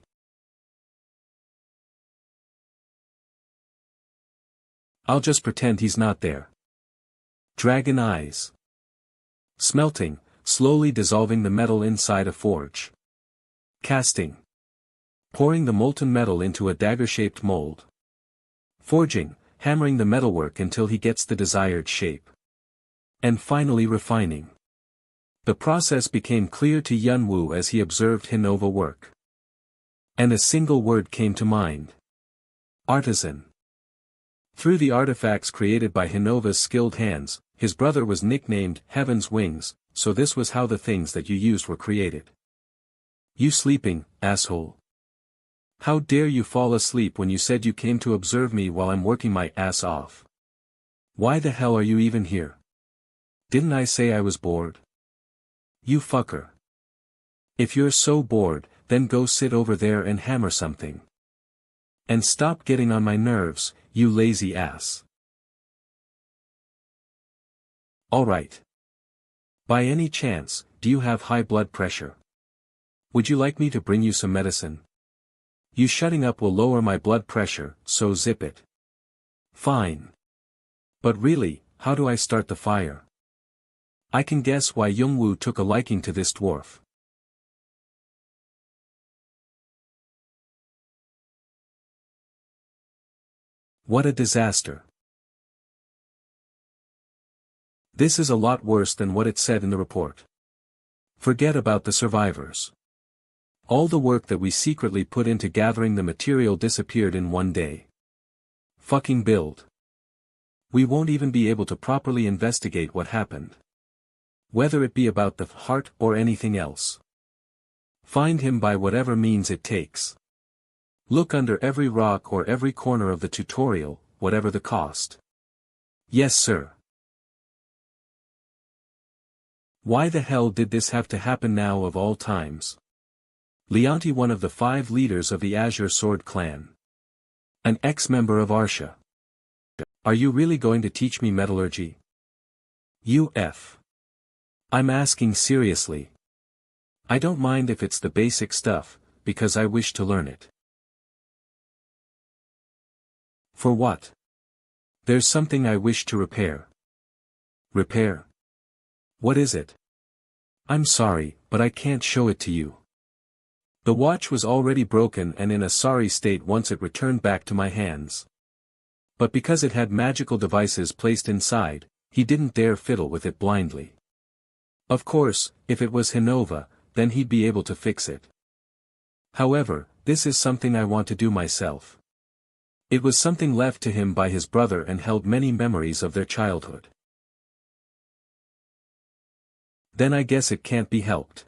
I'll just pretend he's not there. Dragon eyes. Smelting, slowly dissolving the metal inside a forge. Casting. Pouring the molten metal into a dagger-shaped mold. Forging, hammering the metalwork until he gets the desired shape. And finally refining. The process became clear to Yunwu as he observed Hinova work. And a single word came to mind. Artisan. Through the artifacts created by Hinova's skilled hands, his brother was nicknamed Heaven's Wings, so this was how the things that you used were created. You sleeping, asshole? How dare you fall asleep when you said you came to observe me while I'm working my ass off? Why the hell are you even here? Didn't I say I was bored? You fucker. If you're so bored, then go sit over there and hammer something. And stop getting on my nerves, you lazy ass. Alright. By any chance, do you have high blood pressure? Would you like me to bring you some medicine? You shutting up will lower my blood pressure, so zip it. Fine. But really, how do I start the fire? I can guess why Youngwoo took a liking to this dwarf. What a disaster. This is a lot worse than what it said in the report. Forget about the survivors. All the work that we secretly put into gathering the material disappeared in one day. Fucking build. We won't even be able to properly investigate what happened. Whether it be about the heart or anything else. Find him by whatever means it takes. Look under every rock or every corner of the tutorial, whatever the cost. Yes, sir. Why the hell did this have to happen now of all times? Leonti, one of the 5 leaders of the Azure Sword clan. An ex-member of Arsha. Are you really going to teach me metallurgy? I'm asking seriously. I don't mind if it's the basic stuff, because I wish to learn it. For what? There's something I wish to repair. Repair? What is it? I'm sorry, but I can't show it to you. The watch was already broken and in a sorry state once it returned back to my hands. But because it had magical devices placed inside, he didn't dare fiddle with it blindly. Of course, if it was Hinova, then he'd be able to fix it. However, this is something I want to do myself. It was something left to him by his brother and held many memories of their childhood. Then I guess it can't be helped.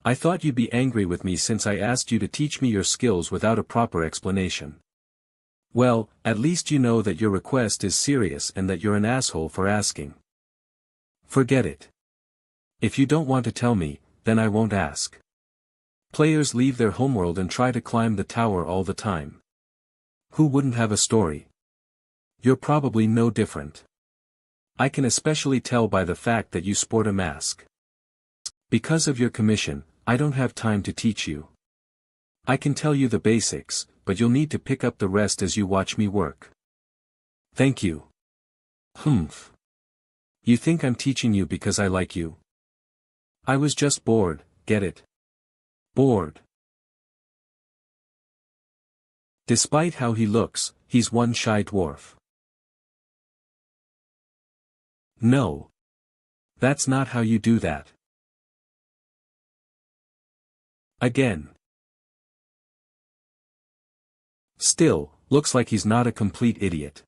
I thought you'd be angry with me since I asked you to teach me your skills without a proper explanation. Well, at least you know that your request is serious and that you're an asshole for asking. Forget it. If you don't want to tell me, then I won't ask. Players leave their homeworld and try to climb the tower all the time. Who wouldn't have a story? You're probably no different. I can especially tell by the fact that you sport a mask. Because of your commission, I don't have time to teach you. I can tell you the basics, but you'll need to pick up the rest as you watch me work. Thank you. Humph. You think I'm teaching you because I like you? I was just bored, get it? Bored. Despite how he looks, he's one shy dwarf. No. That's not how you do that. Again. Still, looks like he's not a complete idiot.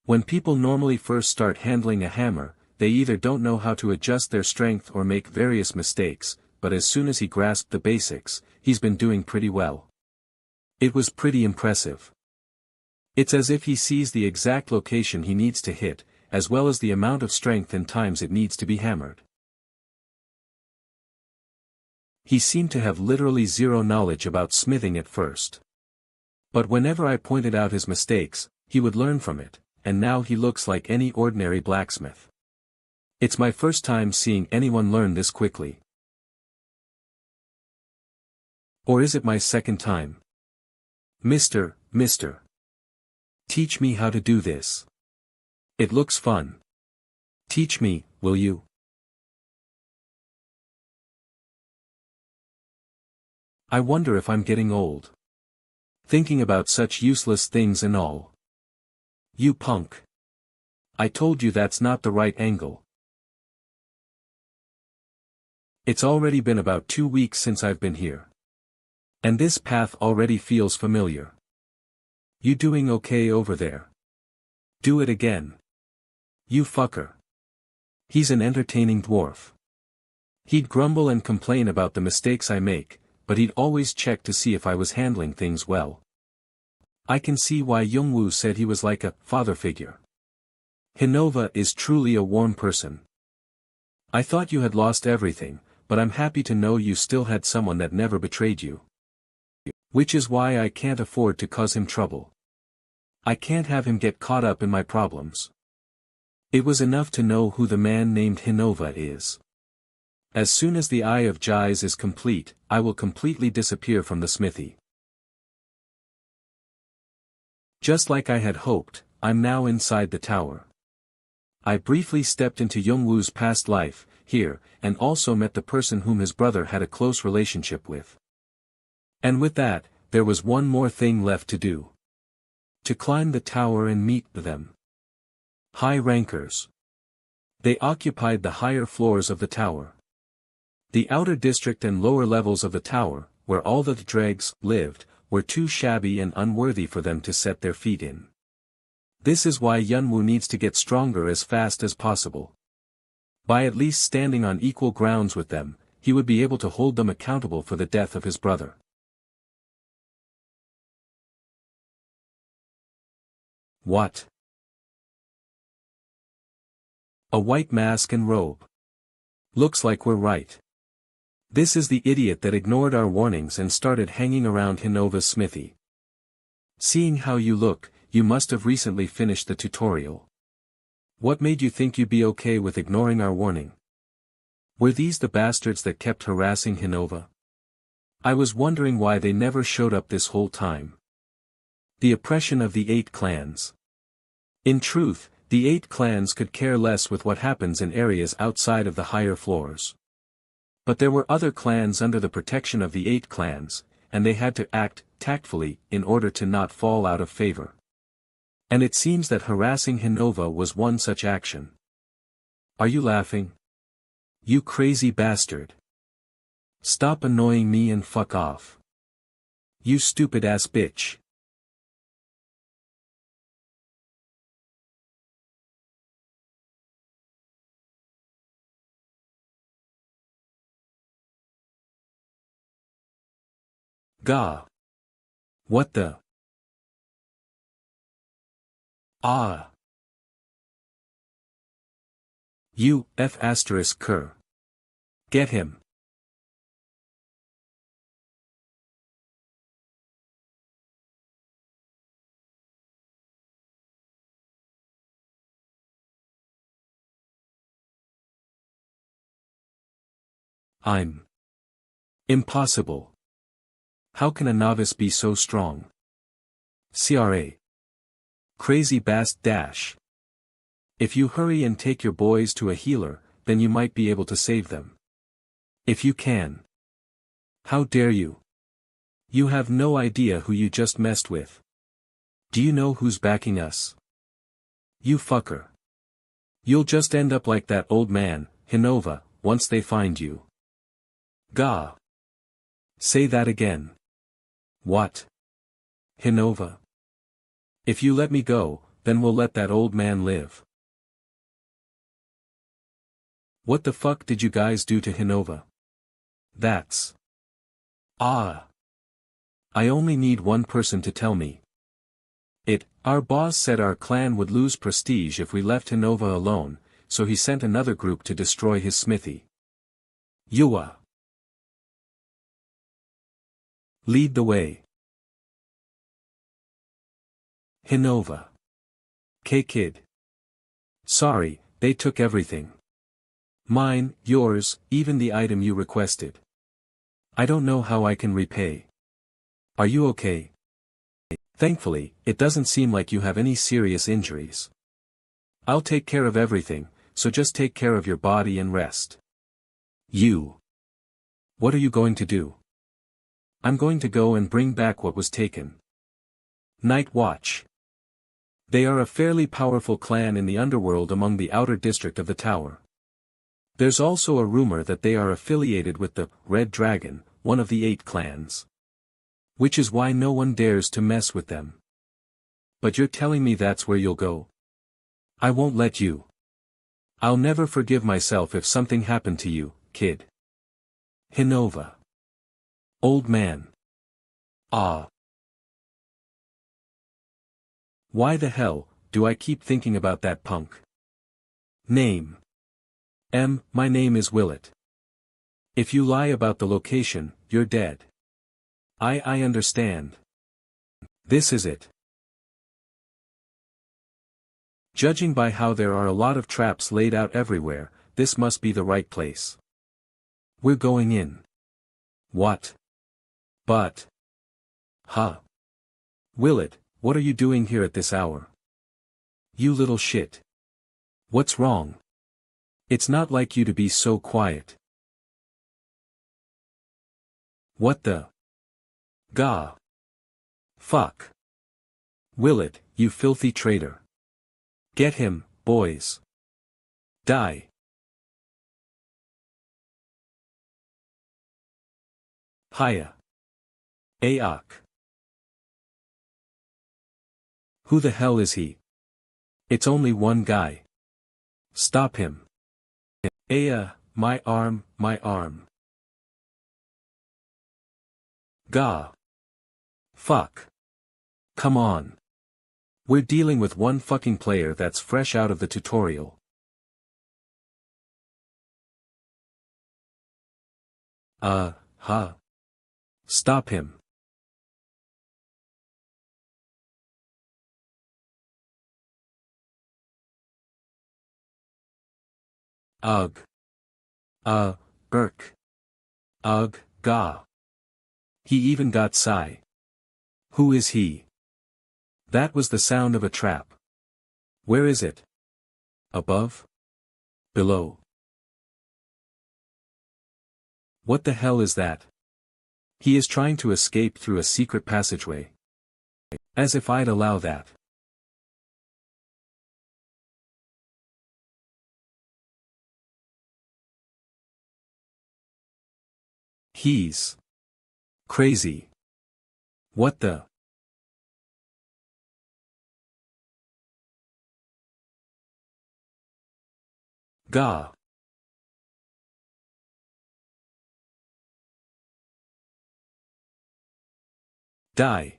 When people normally first start handling a hammer, they either don't know how to adjust their strength or make various mistakes, but as soon as he grasped the basics, he's been doing pretty well. It was pretty impressive. It's as if he sees the exact location he needs to hit, as well as the amount of strength and times it needs to be hammered. He seemed to have literally zero knowledge about smithing at first. But whenever I pointed out his mistakes, he would learn from it, and now he looks like any ordinary blacksmith. It's my first time seeing anyone learn this quickly. Or is it my second time? Mister. Teach me how to do this. It looks fun. Teach me, will you? I wonder if I'm getting old. Thinking about such useless things and all. You punk. I told you that's not the right angle. It's already been about 2 weeks since I've been here. And this path already feels familiar. You doing okay over there? Do it again. You fucker. He's an entertaining dwarf. He'd grumble and complain about the mistakes I make, but he'd always check to see if I was handling things well. I can see why Youngwoo said he was like a father figure. Hinova is truly a warm person. I thought you had lost everything, but I'm happy to know you still had someone that never betrayed you. Which is why I can't afford to cause him trouble. I can't have him get caught up in my problems. It was enough to know who the man named Hinova is. As soon as the Eye of Jais is complete, I will completely disappear from the smithy. Just like I had hoped, I'm now inside the tower. I briefly stepped into Youngwoo's past life, here, and also met the person whom his brother had a close relationship with. And with that, there was one more thing left to do. To climb the tower and meet them. High rankers. They occupied the higher floors of the tower. The outer district and lower levels of the tower, where all the dregs lived, were too shabby and unworthy for them to set their feet in. This is why Yunwoo needs to get stronger as fast as possible. By at least standing on equal grounds with them, he would be able to hold them accountable for the death of his brother. What? A white mask and robe. Looks like we're right. This is the idiot that ignored our warnings and started hanging around Hinova's smithy. Seeing how you look, you must have recently finished the tutorial. What made you think you'd be okay with ignoring our warning? Were these the bastards that kept harassing Hinova? I was wondering why they never showed up this whole time. The oppression of the 8 clans. In truth, the 8 clans could care less with what happens in areas outside of the higher floors. But there were other clans under the protection of the 8 clans, and they had to act tactfully in order to not fall out of favor. And it seems that harassing Hinova was one such action. Are you laughing? You crazy bastard. Stop annoying me and fuck off. You stupid ass bitch. Gah. What the? Ah. You, F asterisk cur. Get him. I'm. Impossible. How can a novice be so strong? CRA. Crazy bast dash. If you hurry and take your boys to a healer, then you might be able to save them. If you can. How dare you? You have no idea who you just messed with. Do you know who's backing us? You fucker. You'll just end up like that old man, Hinova, once they find you. Gah. Say that again. What? Hinova. If you let me go, then we'll let that old man live. What the fuck did you guys do to Hinova? That's. Ah. I only need one person to tell me. Our boss said our clan would lose prestige if we left Hinova alone, so he sent another group to destroy his smithy. Yua. Lead the way. Hinova. K-Kid. Sorry, they took everything. Mine, yours, even the item you requested. I don't know how I can repay. Are you okay? Thankfully, it doesn't seem like you have any serious injuries. I'll take care of everything, so just take care of your body and rest. You. What are you going to do? I'm going to go and bring back what was taken. Night Watch. They are a fairly powerful clan in the underworld among the outer district of the tower. There's also a rumor that they are affiliated with the Red Dragon, one of the 8 clans. Which is why no one dares to mess with them. But you're telling me that's where you'll go? I won't let you. I'll never forgive myself if something happened to you, kid. Hinova. Old man. Ah. Why the hell do I keep thinking about that punk? Name. My name is Willet. If you lie about the location, you're dead. I understand. This is it. Judging by how there are a lot of traps laid out everywhere, this must be the right place. We're going in. What? But. Huh. Willet, what are you doing here at this hour? You little shit. What's wrong? It's not like you to be so quiet. What the? Gah. Fuck. Willet, you filthy traitor. Get him, boys. Die. Hiya. Aok. Who the hell is he? It's only one guy. Stop him. My arm, my arm. Gah. Fuck. Come on. We're dealing with one fucking player that's fresh out of the tutorial. Huh. Stop him. Ugh. Burk. Ugh, gah. He even got sigh. Who is he? That was the sound of a trap. Where is it? Above? Below? What the hell is that? He is trying to escape through a secret passageway. As if I'd allow that. He's crazy. What the? Gah. Die.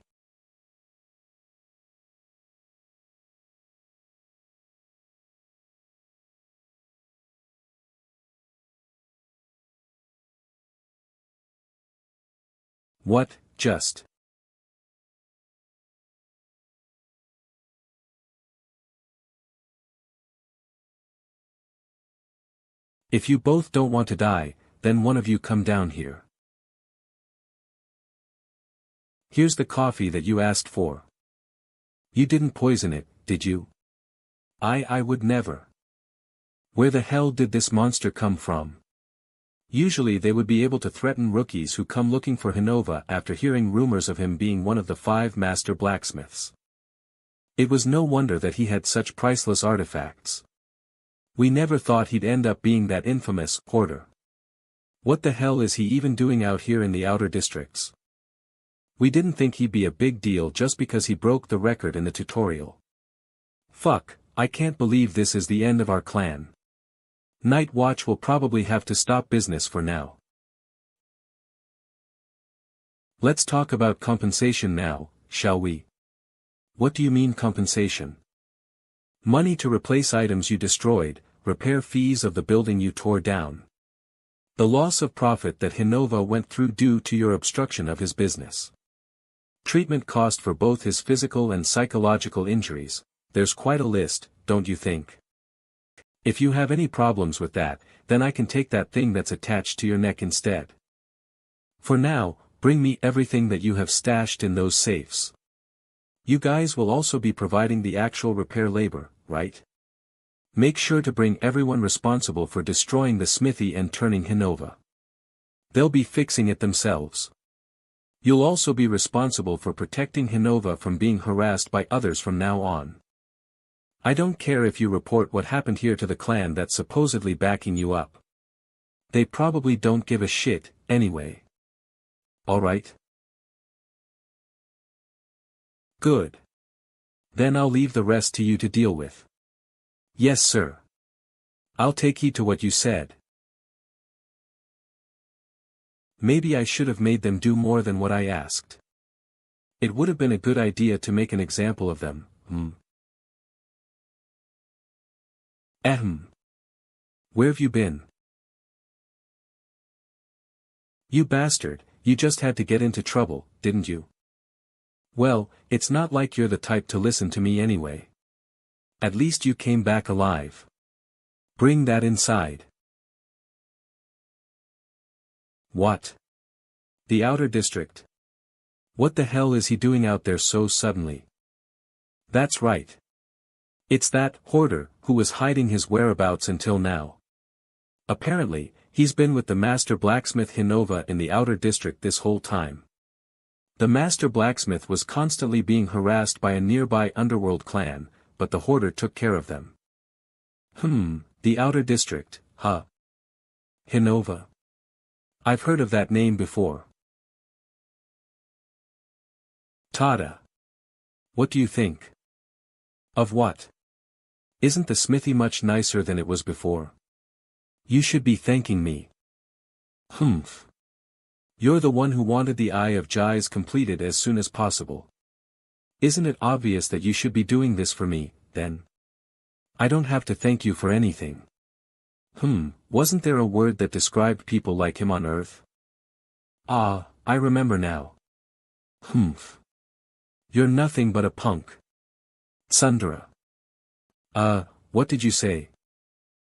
What, just? If you both don't want to die, then one of you come down here. Here's the coffee that you asked for. You didn't poison it, did you? I would never. Where the hell did this monster come from? Usually they would be able to threaten rookies who come looking for Hinova after hearing rumors of him being one of the 5 master blacksmiths. It was no wonder that he had such priceless artifacts. We never thought he'd end up being that infamous hoarder. What the hell is he even doing out here in the outer districts? We didn't think he'd be a big deal just because he broke the record in the tutorial. Fuck, I can't believe this is the end of our clan. Night Watch will probably have to stop business for now. Let's talk about compensation now, shall we? What do you mean compensation? Money to replace items you destroyed, repair fees of the building you tore down. The loss of profit that Hinova went through due to your obstruction of his business. Treatment cost for both his physical and psychological injuries. There's quite a list, don't you think? If you have any problems with that, then I can take that thing that's attached to your neck instead. For now, bring me everything that you have stashed in those safes. You guys will also be providing the actual repair labor, right? Make sure to bring everyone responsible for destroying the smithy and turning Hinova. They'll be fixing it themselves. You'll also be responsible for protecting Hinova from being harassed by others from now on. I don't care if you report what happened here to the clan that's supposedly backing you up. They probably don't give a shit, anyway. Alright? Good. Then I'll leave the rest to you to deal with. Yes, sir. I'll take heed to what you said. Maybe I should have made them do more than what I asked. It would have been a good idea to make an example of them, Ahem. Where've you been? You bastard, you just had to get into trouble, didn't you? Well, it's not like you're the type to listen to me anyway. At least you came back alive. Bring that inside. What? The outer district. What the hell is he doing out there so suddenly? That's right. It's that hoarder who was hiding his whereabouts until now. Apparently, he's been with the master blacksmith Hinova in the outer district this whole time. The master blacksmith was constantly being harassed by a nearby underworld clan, but the hoarder took care of them. The outer district, huh? Hinova. I've heard of that name before. Tada. What do you think? Of what? Isn't the smithy much nicer than it was before? You should be thanking me. Humph. You're the one who wanted the Eye of Jais completed as soon as possible. Isn't it obvious that you should be doing this for me, then? I don't have to thank you for anything. Wasn't there a word that described people like him on Earth? Ah, I remember now. Humph. You're nothing but a punk. Sundara. What did you say?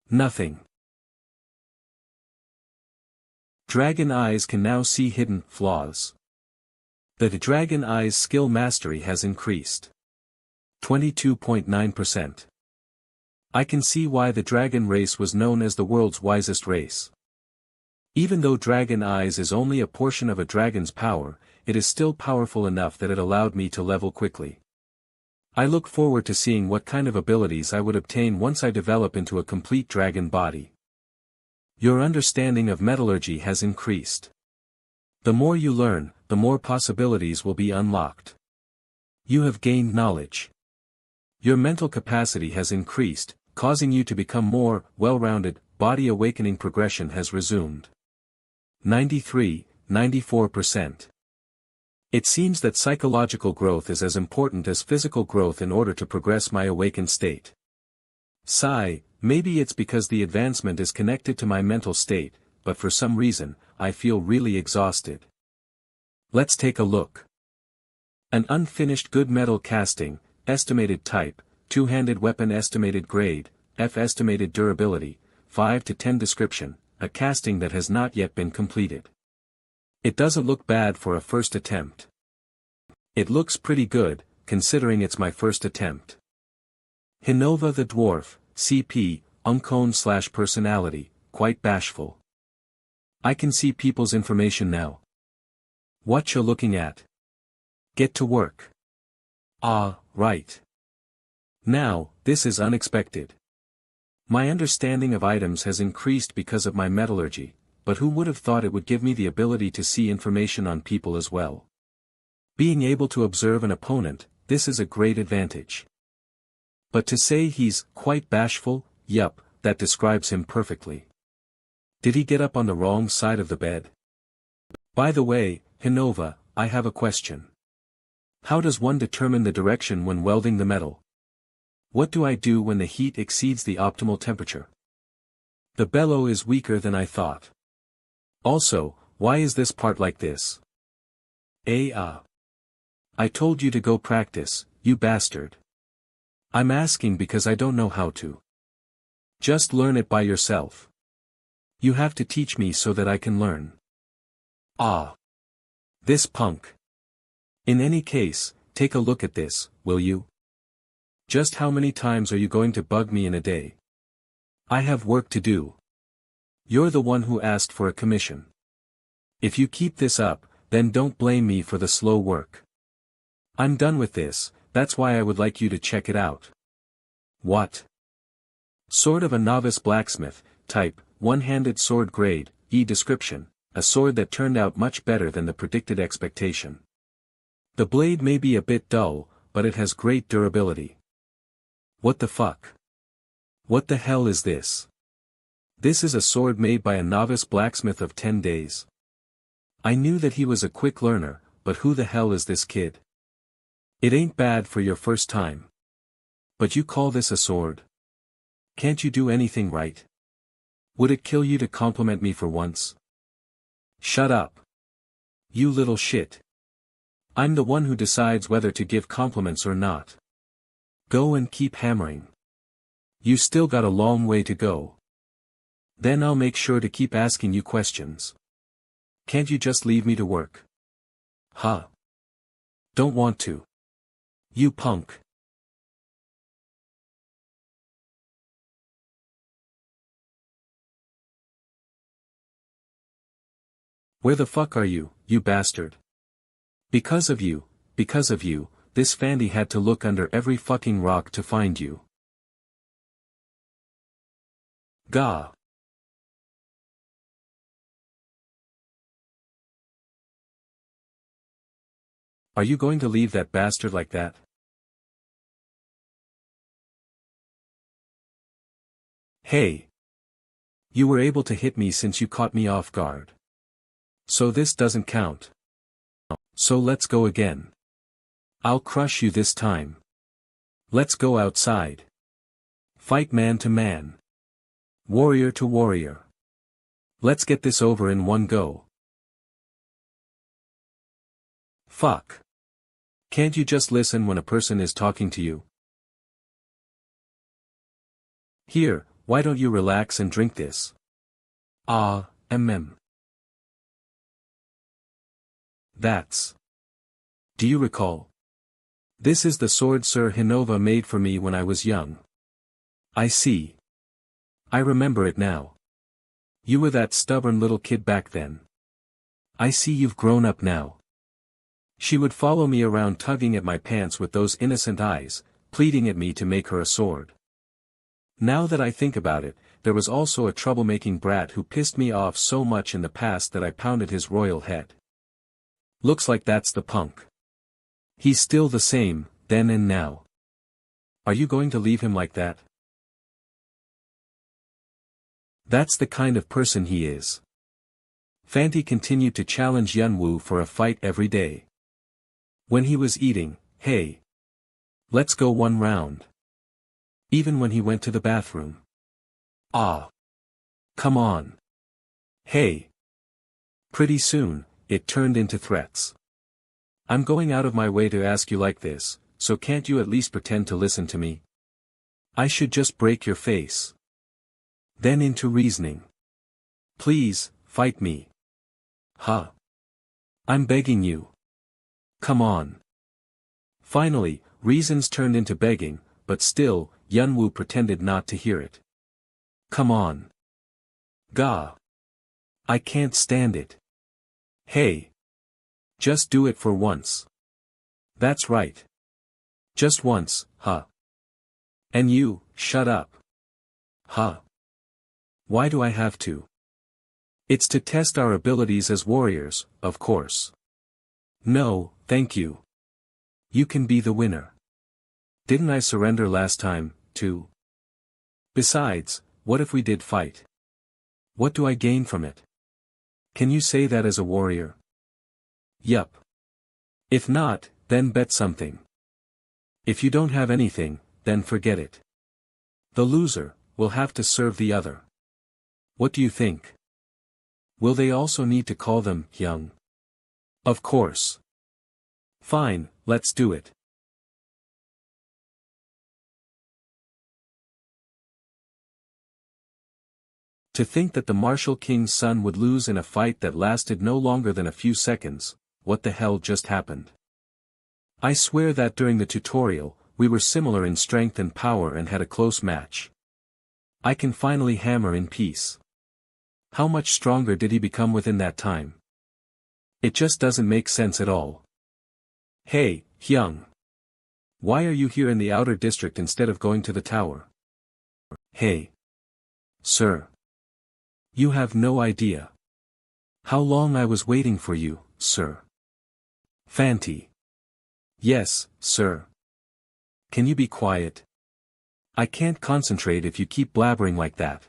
Nothing. Dragon Eyes can now see hidden flaws. The Dragon Eyes skill mastery has increased. 22.9%. I can see why the dragon race was known as the world's wisest race. Even though Dragon Eyes is only a portion of a dragon's power, it is still powerful enough that it allowed me to level quickly. I look forward to seeing what kind of abilities I would obtain once I develop into a complete dragon body. Your understanding of metallurgy has increased. The more you learn, the more possibilities will be unlocked. You have gained knowledge. Your mental capacity has increased, causing you to become more well-rounded. Body awakening progression has resumed. 94%. It seems that psychological growth is as important as physical growth in order to progress my awakened state. Sigh, maybe it's because the advancement is connected to my mental state, but for some reason, I feel really exhausted. Let's take a look. An unfinished good metal casting, estimated type, two-handed weapon estimated grade, F estimated durability, 5 to 10 description, a casting that has not yet been completed. It doesn't look bad for a first attempt. It looks pretty good, considering it's my first attempt. Hinova the Dwarf, CP, Uncone/personality, quite bashful. I can see people's information now. What you're looking at? Get to work. Ah, right. Now, this is unexpected. My understanding of items has increased because of my metallurgy, but who would have thought it would give me the ability to see information on people as well? Being able to observe an opponent, this is a great advantage. But to say he's quite bashful, yup, that describes him perfectly. Did he get up on the wrong side of the bed? By the way, Hinova, I have a question. How does one determine the direction when welding the metal? What do I do when the heat exceeds the optimal temperature? The bellow is weaker than I thought. Also, why is this part like this? I told you to go practice, you bastard. I'm asking because I don't know how to. Just learn it by yourself. You have to teach me so that I can learn. This punk. In any case, take a look at this, will you? Just how many times are you going to bug me in a day? I have work to do. You're the one who asked for a commission. If you keep this up, then don't blame me for the slow work. I'm done with this, that's why I would like you to check it out. What? Sword of a novice blacksmith, type, one-handed sword grade, E description, a sword that turned out much better than the predicted expectation. The blade may be a bit dull, but it has great durability. What the fuck? What the hell is this? This is a sword made by a novice blacksmith of 10 days. I knew that he was a quick learner, but who the hell is this kid? It ain't bad for your first time. But you call this a sword? Can't you do anything right? Would it kill you to compliment me for once? Shut up. You little shit. I'm the one who decides whether to give compliments or not. Go and keep hammering. You still got a long way to go. Then I'll make sure to keep asking you questions. Can't you just leave me to work? Huh? Don't want to. You punk. Where the fuck are you, you bastard? Because of you, this Fandy had to look under every fucking rock to find you. Gah. Are you going to leave that bastard like that? Hey. You were able to hit me since you caught me off guard. So this doesn't count. So let's go again. I'll crush you this time. Let's go outside. Fight man to man. Warrior to warrior. Let's get this over in one go. Fuck. Can't you just listen when a person is talking to you? Here, why don't you relax and drink this? Ah, That's. Do you recall? This is the sword Sir Hinova made for me when I was young. I see. I remember it now. You were that stubborn little kid back then. I see you've grown up now. She would follow me around tugging at my pants with those innocent eyes, pleading at me to make her a sword. Now that I think about it, there was also a troublemaking brat who pissed me off so much in the past that I pounded his royal head. Looks like that's the punk. He's still the same, then and now. Are you going to leave him like that? That's the kind of person he is. Fanty continued to challenge Yunwoo for a fight every day. When he was eating, hey. Let's go one round. Even when he went to the bathroom. Ah. Come on. Hey. Pretty soon, it turned into threats. I'm going out of my way to ask you like this, so can't you at least pretend to listen to me? I should just break your face. Then into reasoning. Please, fight me. Huh. I'm begging you. Come on. Finally, reasons turned into begging, but still, Yunwoo pretended not to hear it. Come on. Gah. I can't stand it. Hey. Just do it for once. That's right. Just once, huh? And you, shut up. Huh? Why do I have to? It's to test our abilities as warriors, of course. No, thank you. You can be the winner. Didn't I surrender last time, too? Besides, what if we did fight? What do I gain from it? Can you say that as a warrior? Yup. If not, then bet something. If you don't have anything, then forget it. The loser will have to serve the other. What do you think? Will they also need to call them young? Of course. Fine, let's do it. To think that the martial king's son would lose in a fight that lasted no longer than a few seconds, what the hell just happened? I swear that during the tutorial, we were similar in strength and power and had a close match. I can finally hammer in peace. How much stronger did he become within that time? It just doesn't make sense at all. Hey, Hyung. Why are you here in the outer district instead of going to the tower? Hey. Sir. You have no idea. How long I was waiting for you, sir. Fanty. Yes, sir. Can you be quiet? I can't concentrate if you keep blabbering like that.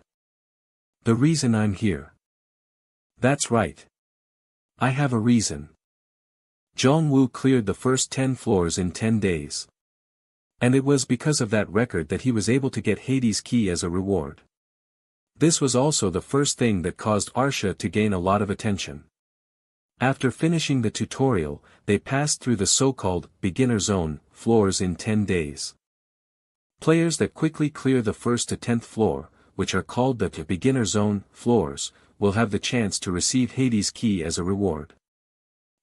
The reason I'm here. That's right. I have a reason. Jong-woo cleared the first 10 floors in 10 days. And it was because of that record that he was able to get Hades' key as a reward. This was also the first thing that caused Arsha to gain a lot of attention. After finishing the tutorial, they passed through the so-called beginner zone floors in 10 days. Players that quickly clear the 1st to 10th floor, which are called the beginner zone floors, will have the chance to receive Hades' key as a reward.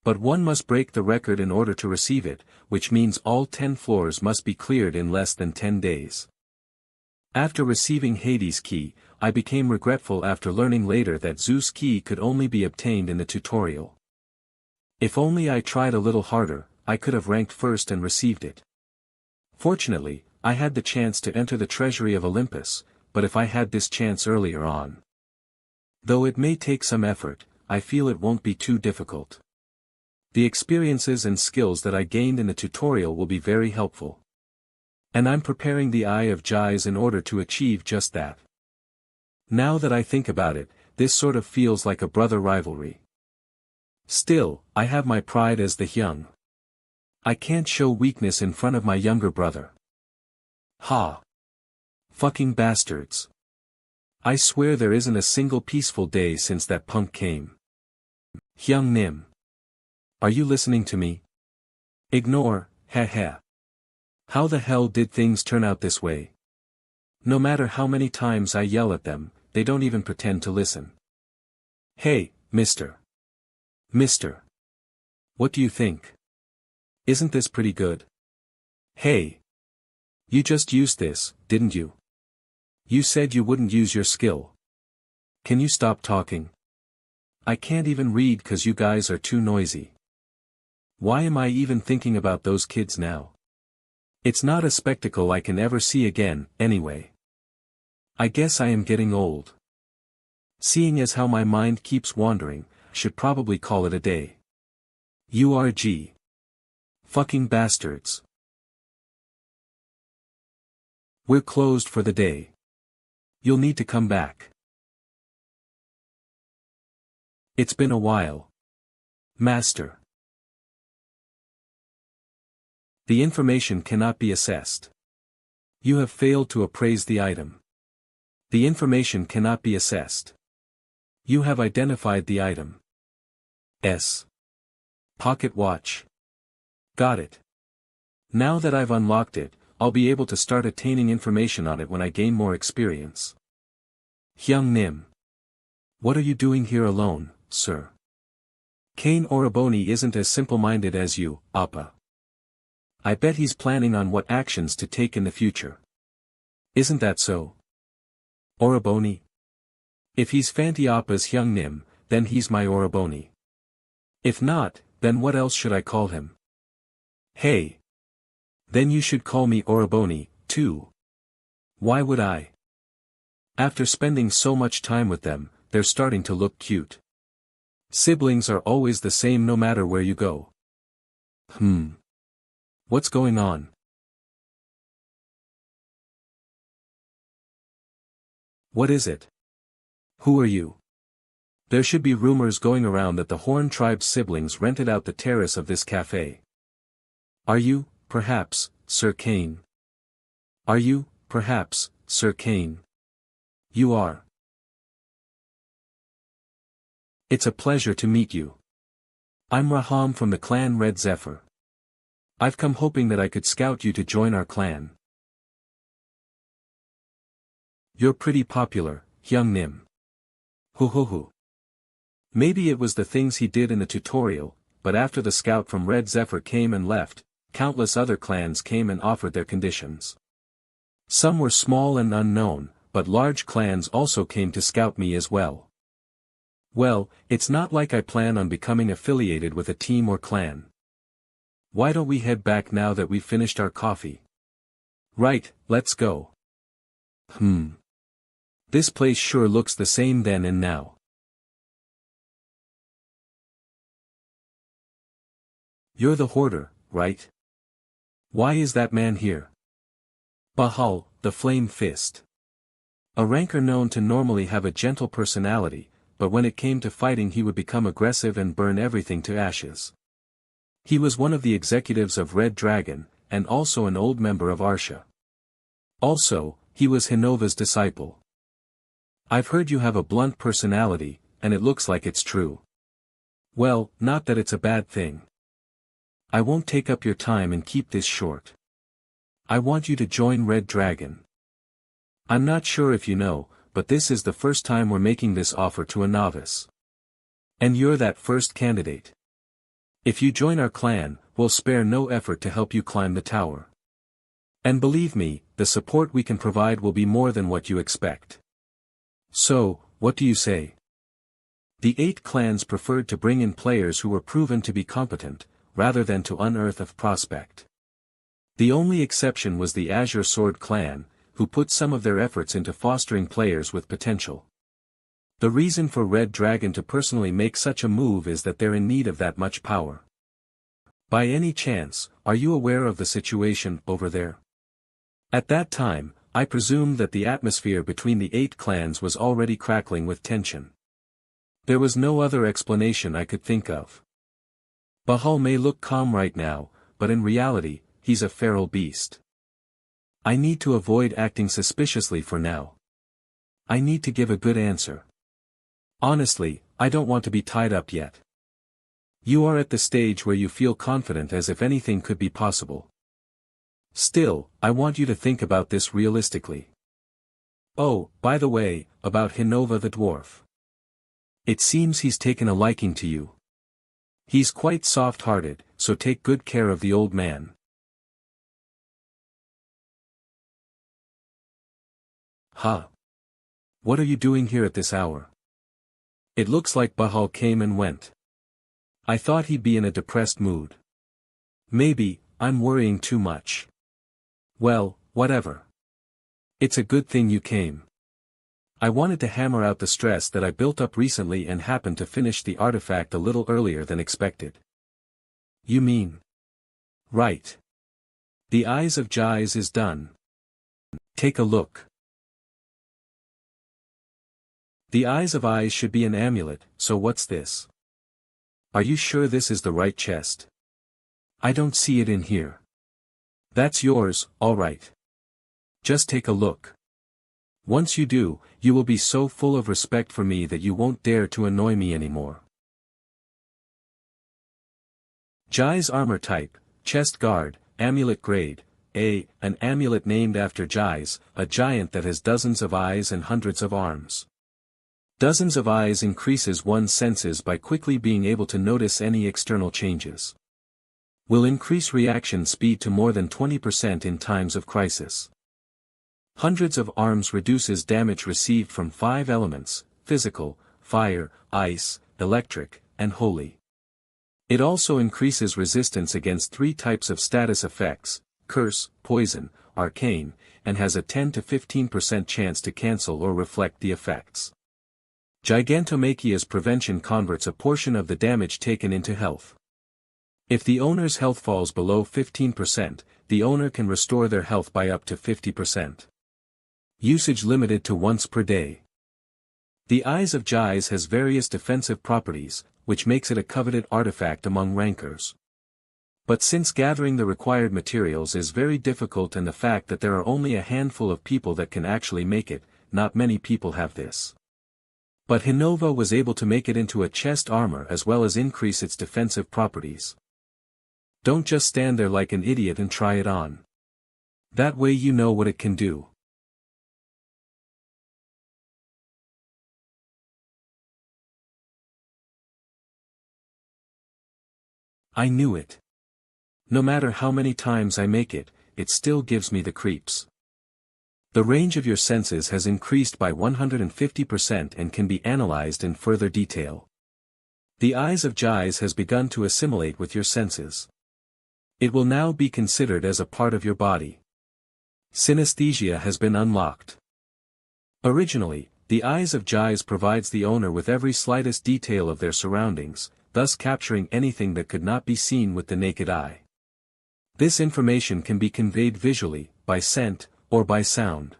But one must break the record in order to receive it, which means all 10 floors must be cleared in less than 10 days. After receiving Hades' key, I became regretful after learning later that Zeus' key could only be obtained in the tutorial. If only I tried a little harder, I could have ranked first and received it. Fortunately, I had the chance to enter the treasury of Olympus, but if I had this chance earlier on. Though it may take some effort, I feel it won't be too difficult. The experiences and skills that I gained in the tutorial will be very helpful. And I'm preparing the Eye of Jais in order to achieve just that. Now that I think about it, this sort of feels like a brother rivalry. Still, I have my pride as the Hyung. I can't show weakness in front of my younger brother. Ha! Fucking bastards. I swear there isn't a single peaceful day since that punk came. Hyung Nim. Are you listening to me? Ignore, heh. How the hell did things turn out this way? No matter how many times I yell at them, they don't even pretend to listen. Hey, mister. Mister. What do you think? Isn't this pretty good? Hey. You just used this, didn't you? You said you wouldn't use your skill. Can you stop talking? I can't even read 'cause you guys are too noisy. Why am I even thinking about those kids now? It's not a spectacle I can ever see again, anyway. I guess I am getting old. Seeing as how my mind keeps wandering, I should probably call it a day. URG. Fucking bastards. We're closed for the day. You'll need to come back. It's been a while. Master. The information cannot be assessed. You have failed to appraise the item. The information cannot be assessed. You have identified the item. S. Pocket watch. Got it. Now that I've unlocked it, I'll be able to start attaining information on it when I gain more experience. Hyung Nim. What are you doing here alone, sir? Kane Oroboni isn't as simple-minded as you, Appa. I bet he's planning on what actions to take in the future. Isn't that so? Oroboni? If he's Fanti Appa's Hyung Nim, then he's my Oroboni. If not, then what else should I call him? Hey. Then you should call me Oroboni, too. Why would I? After spending so much time with them, they're starting to look cute. Siblings are always the same no matter where you go. What's going on? What is it? Who are you? There should be rumors going around that the Horn tribe's siblings rented out the terrace of this cafe. Are you, perhaps, Sir Kane? Are you, perhaps, Sir Kane? You are. It's a pleasure to meet you. I'm Raham from the clan Red Zephyr. I've come hoping that I could scout you to join our clan. You're pretty popular, Hyung Nim. Hoo. Maybe it was the things he did in the tutorial, but after the scout from Red Zephyr came and left, countless other clans came and offered their conditions. Some were small and unknown, but large clans also came to scout me as well. Well, it's not like I plan on becoming affiliated with a team or clan. Why don't we head back now that we've finished our coffee? Right, let's go. This place sure looks the same then and now. You're the hoarder, right? Why is that man here? Bahal, the Flame Fist. A ranker known to normally have a gentle personality, but when it came to fighting he would become aggressive and burn everything to ashes. He was one of the executives of Red Dragon, and also an old member of Arsha. Also, he was Hinova's disciple. I've heard you have a blunt personality, and it looks like it's true. Well, not that it's a bad thing. I won't take up your time and keep this short. I want you to join Red Dragon. I'm not sure if you know, but this is the first time we're making this offer to a novice. And you're that first candidate. If you join our clan, we'll spare no effort to help you climb the tower. And believe me, the support we can provide will be more than what you expect. So, what do you say? The 8 clans preferred to bring in players who were proven to be competent, rather than to unearth a prospect. The only exception was the Azure Sword clan, who put some of their efforts into fostering players with potential. The reason for Red Dragon to personally make such a move is that they're in need of that much power. By any chance, are you aware of the situation over there? At that time, I presumed that the atmosphere between the 8 clans was already crackling with tension. There was no other explanation I could think of. Bahal may look calm right now, but in reality, he's a feral beast. I need to avoid acting suspiciously for now. I need to give a good answer. Honestly, I don't want to be tied up yet. You are at the stage where you feel confident as if anything could be possible. Still, I want you to think about this realistically. Oh, by the way, about Hinova the dwarf. It seems he's taken a liking to you. He's quite soft-hearted, so take good care of the old man. Huh? What are you doing here at this hour? It looks like Bahal came and went. I thought he'd be in a depressed mood. Maybe, I'm worrying too much. Well, whatever. It's a good thing you came. I wanted to hammer out the stress that I built up recently and happened to finish the artifact a little earlier than expected. You mean? Right. The Eyes of Jais is done. Take a look. The Eyes of Eyes should be an amulet, so what's this? Are you sure this is the right chest? I don't see it in here. That's yours, all right. Just take a look. Once you do, you will be so full of respect for me that you won't dare to annoy me anymore. Jai's armor type, chest guard, amulet grade, A, an amulet named after Jais, a giant that has dozens of eyes and hundreds of arms. Dozens of eyes increases one's senses by quickly being able to notice any external changes. Will increase reaction speed to more than 20% in times of crisis. Hundreds of arms reduces damage received from 5 elements, physical, fire, ice, electric, and holy. It also increases resistance against 3 types of status effects, curse, poison, arcane, and has a 10 to 15% chance to cancel or reflect the effects. Gigantomachia's prevention converts a portion of the damage taken into health. If the owner's health falls below 15%, the owner can restore their health by up to 50%. Usage limited to once per day. The Eyes of Jais has various defensive properties, which makes it a coveted artifact among rankers. But since gathering the required materials is very difficult and the fact that there are only a handful of people that can actually make it, not many people have this. But Hinova was able to make it into a chest armor as well as increase its defensive properties. Don't just stand there like an idiot and try it on. That way you know what it can do. I knew it. No matter how many times I make it, it still gives me the creeps. The range of your senses has increased by 150% and can be analyzed in further detail. The Eyes of Jais has begun to assimilate with your senses. It will now be considered as a part of your body. Synesthesia has been unlocked. Originally, the Eyes of Jais provides the owner with every slightest detail of their surroundings, thus capturing anything that could not be seen with the naked eye. This information can be conveyed visually, by scent, or by sound.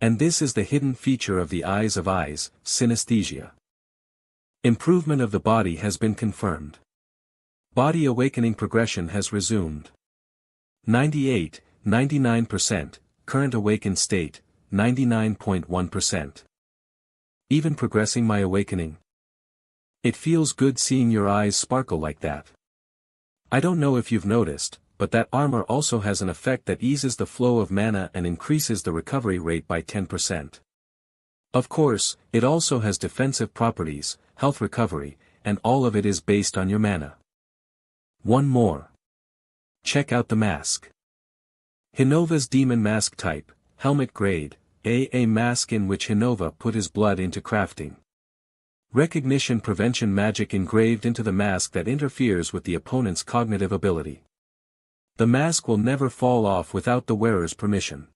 And this is the hidden feature of the Eyes of Eyes, synesthesia. Improvement of the body has been confirmed. Body awakening progression has resumed. 98, 99%, current awakened state, 99.1%. Even progressing my awakening. It feels good seeing your eyes sparkle like that. I don't know if you've noticed, but that armor also has an effect that eases the flow of mana and increases the recovery rate by 10%. Of course, it also has defensive properties, health recovery, and all of it is based on your mana. One more. Check out the mask. Hinova's demon mask type, helmet grade, a mask in which Hinova put his blood into crafting. Recognition prevention magic engraved into the mask that interferes with the opponent's cognitive ability. The mask will never fall off without the wearer's permission.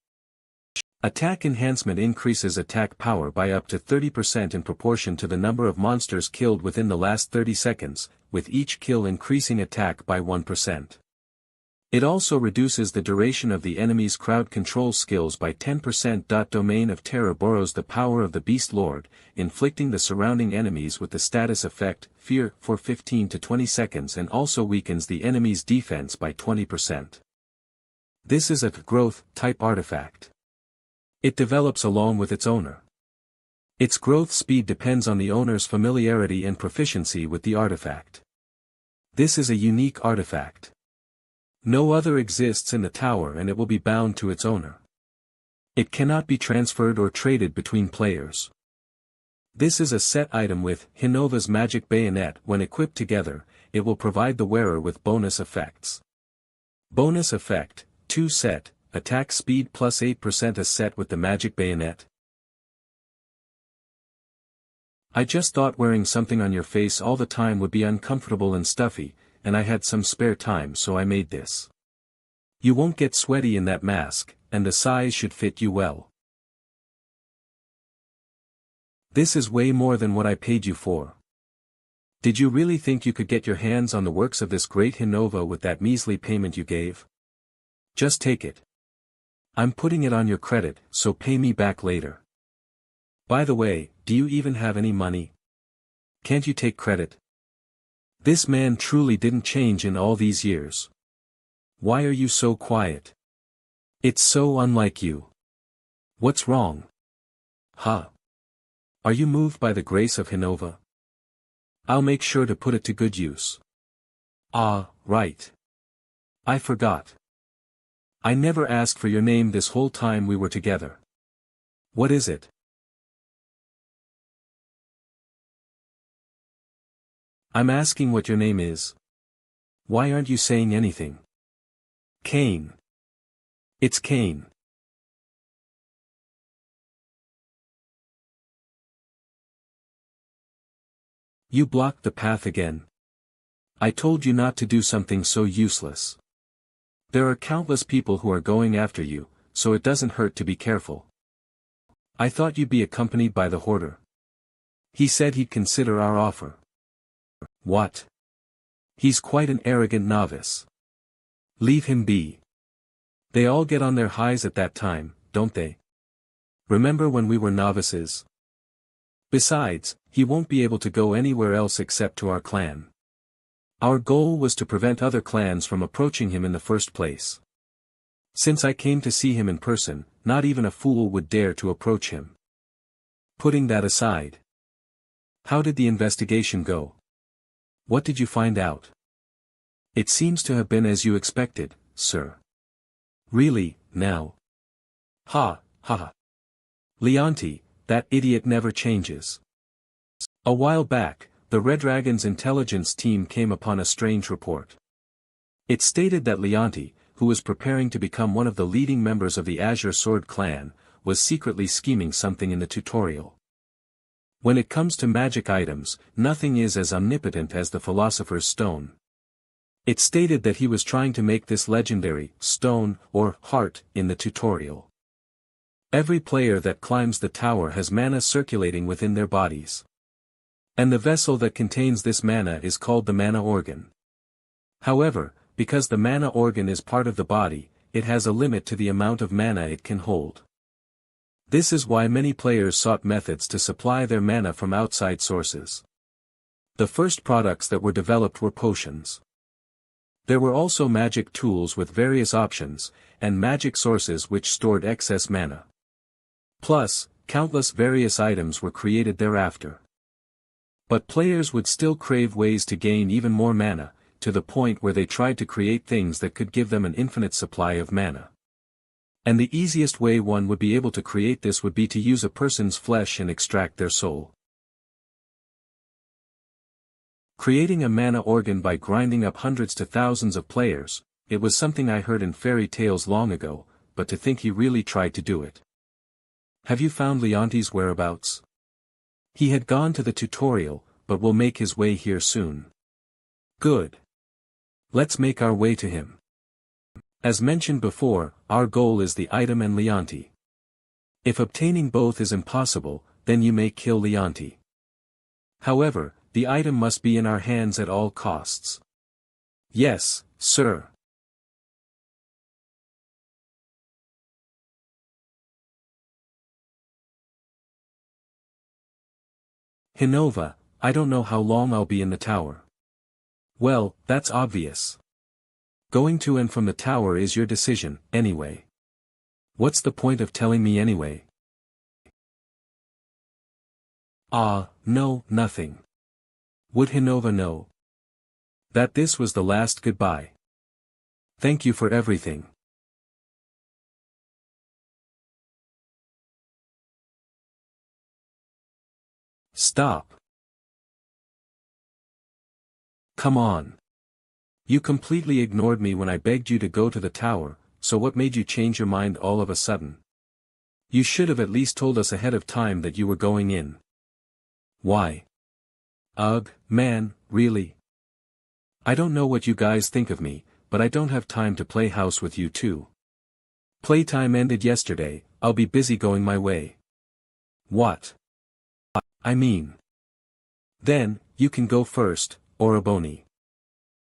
Attack enhancement increases attack power by up to 30% in proportion to the number of monsters killed within the last 30 seconds, with each kill increasing attack by 1%. It also reduces the duration of the enemy's crowd control skills by 10%. Domain of Terror borrows the power of the Beast Lord, inflicting the surrounding enemies with the status effect, Fear, for 15 to 20 seconds and also weakens the enemy's defense by 20%. This is a growth type artifact. It develops along with its owner. Its growth speed depends on the owner's familiarity and proficiency with the artifact. This is a unique artifact. No other exists in the tower and it will be bound to its owner. It cannot be transferred or traded between players. This is a set item with Hinova's magic bayonet. When equipped together, it will provide the wearer with bonus effects. Bonus effect, 2 set, attack speed plus 8% a set with the magic bayonet. I just thought wearing something on your face all the time would be uncomfortable and stuffy, and I had some spare time so I made this. You won't get sweaty in that mask, and the size should fit you well. This is way more than what I paid you for. Did you really think you could get your hands on the works of this great Hinova with that measly payment you gave? Just take it. I'm putting it on your credit, so pay me back later. By the way, do you even have any money? Can't you take credit? This man truly didn't change in all these years. Why are you so quiet? It's so unlike you. What's wrong? Huh? Are you moved by the grace of Hinova? I'll make sure to put it to good use. Ah, right. I forgot. I never asked for your name this whole time we were together. What is it? I'm asking what your name is. Why aren't you saying anything? Cain. It's Cain. You blocked the path again. I told you not to do something so useless. There are countless people who are going after you, so it doesn't hurt to be careful. I thought you'd be accompanied by the hoarder. He said he'd consider our offer. What? He's quite an arrogant novice. Leave him be. They all get on their highs at that time, don't they? Remember when we were novices? Besides, he won't be able to go anywhere else except to our clan. Our goal was to prevent other clans from approaching him in the first place. Since I came to see him in person, not even a fool would dare to approach him. Putting that aside. How did the investigation go? What did you find out? It seems to have been as you expected, sir. Really, now? Ha, ha. Leonti, that idiot never changes. A while back, the Red Dragon's intelligence team came upon a strange report. It stated that Leonti, who was preparing to become one of the leading members of the Azure Sword clan, was secretly scheming something in the tutorial. When it comes to magic items, nothing is as omnipotent as the Philosopher's Stone. It stated that he was trying to make this legendary stone or heart in the tutorial. Every player that climbs the tower has mana circulating within their bodies. And the vessel that contains this mana is called the mana organ. However, because the mana organ is part of the body, it has a limit to the amount of mana it can hold. This is why many players sought methods to supply their mana from outside sources. The first products that were developed were potions. There were also magic tools with various options, and magic sources which stored excess mana. Plus, countless various items were created thereafter. But players would still crave ways to gain even more mana, to the point where they tried to create things that could give them an infinite supply of mana. And the easiest way one would be able to create this would be to use a person's flesh and extract their soul. Creating a mana organ by grinding up hundreds to thousands of players, it was something I heard in fairy tales long ago, but to think he really tried to do it. Have you found Leonti's whereabouts? He had gone to the tutorial, but will make his way here soon. Good. Let's make our way to him. As mentioned before, our goal is the item and Leonti. If obtaining both is impossible, then you may kill Leonti. However, the item must be in our hands at all costs. Yes, sir. Hinova, I don't know how long I'll be in the tower. Well, that's obvious. Going to and from the tower is your decision, anyway. What's the point of telling me anyway? No, nothing. Would Hinova know that this was the last goodbye? Thank you for everything. Stop. Come on. You completely ignored me when I begged you to go to the tower, so what made you change your mind all of a sudden? You should have at least told us ahead of time that you were going in. Why? Ugh, man, really? I don't know what you guys think of me, but I don't have time to play house with you too. Playtime ended yesterday, I'll be busy going my way. What? I mean. Then, you can go first, Oroboni.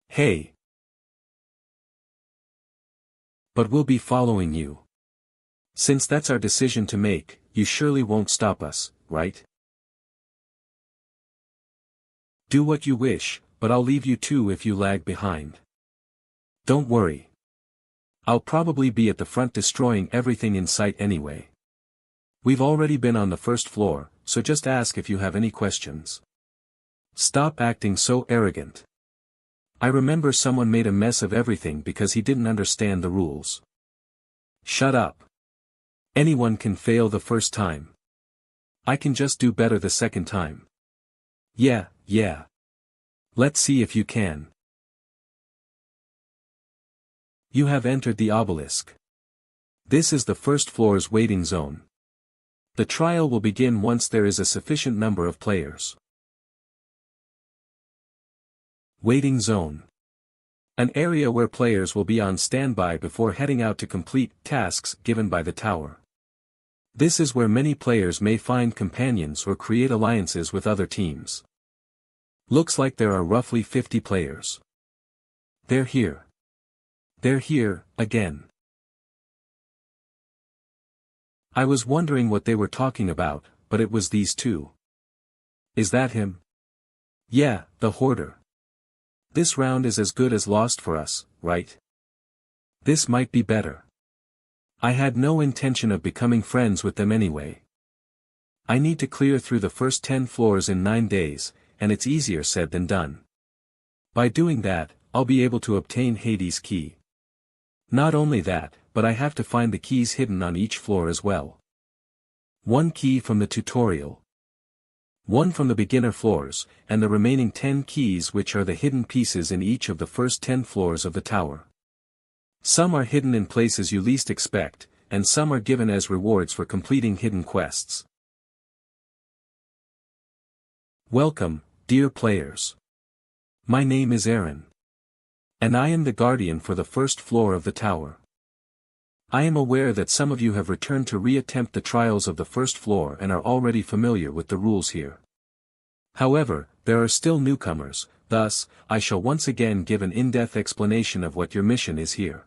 Hey. But we'll be following you. Since that's our decision to make, you surely won't stop us, right? Do what you wish, but I'll leave you too if you lag behind. Don't worry. I'll probably be at the front destroying everything in sight anyway. We've already been on the first floor, so just ask if you have any questions. Stop acting so arrogant. I remember someone made a mess of everything because he didn't understand the rules. Shut up. Anyone can fail the first time. I can just do better the second time. Yeah. Let's see if you can. You have entered the obelisk. This is the first floor's waiting zone. The trial will begin once there is a sufficient number of players. Waiting zone. An area where players will be on standby before heading out to complete tasks given by the tower. This is where many players may find companions or create alliances with other teams. Looks like there are roughly 50 players. They're here. They're here, again. I was wondering what they were talking about, but it was these two. Is that him? Yeah, the hoarder. This round is as good as lost for us, right? This might be better. I had no intention of becoming friends with them anyway. I need to clear through the first 10 floors in 9 days, and it's easier said than done. By doing that, I'll be able to obtain Hades' key. Not only that, but I have to find the keys hidden on each floor as well. 1 key from the tutorial. 1 from the beginner floors, and the remaining 10 keys which are the hidden pieces in each of the first 10 floors of the tower. Some are hidden in places you least expect, and some are given as rewards for completing hidden quests. Welcome, dear players. My name is Aaron. And I am the guardian for the first floor of the tower. I am aware that some of you have returned to re-attempt the trials of the first floor and are already familiar with the rules here. However, there are still newcomers, thus, I shall once again give an in-depth explanation of what your mission is here.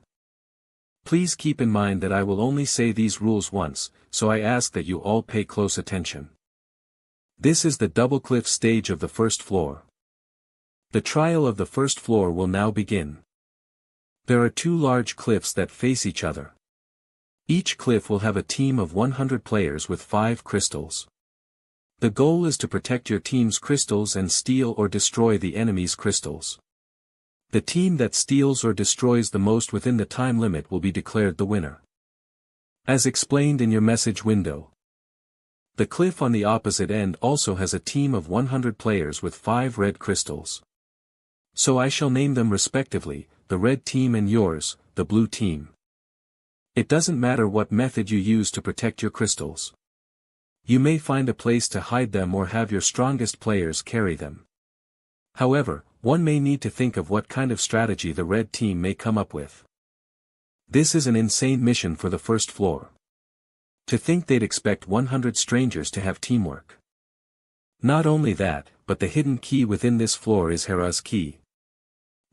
Please keep in mind that I will only say these rules once, so I ask that you all pay close attention. This is the double cliff stage of the first floor. The trial of the first floor will now begin. There are two large cliffs that face each other. Each cliff will have a team of 100 players with 5 crystals. The goal is to protect your team's crystals and steal or destroy the enemy's crystals. The team that steals or destroys the most within the time limit will be declared the winner. As explained in your message window. The cliff on the opposite end also has a team of 100 players with 5 red crystals. So I shall name them respectively, the red team and yours, the blue team. It doesn't matter what method you use to protect your crystals. You may find a place to hide them or have your strongest players carry them. However, one may need to think of what kind of strategy the red team may come up with. This is an insane mission for the first floor. To think they'd expect 100 strangers to have teamwork. Not only that, but the hidden key within this floor is Hera's key.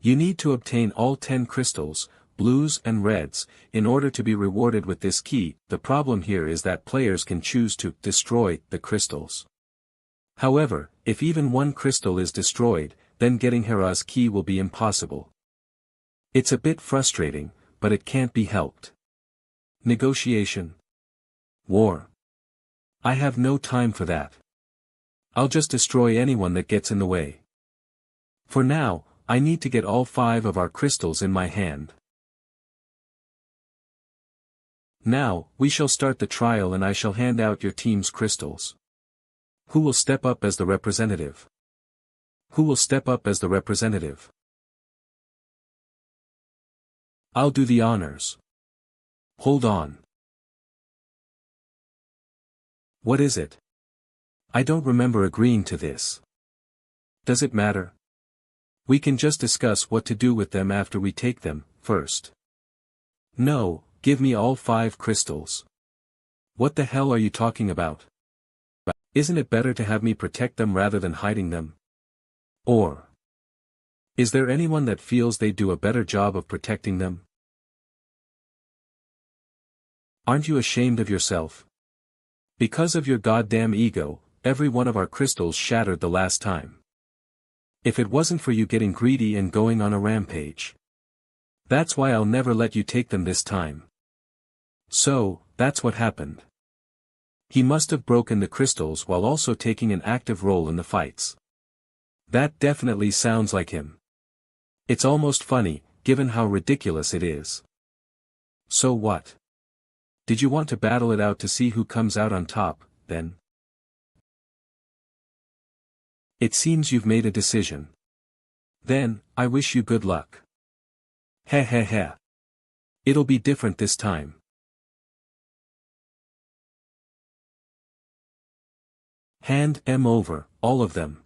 You need to obtain all 10 crystals, blues and reds, in order to be rewarded with this key. The problem here is that players can choose to destroy the crystals. However, if even one crystal is destroyed, then getting Hera's key will be impossible. It's a bit frustrating, but it can't be helped. Negotiation. War. I have no time for that. I'll just destroy anyone that gets in the way. For now, I need to get all 5 of our crystals in my hand. Now, we shall start the trial and I shall hand out your team's crystals. Who will step up as the representative? Who will step up as the representative? I'll do the honors. Hold on. What is it? I don't remember agreeing to this. Does it matter? We can just discuss what to do with them after we take them, first. No, give me all 5 crystals. What the hell are you talking about? Isn't it better to have me protect them rather than hiding them? Or is there anyone that feels they do a better job of protecting them? Aren't you ashamed of yourself? Because of your goddamn ego, every one of our crystals shattered the last time. If it wasn't for you getting greedy and going on a rampage. That's why I'll never let you take them this time. So, that's what happened. He must have broken the crystals while also taking an active role in the fights. That definitely sounds like him. It's almost funny, given how ridiculous it is. So what? Did you want to battle it out to see who comes out on top, then? It seems you've made a decision. Then, I wish you good luck. Heh heh heh. It'll be different this time. Hand them over, all of them.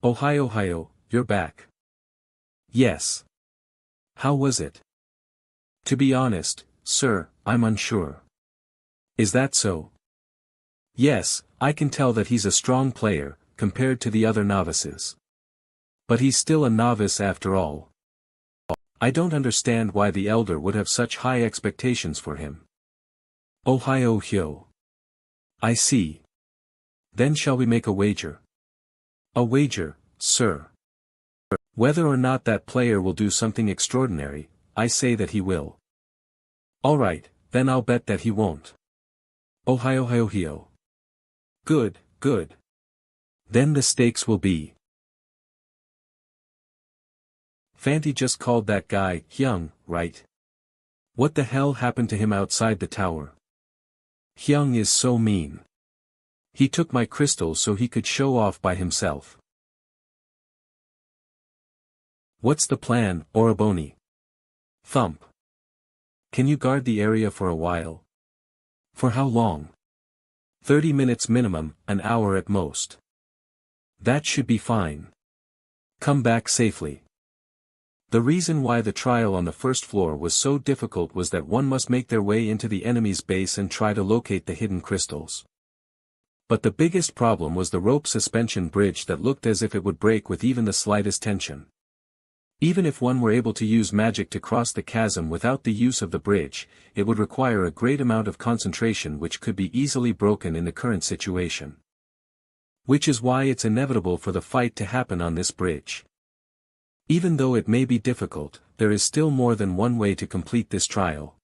Ohio, you're back. Yes. How was it? To be honest, sir, I'm unsure. Is that so? Yes, I can tell that he's a strong player, compared to the other novices. But he's still a novice after all. I don't understand why the elder would have such high expectations for him. Ohio. I see. Then shall we make a wager? A wager, sir. Whether or not that player will do something extraordinary, I say that he will. Alright, then I'll bet that he won't. Ohio. Good. Then the stakes will be. Fanti just called that guy, Hyung, right? What the hell happened to him outside the tower? Hyung is so mean. He took my crystal so he could show off by himself. What's the plan, Oroboni? Thump. Can you guard the area for a while? For how long? 30 minutes minimum, an hour at most. That should be fine. Come back safely. The reason why the trial on the first floor was so difficult was that one must make their way into the enemy's base and try to locate the hidden crystals. But the biggest problem was the rope suspension bridge that looked as if it would break with even the slightest tension. Even if one were able to use magic to cross the chasm without the use of the bridge, it would require a great amount of concentration which could be easily broken in the current situation. Which is why it's inevitable for the fight to happen on this bridge. Even though it may be difficult, there is still more than one way to complete this trial.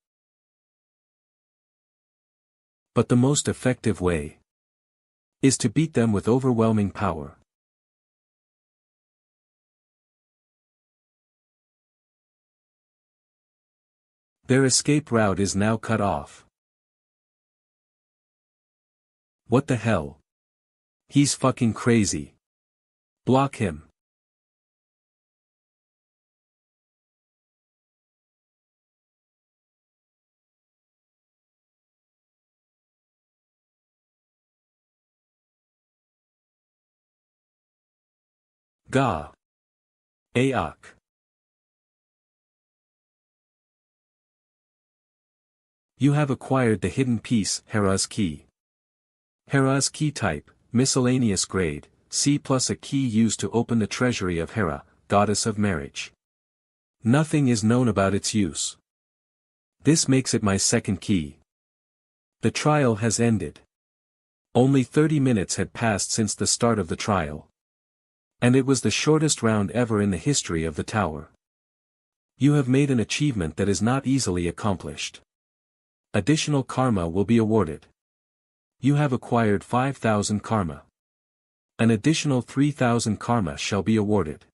But the most effective way is to beat them with overwhelming power. Their escape route is now cut off. What the hell? He's fucking crazy. Block him. Ga. Aok. You have acquired the hidden piece, Hera's key. Hera's key type, miscellaneous grade, C plus a key used to open the treasury of Hera, goddess of marriage. Nothing is known about its use. This makes it my second key. The trial has ended. Only 30 minutes had passed since the start of the trial. And it was the shortest round ever in the history of the tower. You have made an achievement that is not easily accomplished. Additional karma will be awarded. You have acquired 5,000 karma. An additional 3,000 karma shall be awarded.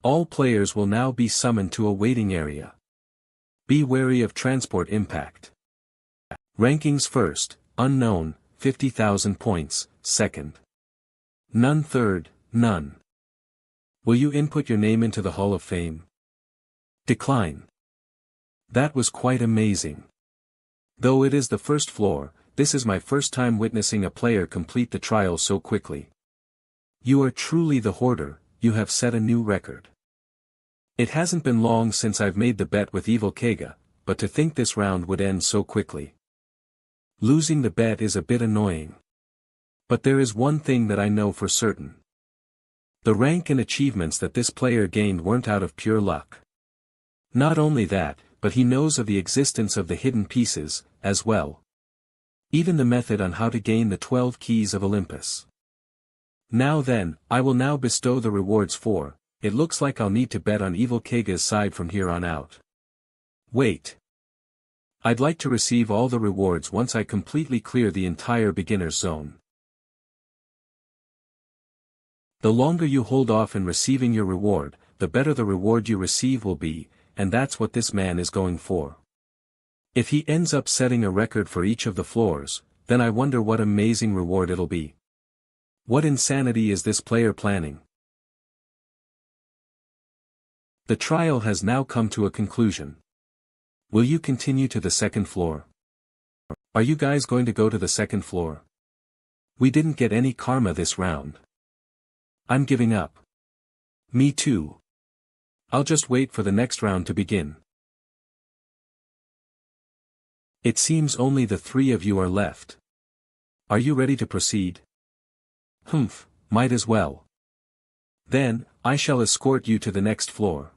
All players will now be summoned to a waiting area. Be wary of transport impact. Rankings first, unknown, 50,000 points, second. None third, none. Will you input your name into the Hall of Fame? Decline. That was quite amazing. Though it is the first floor, this is my first time witnessing a player complete the trial so quickly. You are truly the hoarder, you have set a new record. It hasn't been long since I've made the bet with Evil Kega, but to think this round would end so quickly. Losing the bet is a bit annoying. But there is one thing that I know for certain. The rank and achievements that this player gained weren't out of pure luck. Not only that, but he knows of the existence of the hidden pieces, as well. Even the method on how to gain the 12 keys of Olympus. Now then, I will now bestow the rewards for, it looks like I'll need to bet on Evil Kega's side from here on out. Wait. I'd like to receive all the rewards once I completely clear the entire beginner's zone. The longer you hold off in receiving your reward, the better the reward you receive will be, and that's what this man is going for. If he ends up setting a record for each of the floors, then I wonder what amazing reward it'll be. What insanity is this player planning? The trial has now come to a conclusion. Will you continue to the second floor? Are you guys going to go to the second floor? We didn't get any karma this round. I'm giving up. Me too. I'll just wait for the next round to begin. It seems only the three of you are left. Are you ready to proceed? Humph, might as well. Then, I shall escort you to the next floor.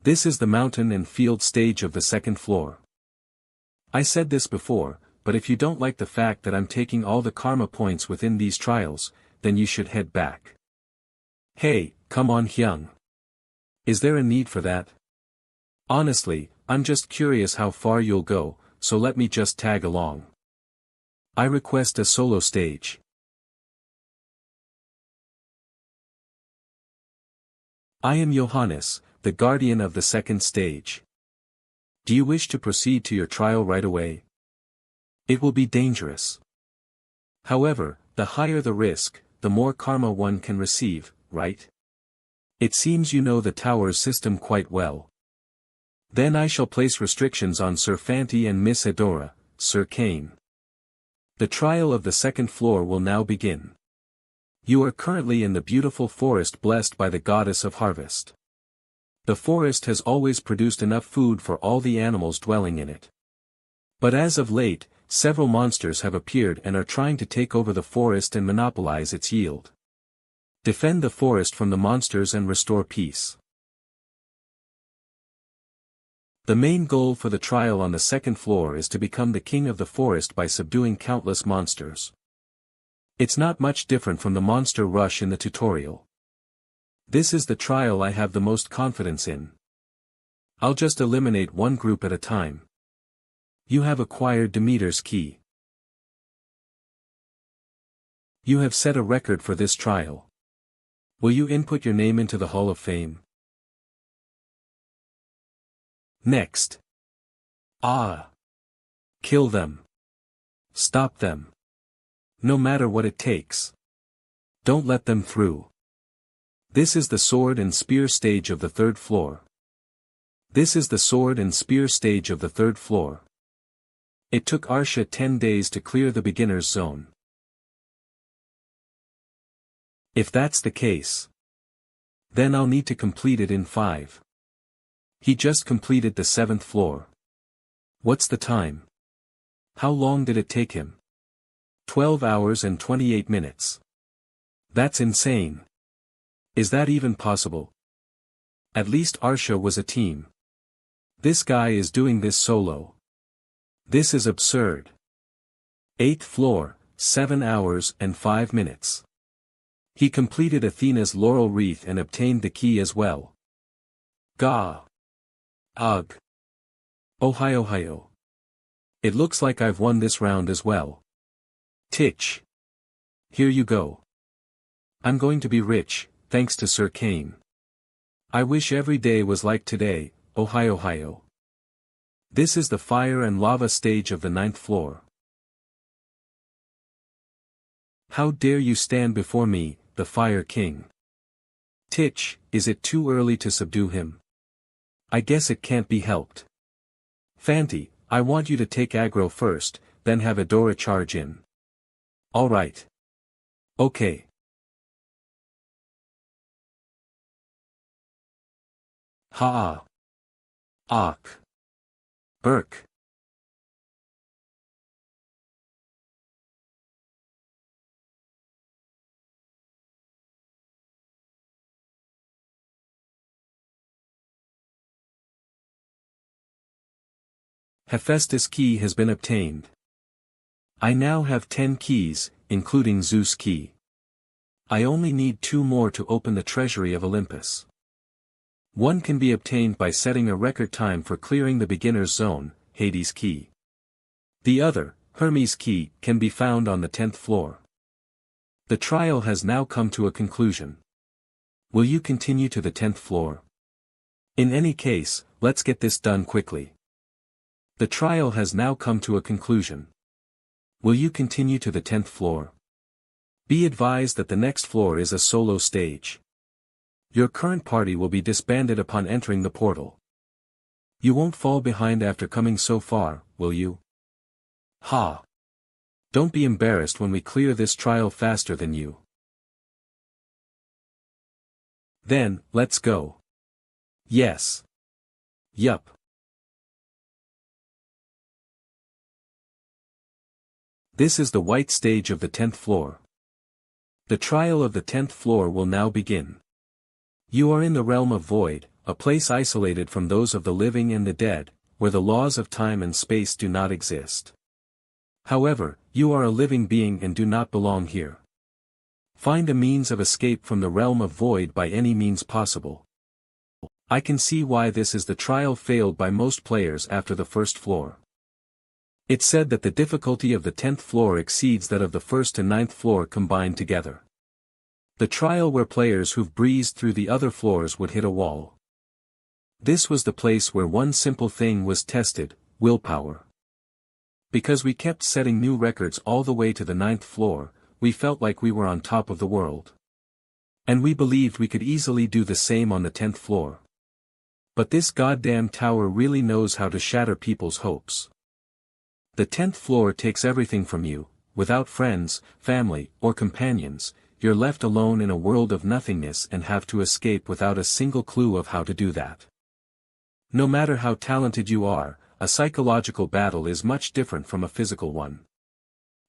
This is the mountain and field stage of the second floor. I said this before, but if you don't like the fact that I'm taking all the karma points within these trials, then you should head back. Hey, come on Hyung. Is there a need for that? Honestly, I'm just curious how far you'll go, so let me just tag along. I request a solo stage. I am Johannes, the guardian of the second stage. Do you wish to proceed to your trial right away? It will be dangerous. However, the higher the risk, the more karma one can receive, right? It seems you know the tower's system quite well. Then I shall place restrictions on Sir Fanti and Miss Adora, Sir Kane. The trial of the second floor will now begin. You are currently in the beautiful forest blessed by the goddess of harvest. The forest has always produced enough food for all the animals dwelling in it. But as of late, several monsters have appeared and are trying to take over the forest and monopolize its yield. Defend the forest from the monsters and restore peace. The main goal for the trial on the second floor is to become the king of the forest by subduing countless monsters. It's not much different from the monster rush in the tutorial. This is the trial I have the most confidence in. I'll just eliminate one group at a time. You have acquired Demeter's key. You have set a record for this trial. Will you input your name into the Hall of Fame? Next. Kill them. Stop them. No matter what it takes. Don't let them through. This is the sword and spear stage of the third floor. This is the sword and spear stage of the third floor. It took Arsha 10 days to clear the beginner's zone. If that's the case, then I'll need to complete it in 5. He just completed the 7th floor. What's the time? How long did it take him? 12 hours and 28 minutes. That's insane. Is that even possible? At least Arsha was a team. This guy is doing this solo. This is absurd. 8th floor, 7 hours and 5 minutes. He completed Athena's laurel wreath and obtained the key as well. Gah. Ugh. Ohio. It looks like I've won this round as well. Titch. Here you go. I'm going to be rich, thanks to Sir Kane. I wish every day was like today, Ohio. This is the fire and lava stage of the 9th floor. How dare you stand before me, the Fire King? Titch, is it too early to subdue him? I guess it can't be helped. Fanti, I want you to take aggro first, then have Adora charge in. Alright. Okay. Ha. Ak. Burk. Hephaestus' key has been obtained. I now have 10 keys, including Zeus' key. I only need 2 more to open the treasury of Olympus. One can be obtained by setting a record time for clearing the beginner's zone, Hades' key. The other, Hermes' key, can be found on the 10th floor. The trial has now come to a conclusion. Will you continue to the 10th floor? In any case, let's get this done quickly. The trial has now come to a conclusion. Will you continue to the 10th floor? Be advised that the next floor is a solo stage. Your current party will be disbanded upon entering the portal. You won't fall behind after coming so far, will you? Ha! Don't be embarrassed when we clear this trial faster than you. Then, let's go. Yes. Yup. This is the white stage of the 10th floor. The trial of the 10th floor will now begin. You are in the realm of void, a place isolated from those of the living and the dead, where the laws of time and space do not exist. However, you are a living being and do not belong here. Find a means of escape from the realm of void by any means possible. I can see why this is the trial failed by most players after the first floor. It's said that the difficulty of the 10th floor exceeds that of the 1st and 9th floor combined together. The trial where players who've breezed through the other floors would hit a wall. This was the place where one simple thing was tested, willpower. Because we kept setting new records all the way to the 9th floor, we felt like we were on top of the world. And we believed we could easily do the same on the 10th floor. But this goddamn tower really knows how to shatter people's hopes. The 10th floor takes everything from you. Without friends, family, or companions, you're left alone in a world of nothingness and have to escape without a single clue of how to do that. No matter how talented you are, a psychological battle is much different from a physical one.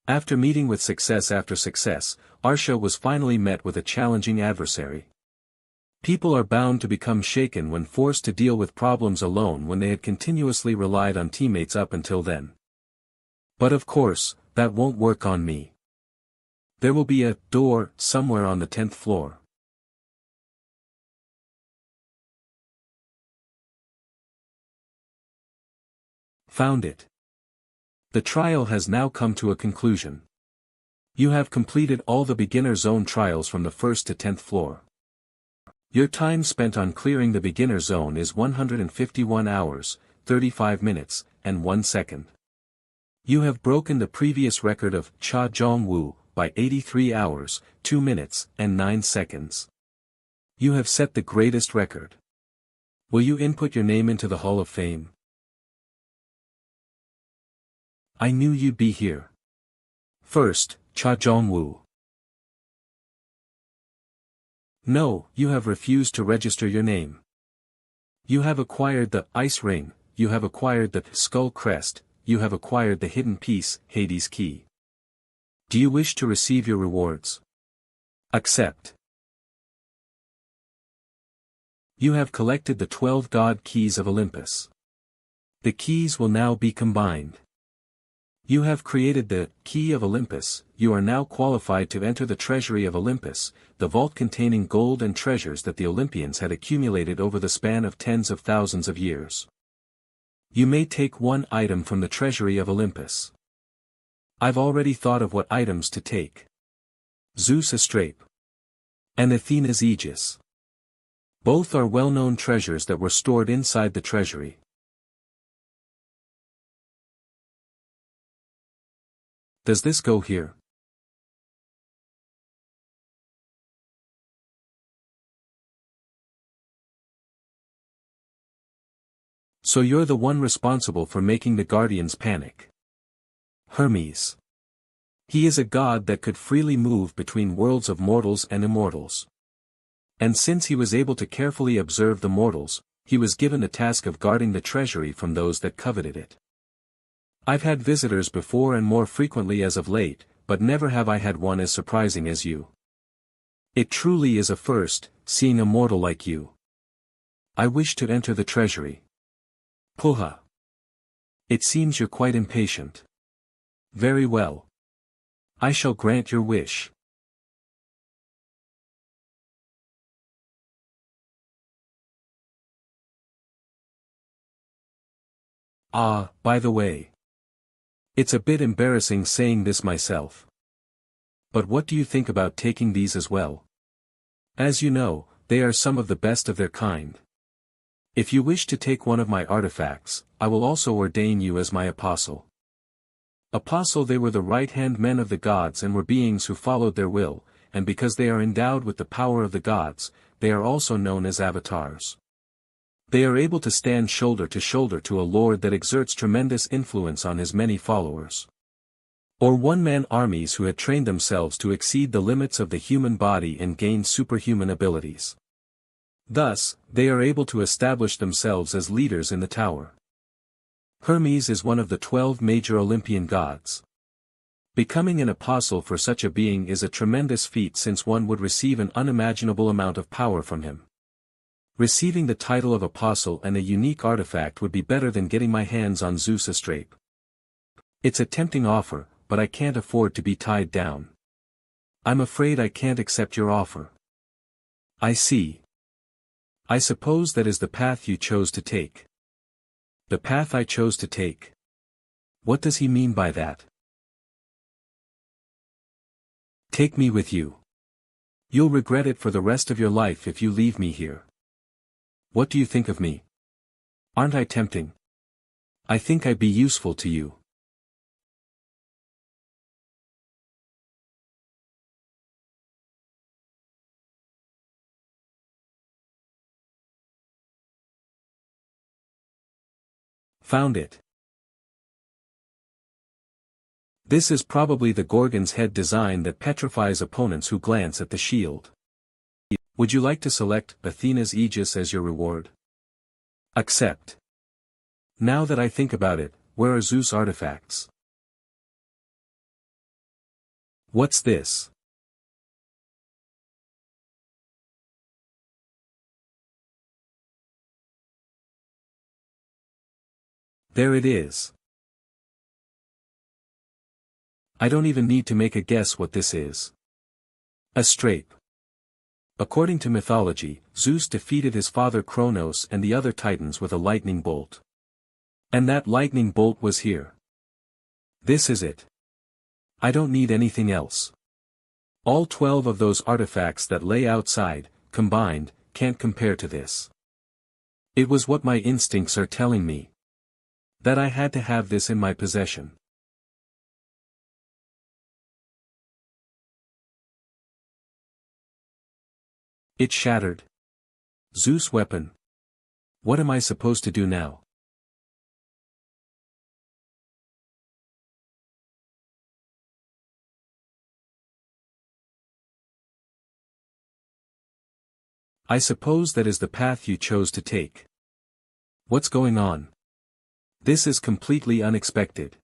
After meeting with success after success, Arsha was finally met with a challenging adversary. People are bound to become shaken when forced to deal with problems alone when they had continuously relied on teammates up until then. But of course, that won't work on me. There will be a door somewhere on the 10th floor. Found it. The trial has now come to a conclusion. You have completed all the beginner zone trials from the 1st to 10th floor. Your time spent on clearing the beginner zone is 151 hours, 35 minutes, and 1 second. You have broken the previous record of Cha Zhongwu by 83 hours, 2 minutes, and 9 seconds. You have set the greatest record. Will you input your name into the Hall of Fame? I knew you'd be here. First, Cha Zhongwu. No, you have refused to register your name. You have acquired the Ice Ring, you have acquired the Skull Crest, you have acquired the Hidden Piece, Hades Key. Do you wish to receive your rewards? Accept. You have collected the 12 God Keys of Olympus. The keys will now be combined. You have created the Key of Olympus. You are now qualified to enter the treasury of Olympus, the vault containing gold and treasures that the Olympians had accumulated over the span of tens of thousands of years. You may take one item from the treasury of Olympus. I've already thought of what items to take. Zeus' Astrape and Athena's Aegis. Both are well-known treasures that were stored inside the treasury. Does this go here? So you're the one responsible for making the Guardians panic. Hermes. He is a god that could freely move between worlds of mortals and immortals. And since he was able to carefully observe the mortals, he was given the task of guarding the treasury from those that coveted it. I've had visitors before and more frequently as of late, but never have I had one as surprising as you. It truly is a first, seeing a mortal like you. I wish to enter the treasury. Puha. It seems you're quite impatient. Very well. I shall grant your wish. Ah, by the way. It's a bit embarrassing saying this myself. But what do you think about taking these as well? As you know, they are some of the best of their kind. If you wish to take one of my artifacts, I will also ordain you as my apostle. Apostle, they were the right-hand men of the gods and were beings who followed their will, and because they are endowed with the power of the gods, they are also known as avatars. They are able to stand shoulder to a lord that exerts tremendous influence on his many followers. Or one-man armies who had trained themselves to exceed the limits of the human body and gain superhuman abilities. Thus, they are able to establish themselves as leaders in the tower. Hermes is one of the 12 major Olympian gods. Becoming an apostle for such a being is a tremendous feat, since one would receive an unimaginable amount of power from him. Receiving the title of apostle and a unique artifact would be better than getting my hands on Zeus' Astrape. It's a tempting offer, but I can't afford to be tied down. I'm afraid I can't accept your offer. I see. I suppose that is the path you chose to take. The path I chose to take. What does he mean by that? Take me with you. You'll regret it for the rest of your life if you leave me here. What do you think of me? Aren't I tempting? I think I'd be useful to you. Found it. This is probably the Gorgon's head design that petrifies opponents who glance at the shield. Would you like to select Athena's Aegis as your reward? Accept. Now that I think about it, where are Zeus' artifacts? What's this? There it is. I don't even need to make a guess what this is. A strape. According to mythology, Zeus defeated his father Kronos and the other titans with a lightning bolt. And that lightning bolt was here. This is it. I don't need anything else. All 12 of those artifacts that lay outside, combined, can't compare to this. It was what my instincts are telling me. That I had to have this in my possession. It shattered. Zeus' weapon. What am I supposed to do now? I suppose that is the path you chose to take. What's going on? This is completely unexpected.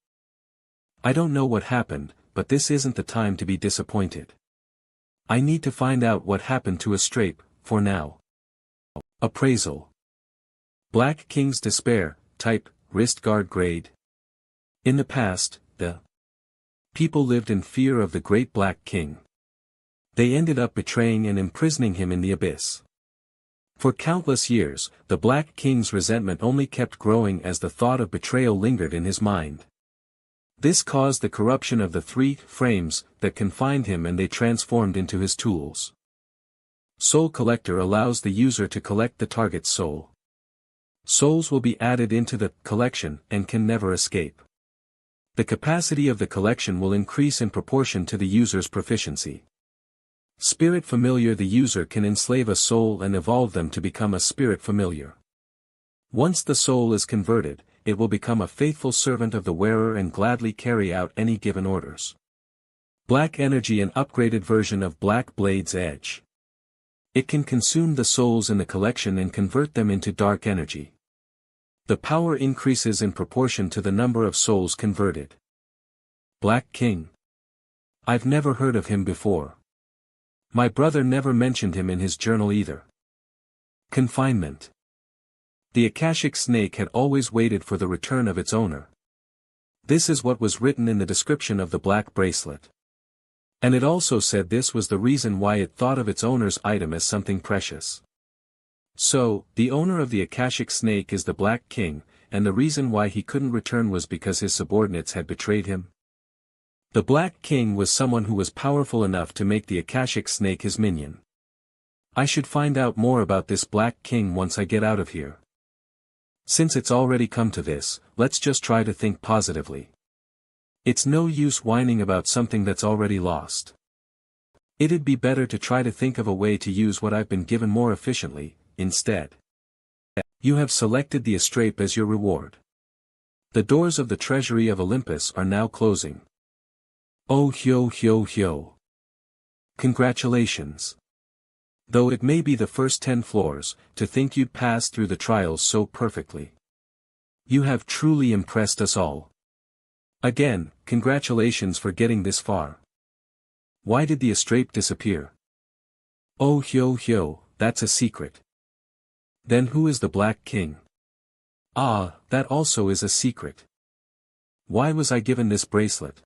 I don't know what happened, but this isn't the time to be disappointed. I need to find out what happened to Astrape, for now. Appraisal. Black King's Despair, type, wrist guard grade. In the past, the people lived in fear of the great Black King. They ended up betraying and imprisoning him in the abyss. For countless years, the Black King's resentment only kept growing as the thought of betrayal lingered in his mind. This caused the corruption of the 3 frames that confined him, and they transformed into his tools. Soul Collector allows the user to collect the target's soul. Souls will be added into the collection and can never escape. The capacity of the collection will increase in proportion to the user's proficiency. Spirit Familiar. The user can enslave a soul and evolve them to become a Spirit Familiar. Once the soul is converted, it will become a faithful servant of the wearer and gladly carry out any given orders. Black Energy. An upgraded version of Black Blade's Edge. It can consume the souls in the collection and convert them into dark energy. The power increases in proportion to the number of souls converted. Black King. I've never heard of him before. My brother never mentioned him in his journal either. Confinement. The Akashic snake had always waited for the return of its owner. This is what was written in the description of the black bracelet. And it also said this was the reason why it thought of its owner's item as something precious. So, the owner of the Akashic snake is the Black King, and the reason why he couldn't return was because his subordinates had betrayed him. The Black King was someone who was powerful enough to make the Akashic snake his minion. I should find out more about this Black King once I get out of here. Since it's already come to this, let's just try to think positively. It's no use whining about something that's already lost. It'd be better to try to think of a way to use what I've been given more efficiently, instead. You have selected the Astrape as your reward. The doors of the treasury of Olympus are now closing. Oh hyo hyo hyo. Congratulations. Though it may be the first 10 floors, to think you'd pass through the trials so perfectly. You have truly impressed us all. Again, congratulations for getting this far. Why did the Astrape disappear? Oh hyo hyo, that's a secret. Then who is the Black King? Ah, that also is a secret. Why was I given this bracelet?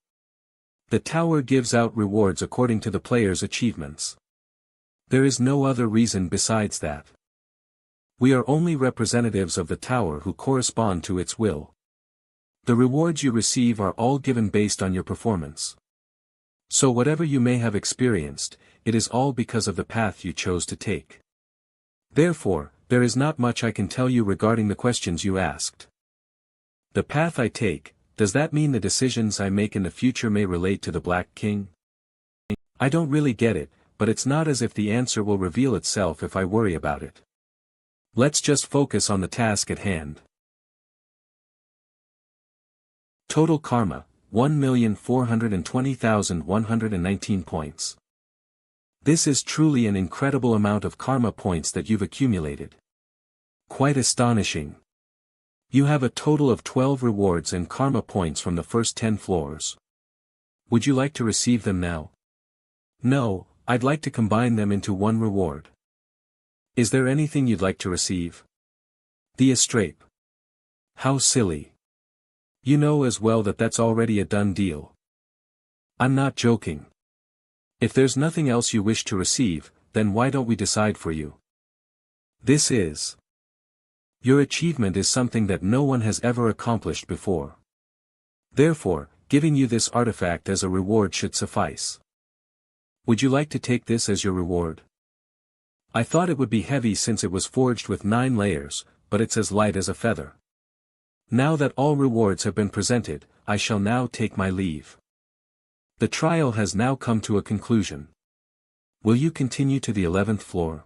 The tower gives out rewards according to the player's achievements. There is no other reason besides that. We are only representatives of the tower who correspond to its will. The rewards you receive are all given based on your performance. So whatever you may have experienced, it is all because of the path you chose to take. Therefore, there is not much I can tell you regarding the questions you asked. The path I take, does that mean the decisions I make in the future may relate to the Black King? I don't really get it, but it's not as if the answer will reveal itself if I worry about it. Let's just focus on the task at hand. Total Karma, 1,420,119 points. This is truly an incredible amount of karma points that you've accumulated. Quite astonishing. You have a total of 12 rewards and karma points from the first 10 floors. Would you like to receive them now? No, I'd like to combine them into one reward. Is there anything you'd like to receive? The Astrape. How silly. You know as well that that's already a done deal. I'm not joking. If there's nothing else you wish to receive, then why don't we decide for you? This is. Your achievement is something that no one has ever accomplished before. Therefore, giving you this artifact as a reward should suffice. Would you like to take this as your reward? I thought it would be heavy since it was forged with 9 layers, but it's as light as a feather. Now that all rewards have been presented, I shall now take my leave. The trial has now come to a conclusion. Will you continue to the 11th floor?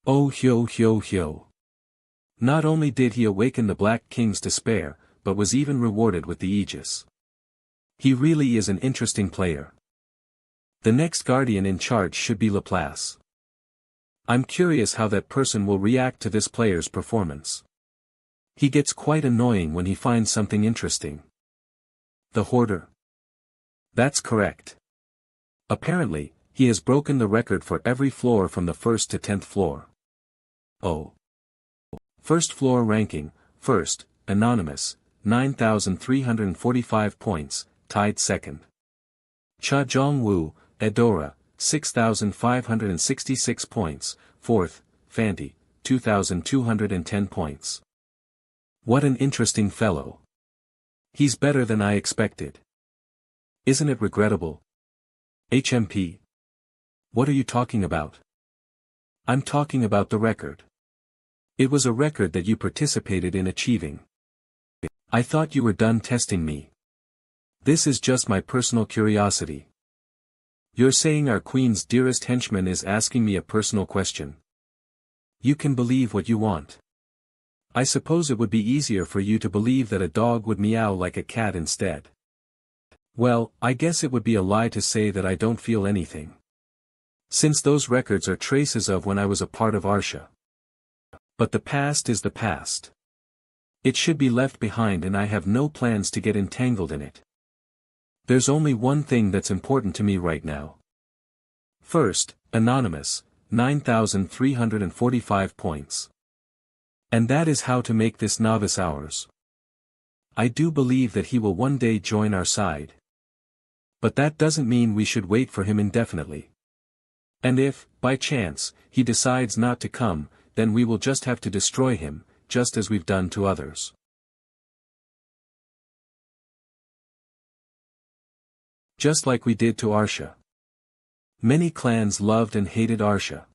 Oh hyo hyo hyo. Not only did he awaken the Black King's despair, but was even rewarded with the Aegis. He really is an interesting player. The next guardian in charge should be Laplace. I'm curious how that person will react to this player's performance. He gets quite annoying when he finds something interesting. The Hoarder. That's correct. Apparently, he has broken the record for every floor from the 1st to 10th floor. Oh. First floor ranking, first, Anonymous, 9,345 points, tied second. Cha Jong-woo, Edora, 6,566 points, fourth, Fanti, 2,210 points. What an interesting fellow. He's better than I expected. Isn't it regrettable? HMP. What are you talking about? I'm talking about the record. It was a record that you participated in achieving. I thought you were done testing me. This is just my personal curiosity. You're saying our Queen's dearest henchman is asking me a personal question. You can believe what you want. I suppose it would be easier for you to believe that a dog would meow like a cat instead. Well, I guess it would be a lie to say that I don't feel anything. Since those records are traces of when I was a part of Arsha. But the past is the past. It should be left behind and I have no plans to get entangled in it. There's only one thing that's important to me right now. First, Anonymous, 9,345 points. And that is how to make this novice ours. I do believe that he will one day join our side. But that doesn't mean we should wait for him indefinitely. And if, by chance, he decides not to come, then we will just have to destroy him, just as we've done to others. Just like we did to Arsha. Many clans loved and hated Arsha.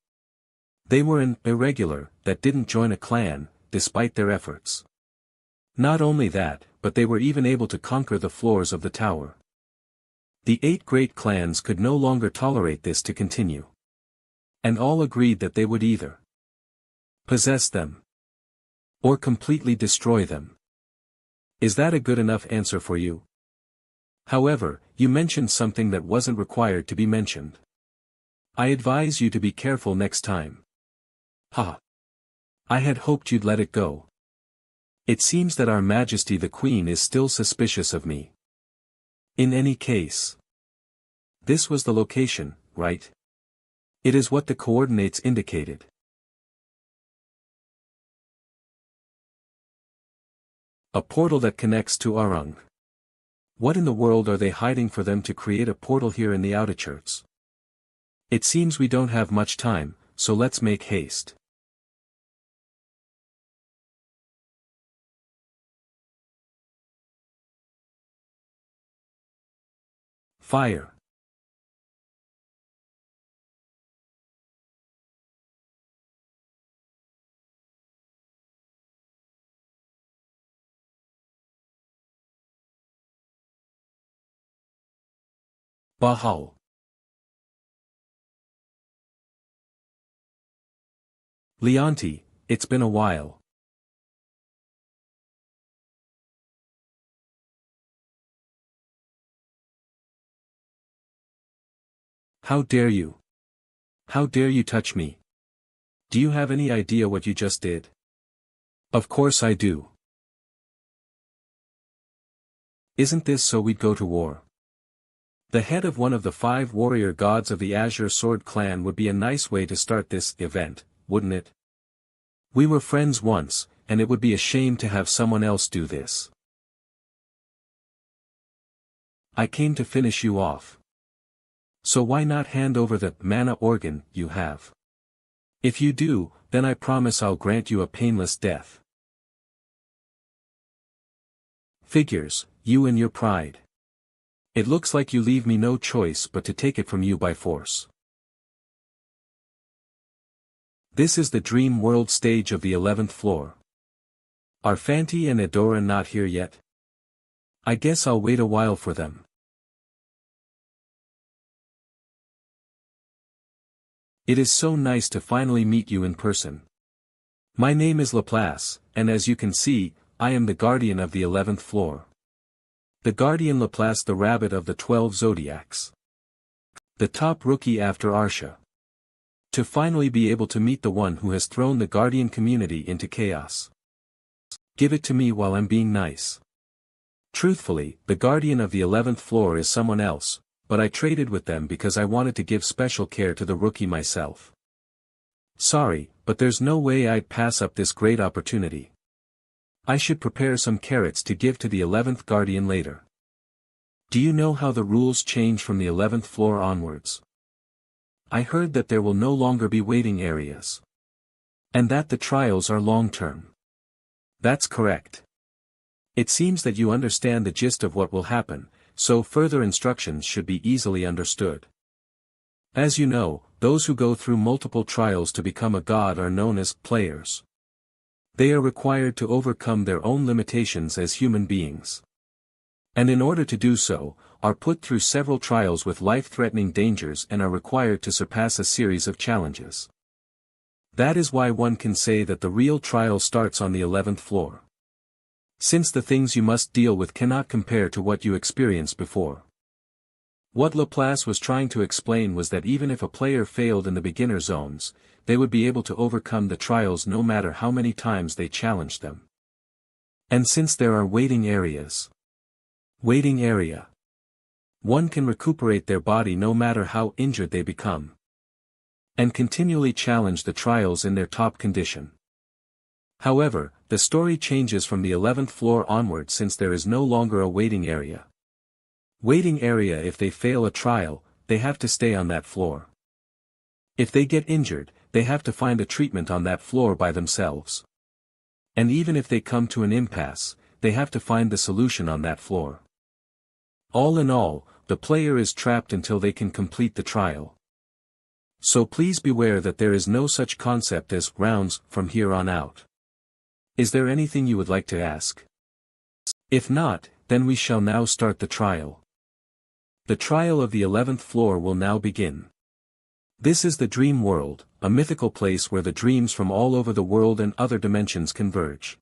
They were an irregular that didn't join a clan, despite their efforts. Not only that, but they were even able to conquer the floors of the tower. The 8 great clans could no longer tolerate this to continue. And all agreed that they would either possess them or completely destroy them. Is that a good enough answer for you? However, you mentioned something that wasn't required to be mentioned. I advise you to be careful next time. Ha! I had hoped you'd let it go. It seems that Our Majesty the Queen is still suspicious of me. In any case. This was the location, right? It is what the coordinates indicated. A portal that connects to Arung. What in the world are they hiding for them to create a portal here in the outskirts? It seems we don't have much time, so let's make haste. Fire. Bahal. Leonti, it's been a while. How dare you? How dare you touch me? Do you have any idea what you just did? Of course I do. Isn't this so we'd go to war? The head of one of the 5 warrior gods of the Azure Sword clan would be a nice way to start this event, wouldn't it? We were friends once, and it would be a shame to have someone else do this. I came to finish you off. So why not hand over the mana organ you have? If you do, then I promise I'll grant you a painless death. Figures, you and your pride. It looks like you leave me no choice but to take it from you by force. This is the dream world stage of the 11th floor. Are Fanti and Adora not here yet? I guess I'll wait a while for them. It is so nice to finally meet you in person. My name is Laplace, and as you can see, I am the guardian of the 11th floor. The guardian Laplace, the rabbit of the 12 zodiacs. The top rookie after Arsha. To finally be able to meet the one who has thrown the guardian community into chaos. Give it to me while I'm being nice. Truthfully, the guardian of the 11th floor is someone else, but I traded with them because I wanted to give special care to the rookie myself. Sorry, but there's no way I'd pass up this great opportunity. I should prepare some carrots to give to the 11th guardian later. Do you know how the rules change from the 11th floor onwards? I heard that there will no longer be waiting areas. And that the trials are long-term. That's correct. It seems that you understand the gist of what will happen, so further instructions should be easily understood. As you know, those who go through multiple trials to become a god are known as players. They are required to overcome their own limitations as human beings. And in order to do so, are put through several trials with life-threatening dangers and are required to surpass a series of challenges. That is why one can say that the real trial starts on the 11th floor. Since the things you must deal with cannot compare to what you experienced before. What Laplace was trying to explain was that even if a player failed in the beginner zones, they would be able to overcome the trials no matter how many times they challenged them. And since there are waiting areas. Waiting area. One can recuperate their body no matter how injured they become. And continually challenge the trials in their top condition. However, the story changes from the 11th floor onward since there is no longer a waiting area. Waiting area: if they fail a trial, they have to stay on that floor. If they get injured, they have to find a treatment on that floor by themselves. And even if they come to an impasse, they have to find the solution on that floor. All in all, the player is trapped until they can complete the trial. So please beware that there is no such concept as rounds from here on out. Is there anything you would like to ask? If not, then we shall now start the trial. The trial of the 11th floor will now begin. This is the dream world, a mythical place where the dreams from all over the world and other dimensions converge.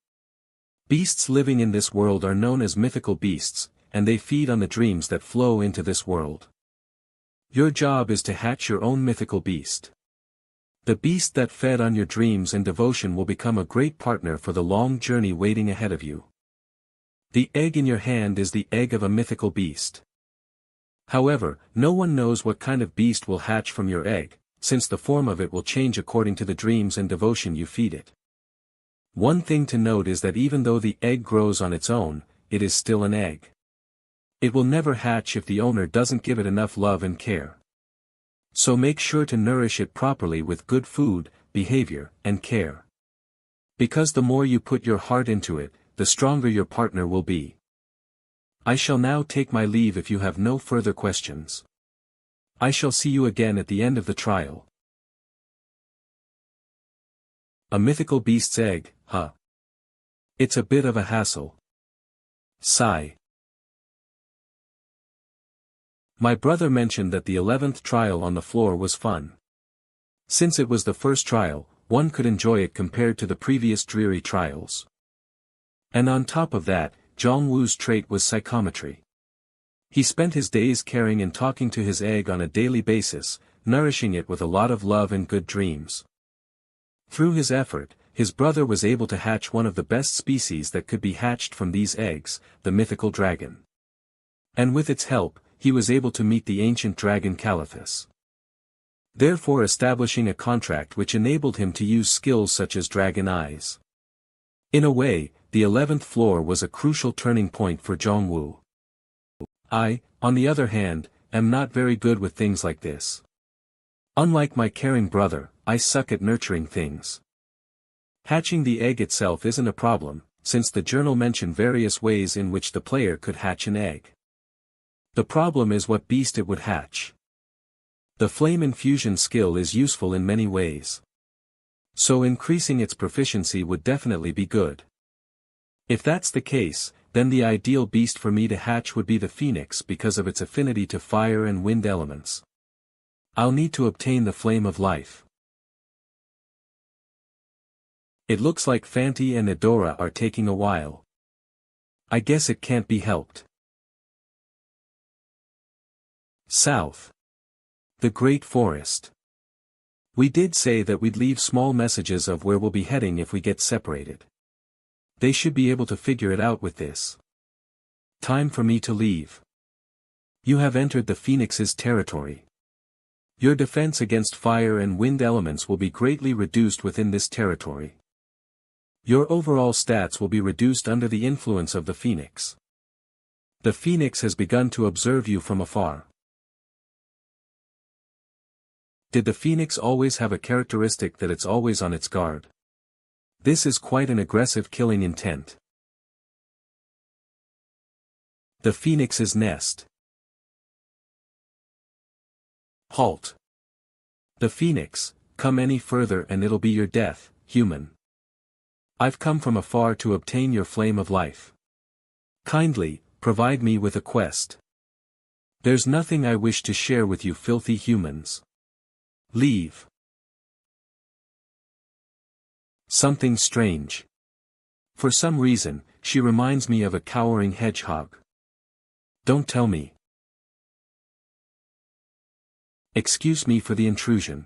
Beasts living in this world are known as mythical beasts, and they feed on the dreams that flow into this world. Your job is to hatch your own mythical beast. The beast that fed on your dreams and devotion will become a great partner for the long journey waiting ahead of you. The egg in your hand is the egg of a mythical beast. However, no one knows what kind of beast will hatch from your egg, since the form of it will change according to the dreams and devotion you feed it. One thing to note is that even though the egg grows on its own, it is still an egg. It will never hatch if the owner doesn't give it enough love and care. So make sure to nourish it properly with good food, behavior, and care. Because the more you put your heart into it, the stronger your partner will be. I shall now take my leave if you have no further questions. I shall see you again at the end of the trial. A mythical beast's egg, huh? It's a bit of a hassle. Sigh. My brother mentioned that the 11th trial on the floor was fun. Since it was the first trial, one could enjoy it compared to the previous dreary trials. And on top of that, Zhongwu's trait was psychometry. He spent his days caring and talking to his egg on a daily basis, nourishing it with a lot of love and good dreams. Through his effort, his brother was able to hatch one of the best species that could be hatched from these eggs, the mythical dragon. And with its help, he was able to meet the ancient dragon Calathus. Therefore establishing a contract which enabled him to use skills such as dragon eyes. In a way, the 11th floor was a crucial turning point for Zhongwu. I, on the other hand, am not very good with things like this. Unlike my caring brother, I suck at nurturing things. Hatching the egg itself isn't a problem, since the journal mentioned various ways in which the player could hatch an egg. The problem is what beast it would hatch. The flame infusion skill is useful in many ways. So increasing its proficiency would definitely be good. If that's the case, then the ideal beast for me to hatch would be the phoenix because of its affinity to fire and wind elements. I'll need to obtain the flame of life. It looks like Fanti and Adora are taking a while. I guess it can't be helped. South. The Great Forest. We did say that we'd leave small messages of where we'll be heading if we get separated. They should be able to figure it out with this. Time for me to leave. You have entered the Phoenix's territory. Your defense against fire and wind elements will be greatly reduced within this territory. Your overall stats will be reduced under the influence of the Phoenix. The Phoenix has begun to observe you from afar. Did the Phoenix always have a characteristic that it's always on its guard? This is quite an aggressive killing intent. The Phoenix's nest. Halt. The Phoenix, come any further and it'll be your death, human. I've come from afar to obtain your flame of life. Kindly, provide me with a quest. There's nothing I wish to share with you filthy humans. Leave. Something strange. For some reason, she reminds me of a cowering hedgehog. Don't tell me. Excuse me for the intrusion.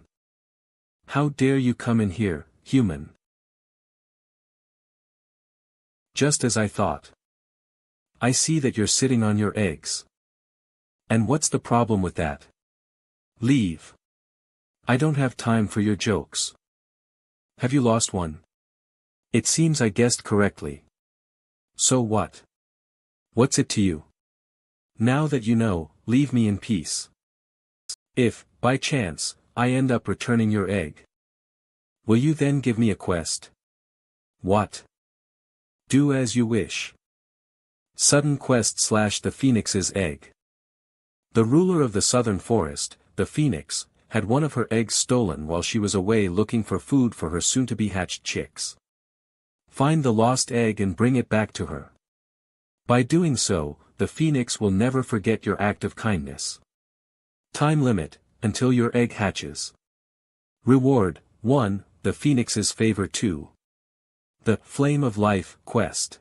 How dare you come in here, human? Just as I thought. I see that you're sitting on your eggs. And what's the problem with that? Leave. I don't have time for your jokes. Have you lost one? It seems I guessed correctly. So what? What's it to you? Now that you know, leave me in peace. If, by chance, I end up returning your egg, will you then give me a quest? What? Do as you wish. Sudden quest / the Phoenix's egg. The ruler of the southern forest, the Phoenix, had one of her eggs stolen while she was away looking for food for her soon-to-be hatched chicks. Find the lost egg and bring it back to her. By doing so, the Phoenix will never forget your act of kindness. Time limit, until your egg hatches. Reward, 1, the Phoenix's favor 2. The Flame of Life quest.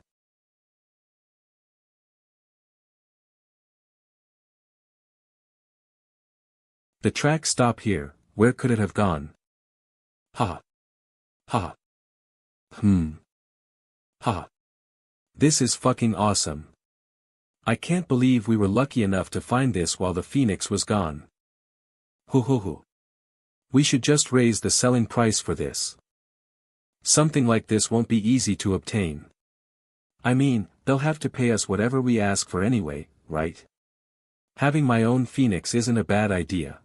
The track stop here, where could it have gone? Ha. Ha. Ha. This is fucking awesome. I can't believe we were lucky enough to find this while the Phoenix was gone. Hoo. We should just raise the selling price for this. Something like this won't be easy to obtain. I mean, they'll have to pay us whatever we ask for anyway, right? Having my own Phoenix isn't a bad idea.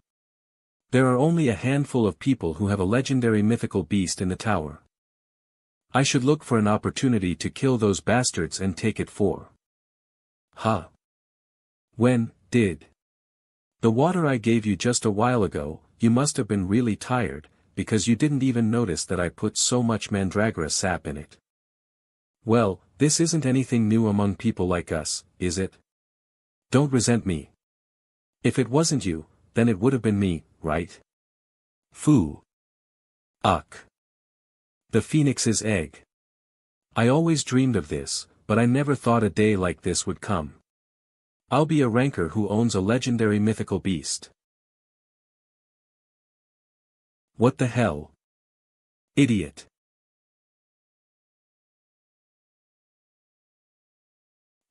There are only a handful of people who have a legendary mythical beast in the tower. I should look for an opportunity to kill those bastards and take it for. Huh. When, did? The water I gave you just a while ago, you must have been really tired, because you didn't even notice that I put so much mandragora sap in it. Well, this isn't anything new among people like us, is it? Don't resent me. If it wasn't you, then it would have been me, right? Foo. Uck. The Phoenix's egg. I always dreamed of this, but I never thought a day like this would come. I'll be a ranker who owns a legendary mythical beast. What the hell? Idiot.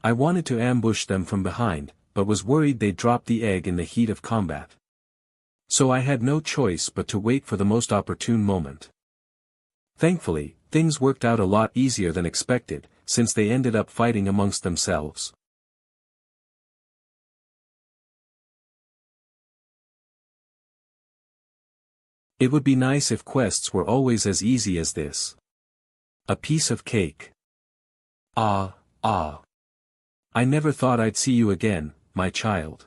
I wanted to ambush them from behind, but was worried they'd drop the egg in the heat of combat. So I had no choice but to wait for the most opportune moment. Thankfully, things worked out a lot easier than expected, since they ended up fighting amongst themselves. It would be nice if quests were always as easy as this. A piece of cake. Ah, ah. I never thought I'd see you again, my child.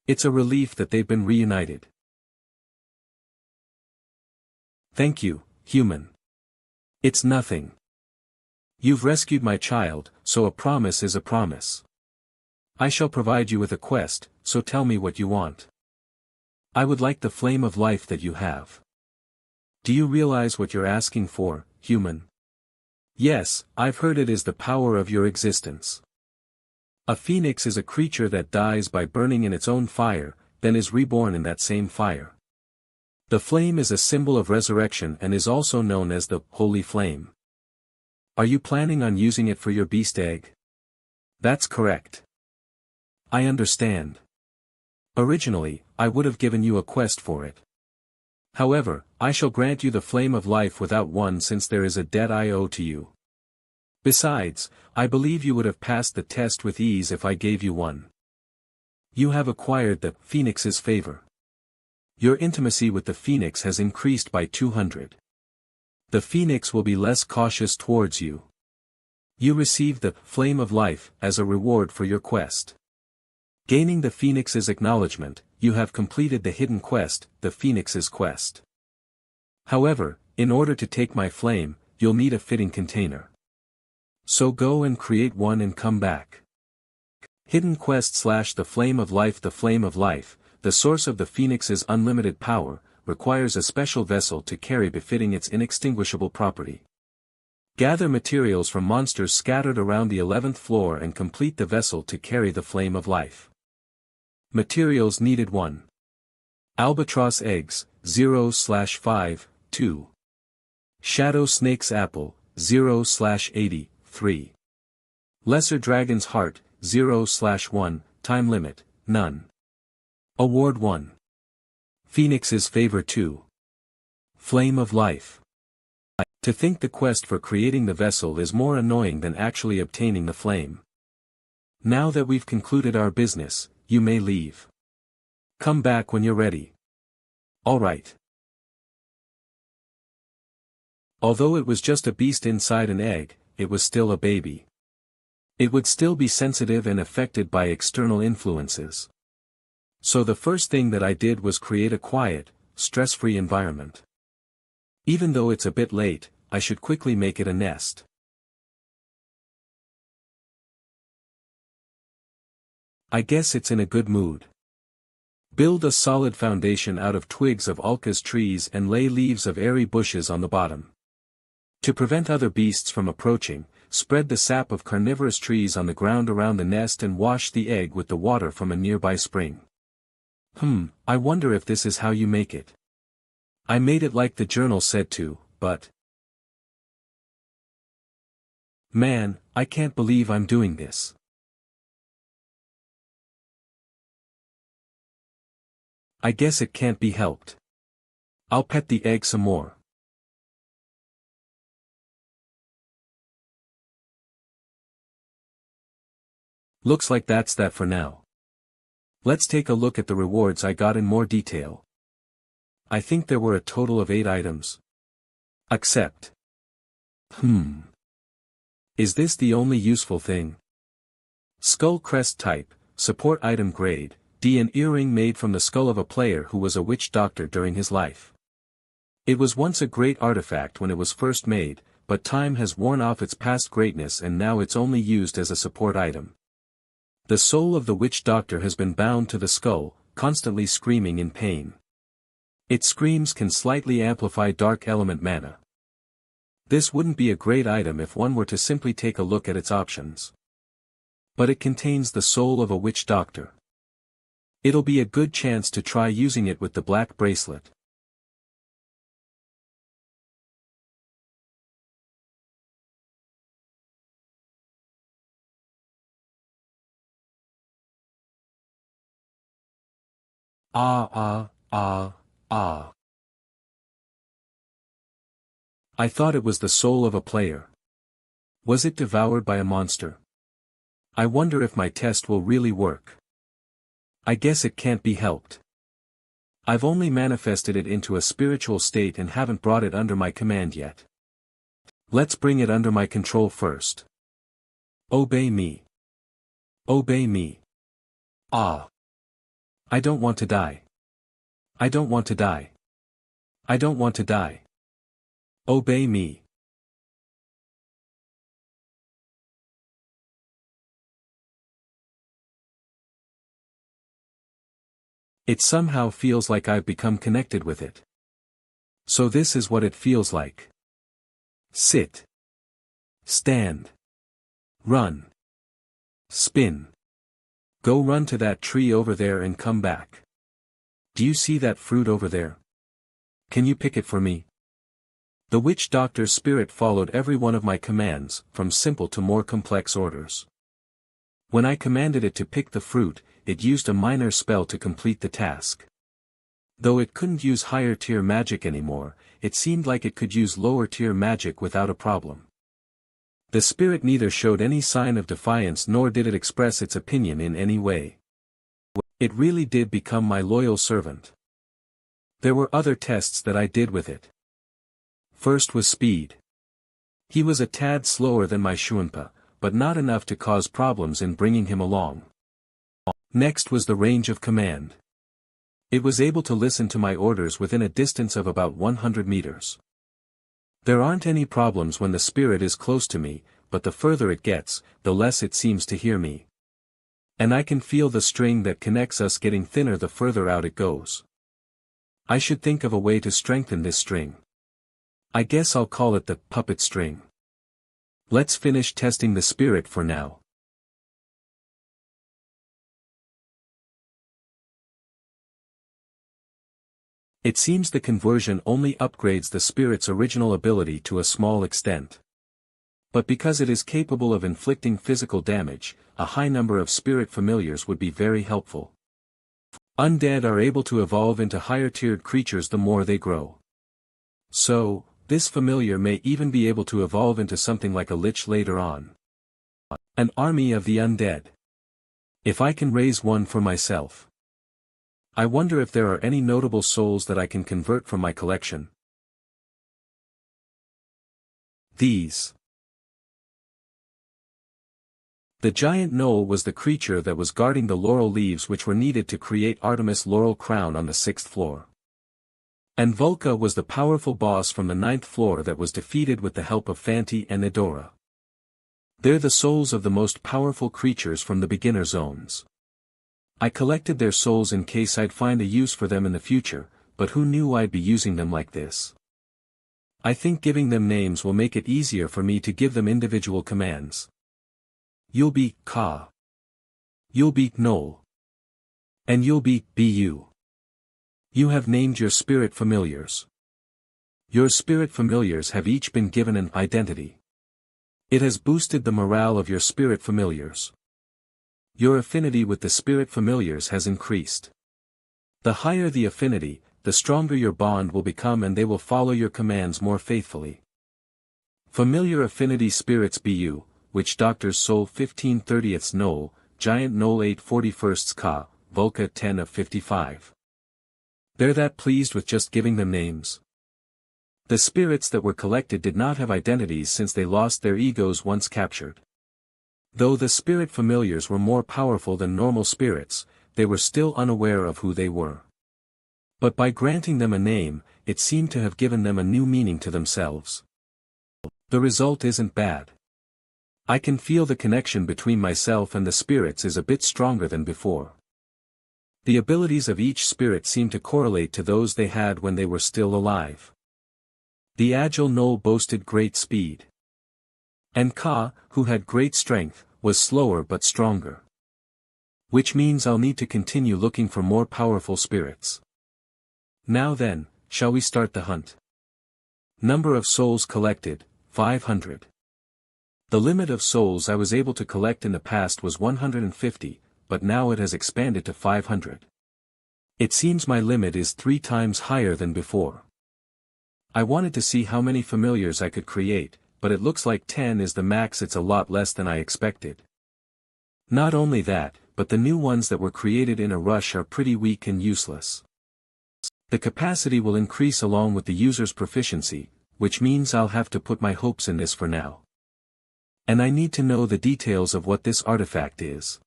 It's a relief that they've been reunited. Thank you, human. It's nothing. You've rescued my child, so a promise is a promise. I shall provide you with a quest, so tell me what you want. I would like the flame of life that you have. Do you realize what you're asking for, human? Yes, I've heard it is the power of your existence. A phoenix is a creature that dies by burning in its own fire, then is reborn in that same fire. The flame is a symbol of resurrection and is also known as the holy flame. Are you planning on using it for your beast egg? That's correct. I understand. Originally, I would have given you a quest for it. However, I shall grant you the flame of life without one since there is a debt I owe to you. Besides, I believe you would have passed the test with ease if I gave you one. You have acquired the phoenix's favor. Your intimacy with the phoenix has increased by 200. The phoenix will be less cautious towards you. You receive the flame of life as a reward for your quest. Gaining the phoenix's acknowledgement, you have completed the hidden quest, the phoenix's quest. However, in order to take my flame, you'll need a fitting container. So go and create one and come back. Hidden quest / the flame of life. The flame of life, the source of the phoenix's unlimited power, requires a special vessel to carry befitting its inextinguishable property. Gather materials from monsters scattered around the 11th floor and complete the vessel to carry the flame of life. Materials needed: 1. Albatross eggs, 0/5, 2. Shadow snake's apple, 0/80, 3. Lesser dragon's heart, 0/1, time limit, none. Award 1. Phoenix's favor 2. Flame of life. To think the quest for creating the vessel is more annoying than actually obtaining the flame. Now that we've concluded our business, you may leave. Come back when you're ready. All right. Although it was just a beast inside an egg, it was still a baby. It would still be sensitive and affected by external influences. So the first thing that I did was create a quiet, stress-free environment. Even though it's a bit late, I should quickly make it a nest. I guess it's in a good mood. Build a solid foundation out of twigs of Alka's trees and lay leaves of airy bushes on the bottom. To prevent other beasts from approaching, spread the sap of carnivorous trees on the ground around the nest and wash the egg with the water from a nearby spring. I wonder if this is how you make it. I made it like the journal said to, but... Man, I can't believe I'm doing this. I guess it can't be helped. I'll pet the egg some more. Looks like that's that for now. Let's take a look at the rewards I got in more detail. I think there were a total of 8 items. Accept. Is this the only useful thing? Skull crest type, support item grade, D. An earring made from the skull of a player who was a witch doctor during his life. It was once a great artifact when it was first made, but time has worn off its past greatness and now it's only used as a support item. The soul of the witch doctor has been bound to the skull, constantly screaming in pain. Its screams can slightly amplify dark element mana. This wouldn't be a great item if one were to simply take a look at its options. But it contains the soul of a witch doctor. It'll be a good chance to try using it with the black bracelet. I thought it was the soul of a player. Was it devoured by a monster? I wonder if my test will really work. I guess it can't be helped. I've only manifested it into a spiritual state and haven't brought it under my command yet. Let's bring it under my control first. Obey me. Obey me. Ah. I don't want to die. I don't want to die. I don't want to die. Obey me. It somehow feels like I've become connected with it. So this is what it feels like. Sit. Stand. Run. Spin. Go run to that tree over there and come back. Do you see that fruit over there? Can you pick it for me? The witch doctor's spirit followed every one of my commands, from simple to more complex orders. When I commanded it to pick the fruit, it used a minor spell to complete the task. Though it couldn't use higher-tier magic anymore, it seemed like it could use lower-tier magic without a problem. The spirit neither showed any sign of defiance nor did it express its opinion in any way. It really did become my loyal servant. There were other tests that I did with it. First was speed. He was a tad slower than my Shunpa, but not enough to cause problems in bringing him along. Next was the range of command. It was able to listen to my orders within a distance of about 100 meters. There aren't any problems when the spirit is close to me, but the further it gets, the less it seems to hear me. And I can feel the string that connects us getting thinner the further out it goes. I should think of a way to strengthen this string. I guess I'll call it the puppet string. Let's finish testing the spirit for now. It seems the conversion only upgrades the spirit's original ability to a small extent. But because it is capable of inflicting physical damage, a high number of spirit familiars would be very helpful. Undead are able to evolve into higher-tiered creatures the more they grow. So, this familiar may even be able to evolve into something like a lich later on. An army of the undead. If I can raise one for myself. I wonder if there are any notable souls that I can convert from my collection. These. The giant knoll was the creature that was guarding the laurel leaves which were needed to create Artemis' laurel crown on the 6th floor. And Vulca was the powerful boss from the 9th floor that was defeated with the help of Fanti and Edora. They're the souls of the most powerful creatures from the beginner zones. I collected their souls in case I'd find a use for them in the future, but who knew I'd be using them like this? I think giving them names will make it easier for me to give them individual commands. You'll be Ka. You'll be Knoll. And you'll be Bu. You have named your spirit familiars. Your spirit familiars have each been given an identity. It has boosted the morale of your spirit familiars. Your affinity with the spirit familiars has increased. The higher the affinity, the stronger your bond will become and they will follow your commands more faithfully. Familiar affinity spirits Bu, Witch Doctor's Soul 15/30ths Knoll, Giant Knoll 8/41 Ka, Vulca 10 of 55. They're that pleased with just giving them names. The spirits that were collected did not have identities since they lost their egos once captured. Though the spirit familiars were more powerful than normal spirits, they were still unaware of who they were. But by granting them a name, it seemed to have given them a new meaning to themselves. The result isn't bad. I can feel the connection between myself and the spirits is a bit stronger than before. The abilities of each spirit seem to correlate to those they had when they were still alive. The agile Knoll boasted great speed. And Ka, who had great strength, was slower but stronger. Which means I'll need to continue looking for more powerful spirits. Now then, shall we start the hunt? Number of souls collected, 500. The limit of souls I was able to collect in the past was 150, but now it has expanded to 500. It seems my limit is 3 times higher than before. I wanted to see how many familiars I could create, but it looks like 10 is the max. It's a lot less than I expected. Not only that, but the new ones that were created in a rush are pretty weak and useless. The capacity will increase along with the user's proficiency, which means I'll have to put my hopes in this for now. And I need to know the details of what this artifact is.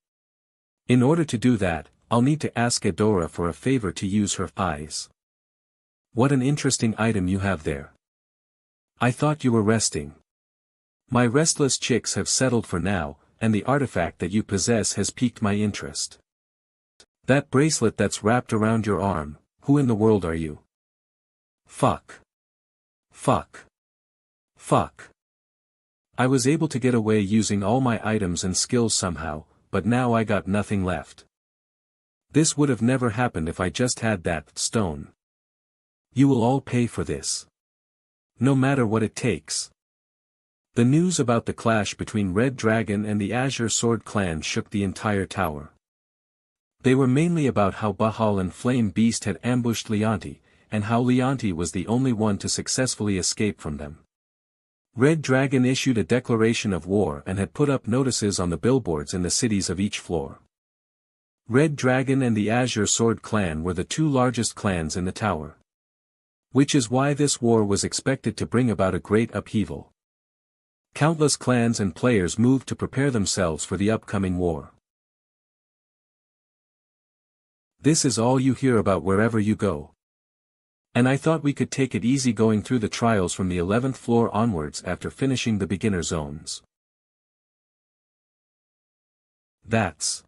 In order to do that, I'll need to ask Adora for a favor to use her eyes. What an interesting item you have there. I thought you were resting. My restless chicks have settled for now, and the artifact that you possess has piqued my interest. That bracelet that's wrapped around your arm, who in the world are you? Fuck. Fuck. Fuck. I was able to get away using all my items and skills somehow, but now I got nothing left. This would have never happened if I just had that stone. You will all pay for this. No matter what it takes. The news about the clash between Red Dragon and the Azure Sword clan shook the entire tower. They were mainly about how Bahal and Flame Beast had ambushed Leonti, and how Leonti was the only one to successfully escape from them. Red Dragon issued a declaration of war and had put up notices on the billboards in the cities of each floor. Red Dragon and the Azure Sword clan were the two largest clans in the tower. Which is why this war was expected to bring about a great upheaval. Countless clans and players moved to prepare themselves for the upcoming war. This is all you hear about wherever you go. And I thought we could take it easy going through the trials from the 11th floor onwards after finishing the beginner zones. That's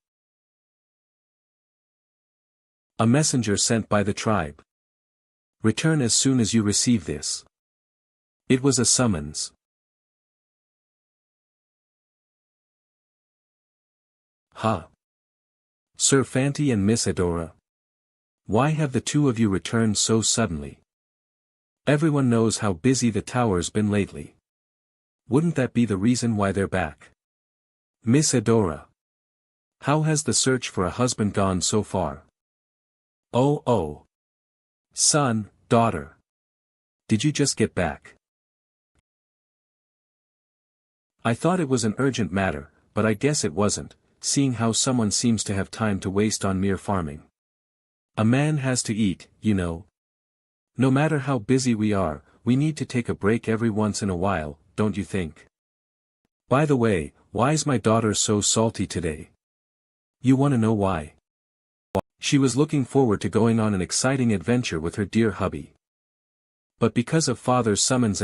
a messenger sent by the tribe. Return as soon as you receive this. It was a summons. Huh. Sir Fanti and Miss Adora. Why have the two of you returned so suddenly? Everyone knows how busy the tower's been lately. Wouldn't that be the reason why they're back? Miss Adora. How has the search for a husband gone so far? Oh. Son, daughter. Did you just get back? I thought it was an urgent matter, but I guess it wasn't, seeing how someone seems to have time to waste on mere farming. A man has to eat, you know. No matter how busy we are, we need to take a break every once in a while, don't you think? By the way, why's my daughter so salty today? You want to know why? She was looking forward to going on an exciting adventure with her dear hubby. But because of father's summons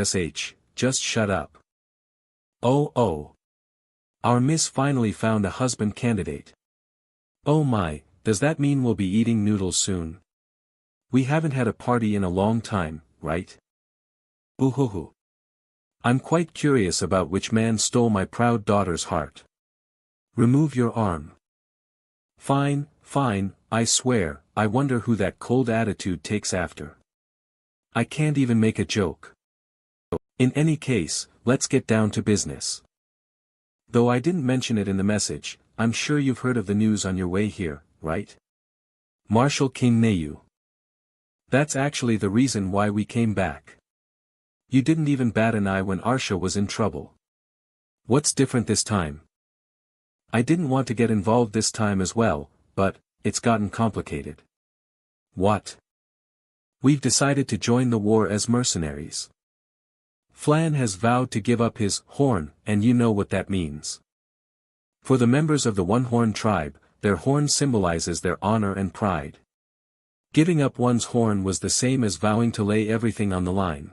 just shut up. Oh. Our miss finally found a husband candidate. Oh my, does that mean we'll be eating noodles soon? We haven't had a party in a long time, right? Ooh. I'm quite curious about which man stole my proud daughter's heart. Remove your arm. Fine, I swear, I wonder who that cold attitude takes after. I can't even make a joke. In any case, let's get down to business. Though I didn't mention it in the message, I'm sure you've heard of the news on your way here, right? Marshal King Neyu. That's actually the reason why we came back. You didn't even bat an eye when Arsha was in trouble. What's different this time? I didn't want to get involved this time as well, but it's gotten complicated. What? We've decided to join the war as mercenaries. Flan has vowed to give up his horn, and you know what that means. For the members of the One-Horn tribe, their horn symbolizes their honor and pride. Giving up one's horn was the same as vowing to lay everything on the line.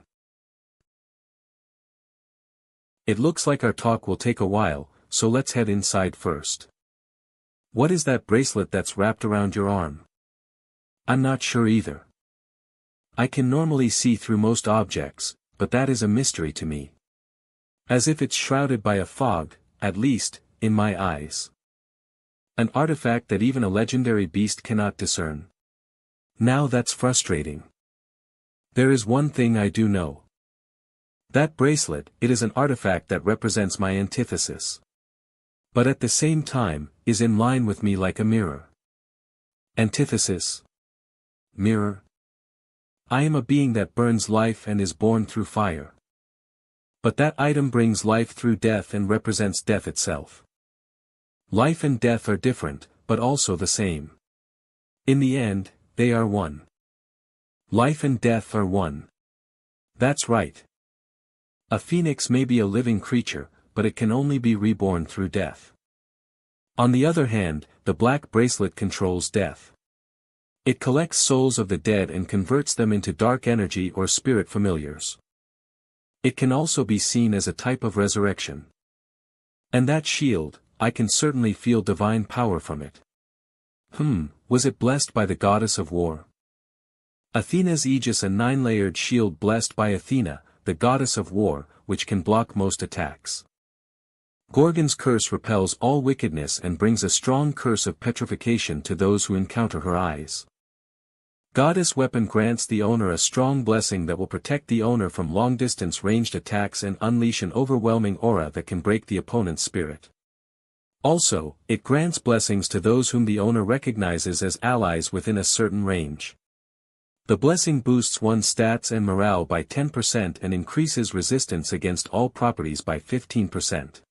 It looks like our talk will take a while, so let's head inside first. What is that bracelet that's wrapped around your arm? I'm not sure either. I can normally see through most objects, but that is a mystery to me. As if it's shrouded by a fog, at least, in my eyes. An artifact that even a legendary beast cannot discern. Now that's frustrating. There is one thing I do know. That bracelet, it is an artifact that represents my antithesis. But at the same time, is in line with me like a mirror. Antithesis. Mirror. I am a being that burns life and is born through fire. But that item brings life through death and represents death itself. Life and death are different, but also the same. In the end, they are one. Life and death are one. That's right. A phoenix may be a living creature, but it can only be reborn through death. On the other hand, the black bracelet controls death. It collects souls of the dead and converts them into dark energy or spirit familiars. It can also be seen as a type of resurrection. And that shield, I can certainly feel divine power from it. Was it blessed by the goddess of war? Athena's aegis, a 9-layered shield blessed by Athena, the goddess of war, which can block most attacks. Gorgon's curse repels all wickedness and brings a strong curse of petrification to those who encounter her eyes. Goddess weapon grants the owner a strong blessing that will protect the owner from long-distance ranged attacks and unleash an overwhelming aura that can break the opponent's spirit. Also, it grants blessings to those whom the owner recognizes as allies within a certain range. The blessing boosts one's stats and morale by 10% and increases resistance against all properties by 15%.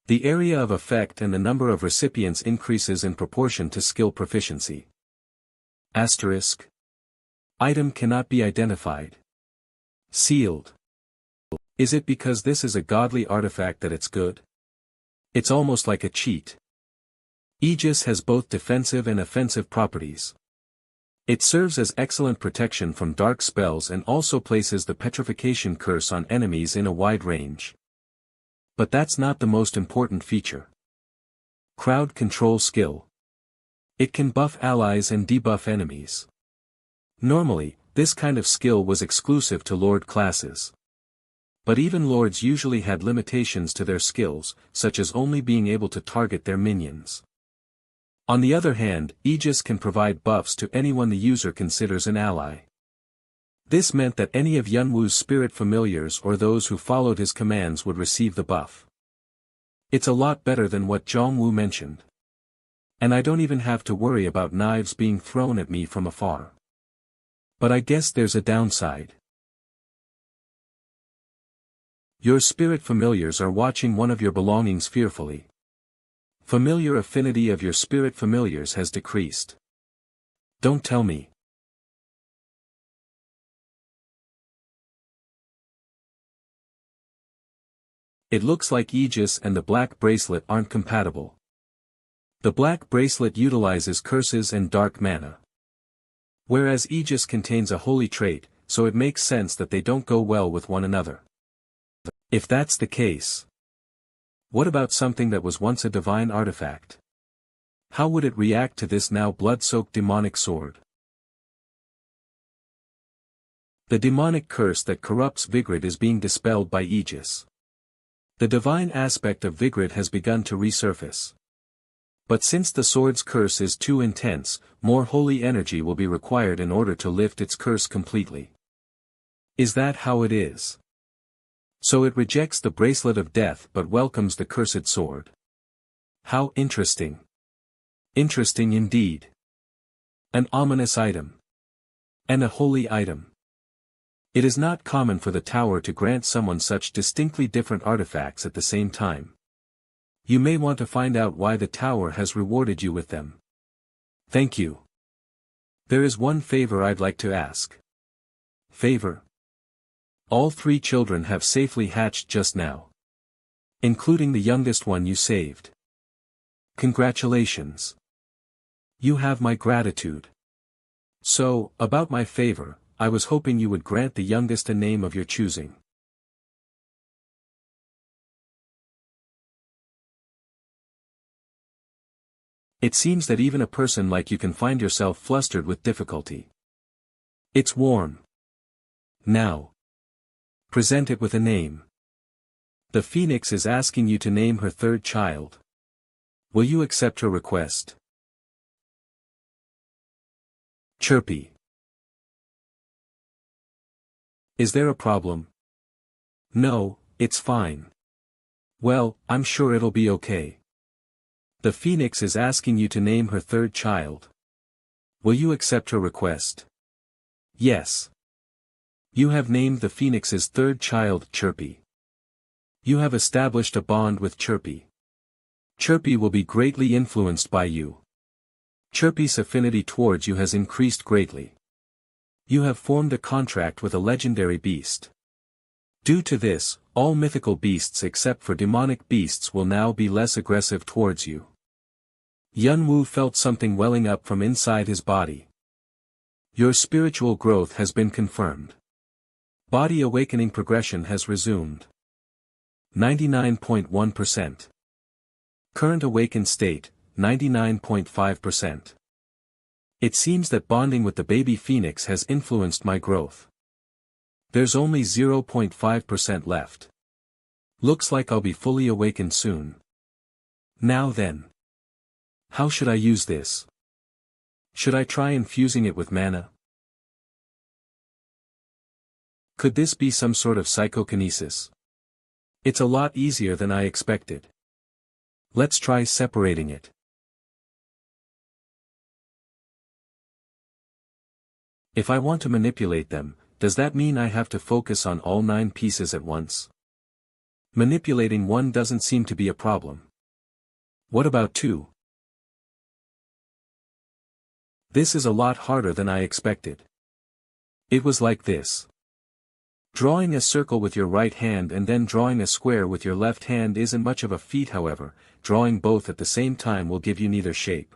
The area of effect and the number of recipients increases in proportion to skill proficiency. Asterisk. Item cannot be identified. Sealed. Is it because this is a godly artifact that it's good? It's almost like a cheat. Aegis has both defensive and offensive properties. It serves as excellent protection from dark spells and also places the petrification curse on enemies in a wide range. But that's not the most important feature. Crowd control skill. It can buff allies and debuff enemies. Normally, this kind of skill was exclusive to Lord classes. But even Lords usually had limitations to their skills, such as only being able to target their minions. On the other hand, Aegis can provide buffs to anyone the user considers an ally. This meant that any of Yunwu's spirit familiars or those who followed his commands would receive the buff. It's a lot better than what Zhongwu mentioned. And I don't even have to worry about knives being thrown at me from afar. But I guess there's a downside. Your spirit familiars are watching one of your belongings fearfully. Familiar affinity of your spirit familiars has decreased. Don't tell me. It looks like Aegis and the black bracelet aren't compatible. The black bracelet utilizes curses and dark mana. Whereas Aegis contains a holy trait, so it makes sense that they don't go well with one another. If that's the case, what about something that was once a divine artifact? How would it react to this now blood-soaked demonic sword? The demonic curse that corrupts Vigrid is being dispelled by Aegis. The divine aspect of Vigrid has begun to resurface. But since the sword's curse is too intense, more holy energy will be required in order to lift its curse completely. Is that how it is? So it rejects the bracelet of death but welcomes the cursed sword. How interesting. Interesting indeed. An ominous item. And a holy item. It is not common for the tower to grant someone such distinctly different artifacts at the same time. You may want to find out why the tower has rewarded you with them. Thank you. There is one favor I'd like to ask. Favor? All 3 children have safely hatched just now. Including the youngest one you saved. Congratulations. You have my gratitude. So, about my favor, I was hoping you would grant the youngest a name of your choosing. It seems that even a person like you can find yourself flustered with difficulty. It's warm. Now. Present it with a name. The Phoenix is asking you to name her 3rd child. Will you accept her request? Chirpy. Is there a problem? No, it's fine. Well, I'm sure it'll be okay. The Phoenix is asking you to name her 3rd child. Will you accept her request? Yes. You have named the Phoenix's 3rd child Chirpy. You have established a bond with Chirpy. Chirpy will be greatly influenced by you. Chirpy's affinity towards you has increased greatly. You have formed a contract with a legendary beast. Due to this, all mythical beasts except for demonic beasts will now be less aggressive towards you. Yunwu felt something welling up from inside his body. Your spiritual growth has been confirmed. Body awakening progression has resumed. 99.1%. Current awakened state, 99.5%. It seems that bonding with the baby phoenix has influenced my growth. There's only 0.5% left. Looks like I'll be fully awakened soon. Now then. How should I use this? Should I try infusing it with mana? Could this be some sort of psychokinesis? It's a lot easier than I expected. Let's try separating it. If I want to manipulate them, does that mean I have to focus on all 9 pieces at once? Manipulating one doesn't seem to be a problem. What about 2? This is a lot harder than I expected. It was like this. Drawing a circle with your right hand and then drawing a square with your left hand isn't much of a feat, however, drawing both at the same time will give you neither shape.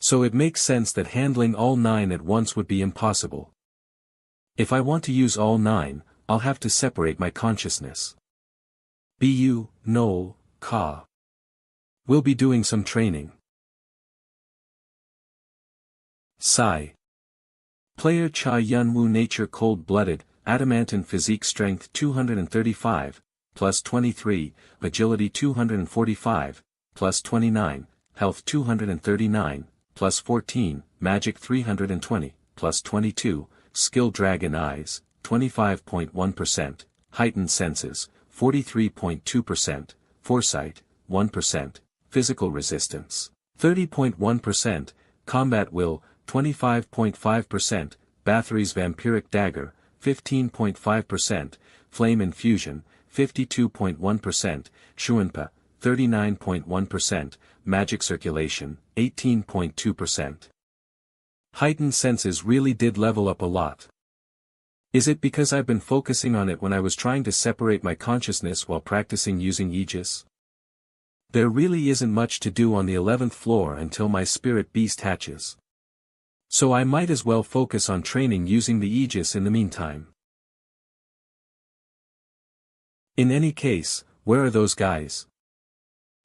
So it makes sense that handling all 9 at once would be impossible. If I want to use all 9, I'll have to separate my consciousness. Bu, Noel, Ka. We'll be doing some training. Psi. Player Cha Yunwu nature cold-blooded, adamantine physique strength 235, plus 23, agility 245, plus 29, health 239, plus 14, magic 320, plus 22, skill dragon eyes, 25.1%, heightened senses, 43.2%, foresight, 1%, physical resistance, 30.1%, combat will, 25.5%, Bathory's vampiric dagger, 15.5%, flame infusion, 52.1%, Shuanpa, 39.1%, magic circulation, 18.2%. Heightened senses really did level up a lot. Is it because I've been focusing on it when I was trying to separate my consciousness while practicing using Aegis? There really isn't much to do on the 11th floor until my spirit beast hatches. So I might as well focus on training using the Aegis in the meantime. In any case, where are those guys?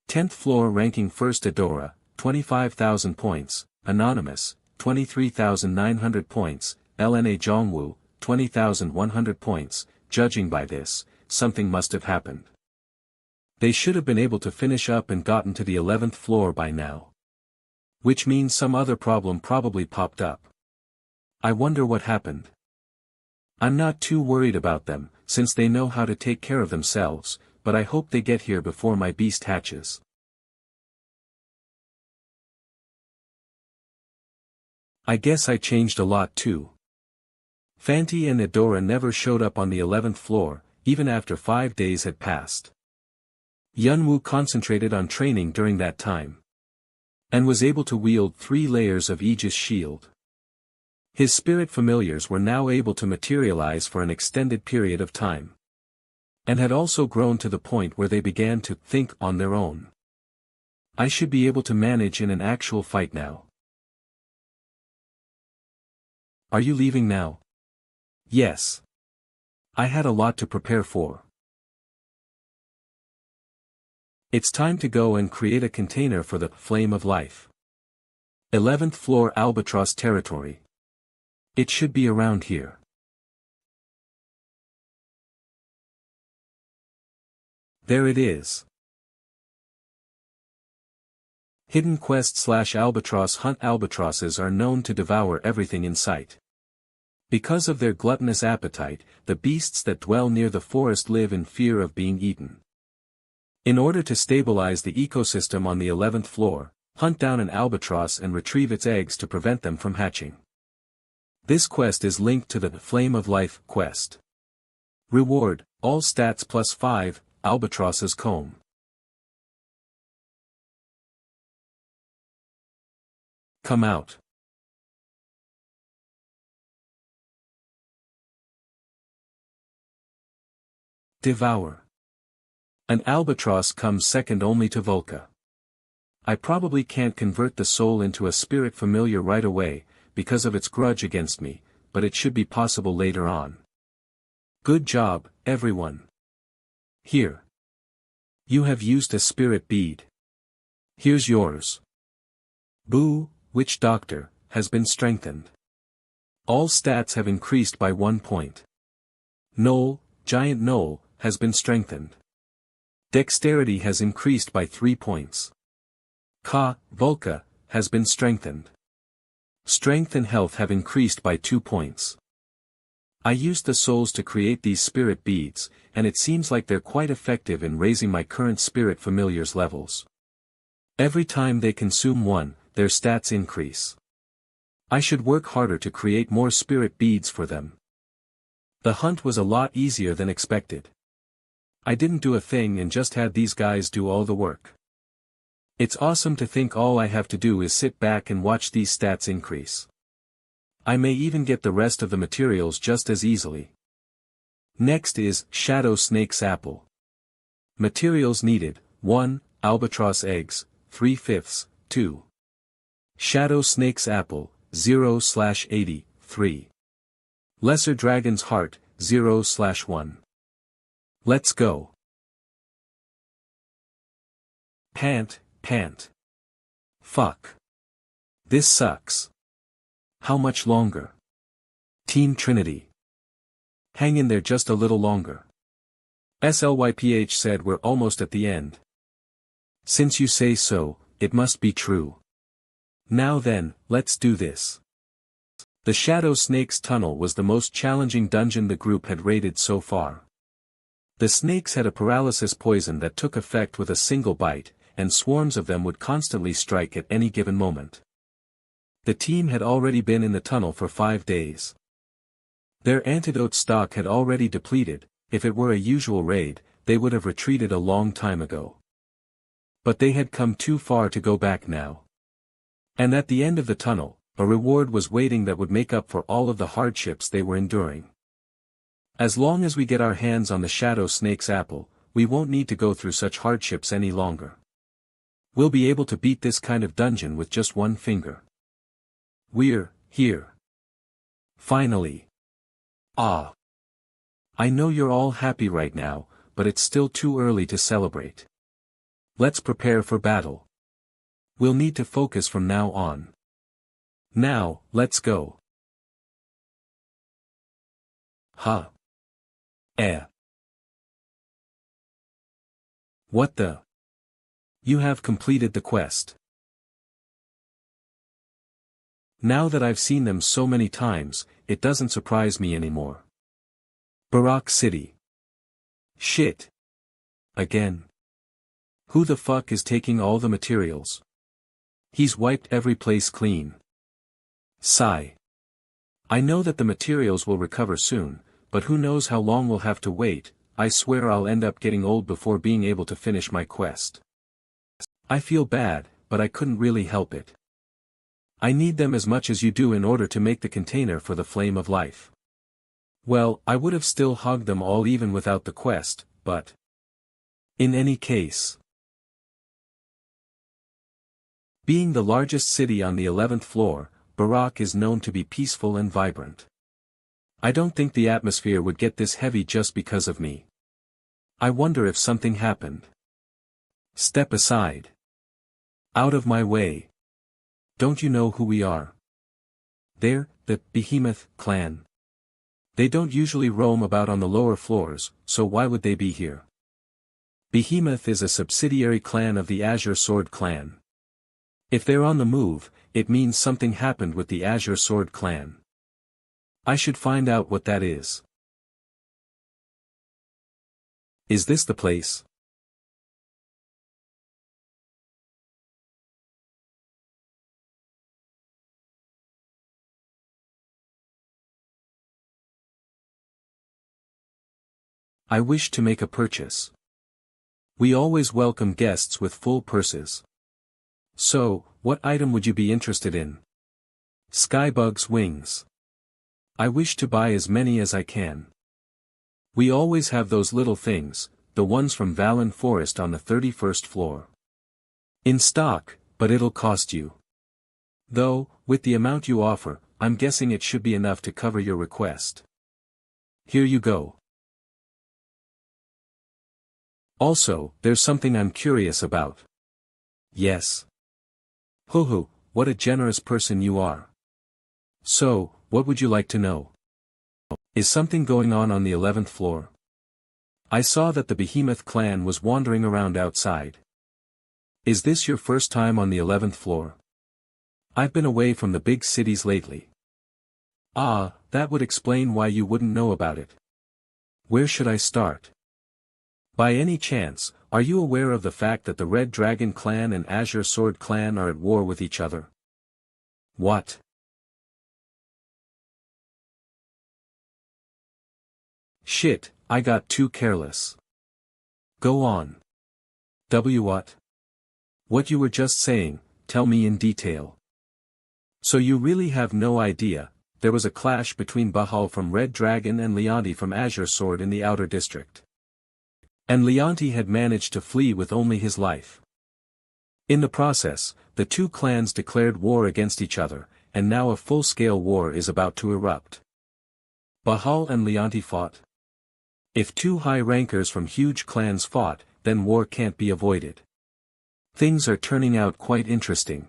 10th floor ranking first Adora, 25,000 points, Anonymous, 23,900 points, LNA Zhongwu, 20,100 points. Judging by this, something must have happened. They should have been able to finish up and gotten to the 11th floor by now. Which means some other problem probably popped up. I wonder what happened. I'm not too worried about them, since they know how to take care of themselves, but I hope they get here before my beast hatches. I guess I changed a lot too. Fanti and Adora never showed up on the 11th floor, even after 5 days had passed. Yunwu concentrated on training during that time. And was able to wield 3 layers of Aegis shield. His spirit familiars were now able to materialize for an extended period of time. And had also grown to the point where they began to think on their own. I should be able to manage in an actual fight now. Are you leaving now? Yes. I had a lot to prepare for. It's time to go and create a container for the Flame of Life. 11th floor Albatross territory. It should be around here. There it is. Hidden quest / Albatross hunt. Albatrosses are known to devour everything in sight. Because of their gluttonous appetite, the beasts that dwell near the forest live in fear of being eaten. In order to stabilize the ecosystem on the 11th floor, hunt down an albatross and retrieve its eggs to prevent them from hatching. This quest is linked to the Flame of Life quest. Reward, all stats +5, Albatross's comb. Come out. Devour. An albatross comes second only to Vulca. I probably can't convert the soul into a spirit familiar right away, because of its grudge against me, but it should be possible later on. Good job, everyone. Here. You have used a spirit bead. Here's yours. Boo, Witch Doctor, has been strengthened. All stats have increased by 1 point. Knoll, Giant Knoll, has been strengthened. Dexterity has increased by 3 points. Ka, Vulca, has been strengthened. Strength and health have increased by 2 points. I used the souls to create these spirit beads, and it seems like they're quite effective in raising my current spirit familiars levels. Every time they consume one, their stats increase. I should work harder to create more spirit beads for them. The hunt was a lot easier than expected. I didn't do a thing and just had these guys do all the work. It's awesome to think all I have to do is sit back and watch these stats increase. I may even get the rest of the materials just as easily. Next is Shadow Snake's Apple. Materials needed: 1. Albatross eggs, 3/5, 2. Shadow Snake's Apple, 0/80, 3. Lesser Dragon's Heart, 0/1. Let's go. Pant. Fuck. This sucks. How much longer? Team Trinity. Hang in there just a little longer. SLYPH said we're almost at the end. Since you say so, it must be true. Now then, let's do this. The Shadow Snake's Tunnel was the most challenging dungeon the group had raided so far. The snakes had a paralysis poison that took effect with a single bite, and swarms of them would constantly strike at any given moment. The team had already been in the tunnel for 5 days. Their antidote stock had already depleted. If it were a usual raid, they would have retreated a long time ago. But they had come too far to go back now. And at the end of the tunnel, a reward was waiting that would make up for all of the hardships they were enduring. As long as we get our hands on the Shadow Snake's Apple, we won't need to go through such hardships any longer. We'll be able to beat this kind of dungeon with just one finger. We're here. Finally. Ah. I know you're all happy right now, but it's still too early to celebrate. Let's prepare for battle. We'll need to focus from now on. Now, let's go. Huh. What the? You have completed the quest. Now that I've seen them so many times, it doesn't surprise me anymore. Barak City. Shit. Again. Who the fuck is taking all the materials? He's wiped every place clean. Sigh. I know that the materials will recover soon, but who knows how long we'll have to wait. I swear I'll end up getting old before being able to finish my quest. I feel bad, but I couldn't really help it. I need them as much as you do in order to make the container for the Flame of Life. Well, I would have still hogged them all even without the quest, but... in any case... Being the largest city on the 11th floor, Barak is known to be peaceful and vibrant. I don't think the atmosphere would get this heavy just because of me. I wonder if something happened. Step aside. Out of my way. Don't you know who we are? They're the Behemoth clan. They don't usually roam about on the lower floors, so why would they be here? Behemoth is a subsidiary clan of the Azure Sword clan. If they're on the move, it means something happened with the Azure Sword clan. I should find out what that is. Is this the place? I wish to make a purchase. We always welcome guests with full purses. So, what item would you be interested in? Skybug's wings. I wish to buy as many as I can. We always have those little things, the ones from Valen Forest on the 31st floor. In stock, but it'll cost you. Though, with the amount you offer, I'm guessing it should be enough to cover your request. Here you go. Also, there's something I'm curious about. Yes. Hoo, what a generous person you are. So, what would you like to know? Is something going on the 11th floor? I saw that the Behemoth clan was wandering around outside. Is this your first time on the 11th floor? I've been away from the big cities lately. Ah, that would explain why you wouldn't know about it. Where should I start? By any chance, are you aware of the fact that the Red Dragon clan and Azure Sword clan are at war with each other? What? Shit, I got too careless. Go on. What? What you were just saying, tell me in detail. So you really have no idea, there was a clash between Bahal from Red Dragon and Leonti from Azure Sword in the Outer District. And Leonti had managed to flee with only his life. In the process, the two clans declared war against each other, and now a full-scale war is about to erupt. Bahal and Leonti fought. If two high-rankers from huge clans fought, then war can't be avoided. Things are turning out quite interesting.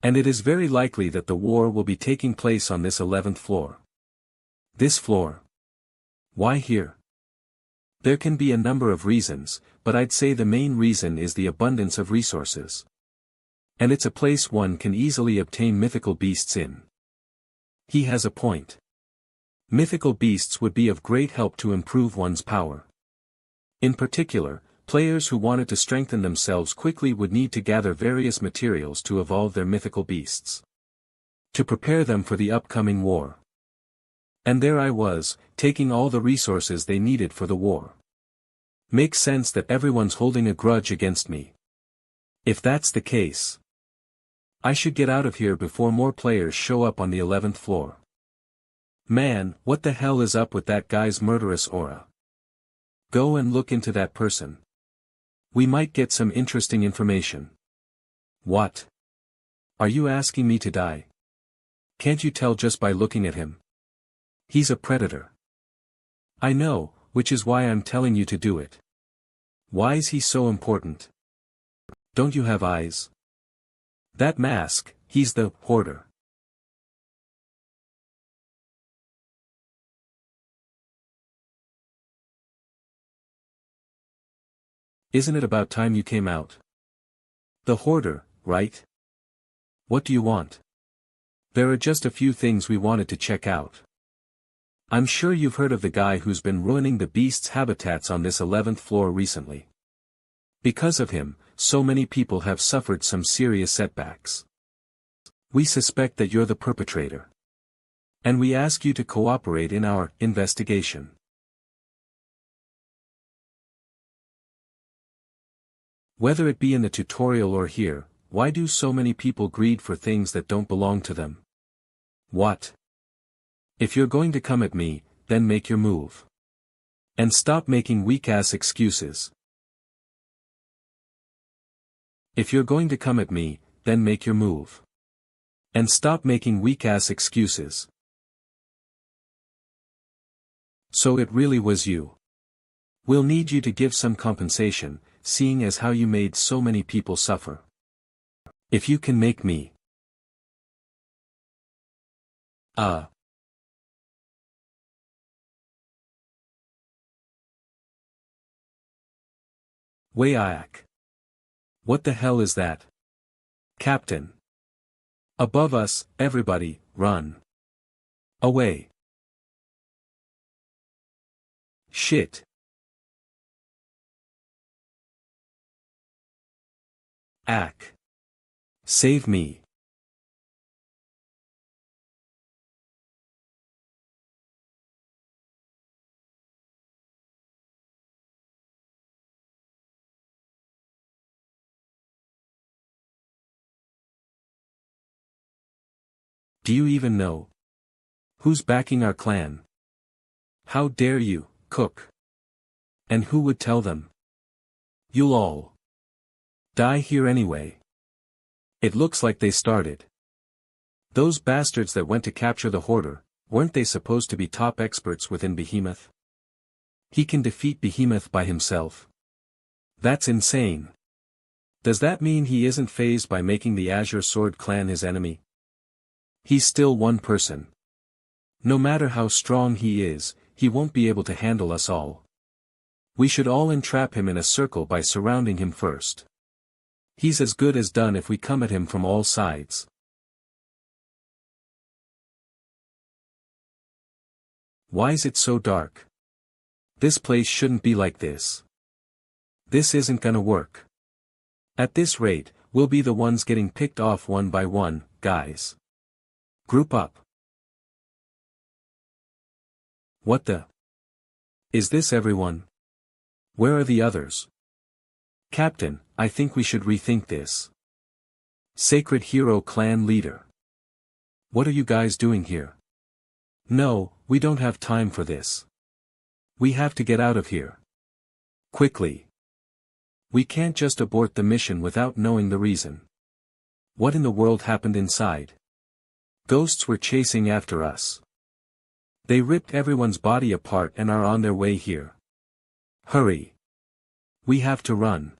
And it is very likely that the war will be taking place on this 11th floor. This floor. Why here? There can be a number of reasons, but I'd say the main reason is the abundance of resources. And it's a place one can easily obtain mythical beasts in. He has a point. Mythical beasts would be of great help to improve one's power. In particular, players who wanted to strengthen themselves quickly would need to gather various materials to evolve their mythical beasts. To prepare them for the upcoming war. And there I was, taking all the resources they needed for the war. Makes sense that everyone's holding a grudge against me. If that's the case, I should get out of here before more players show up on the 11th floor. Man, what the hell is up with that guy's murderous aura? Go and look into that person. We might get some interesting information. What? Are you asking me to die? Can't you tell just by looking at him? He's a predator. I know, which is why I'm telling you to do it. Why is he so important? Don't you have eyes? That mask, he's the hoarder. Isn't it about time you came out? The hoarder, right? What do you want? There are just a few things we wanted to check out. I'm sure you've heard of the guy who's been ruining the beasts' habitats on this 11th floor recently. Because of him, so many people have suffered some serious setbacks. We suspect that you're the perpetrator. And we ask you to cooperate in our investigation. Whether it be in the tutorial or here, why do so many people greed for things that don't belong to them? What? If you're going to come at me, then make your move. And stop making weak-ass excuses. If you're going to come at me, then make your move. And stop making weak-ass excuses. So it really was you. We'll need you to give some compensation, seeing as how you made so many people suffer. If you can make me. Wayak. What the hell is that? Captain. Above us, everybody, run. Away. Shit. Ack. Save me. Do you even know? Who's backing our clan? How dare you, cook. And who would tell them? You'll all die here anyway. It looks like they started. Those bastards that went to capture the hoarder, weren't they supposed to be top experts within Behemoth? He can defeat Behemoth by himself. That's insane. Does that mean he isn't fazed by making the Azure Sword clan his enemy? He's still one person. No matter how strong he is, he won't be able to handle us all. We should all entrap him in a circle by surrounding him first. He's as good as done if we come at him from all sides. Why is it so dark? This place shouldn't be like this. This isn't gonna work. At this rate, we'll be the ones getting picked off one by one, guys. Group up. What the? Is this everyone? Where are the others? Captain, I think we should rethink this. Sacred Hero Clan Leader. What are you guys doing here? No, we don't have time for this. We have to get out of here. Quickly. We can't just abort the mission without knowing the reason. What in the world happened inside? Ghosts were chasing after us. They ripped everyone's body apart and are on their way here. Hurry. We have to run.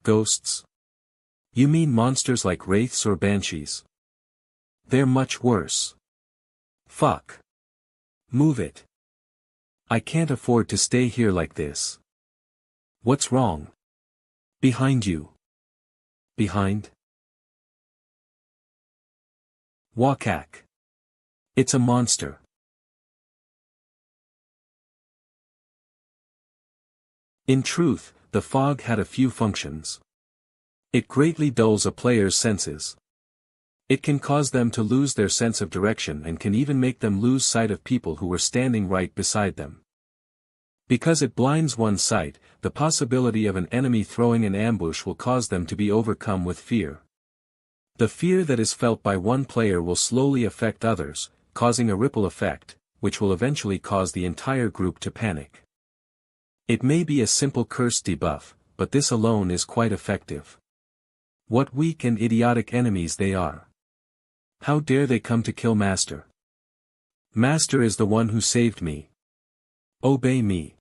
Ghosts? You mean monsters like wraiths or banshees? They're much worse. Fuck. Move it. I can't afford to stay here like this. What's wrong? Behind you. Behind? Wakak. It's a monster. In truth, the fog had a few functions. It greatly dulls a player's senses. It can cause them to lose their sense of direction and can even make them lose sight of people who were standing right beside them. Because it blinds one's sight, the possibility of an enemy throwing an ambush will cause them to be overcome with fear. The fear that is felt by one player will slowly affect others, causing a ripple effect, which will eventually cause the entire group to panic. It may be a simple curse debuff, but this alone is quite effective. What weak and idiotic enemies they are. How dare they come to kill Master? Master is the one who saved me. Obey me.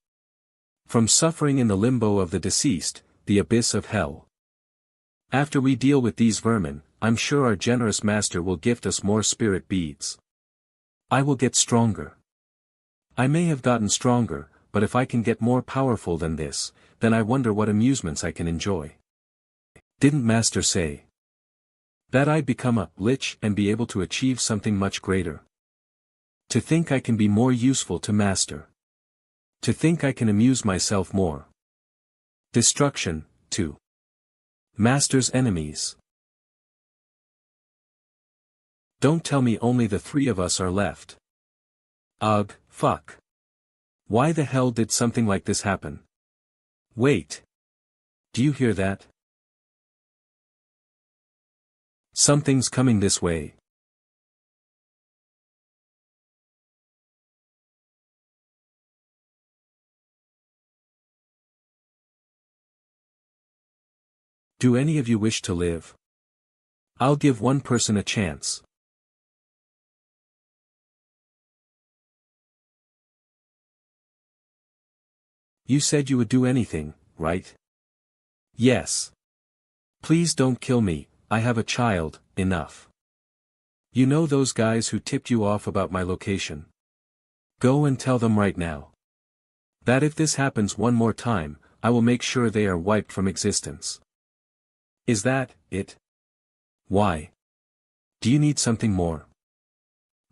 From suffering in the limbo of the deceased, the abyss of hell. After we deal with these vermin, I'm sure our generous Master will gift us more spirit beads. I will get stronger. I may have gotten stronger, but if I can get more powerful than this, then I wonder what amusements I can enjoy. Didn't Master say that I'd become a lich and be able to achieve something much greater? To think I can be more useful to Master. To think I can amuse myself more. Destruction, too. Master's enemies. Don't tell me only the three of us are left. Ugh, fuck. Why the hell did something like this happen? Wait. Do you hear that? Something's coming this way. Do any of you wish to live? I'll give one person a chance. You said you would do anything, right? Yes. Please don't kill me, I have a child, enough. You know those guys who tipped you off about my location? Go and tell them right now. That if this happens one more time, I will make sure they are wiped from existence. Is that it? Why? Do you need something more?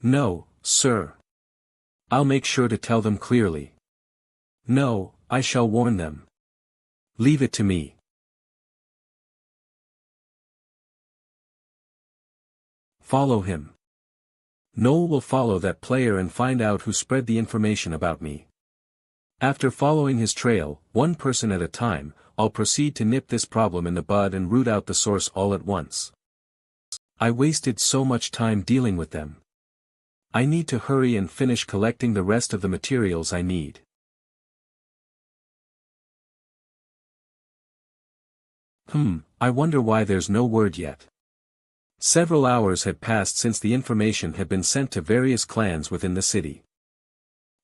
No, sir. I'll make sure to tell them clearly. No, I shall warn them. Leave it to me. Follow him. Noel will follow that player and find out who spread the information about me. After following his trail, one person at a time, I'll proceed to nip this problem in the bud and root out the source all at once. I wasted so much time dealing with them. I need to hurry and finish collecting the rest of the materials I need. I wonder why there's no word yet. Several hours had passed since the information had been sent to various clans within the city.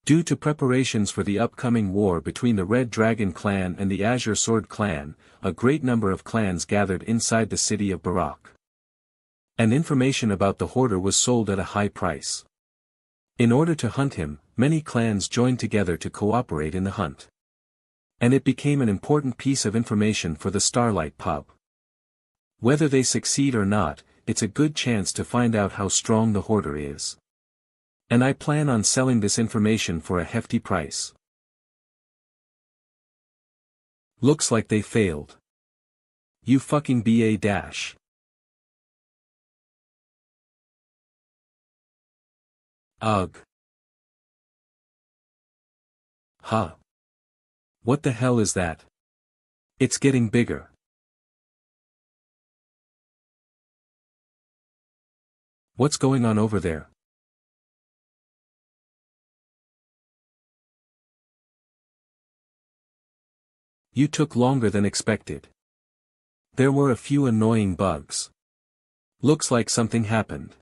Due to preparations for the upcoming war between the Red Dragon clan and the Azure Sword clan, a great number of clans gathered inside the city of Barak. And information about the hoarder was sold at a high price. In order to hunt him, many clans joined together to cooperate in the hunt. And it became an important piece of information for the Starlight pub. Whether they succeed or not, it's a good chance to find out how strong the hoarder is. And I plan on selling this information for a hefty price. Looks like they failed. You fucking BA dash. Ugh. Huh. What the hell is that? It's getting bigger. What's going on over there? You took longer than expected. There were a few annoying bugs. Looks like something happened.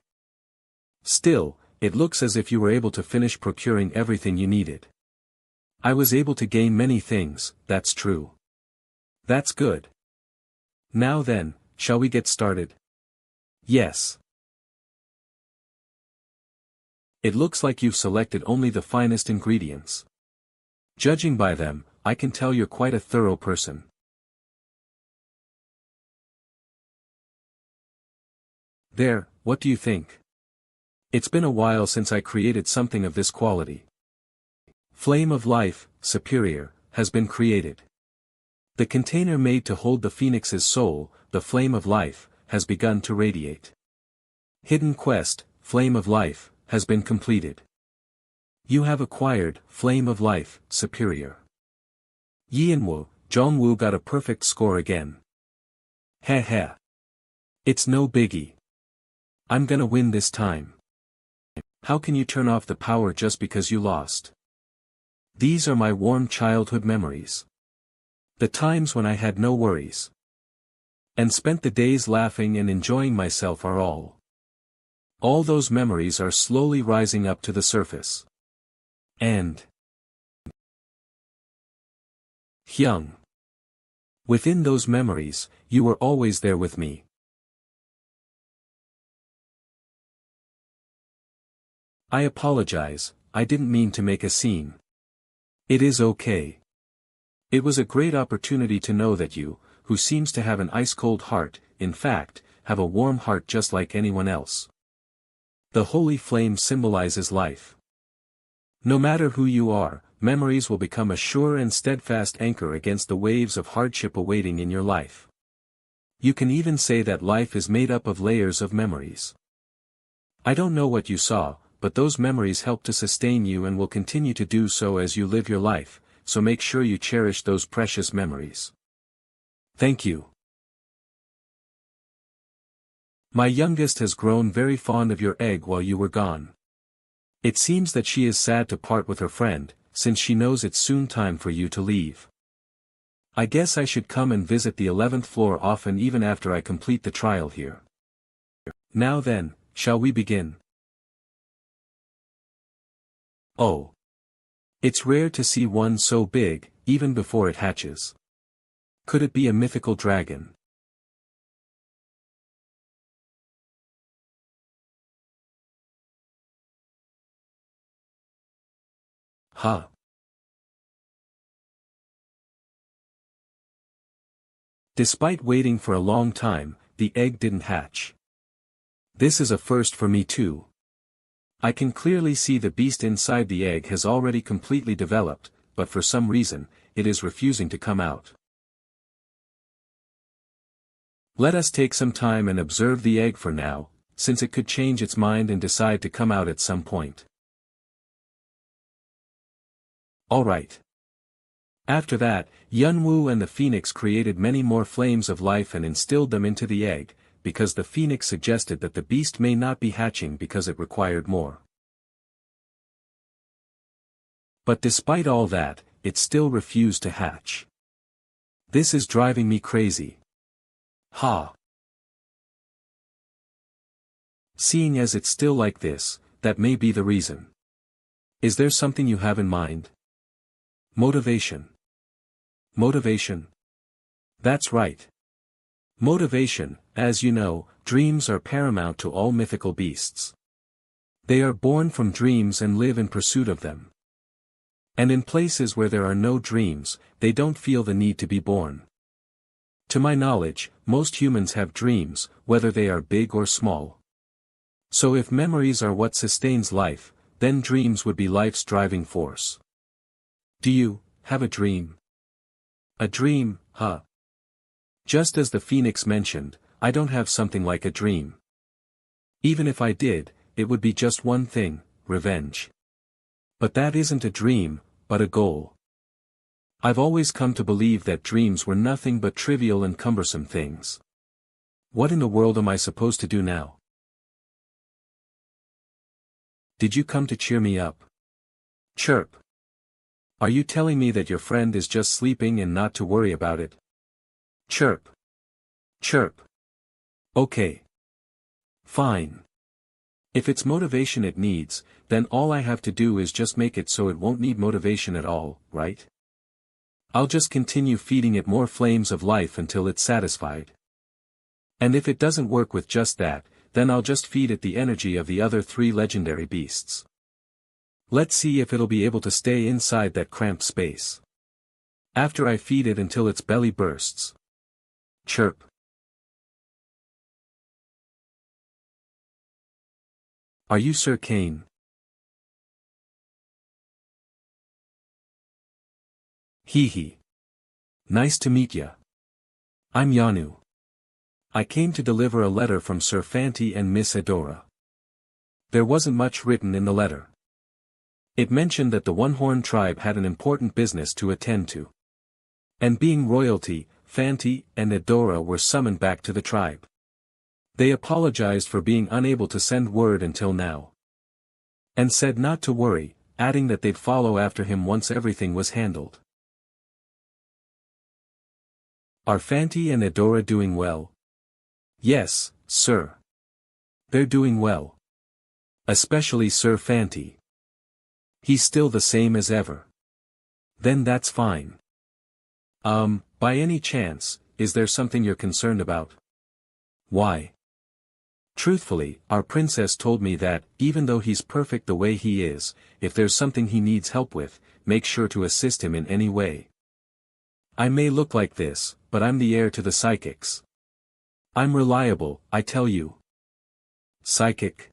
Still, it looks as if you were able to finish procuring everything you needed. I was able to gain many things, that's true. That's good. Now then, shall we get started? Yes. It looks like you've selected only the finest ingredients. Judging by them, I can tell you're quite a thorough person. There, what do you think? It's been a while since I created something of this quality. Flame of Life, Superior, has been created. The container made to hold the Phoenix's soul, the Flame of Life, has begun to radiate. Hidden Quest, Flame of Life, has been completed. You have acquired, Flame of Life, Superior. Yianwu, Zhongwu got a perfect score again. Heh heh. It's no biggie. I'm gonna win this time. How can you turn off the power just because you lost? These are my warm childhood memories. The times when I had no worries. And spent the days laughing and enjoying myself are all. All those memories are slowly rising up to the surface. And Hyung. Within those memories, you were always there with me. I apologize, I didn't mean to make a scene. It is okay. It was a great opportunity to know that you, who seems to have an ice-cold heart, in fact, have a warm heart just like anyone else. The holy flame symbolizes life. No matter who you are, memories will become a sure and steadfast anchor against the waves of hardship awaiting in your life. You can even say that life is made up of layers of memories. I don't know what you saw, but those memories help to sustain you and will continue to do so as you live your life, so make sure you cherish those precious memories. Thank you. My youngest has grown very fond of your egg while you were gone. It seems that she is sad to part with her friend, since she knows it's soon time for you to leave. I guess I should come and visit the 11th floor often even after I complete the trial here. Now then, shall we begin? Oh. It's rare to see one so big, even before it hatches. Could it be a mythical dragon? Huh. Despite waiting for a long time, the egg didn't hatch. This is a first for me too. I can clearly see the beast inside the egg has already completely developed, but for some reason, it is refusing to come out. Let us take some time and observe the egg for now, since it could change its mind and decide to come out at some point. Alright. After that, Yunwu and the phoenix created many more flames of life and instilled them into the egg, because the phoenix suggested that the beast may not be hatching because it required more. But despite all that, it still refused to hatch. This is driving me crazy. Ha! Seeing as it's still like this, that may be the reason. Is there something you have in mind? Motivation. Motivation. That's right. Motivation, as you know, dreams are paramount to all mythical beasts. They are born from dreams and live in pursuit of them. And in places where there are no dreams, they don't feel the need to be born. To my knowledge, most humans have dreams, whether they are big or small. So if memories are what sustains life, then dreams would be life's driving force. Do you have a dream? A dream, huh? Just as the Phoenix mentioned, I don't have something like a dream. Even if I did, it would be just one thing, revenge. But that isn't a dream, but a goal. I've always come to believe that dreams were nothing but trivial and cumbersome things. What in the world am I supposed to do now? Did you come to cheer me up? Chirp. Are you telling me that your friend is just sleeping and not to worry about it? Chirp. Chirp. Okay. Fine. If it's motivation it needs, then all I have to do is just make it so it won't need motivation at all, right? I'll just continue feeding it more flames of life until it's satisfied. And if it doesn't work with just that, then I'll just feed it the energy of the other 3 legendary beasts. Let's see if it'll be able to stay inside that cramped space. After I feed it until its belly bursts. Chirp. Are you Sir Kane? Hee hee. Nice to meet ya. I'm Yanu. I came to deliver a letter from Sir Fanti and Miss Adora. There wasn't much written in the letter. It mentioned that the One-Horn tribe had an important business to attend to. And being royalty, Fanti and Adora were summoned back to the tribe. They apologized for being unable to send word until now. And said not to worry, adding that they'd follow after him once everything was handled. Are Fanti and Adora doing well? Yes, sir. They're doing well. Especially Sir Fanti. He's still the same as ever. Then that's fine. By any chance, is there something you're concerned about? Why? Truthfully, our princess told me that, even though he's perfect the way he is, if there's something he needs help with, make sure to assist him in any way. I may look like this, but I'm the heir to the psychics. I'm reliable, I tell you. Psychic?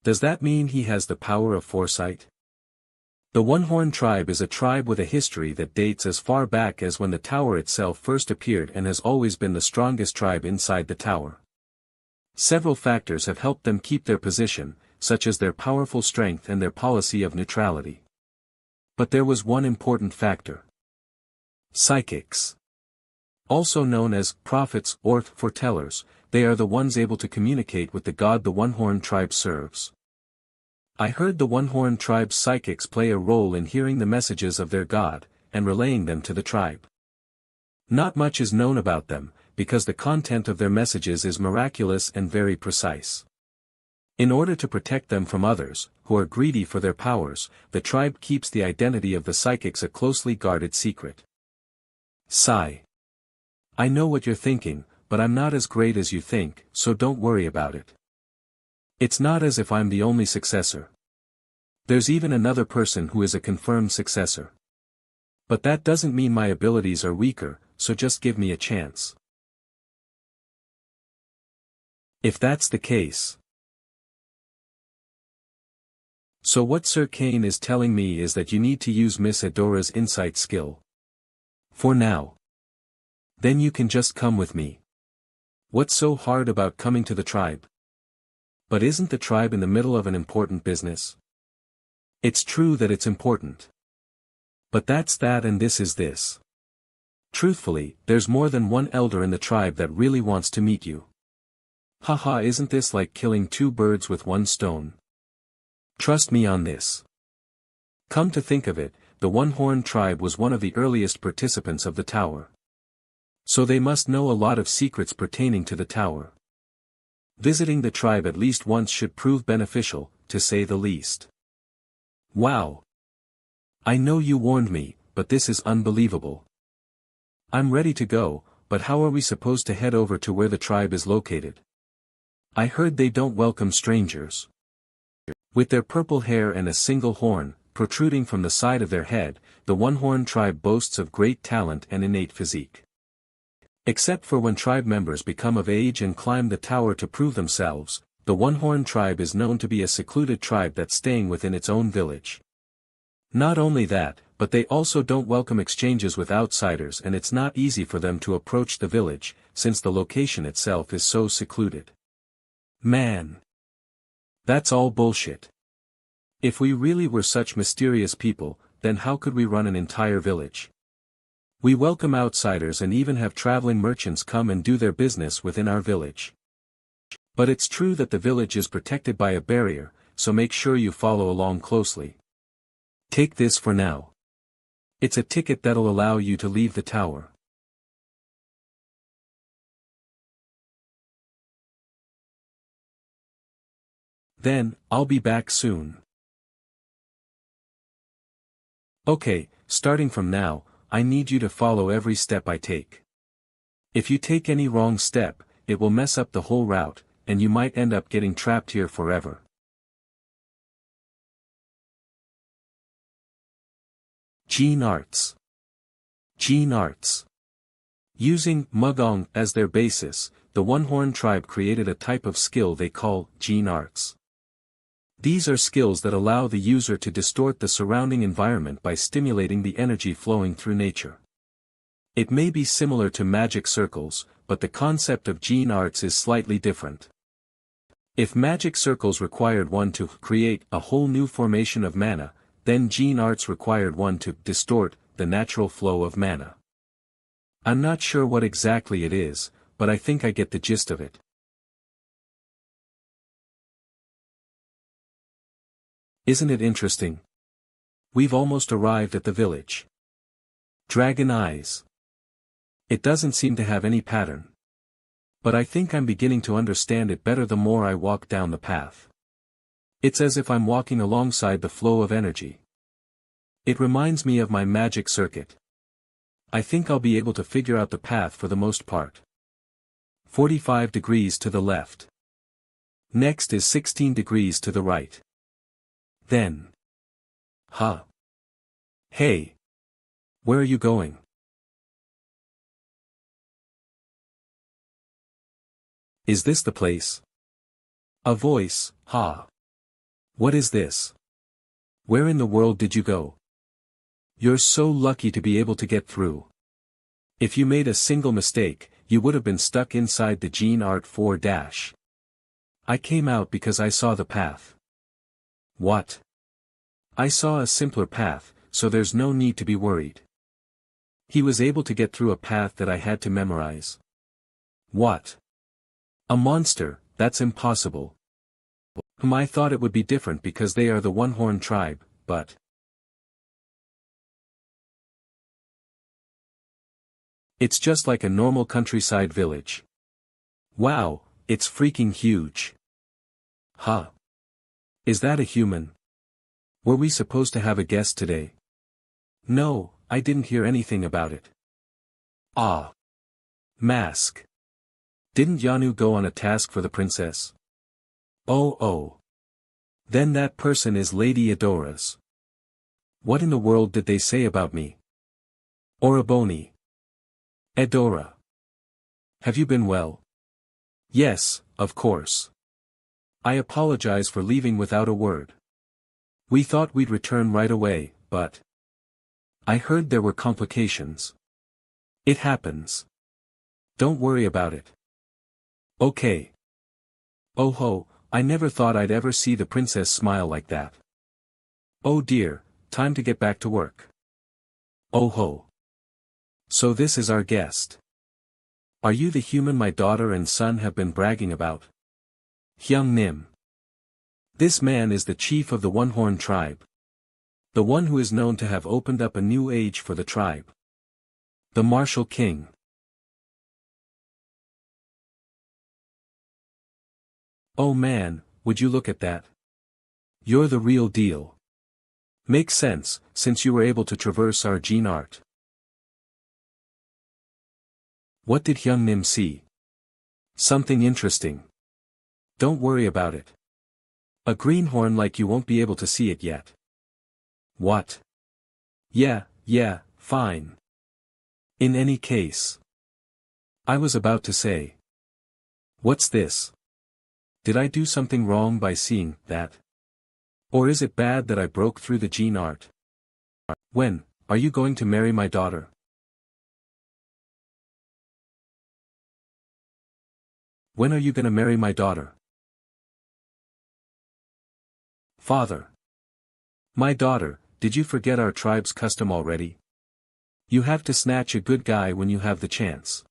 Does that mean he has the power of foresight? The One-Horn tribe is a tribe with a history that dates as far back as when the tower itself first appeared and has always been the strongest tribe inside the tower. Several factors have helped them keep their position, such as their powerful strength and their policy of neutrality. But there was one important factor. Psychics. Also known as prophets or foretellers, they are the ones able to communicate with the god the One-Horn tribe serves. I heard the One-Horn tribe's psychics play a role in hearing the messages of their god, and relaying them to the tribe. Not much is known about them, because the content of their messages is miraculous and very precise. In order to protect them from others, who are greedy for their powers, the tribe keeps the identity of the psychics a closely guarded secret. Sigh. I know what you're thinking, but I'm not as great as you think, so don't worry about it. It's not as if I'm the only successor. There's even another person who is a confirmed successor. But that doesn't mean my abilities are weaker, so just give me a chance. If that's the case. So what Sir Kane is telling me is that you need to use Miss Adora's insight skill. For now. Then you can just come with me. What's so hard about coming to the tribe? But isn't the tribe in the middle of an important business? It's true that it's important. But that's that and this is this. Truthfully, there's more than one elder in the tribe that really wants to meet you. Haha, isn't this like killing 2 birds with 1 stone? Trust me on this. Come to think of it, the One-Horn tribe was one of the earliest participants of the tower. So they must know a lot of secrets pertaining to the tower. Visiting the tribe at least once should prove beneficial, to say the least. Wow. I know you warned me, but this is unbelievable. I'm ready to go, but how are we supposed to head over to where the tribe is located? I heard they don't welcome strangers. With their purple hair and a single horn, protruding from the side of their head, the one-horn tribe boasts of great talent and innate physique. Except for when tribe members become of age and climb the tower to prove themselves, the one-horn tribe is known to be a secluded tribe that's staying within its own village. Not only that, but they also don't welcome exchanges with outsiders, and it's not easy for them to approach the village, since the location itself is so secluded. Man. That's all bullshit. If we really were such mysterious people, then how could we run an entire village? We welcome outsiders and even have traveling merchants come and do their business within our village. But it's true that the village is protected by a barrier, so make sure you follow along closely. Take this for now. It's a ticket that'll allow you to leave the tower. Then, I'll be back soon. Okay, starting from now, I need you to follow every step I take. If you take any wrong step, it will mess up the whole route, and you might end up getting trapped here forever. Gene Arts. Gene Arts. Using Mugong as their basis, the one-horn tribe created a type of skill they call Gene Arts. These are skills that allow the user to distort the surrounding environment by stimulating the energy flowing through nature. It may be similar to magic circles, but the concept of Gene Arts is slightly different. If magic circles required one to create a whole new formation of mana, then Gene Arts required one to distort the natural flow of mana. I'm not sure what exactly it is, but I think I get the gist of it. Isn't it interesting? We've almost arrived at the village. Dragon Eyes. It doesn't seem to have any pattern. But I think I'm beginning to understand it better the more I walk down the path. It's as if I'm walking alongside the flow of energy. It reminds me of my magic circuit. I think I'll be able to figure out the path for the most part. 45 degrees to the left. Next is 16 degrees to the right. Then. Huh. Hey. Where are you going? Is this the place? A voice, ha. What is this? Where in the world did you go? You're so lucky to be able to get through. If you made a single mistake, you would have been stuck inside the Gene Art 4 dash. I came out because I saw the path. What? I saw a simpler path, so there's no need to be worried. He was able to get through a path that I had to memorize. What? A monster, that's impossible. I thought it would be different because they are the one-horn tribe, but... It's just like a normal countryside village. Wow, it's freaking huge. Huh. Is that a human? Were we supposed to have a guest today? No, I didn't hear anything about it. Ah. Mask. Didn't Yanu go on a task for the princess? Oh. Then that person is Lady Adora's. What in the world did they say about me? Oraboni. Adora. Have you been well? Yes, of course. I apologize for leaving without a word. We thought we'd return right away, but... I heard there were complications. It happens. Don't worry about it. Okay. Oh ho, I never thought I'd ever see the princess smile like that. Oh dear, time to get back to work. Oh ho. So this is our guest. Are you the human my daughter and son have been bragging about? Hyung Nim. This man is the chief of the one-horn tribe. The one who is known to have opened up a new age for the tribe. The martial king. Oh man, would you look at that? You're the real deal. Makes sense, since you were able to traverse our gene art. What did Hyung Nim see? Something interesting. Don't worry about it. A greenhorn like you won't be able to see it yet. What? Yeah, fine. In any case. I was about to say. What's this? Did I do something wrong by seeing that? Or is it bad that I broke through the gene art? When, are you going to marry my daughter? When are you gonna marry my daughter? Father. My daughter, did you forget our tribe's custom already? You have to snatch a good guy when you have the chance.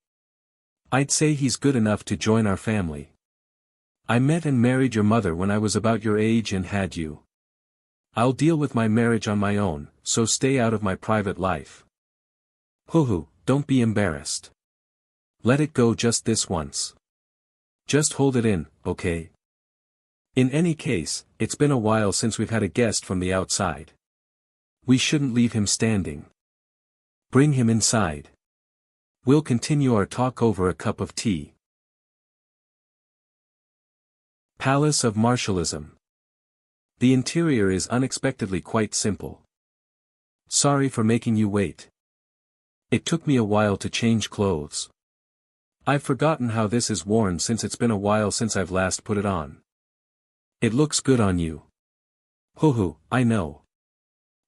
I'd say he's good enough to join our family. I met and married your mother when I was about your age and had you. I'll deal with my marriage on my own, so stay out of my private life. Hoo-hoo, don't be embarrassed. Let it go just this once. Just hold it in, okay? In any case, it's been a while since we've had a guest from the outside. We shouldn't leave him standing. Bring him inside. We'll continue our talk over a cup of tea. Palace of Martialism. The interior is unexpectedly quite simple. Sorry for making you wait. It took me a while to change clothes. I've forgotten how this is worn since it's been a while since I've last put it on. It looks good on you. Hoo-hoo, I know.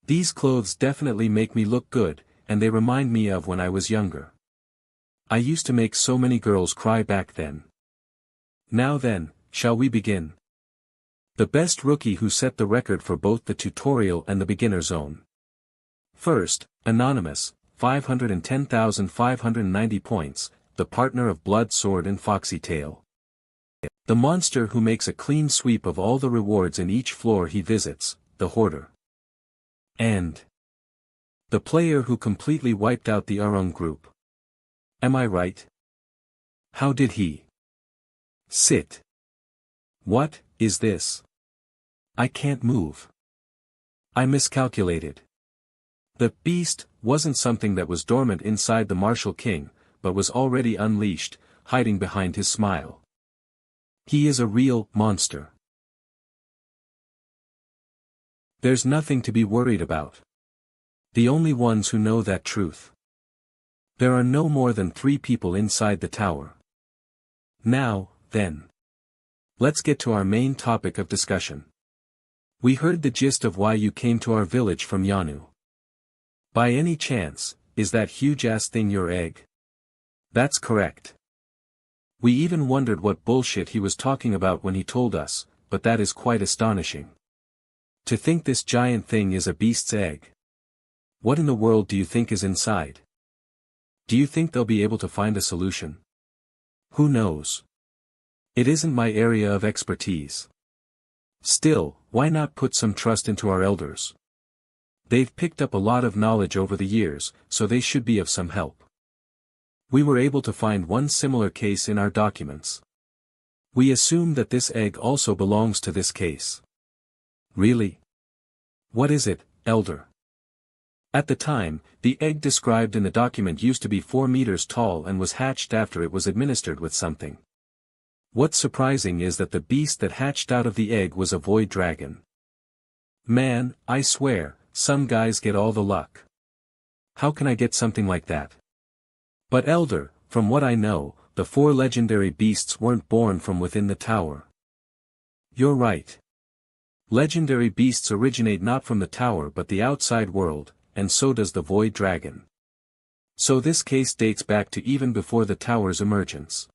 These clothes definitely make me look good, and they remind me of when I was younger. I used to make so many girls cry back then. Now then, shall we begin? The best rookie who set the record for both the tutorial and the beginner zone. First, Anonymous, 510,590 points, the partner of Blood Sword and Foxy Tail. The monster who makes a clean sweep of all the rewards in each floor he visits, the Hoarder. And the player who completely wiped out the Arung group. Am I right? How did he sit? What is this? I can't move. I miscalculated. The beast wasn't something that was dormant inside the Martial King, but was already unleashed, hiding behind his smile. He is a real monster. There's nothing to be worried about. The only ones who know that truth. There are no more than 3 people inside the tower. Now, then. Let's get to our main topic of discussion. We heard the gist of why you came to our village from Yanu. By any chance, is that huge-ass thing your egg? That's correct. We even wondered what bullshit he was talking about when he told us, but that is quite astonishing. To think this giant thing is a beast's egg. What in the world do you think is inside? Do you think they'll be able to find a solution? Who knows? It isn't my area of expertise. Still, why not put some trust into our elders? They've picked up a lot of knowledge over the years, so they should be of some help. We were able to find one similar case in our documents. We assume that this egg also belongs to this case. Really? What is it, Elder? At the time, the egg described in the document used to be 4 meters tall and was hatched after it was administered with something. What's surprising is that the beast that hatched out of the egg was a void dragon. Man, I swear, some guys get all the luck. How can I get something like that? But Elder, from what I know, the 4 legendary beasts weren't born from within the tower. You're right. Legendary beasts originate not from the tower but the outside world, and so does the void dragon. So this case dates back to even before the tower's emergence.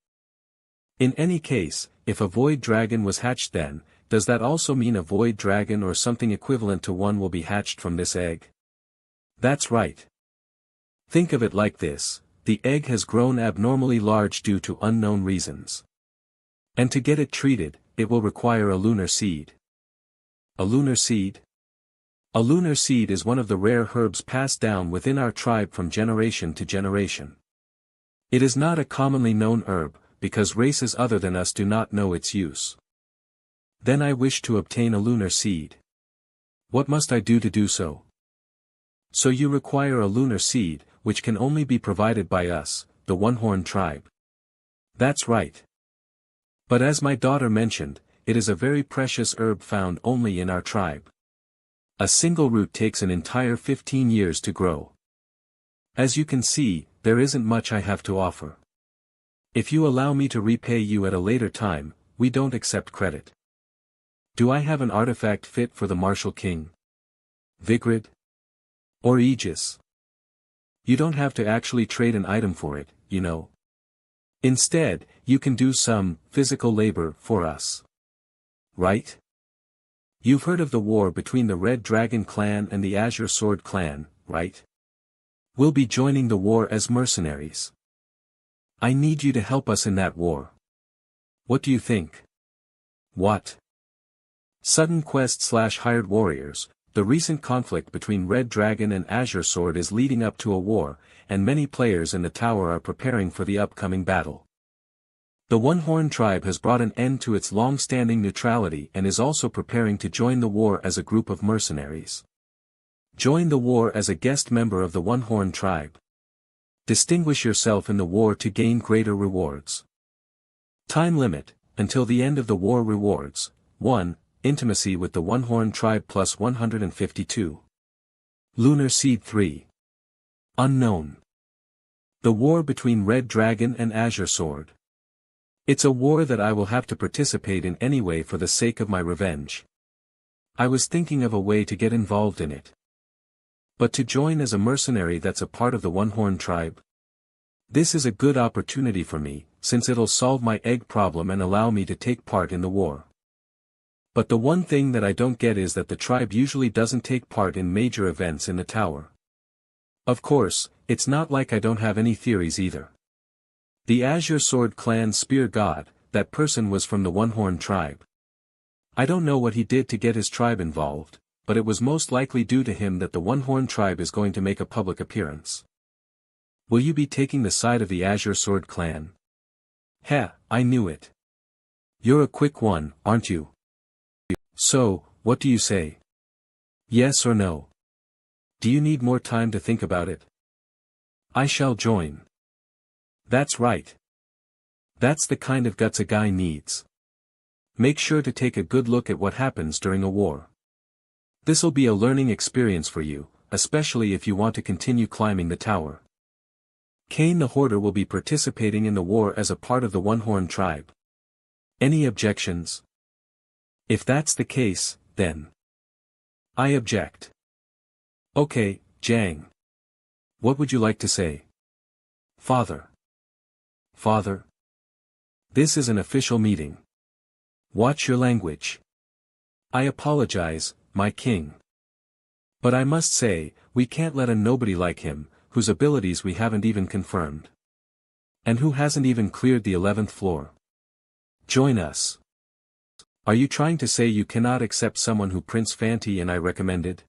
In any case, if a void dragon was hatched then, does that also mean a void dragon or something equivalent to one will be hatched from this egg? That's right. Think of it like this, the egg has grown abnormally large due to unknown reasons. And to get it treated, it will require a lunar seed. A lunar seed? A lunar seed is one of the rare herbs passed down within our tribe from generation to generation. It is not a commonly known herb, because races other than us do not know its use. Then I wish to obtain a lunar seed. What must I do to do so? So you require a lunar seed, which can only be provided by us, the one-horned tribe. That's right. But as my daughter mentioned, it is a very precious herb found only in our tribe. A single root takes an entire 15 years to grow. As you can see, there isn't much I have to offer. If you allow me to repay you at a later time, we don't accept credit. Do I have an artifact fit for the martial king? Vigrid? Or Aegis? You don't have to actually trade an item for it, you know. Instead, you can do some physical labor for us. Right? You've heard of the war between the Red Dragon clan and the Azure Sword clan, right? We'll be joining the war as mercenaries. I need you to help us in that war. What do you think? What? Sudden quest/hired warriors. The recent conflict between Red Dragon and Azure Sword is leading up to a war, and many players in the tower are preparing for the upcoming battle. The One-Horn tribe has brought an end to its long-standing neutrality and is also preparing to join the war as a group of mercenaries. Join the war as a guest member of the One-Horn tribe. Distinguish yourself in the war to gain greater rewards. Time limit, until the end of the war. Rewards: 1. Intimacy with the One-Horn tribe plus 152. Lunar Seed 3. Unknown. The war between Red Dragon and Azure Sword. It's a war that I will have to participate in anyway for the sake of my revenge. I was thinking of a way to get involved in it. But to join as a mercenary that's a part of the One-Horn tribe? This is a good opportunity for me, since it'll solve my egg problem and allow me to take part in the war. But the one thing that I don't get is that the tribe usually doesn't take part in major events in the tower. Of course, it's not like I don't have any theories either. The Azure Sword clan spear god, that person was from the One-Horn tribe. I don't know what he did to get his tribe involved, but it was most likely due to him that the One-Horn tribe is going to make a public appearance. Will you be taking the side of the Azure Sword clan? Heh, I knew it. You're a quick one, aren't you? So, what do you say? Yes or no? Do you need more time to think about it? I shall join. That's right. That's the kind of guts a guy needs. Make sure to take a good look at what happens during a war. This'll be a learning experience for you, especially if you want to continue climbing the tower. Cain the Hoarder will be participating in the war as a part of the One-Horn tribe. Any objections? If that's the case, then I object. Okay, Jang. What would you like to say? Father. Father. This is an official meeting. Watch your language. I apologize, my king. But I must say, we can't let a nobody like him, whose abilities we haven't even confirmed. And who hasn't even cleared the 11th floor. Join us. Are you trying to say you cannot accept someone who Prince Fanti and I recommended?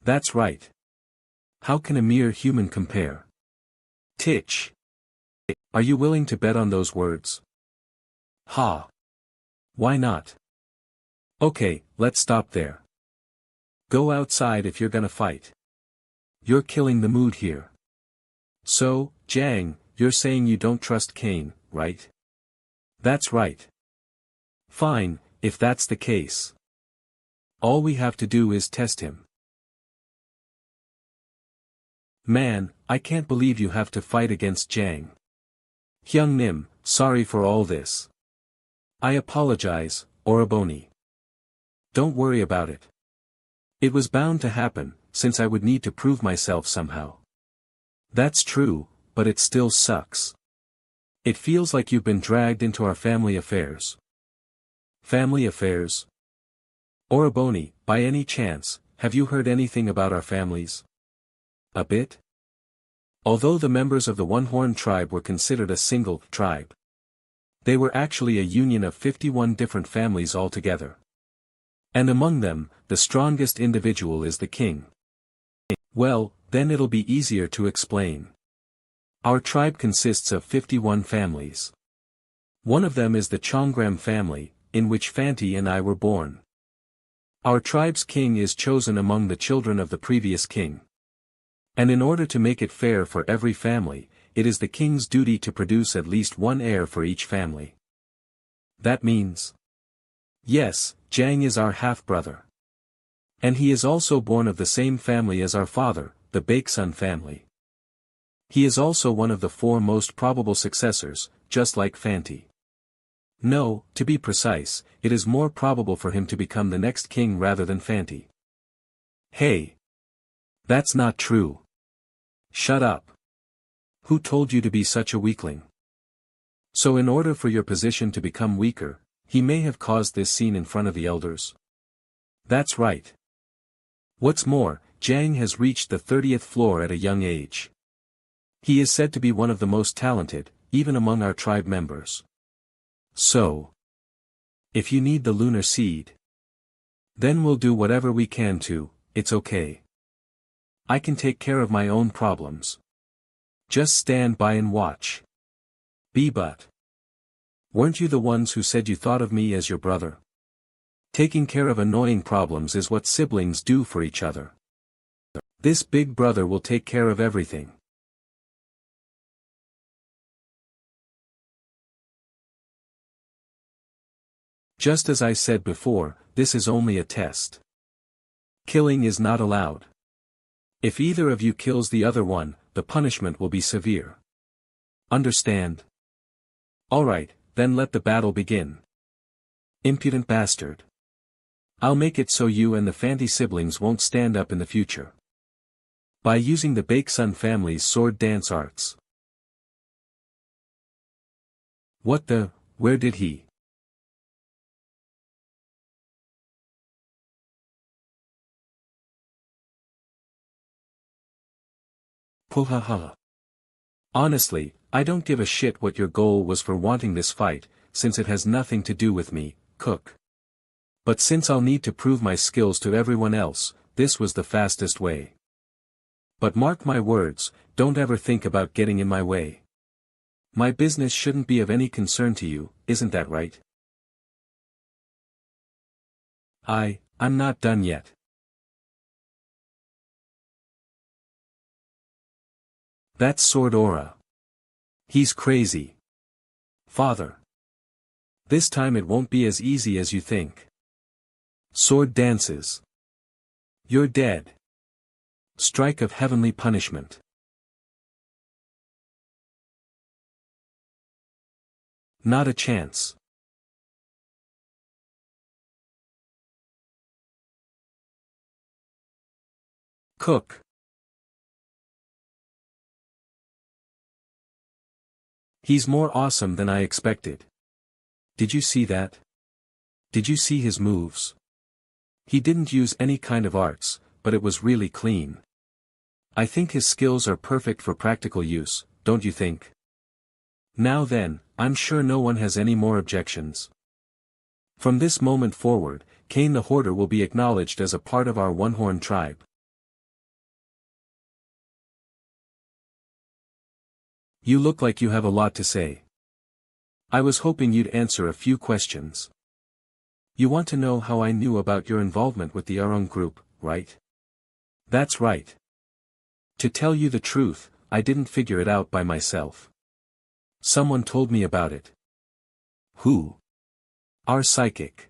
That's right. How can a mere human compare? Titch. Are you willing to bet on those words? Ha. Why not? Okay, let's stop there. Go outside if you're gonna fight. You're killing the mood here. So, Jang, you're saying you don't trust Cain, right? That's right. Fine, if that's the case. All we have to do is test him. Man, I can't believe you have to fight against Jang. Hyung Nim, sorry for all this. I apologize, Oroboni. Don't worry about it. It was bound to happen, since I would need to prove myself somehow. That's true, but it still sucks. It feels like you've been dragged into our family affairs. Family affairs? Oroboni, by any chance, have you heard anything about our families? A bit? Although the members of the One-Horn tribe were considered a single tribe, they were actually a union of 51 different families altogether. And among them, the strongest individual is the king. Well, then it'll be easier to explain. Our tribe consists of 51 families. One of them is the Chongram family, in which Fanti and I were born. Our tribe's king is chosen among the children of the previous king. And in order to make it fair for every family, it is the king's duty to produce at least one heir for each family. That means... Yes, Jiang is our half-brother. And he is also born of the same family as our father, the Baeksun family. He is also one of the 4 most probable successors, just like Fanti. No, to be precise, it is more probable for him to become the next king rather than Fanti. Hey! That's not true. Shut up. Who told you to be such a weakling? So in order for your position to become weaker, he may have caused this scene in front of the elders. That's right. What's more, Jiang has reached the 30th floor at a young age. He is said to be one of the most talented, even among our tribe members. So, if you need the lunar seed, then we'll do whatever we can to, it's okay. I can take care of my own problems. Just stand by and watch. But. Weren't you the ones who said you thought of me as your brother? Taking care of annoying problems is what siblings do for each other. This big brother will take care of everything. Just as I said before, this is only a test. Killing is not allowed. If either of you kills the other one, the punishment will be severe. Understand? Alright, then let the battle begin. Impudent bastard. I'll make it so you and the Fanti siblings won't stand up in the future. By using the Baeksun family's sword dance arts. What the, where did he? Puhaha. Honestly, I don't give a shit what your goal was for wanting this fight, since it has nothing to do with me, Cook. But since I'll need to prove my skills to everyone else, this was the fastest way. But mark my words, don't ever think about getting in my way. My business shouldn't be of any concern to you, isn't that right? I'm not done yet. That's Sword Aura. He's crazy. Father. This time it won't be as easy as you think. Sword dances. You're dead. Strike of heavenly punishment. Not a chance. Cook. He's more awesome than I expected. Did you see that? Did you see his moves? He didn't use any kind of arts, but it was really clean. I think his skills are perfect for practical use, don't you think? Now then, I'm sure no one has any more objections. From this moment forward, Cain the Hoarder will be acknowledged as a part of our one-horn tribe. You look like you have a lot to say. I was hoping you'd answer a few questions. You want to know how I knew about your involvement with the Arung group, right? That's right. To tell you the truth, I didn't figure it out by myself. Someone told me about it. Who? Our psychic.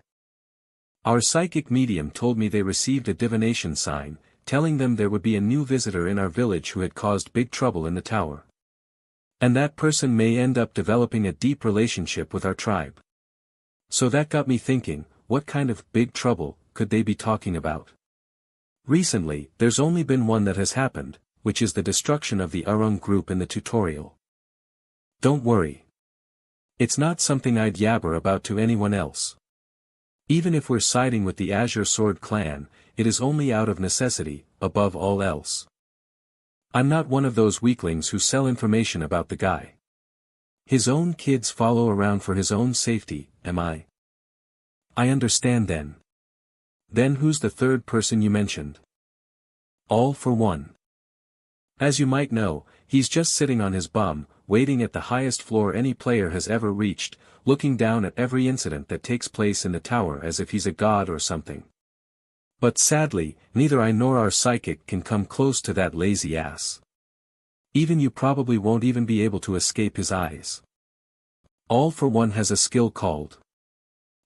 Our psychic medium told me they received a divination sign, telling them there would be a new visitor in our village who had caused big trouble in the tower. And that person may end up developing a deep relationship with our tribe. So that got me thinking, what kind of big trouble could they be talking about? Recently, there's only been one that has happened, which is the destruction of the Arung group in the tutorial. Don't worry. It's not something I'd yabber about to anyone else. Even if we're siding with the Azure Sword clan, it is only out of necessity, above all else. I'm not one of those weaklings who sell information about the guy. His own kids follow around for his own safety, am I? I understand then. Then who's the third person you mentioned? All for one. As you might know, he's just sitting on his bum, waiting at the highest floor any player has ever reached, looking down at every incident that takes place in the tower as if he's a god or something. But sadly, neither I nor our psychic can come close to that lazy ass. Even you probably won't even be able to escape his eyes. All for One has a skill called.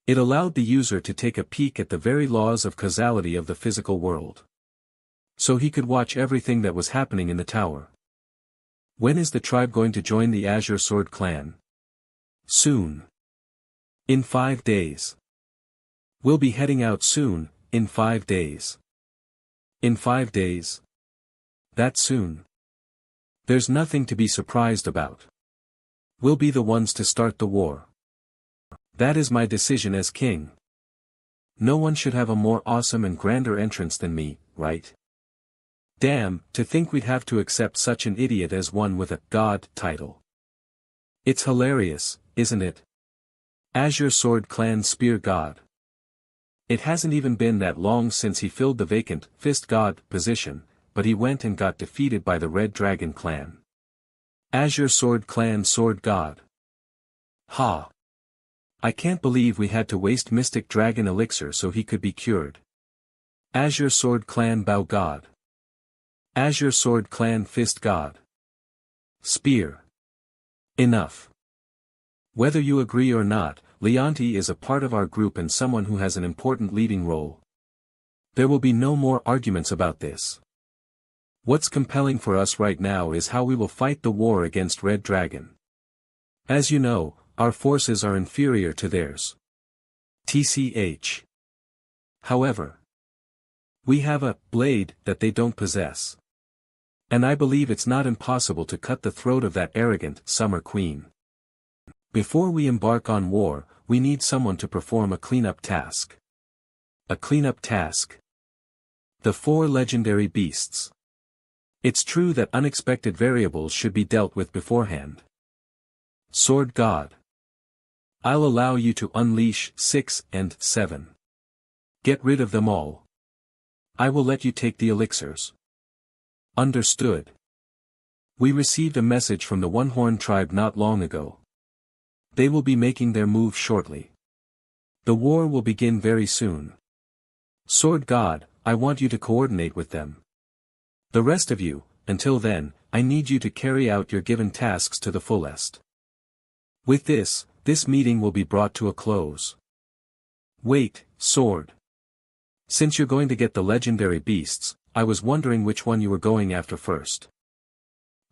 It allowed the user to take a peek at the very laws of causality of the physical world. So he could watch everything that was happening in the tower. When is the tribe going to join the Azure Sword clan? Soon. In 5 days. We'll be heading out soon, in 5 days. In 5 days? That soon? There's nothing to be surprised about. We'll be the ones to start the war. That is my decision as king. No one should have a more awesome and grander entrance than me, right? Damn, to think we'd have to accept such an idiot as one with a God title. It's hilarious, isn't it? Azure Sword Clan Spear God. It hasn't even been that long since he filled the vacant Fist God position, but he went and got defeated by the Red Dragon clan. Azure Sword Clan Sword God. Ha! I can't believe we had to waste Mystic Dragon Elixir so he could be cured. Azure Sword Clan Bow God. Azure Sword Clan Fist God. Spear. Enough. Whether you agree or not, Leonti is a part of our group and someone who has an important leading role. There will be no more arguments about this. What's compelling for us right now is how we will fight the war against Red Dragon. As you know, our forces are inferior to theirs. TCH. However, we have a blade that they don't possess. And I believe it's not impossible to cut the throat of that arrogant Summer Queen. Before we embark on war, we need someone to perform a cleanup task. A cleanup task. The 4 legendary beasts. It's true that unexpected variables should be dealt with beforehand. Sword God. I'll allow you to unleash 6 and 7. Get rid of them all. I will let you take the elixirs. Understood. We received a message from the One-Horn tribe not long ago. They will be making their move shortly. The war will begin very soon. Sword God, I want you to coordinate with them. The rest of you, until then, I need you to carry out your given tasks to the fullest. With this meeting will be brought to a close. Wait, Sword. Since you're going to get the legendary beasts, I was wondering which one you were going after first.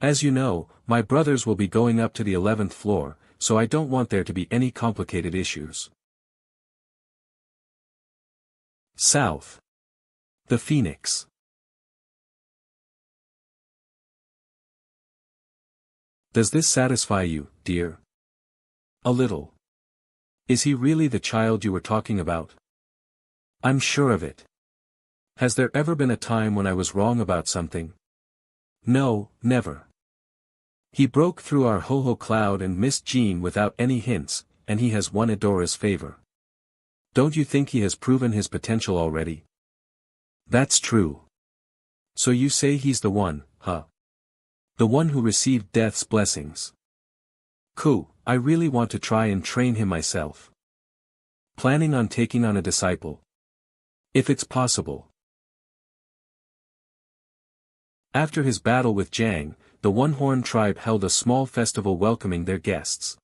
As you know, my brothers will be going up to the 11th floor, so I don't want there to be any complicated issues. South. The Phoenix. Does this satisfy you, dear? A little. Is he really the child you were talking about? I'm sure of it. Has there ever been a time when I was wrong about something? No, never. He broke through our ho-ho cloud and missed Jean without any hints, and he has won Adora's favor. Don't you think he has proven his potential already? That's true. So you say he's the one, huh? The one who received Death's blessings. Cool, I really want to try and train him myself. Planning on taking on a disciple. If it's possible. After his battle with Jang, the One-Horn tribe held a small festival welcoming their guests.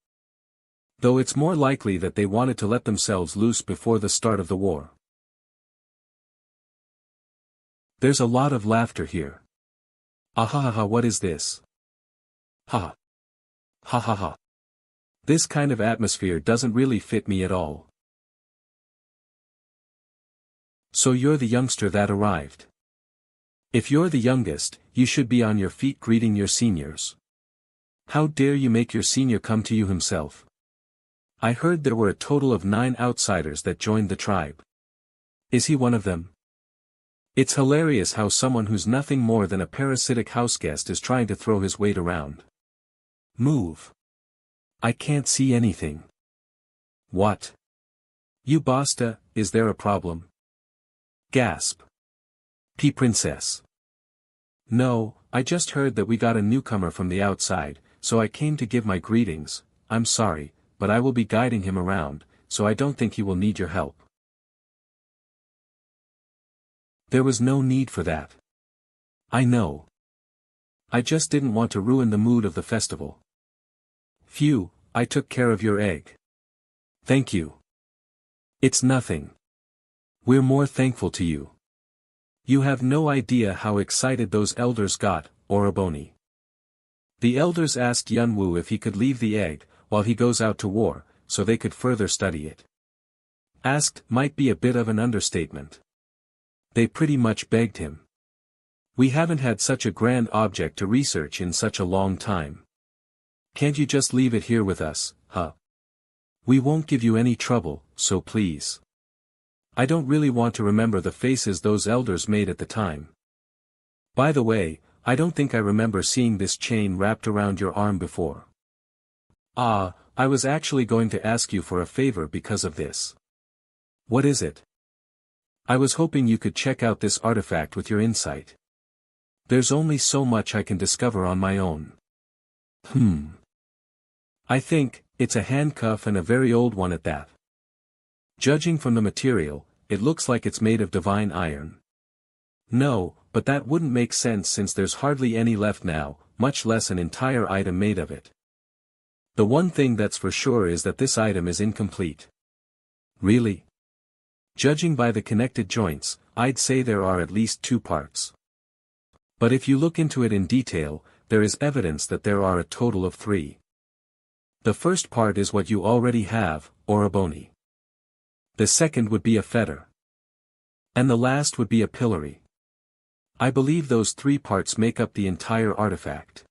Though it's more likely that they wanted to let themselves loose before the start of the war. There's a lot of laughter here. Ahahaha, what is this? Ha. Ha ha ha. This kind of atmosphere doesn't really fit me at all. So you're the youngster that arrived. If you're the youngest, you should be on your feet greeting your seniors. How dare you make your senior come to you himself? I heard there were a total of 9 outsiders that joined the tribe. Is he one of them? It's hilarious how someone who's nothing more than a parasitic houseguest is trying to throw his weight around. Move. I can't see anything. What? You Basta, is there a problem? Gasp. P. Princess. No, I just heard that we got a newcomer from the outside, so I came to give my greetings. I'm sorry, but I will be guiding him around, so I don't think he will need your help. There was no need for that. I know. I just didn't want to ruin the mood of the festival. Phew, I took care of your egg. Thank you. It's nothing. We're more thankful to you. You have no idea how excited those elders got, Oroboni. The elders asked Yunwu if he could leave the egg, while he goes out to war, so they could further study it. Asked might be a bit of an understatement. They pretty much begged him. We haven't had such a grand object to research in such a long time. Can't you just leave it here with us, huh? We won't give you any trouble, so please. I don't really want to remember the faces those elders made at the time. By the way, I don't think I remember seeing this chain wrapped around your arm before. Ah, I was actually going to ask you for a favor because of this. What is it? I was hoping you could check out this artifact with your insight. There's only so much I can discover on my own. I think, it's a handcuff and a very old one at that. Judging from the material, it looks like it's made of divine iron. No, but that wouldn't make sense since there's hardly any left now, much less an entire item made of it. The one thing that's for sure is that this item is incomplete. Really? Judging by the connected joints, I'd say there are at least 2 parts. But if you look into it in detail, there is evidence that there are a total of 3. The first part is what you already have, Oroboni. The second would be a fetter. And the last would be a pillory. I believe those 3 parts make up the entire artifact.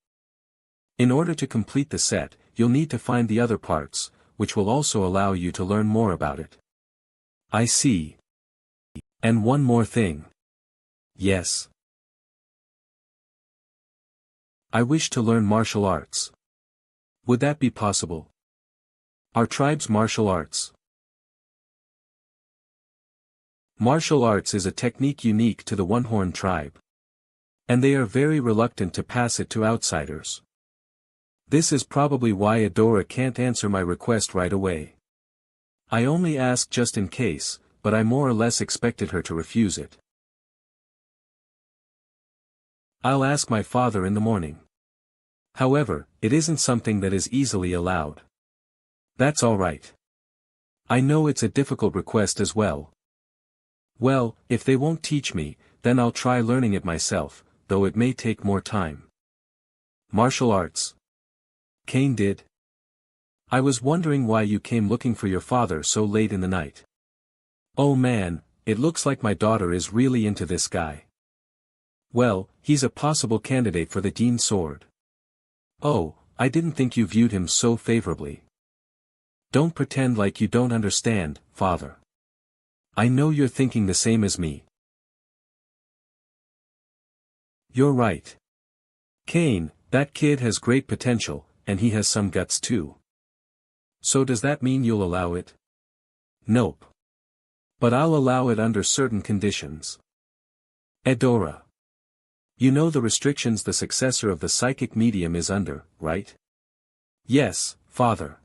In order to complete the set, you'll need to find the other parts, which will also allow you to learn more about it. I see. And one more thing. Yes. I wish to learn martial arts. Would that be possible? Our tribe's martial arts. Martial arts is a technique unique to the One-Horn tribe. And they are very reluctant to pass it to outsiders. This is probably why Adora can't answer my request right away. I only asked just in case, but I more or less expected her to refuse it. I'll ask my father in the morning. However, it isn't something that is easily allowed. That's all right. I know it's a difficult request as well. Well, if they won't teach me, then I'll try learning it myself, though it may take more time. Martial arts. Cain did. I was wondering why you came looking for your father so late in the night. Oh man, it looks like my daughter is really into this guy. Well, he's a possible candidate for the Dean Sword. Oh, I didn't think you viewed him so favorably. Don't pretend like you don't understand, father. I know you're thinking the same as me. You're right. Cain, that kid has great potential, and he has some guts too. So does that mean you'll allow it? Nope. But I'll allow it under certain conditions. Adora. You know the restrictions the successor of the psychic medium is under, right? Yes, father.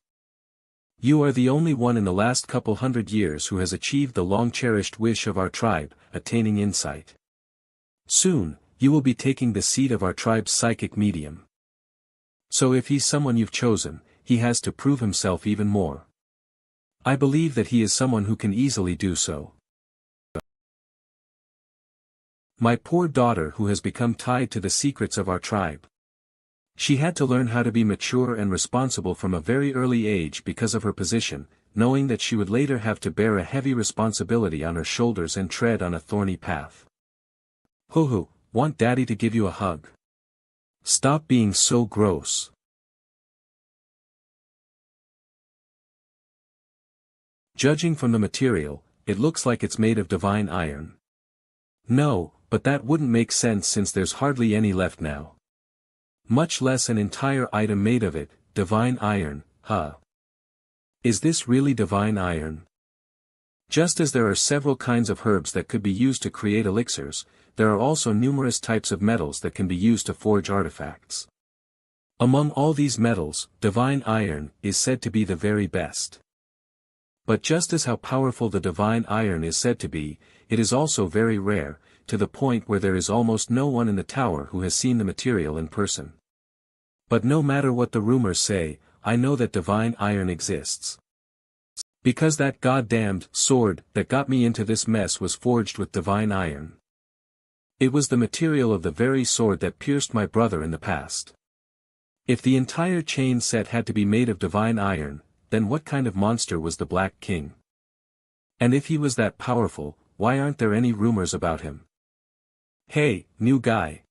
You are the only one in the last couple hundred years who has achieved the long-cherished wish of our tribe, attaining insight. Soon, you will be taking the seat of our tribe's psychic medium. So if he's someone you've chosen, he has to prove himself even more. I believe that he is someone who can easily do so. My poor daughter who has become tied to the secrets of our tribe. She had to learn how to be mature and responsible from a very early age because of her position, knowing that she would later have to bear a heavy responsibility on her shoulders and tread on a thorny path. Hoo-hoo, want daddy to give you a hug? Stop being so gross. Judging from the material, it looks like it's made of divine iron. No, but that wouldn't make sense since there's hardly any left now. Much less an entire item made of it, divine iron, huh? Is this really divine iron? Just as there are several kinds of herbs that could be used to create elixirs, there are also numerous types of metals that can be used to forge artifacts. Among all these metals, divine iron is said to be the very best. But just as how powerful the divine iron is said to be, it is also very rare, to the point where there is almost no one in the tower who has seen the material in person. But no matter what the rumors say, I know that divine iron exists. Because that goddamned sword that got me into this mess was forged with divine iron. It was the material of the very sword that pierced my brother in the past. If the entire chain set had to be made of divine iron, then what kind of monster was the Black King? And if he was that powerful, why aren't there any rumors about him? Hey, new guy.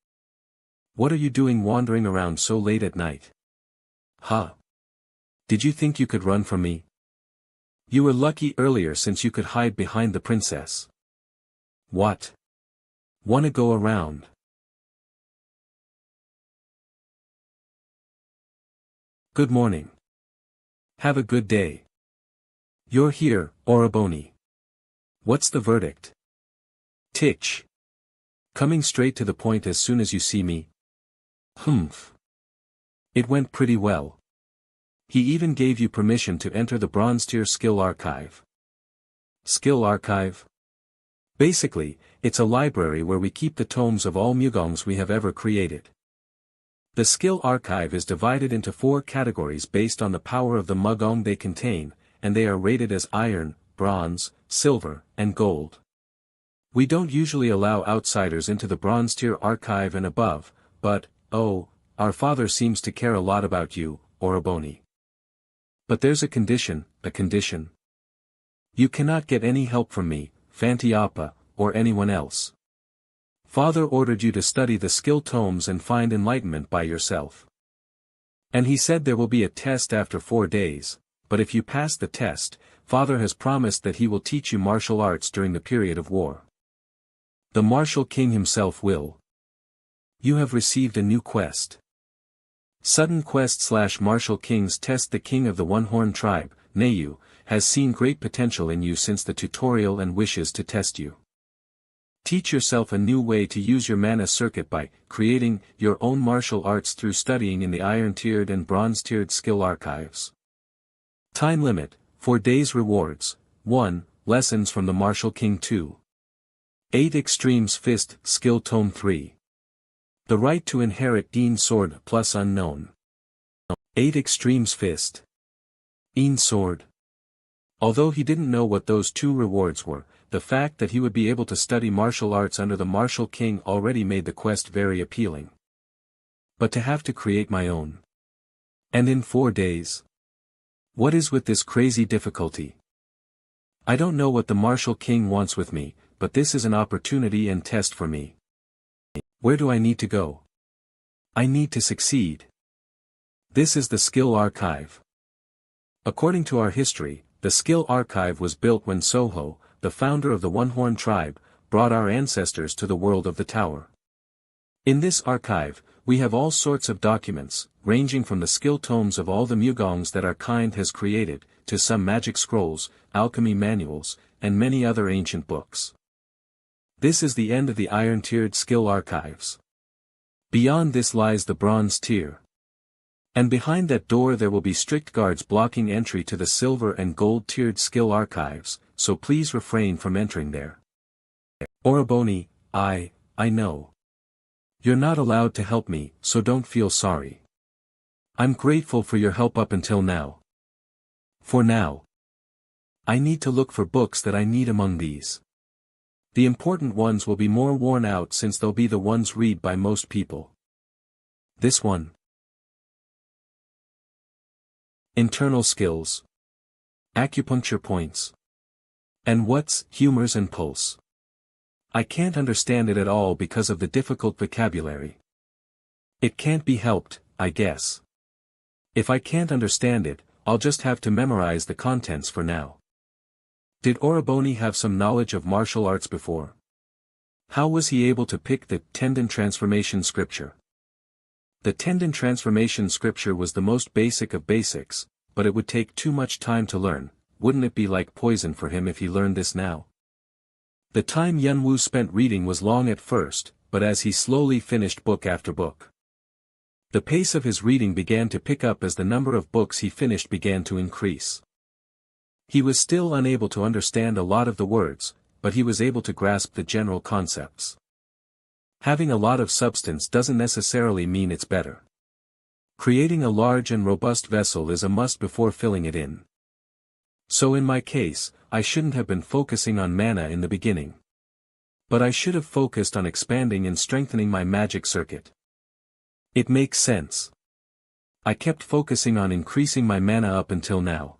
What are you doing wandering around so late at night? Huh? Did you think you could run from me? You were lucky earlier since you could hide behind the princess. What? Wanna go around? Good morning. Have a good day. You're here, Oroboni. What's the verdict? Titch. Coming straight to the point as soon as you see me. Humph. It went pretty well. He even gave you permission to enter the Bronze Tier Skill Archive. Skill Archive? Basically, it's a library where we keep the tomes of all mugongs we have ever created. The Skill Archive is divided into 4 categories based on the power of the mugong they contain, and they are rated as iron, bronze, silver, and gold. We don't usually allow outsiders into the Bronze Tier Archive and above, but, oh, our father seems to care a lot about you, Oroboni. But there's a condition, You cannot get any help from me, Fantiapa, or anyone else. Father ordered you to study the skill tomes and find enlightenment by yourself. And he said there will be a test after 4 days, but if you pass the test, Father has promised that he will teach you martial arts during the period of war. The Martial King himself will. You have received a new quest. Sudden quest / Martial King's test. The king of the One-Horn tribe, Neyu, has seen great potential in you since the tutorial and wishes to test you. Teach yourself a new way to use your mana circuit by creating your own martial arts through studying in the Iron-tiered and Bronze-tiered skill archives. Time limit, 4 days. Rewards, 1, lessons from the Martial King. 2. 8 Extremes Fist Skill Tome 3. The right to inherit Een Sword plus Unknown. 8 Extremes Fist. Een Sword. Although he didn't know what those 2 rewards were, the fact that he would be able to study martial arts under the Martial King already made the quest very appealing. But to have to create my own. And in 4 days? What is with this crazy difficulty? I don't know what the Martial King wants with me, but this is an opportunity and test for me. Where do I need to go? I need to succeed. This is the Skill Archive. According to our history, the Skill Archive was built when Soho, the founder of the One-Horn tribe, brought our ancestors to the world of the tower. In this archive, we have all sorts of documents, ranging from the skill tomes of all the mugongs that our kind has created, to some magic scrolls, alchemy manuals, and many other ancient books. This is the end of the Iron-tiered skill archives. Beyond this lies the Bronze tier. And behind that door there will be strict guards blocking entry to the Silver and Gold-tiered skill archives, so please refrain from entering there. Oroboni, I know. You're not allowed to help me, so don't feel sorry. I'm grateful for your help up until now. For now. I need to look for books that I need among these. The important ones will be more worn out since they'll be the ones read by most people. This one. Internal skills. Acupuncture points. And what's humors and pulse? I can't understand it at all because of the difficult vocabulary. It can't be helped, I guess. If I can't understand it, I'll just have to memorize the contents for now. Did Oroboni have some knowledge of martial arts before? How was he able to pick the tendon transformation scripture? The tendon transformation scripture was the most basic of basics, but it would take too much time to learn. Wouldn't it be like poison for him if he learned this now? The time Yunwu spent reading was long at first, but as he slowly finished book after book. The pace of his reading began to pick up as the number of books he finished began to increase. He was still unable to understand a lot of the words, but he was able to grasp the general concepts. Having a lot of substance doesn't necessarily mean it's better. Creating a large and robust vessel is a must before filling it in. So in my case, I shouldn't have been focusing on mana in the beginning. But I should have focused on expanding and strengthening my magic circuit. It makes sense. I kept focusing on increasing my mana up until now.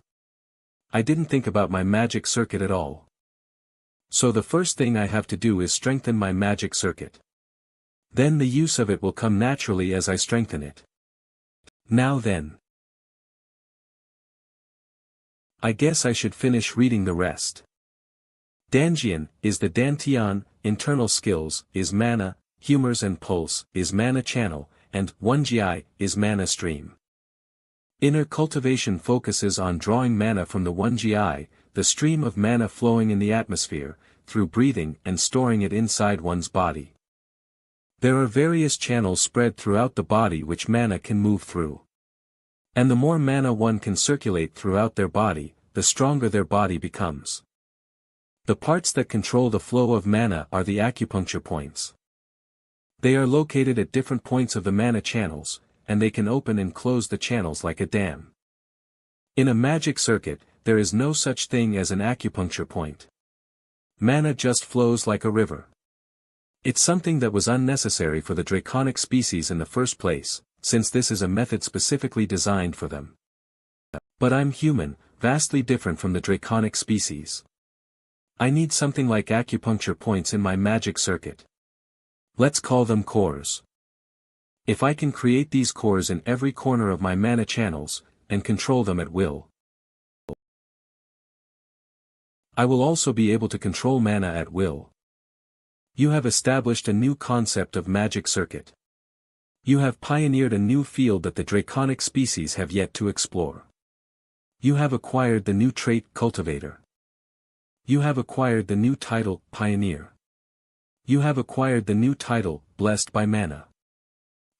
I didn't think about my magic circuit at all. So the first thing I have to do is strengthen my magic circuit. Then the use of it will come naturally as I strengthen it. Now then. I guess I should finish reading the rest. Danjian is the Dantian, internal skills, is mana, humors and pulse, is mana channel, and 1gi is mana stream. Inner cultivation focuses on drawing mana from the 1gi, the stream of mana flowing in the atmosphere, through breathing and storing it inside one's body. There are various channels spread throughout the body which mana can move through. And the more mana one can circulate throughout their body, the stronger their body becomes. The parts that control the flow of mana are the acupuncture points. They are located at different points of the mana channels, and they can open and close the channels like a dam. In a magic circuit, there is no such thing as an acupuncture point. Mana just flows like a river. It's something that was unnecessary for the draconic species in the first place, since this is a method specifically designed for them. But I'm human, vastly different from the draconic species. I need something like acupuncture points in my magic circuit. Let's call them cores. If I can create these cores in every corner of my mana channels, and control them at will, I will also be able to control mana at will. You have established a new concept of magic circuit. You have pioneered a new field that the draconic species have yet to explore. You have acquired the new trait Cultivator. You have acquired the new title Pioneer. You have acquired the new title, Blessed by Mana.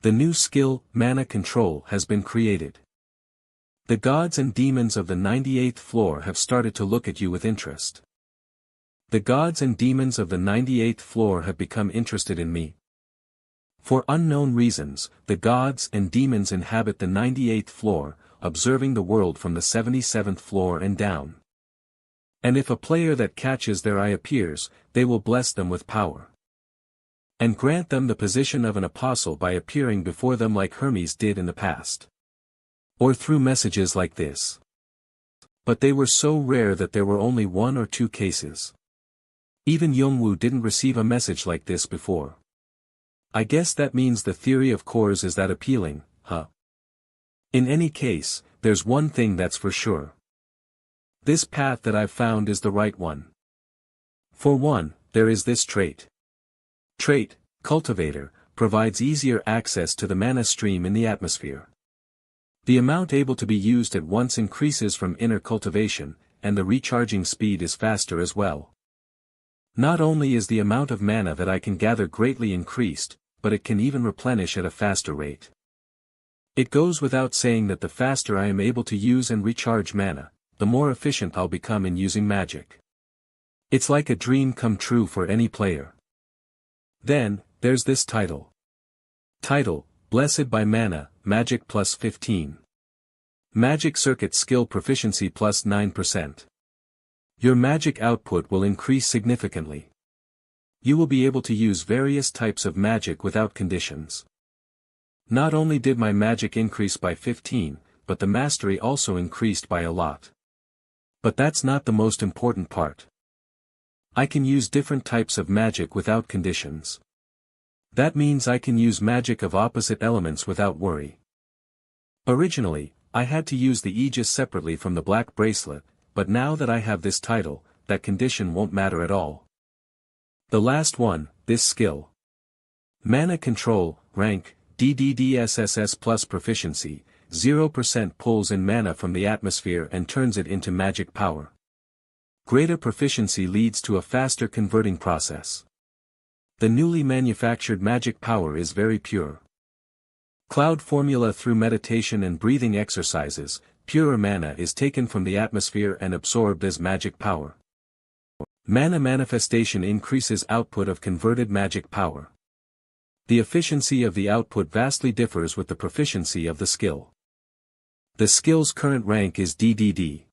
The new skill, Mana Control, has been created. The gods and demons of the 98th floor have started to look at you with interest. The gods and demons of the 98th floor have become interested in me. For unknown reasons, the gods and demons inhabit the 98th floor, observing the world from the 77th floor and down. And if a player that catches their eye appears, they will bless them with power. And grant them the position of an apostle by appearing before them like Hermes did in the past. Or through messages like this. But they were so rare that there were only 1 or 2 cases. Even Yongwu didn't receive a message like this before. I guess that means the theory of cores is that appealing, huh? In any case, there's one thing that's for sure. This path that I've found is the right one. For one, there is this trait. Trait, Cultivator, provides easier access to the mana stream in the atmosphere. The amount able to be used at once increases from inner cultivation, and the recharging speed is faster as well. Not only is the amount of mana that I can gather greatly increased, but it can even replenish at a faster rate. It goes without saying that the faster I am able to use and recharge mana, the more efficient I'll become in using magic. It's like a dream come true for any player. Then, there's this title. Title, Blessed by Mana, Magic plus 15. Magic Circuit Skill Proficiency plus 9%. Your magic output will increase significantly. You will be able to use various types of magic without conditions. Not only did my magic increase by 15, but the mastery also increased by a lot. But that's not the most important part. I can use different types of magic without conditions. That means I can use magic of opposite elements without worry. Originally, I had to use the Aegis separately from the black bracelet, but now that I have this title, that condition won't matter at all. The last one, this skill. Mana Control, rank, DDDSSS plus proficiency, 0% pulls in mana from the atmosphere and turns it into magic power. Greater proficiency leads to a faster converting process. The newly manufactured magic power is very pure. Cloud formula. Through meditation and breathing exercises, purer mana is taken from the atmosphere and absorbed as magic power. Mana manifestation increases output of converted magic power. The efficiency of the output vastly differs with the proficiency of the skill. The skill's current rank is DDD.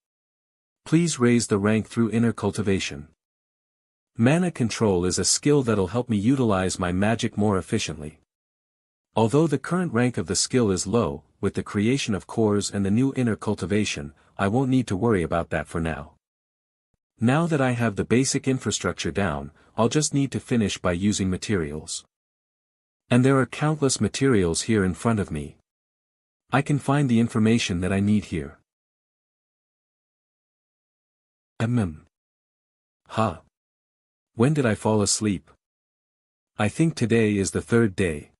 Please raise the rank through inner cultivation. Mana control is a skill that'll help me utilize my magic more efficiently. Although the current rank of the skill is low, with the creation of cores and the new inner cultivation, I won't need to worry about that for now. Now that I have the basic infrastructure down, I'll just need to finish by using materials. And there are countless materials here in front of me. I can find the information that I need here. Ha. When did I fall asleep? I think today is the third day.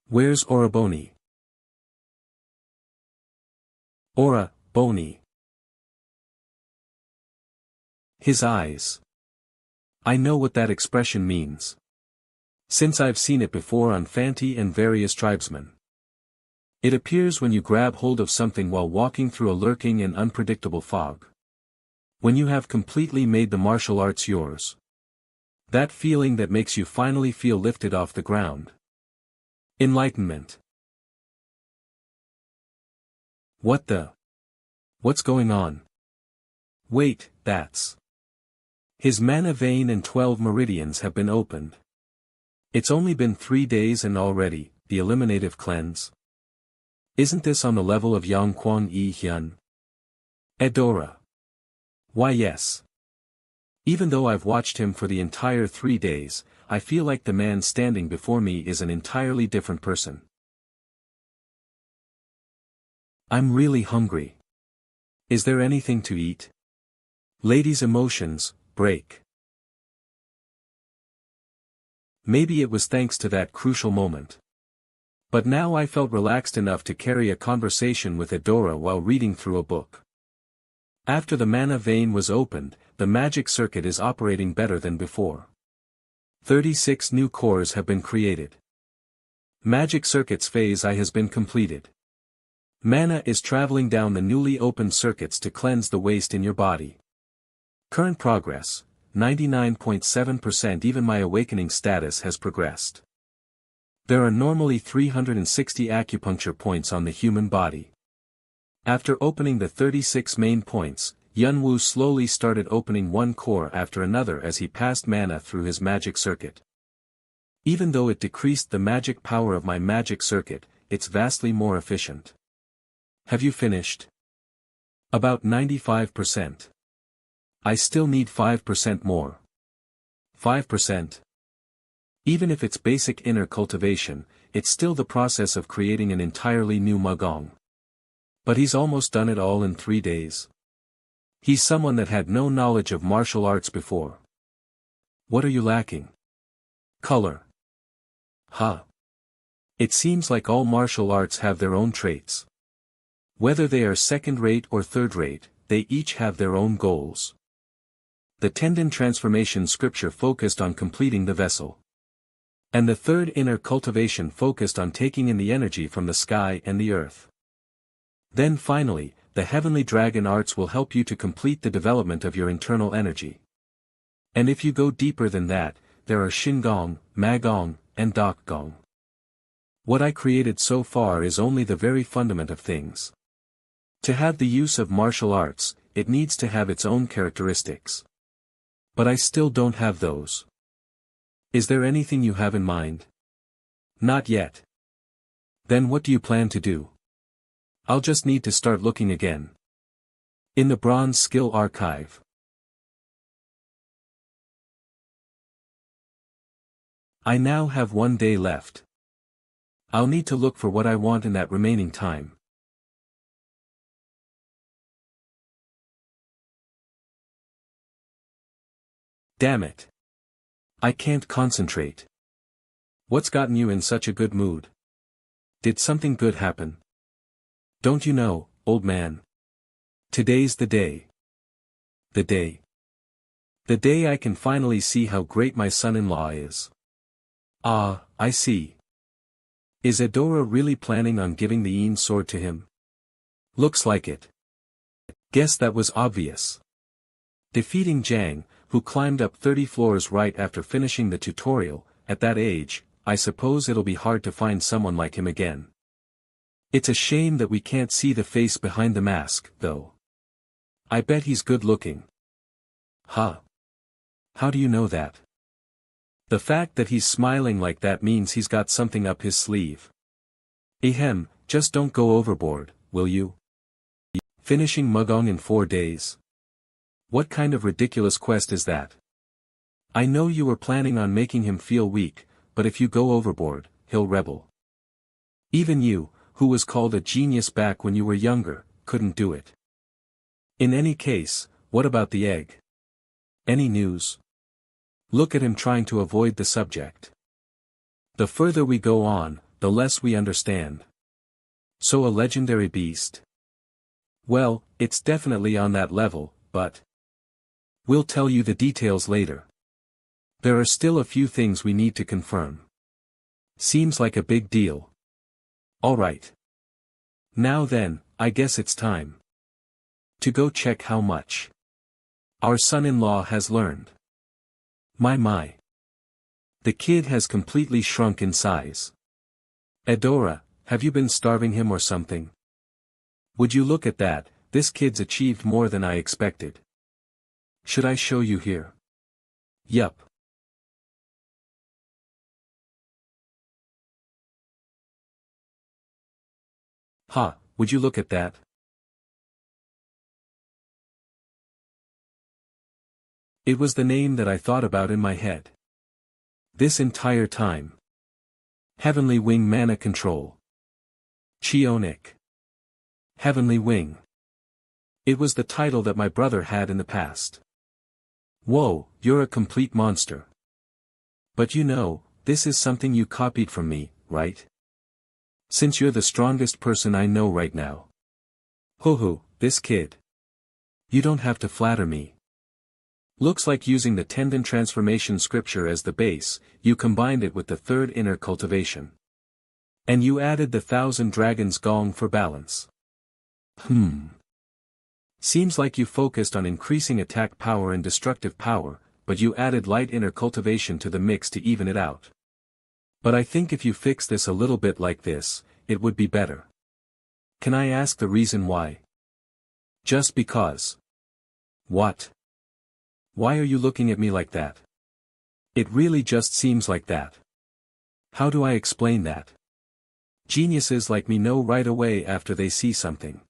Where's Oraboni? Ora, Boni. His eyes. I know what that expression means. Since I've seen it before on Fanti and various tribesmen. It appears when you grab hold of something while walking through a lurking and unpredictable fog. When you have completely made the martial arts yours. That feeling that makes you finally feel lifted off the ground. Enlightenment. What the? What's going on? Wait, that's. His mana vein and 12 meridians have been opened. It's only been 3 days and already, the eliminative cleanse. Isn't this on the level of Yang Quan Yi Hyun? Edora. Why yes. Even though I've watched him for the entire 3 days, I feel like the man standing before me is an entirely different person. I'm really hungry. Is there anything to eat? Ladies' emotions, break. Maybe it was thanks to that crucial moment. But now I felt relaxed enough to carry a conversation with Edora while reading through a book. After the mana vein was opened, the magic circuit is operating better than before. 36 new cores have been created. Magic circuits phase I has been completed. Mana is traveling down the newly opened circuits to cleanse the waste in your body. Current progress, 99.7%. Even my awakening status has progressed. There are normally 360 acupuncture points on the human body. After opening the 36 main points, Yunwu slowly started opening one core after another as he passed mana through his magic circuit. Even though it decreased the magic power of my magic circuit, it's vastly more efficient. Have you finished? About 95%. I still need 5% more. 5%. Even if it's basic inner cultivation, it's still the process of creating an entirely new Magong. But he's almost done it all in 3 days. He's someone that had no knowledge of martial arts before. What are you lacking? Color. Ha. It seems like all martial arts have their own traits. Whether they are second-rate or third-rate, they each have their own goals. The tendon transformation scripture focused on completing the vessel. And the third inner cultivation focused on taking in the energy from the sky and the earth. Then finally, the heavenly dragon arts will help you to complete the development of your internal energy. And if you go deeper than that, there are Shingong, Magong, and Dakgong. What I created so far is only the very fundament of things. To have the use of martial arts, it needs to have its own characteristics. But I still don't have those. Is there anything you have in mind? Not yet. Then what do you plan to do? I'll just need to start looking again. In the Bronze Skill Archive. I now have 1 day left. I'll need to look for what I want in that remaining time. Damn it. I can't concentrate. What's gotten you in such a good mood? Did something good happen? Don't you know, old man? Today's the day. The day. The day I can finally see how great my son-in-law is. Ah, I see. Is Edora really planning on giving the Een sword to him? Looks like it. Guess that was obvious. Defeating Jang, who climbed up 30 floors right after finishing the tutorial, at that age, I suppose it'll be hard to find someone like him again. It's a shame that we can't see the face behind the mask, though. I bet he's good looking. Huh? How do you know that? The fact that he's smiling like that means he's got something up his sleeve. Ahem, just don't go overboard, will you? Finishing Mugong in 4 days. What kind of ridiculous quest is that? I know you were planning on making him feel weak, but if you go overboard, he'll rebel. Even you, who was called a genius back when you were younger, couldn't do it. In any case, what about the egg? Any news? Look at him trying to avoid the subject. The further we go on, the less we understand. So a legendary beast? Well, it's definitely on that level, but we'll tell you the details later. There are still a few things we need to confirm. Seems like a big deal. Alright. Now then, I guess it's time to go check how much our son-in-law has learned. My. The kid has completely shrunk in size. Edora, have you been starving him or something? Would you look at that, this kid's achieved more than I expected. Should I show you here? Yup. Ha, would you look at that? It was the name that I thought about in my head this entire time. Heavenly Wing Mana Control. Chionic. Heavenly Wing. It was the title that my brother had in the past. Whoa, you're a complete monster. But you know, this is something you copied from me, right? Since you're the strongest person I know right now. Hoo, this kid. You don't have to flatter me. Looks like using the tendon transformation scripture as the base, you combined it with the third inner cultivation. And you added the 1,000 dragons gong for balance. Seems like you focused on increasing attack power and destructive power, but you added light inner cultivation to the mix to even it out. But I think if you fix this a little bit like this, it would be better. Can I ask the reason why? Just because. What? Why are you looking at me like that? It really just seems like that. How do I explain that? Geniuses like me know right away after they see something.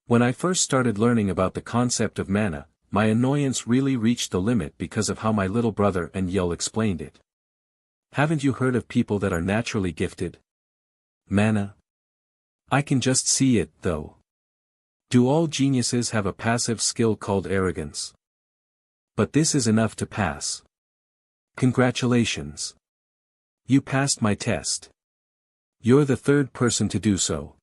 When I first started learning about the concept of mana, my annoyance really reached the limit because of how my little brother and Yul explained it. Haven't you heard of people that are naturally gifted? Mana? I can just see it, though. Do all geniuses have a passive skill called arrogance? But this is enough to pass. Congratulations. You passed my test. You're the third person to do so.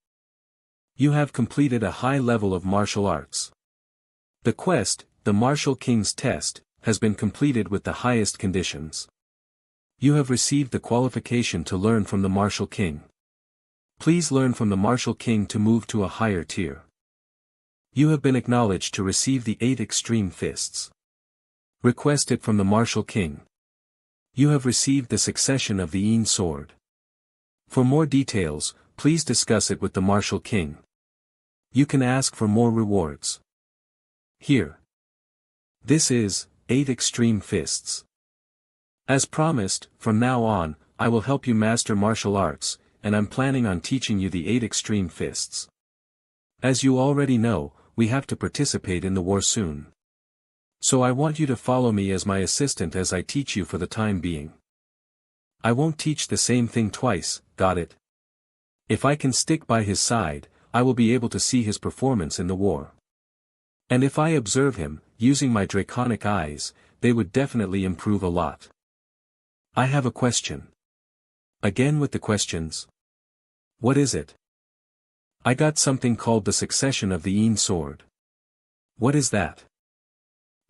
You have completed a high level of martial arts. The quest, the Martial King's Test, has been completed with the highest conditions. You have received the qualification to learn from the Martial King. Please learn from the Martial King to move to a higher tier. You have been acknowledged to receive the 8 extreme fists. Request it from the Martial King. You have received the succession of the Een sword. For more details, please discuss it with the Martial King. You can ask for more rewards. Here. This is 8 extreme fists. As promised, from now on, I will help you master martial arts, and I'm planning on teaching you the 8 extreme fists. As you already know, we have to participate in the war soon. So I want you to follow me as my assistant as I teach you for the time being. I won't teach the same thing twice, got it? If I can stick by his side, I will be able to see his performance in the war. And if I observe him, using my draconic eyes, they would definitely improve a lot. I have a question. Again with the questions. What is it? I got something called the succession of the Een sword. What is that?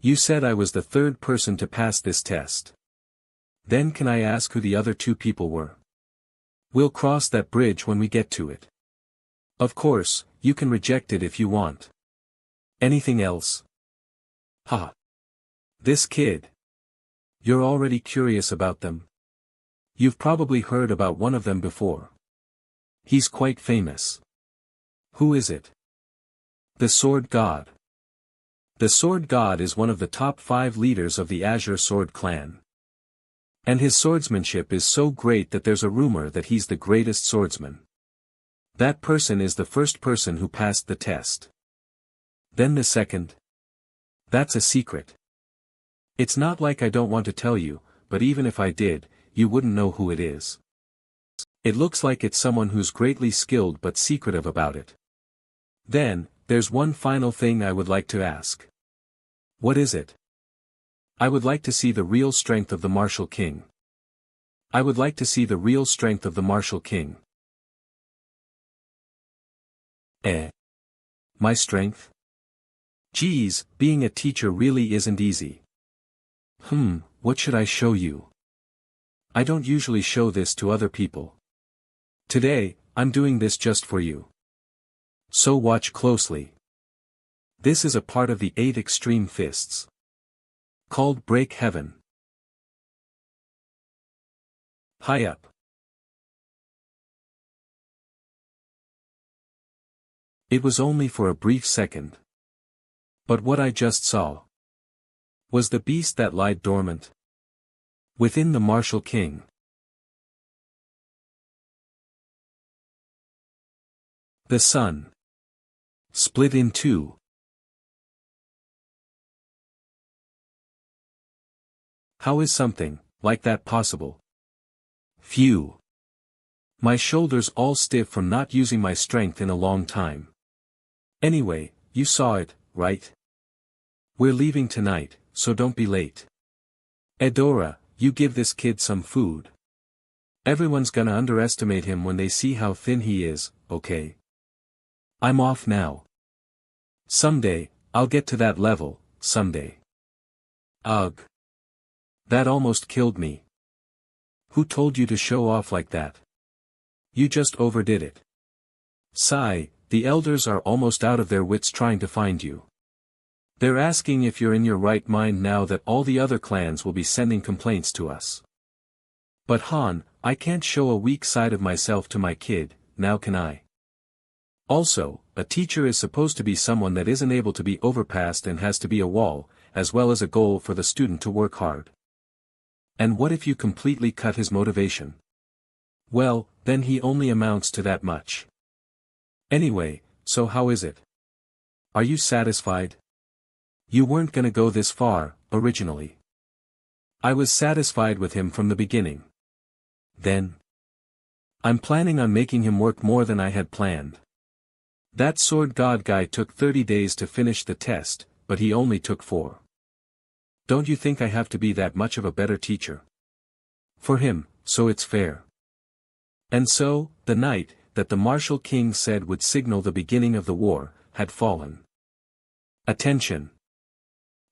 You said I was the third person to pass this test. Then can I ask who the other 2 people were? We'll cross that bridge when we get to it. Of course, you can reject it if you want. Anything else? Ha! This kid. You're already curious about them. You've probably heard about one of them before. He's quite famous. Who is it? The Sword God. The Sword God is one of the top 5 leaders of the Azure Sword clan. And his swordsmanship is so great that there's a rumor that he's the greatest swordsman. That person is the first person who passed the test. Then the second. That's a secret. It's not like I don't want to tell you, but even if I did, you wouldn't know who it is. It looks like it's someone who's greatly skilled but secretive about it. Then, there's one final thing I would like to ask. What is it? I would like to see the real strength of the Martial King. I would like to see the real strength of the Martial King. My strength? Geez, being a teacher really isn't easy. What should I show you? I don't usually show this to other people. Today, I'm doing this just for you. So watch closely. This is a part of the 8 extreme fists. Called Break Heaven. High up. It was only for a brief second. But what I just saw was the beast that lied dormant within the Martial King. The sun split in 2. How is something like that possible? Phew. My shoulders all stiff from not using my strength in a long time. Anyway, you saw it, right? We're leaving tonight, so don't be late. Edora, you give this kid some food. Everyone's gonna underestimate him when they see how thin he is, okay? I'm off now. Someday, I'll get to that level, someday. Ugh. That almost killed me. Who told you to show off like that? You just overdid it. Sigh, the elders are almost out of their wits trying to find you. They're asking if you're in your right mind now that all the other clans will be sending complaints to us. But Han, I can't show a weak side of myself to my kid, now can I? Also, a teacher is supposed to be someone that isn't able to be overpassed and has to be a wall, as well as a goal for the student to work hard. And what if you completely cut his motivation? Well, then he only amounts to that much. Anyway, so how is it? Are you satisfied? You weren't gonna go this far, originally. I was satisfied with him from the beginning. Then, I'm planning on making him work more than I had planned. That sword god guy took 30 days to finish the test, but he only took 4. Don't you think I have to be that much of a better teacher? For him, so it's fair. And so, the night that the Martial King said would signal the beginning of the war, had fallen. Attention!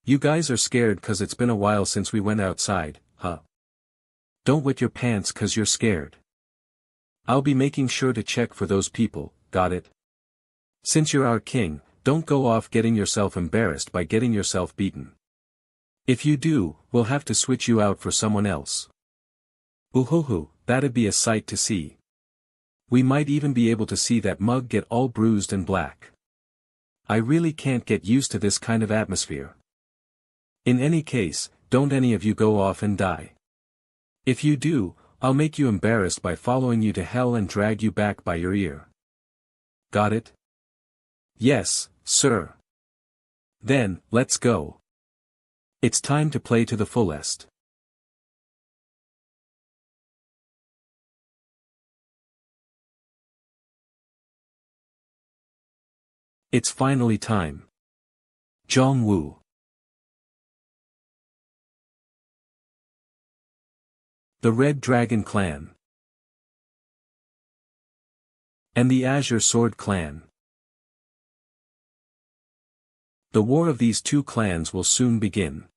You guys are scared 'cause it's been a while since we went outside, huh? Don't wet your pants 'cause you're scared. I'll be making sure to check for those people, got it? Since you're our king, don't go off getting yourself embarrassed by getting yourself beaten. If you do, we'll have to switch you out for someone else. Ooh, that'd be a sight to see. We might even be able to see that mug get all bruised and black. I really can't get used to this kind of atmosphere. In any case, don't any of you go off and die. If you do, I'll make you embarrassed by following you to hell and drag you back by your ear. Got it? Yes, sir. Then, let's go. It's time to play to the fullest. It's finally time. Jong-woo. The Red Dragon Clan. And the Azure Sword Clan. The war of these two clans will soon begin.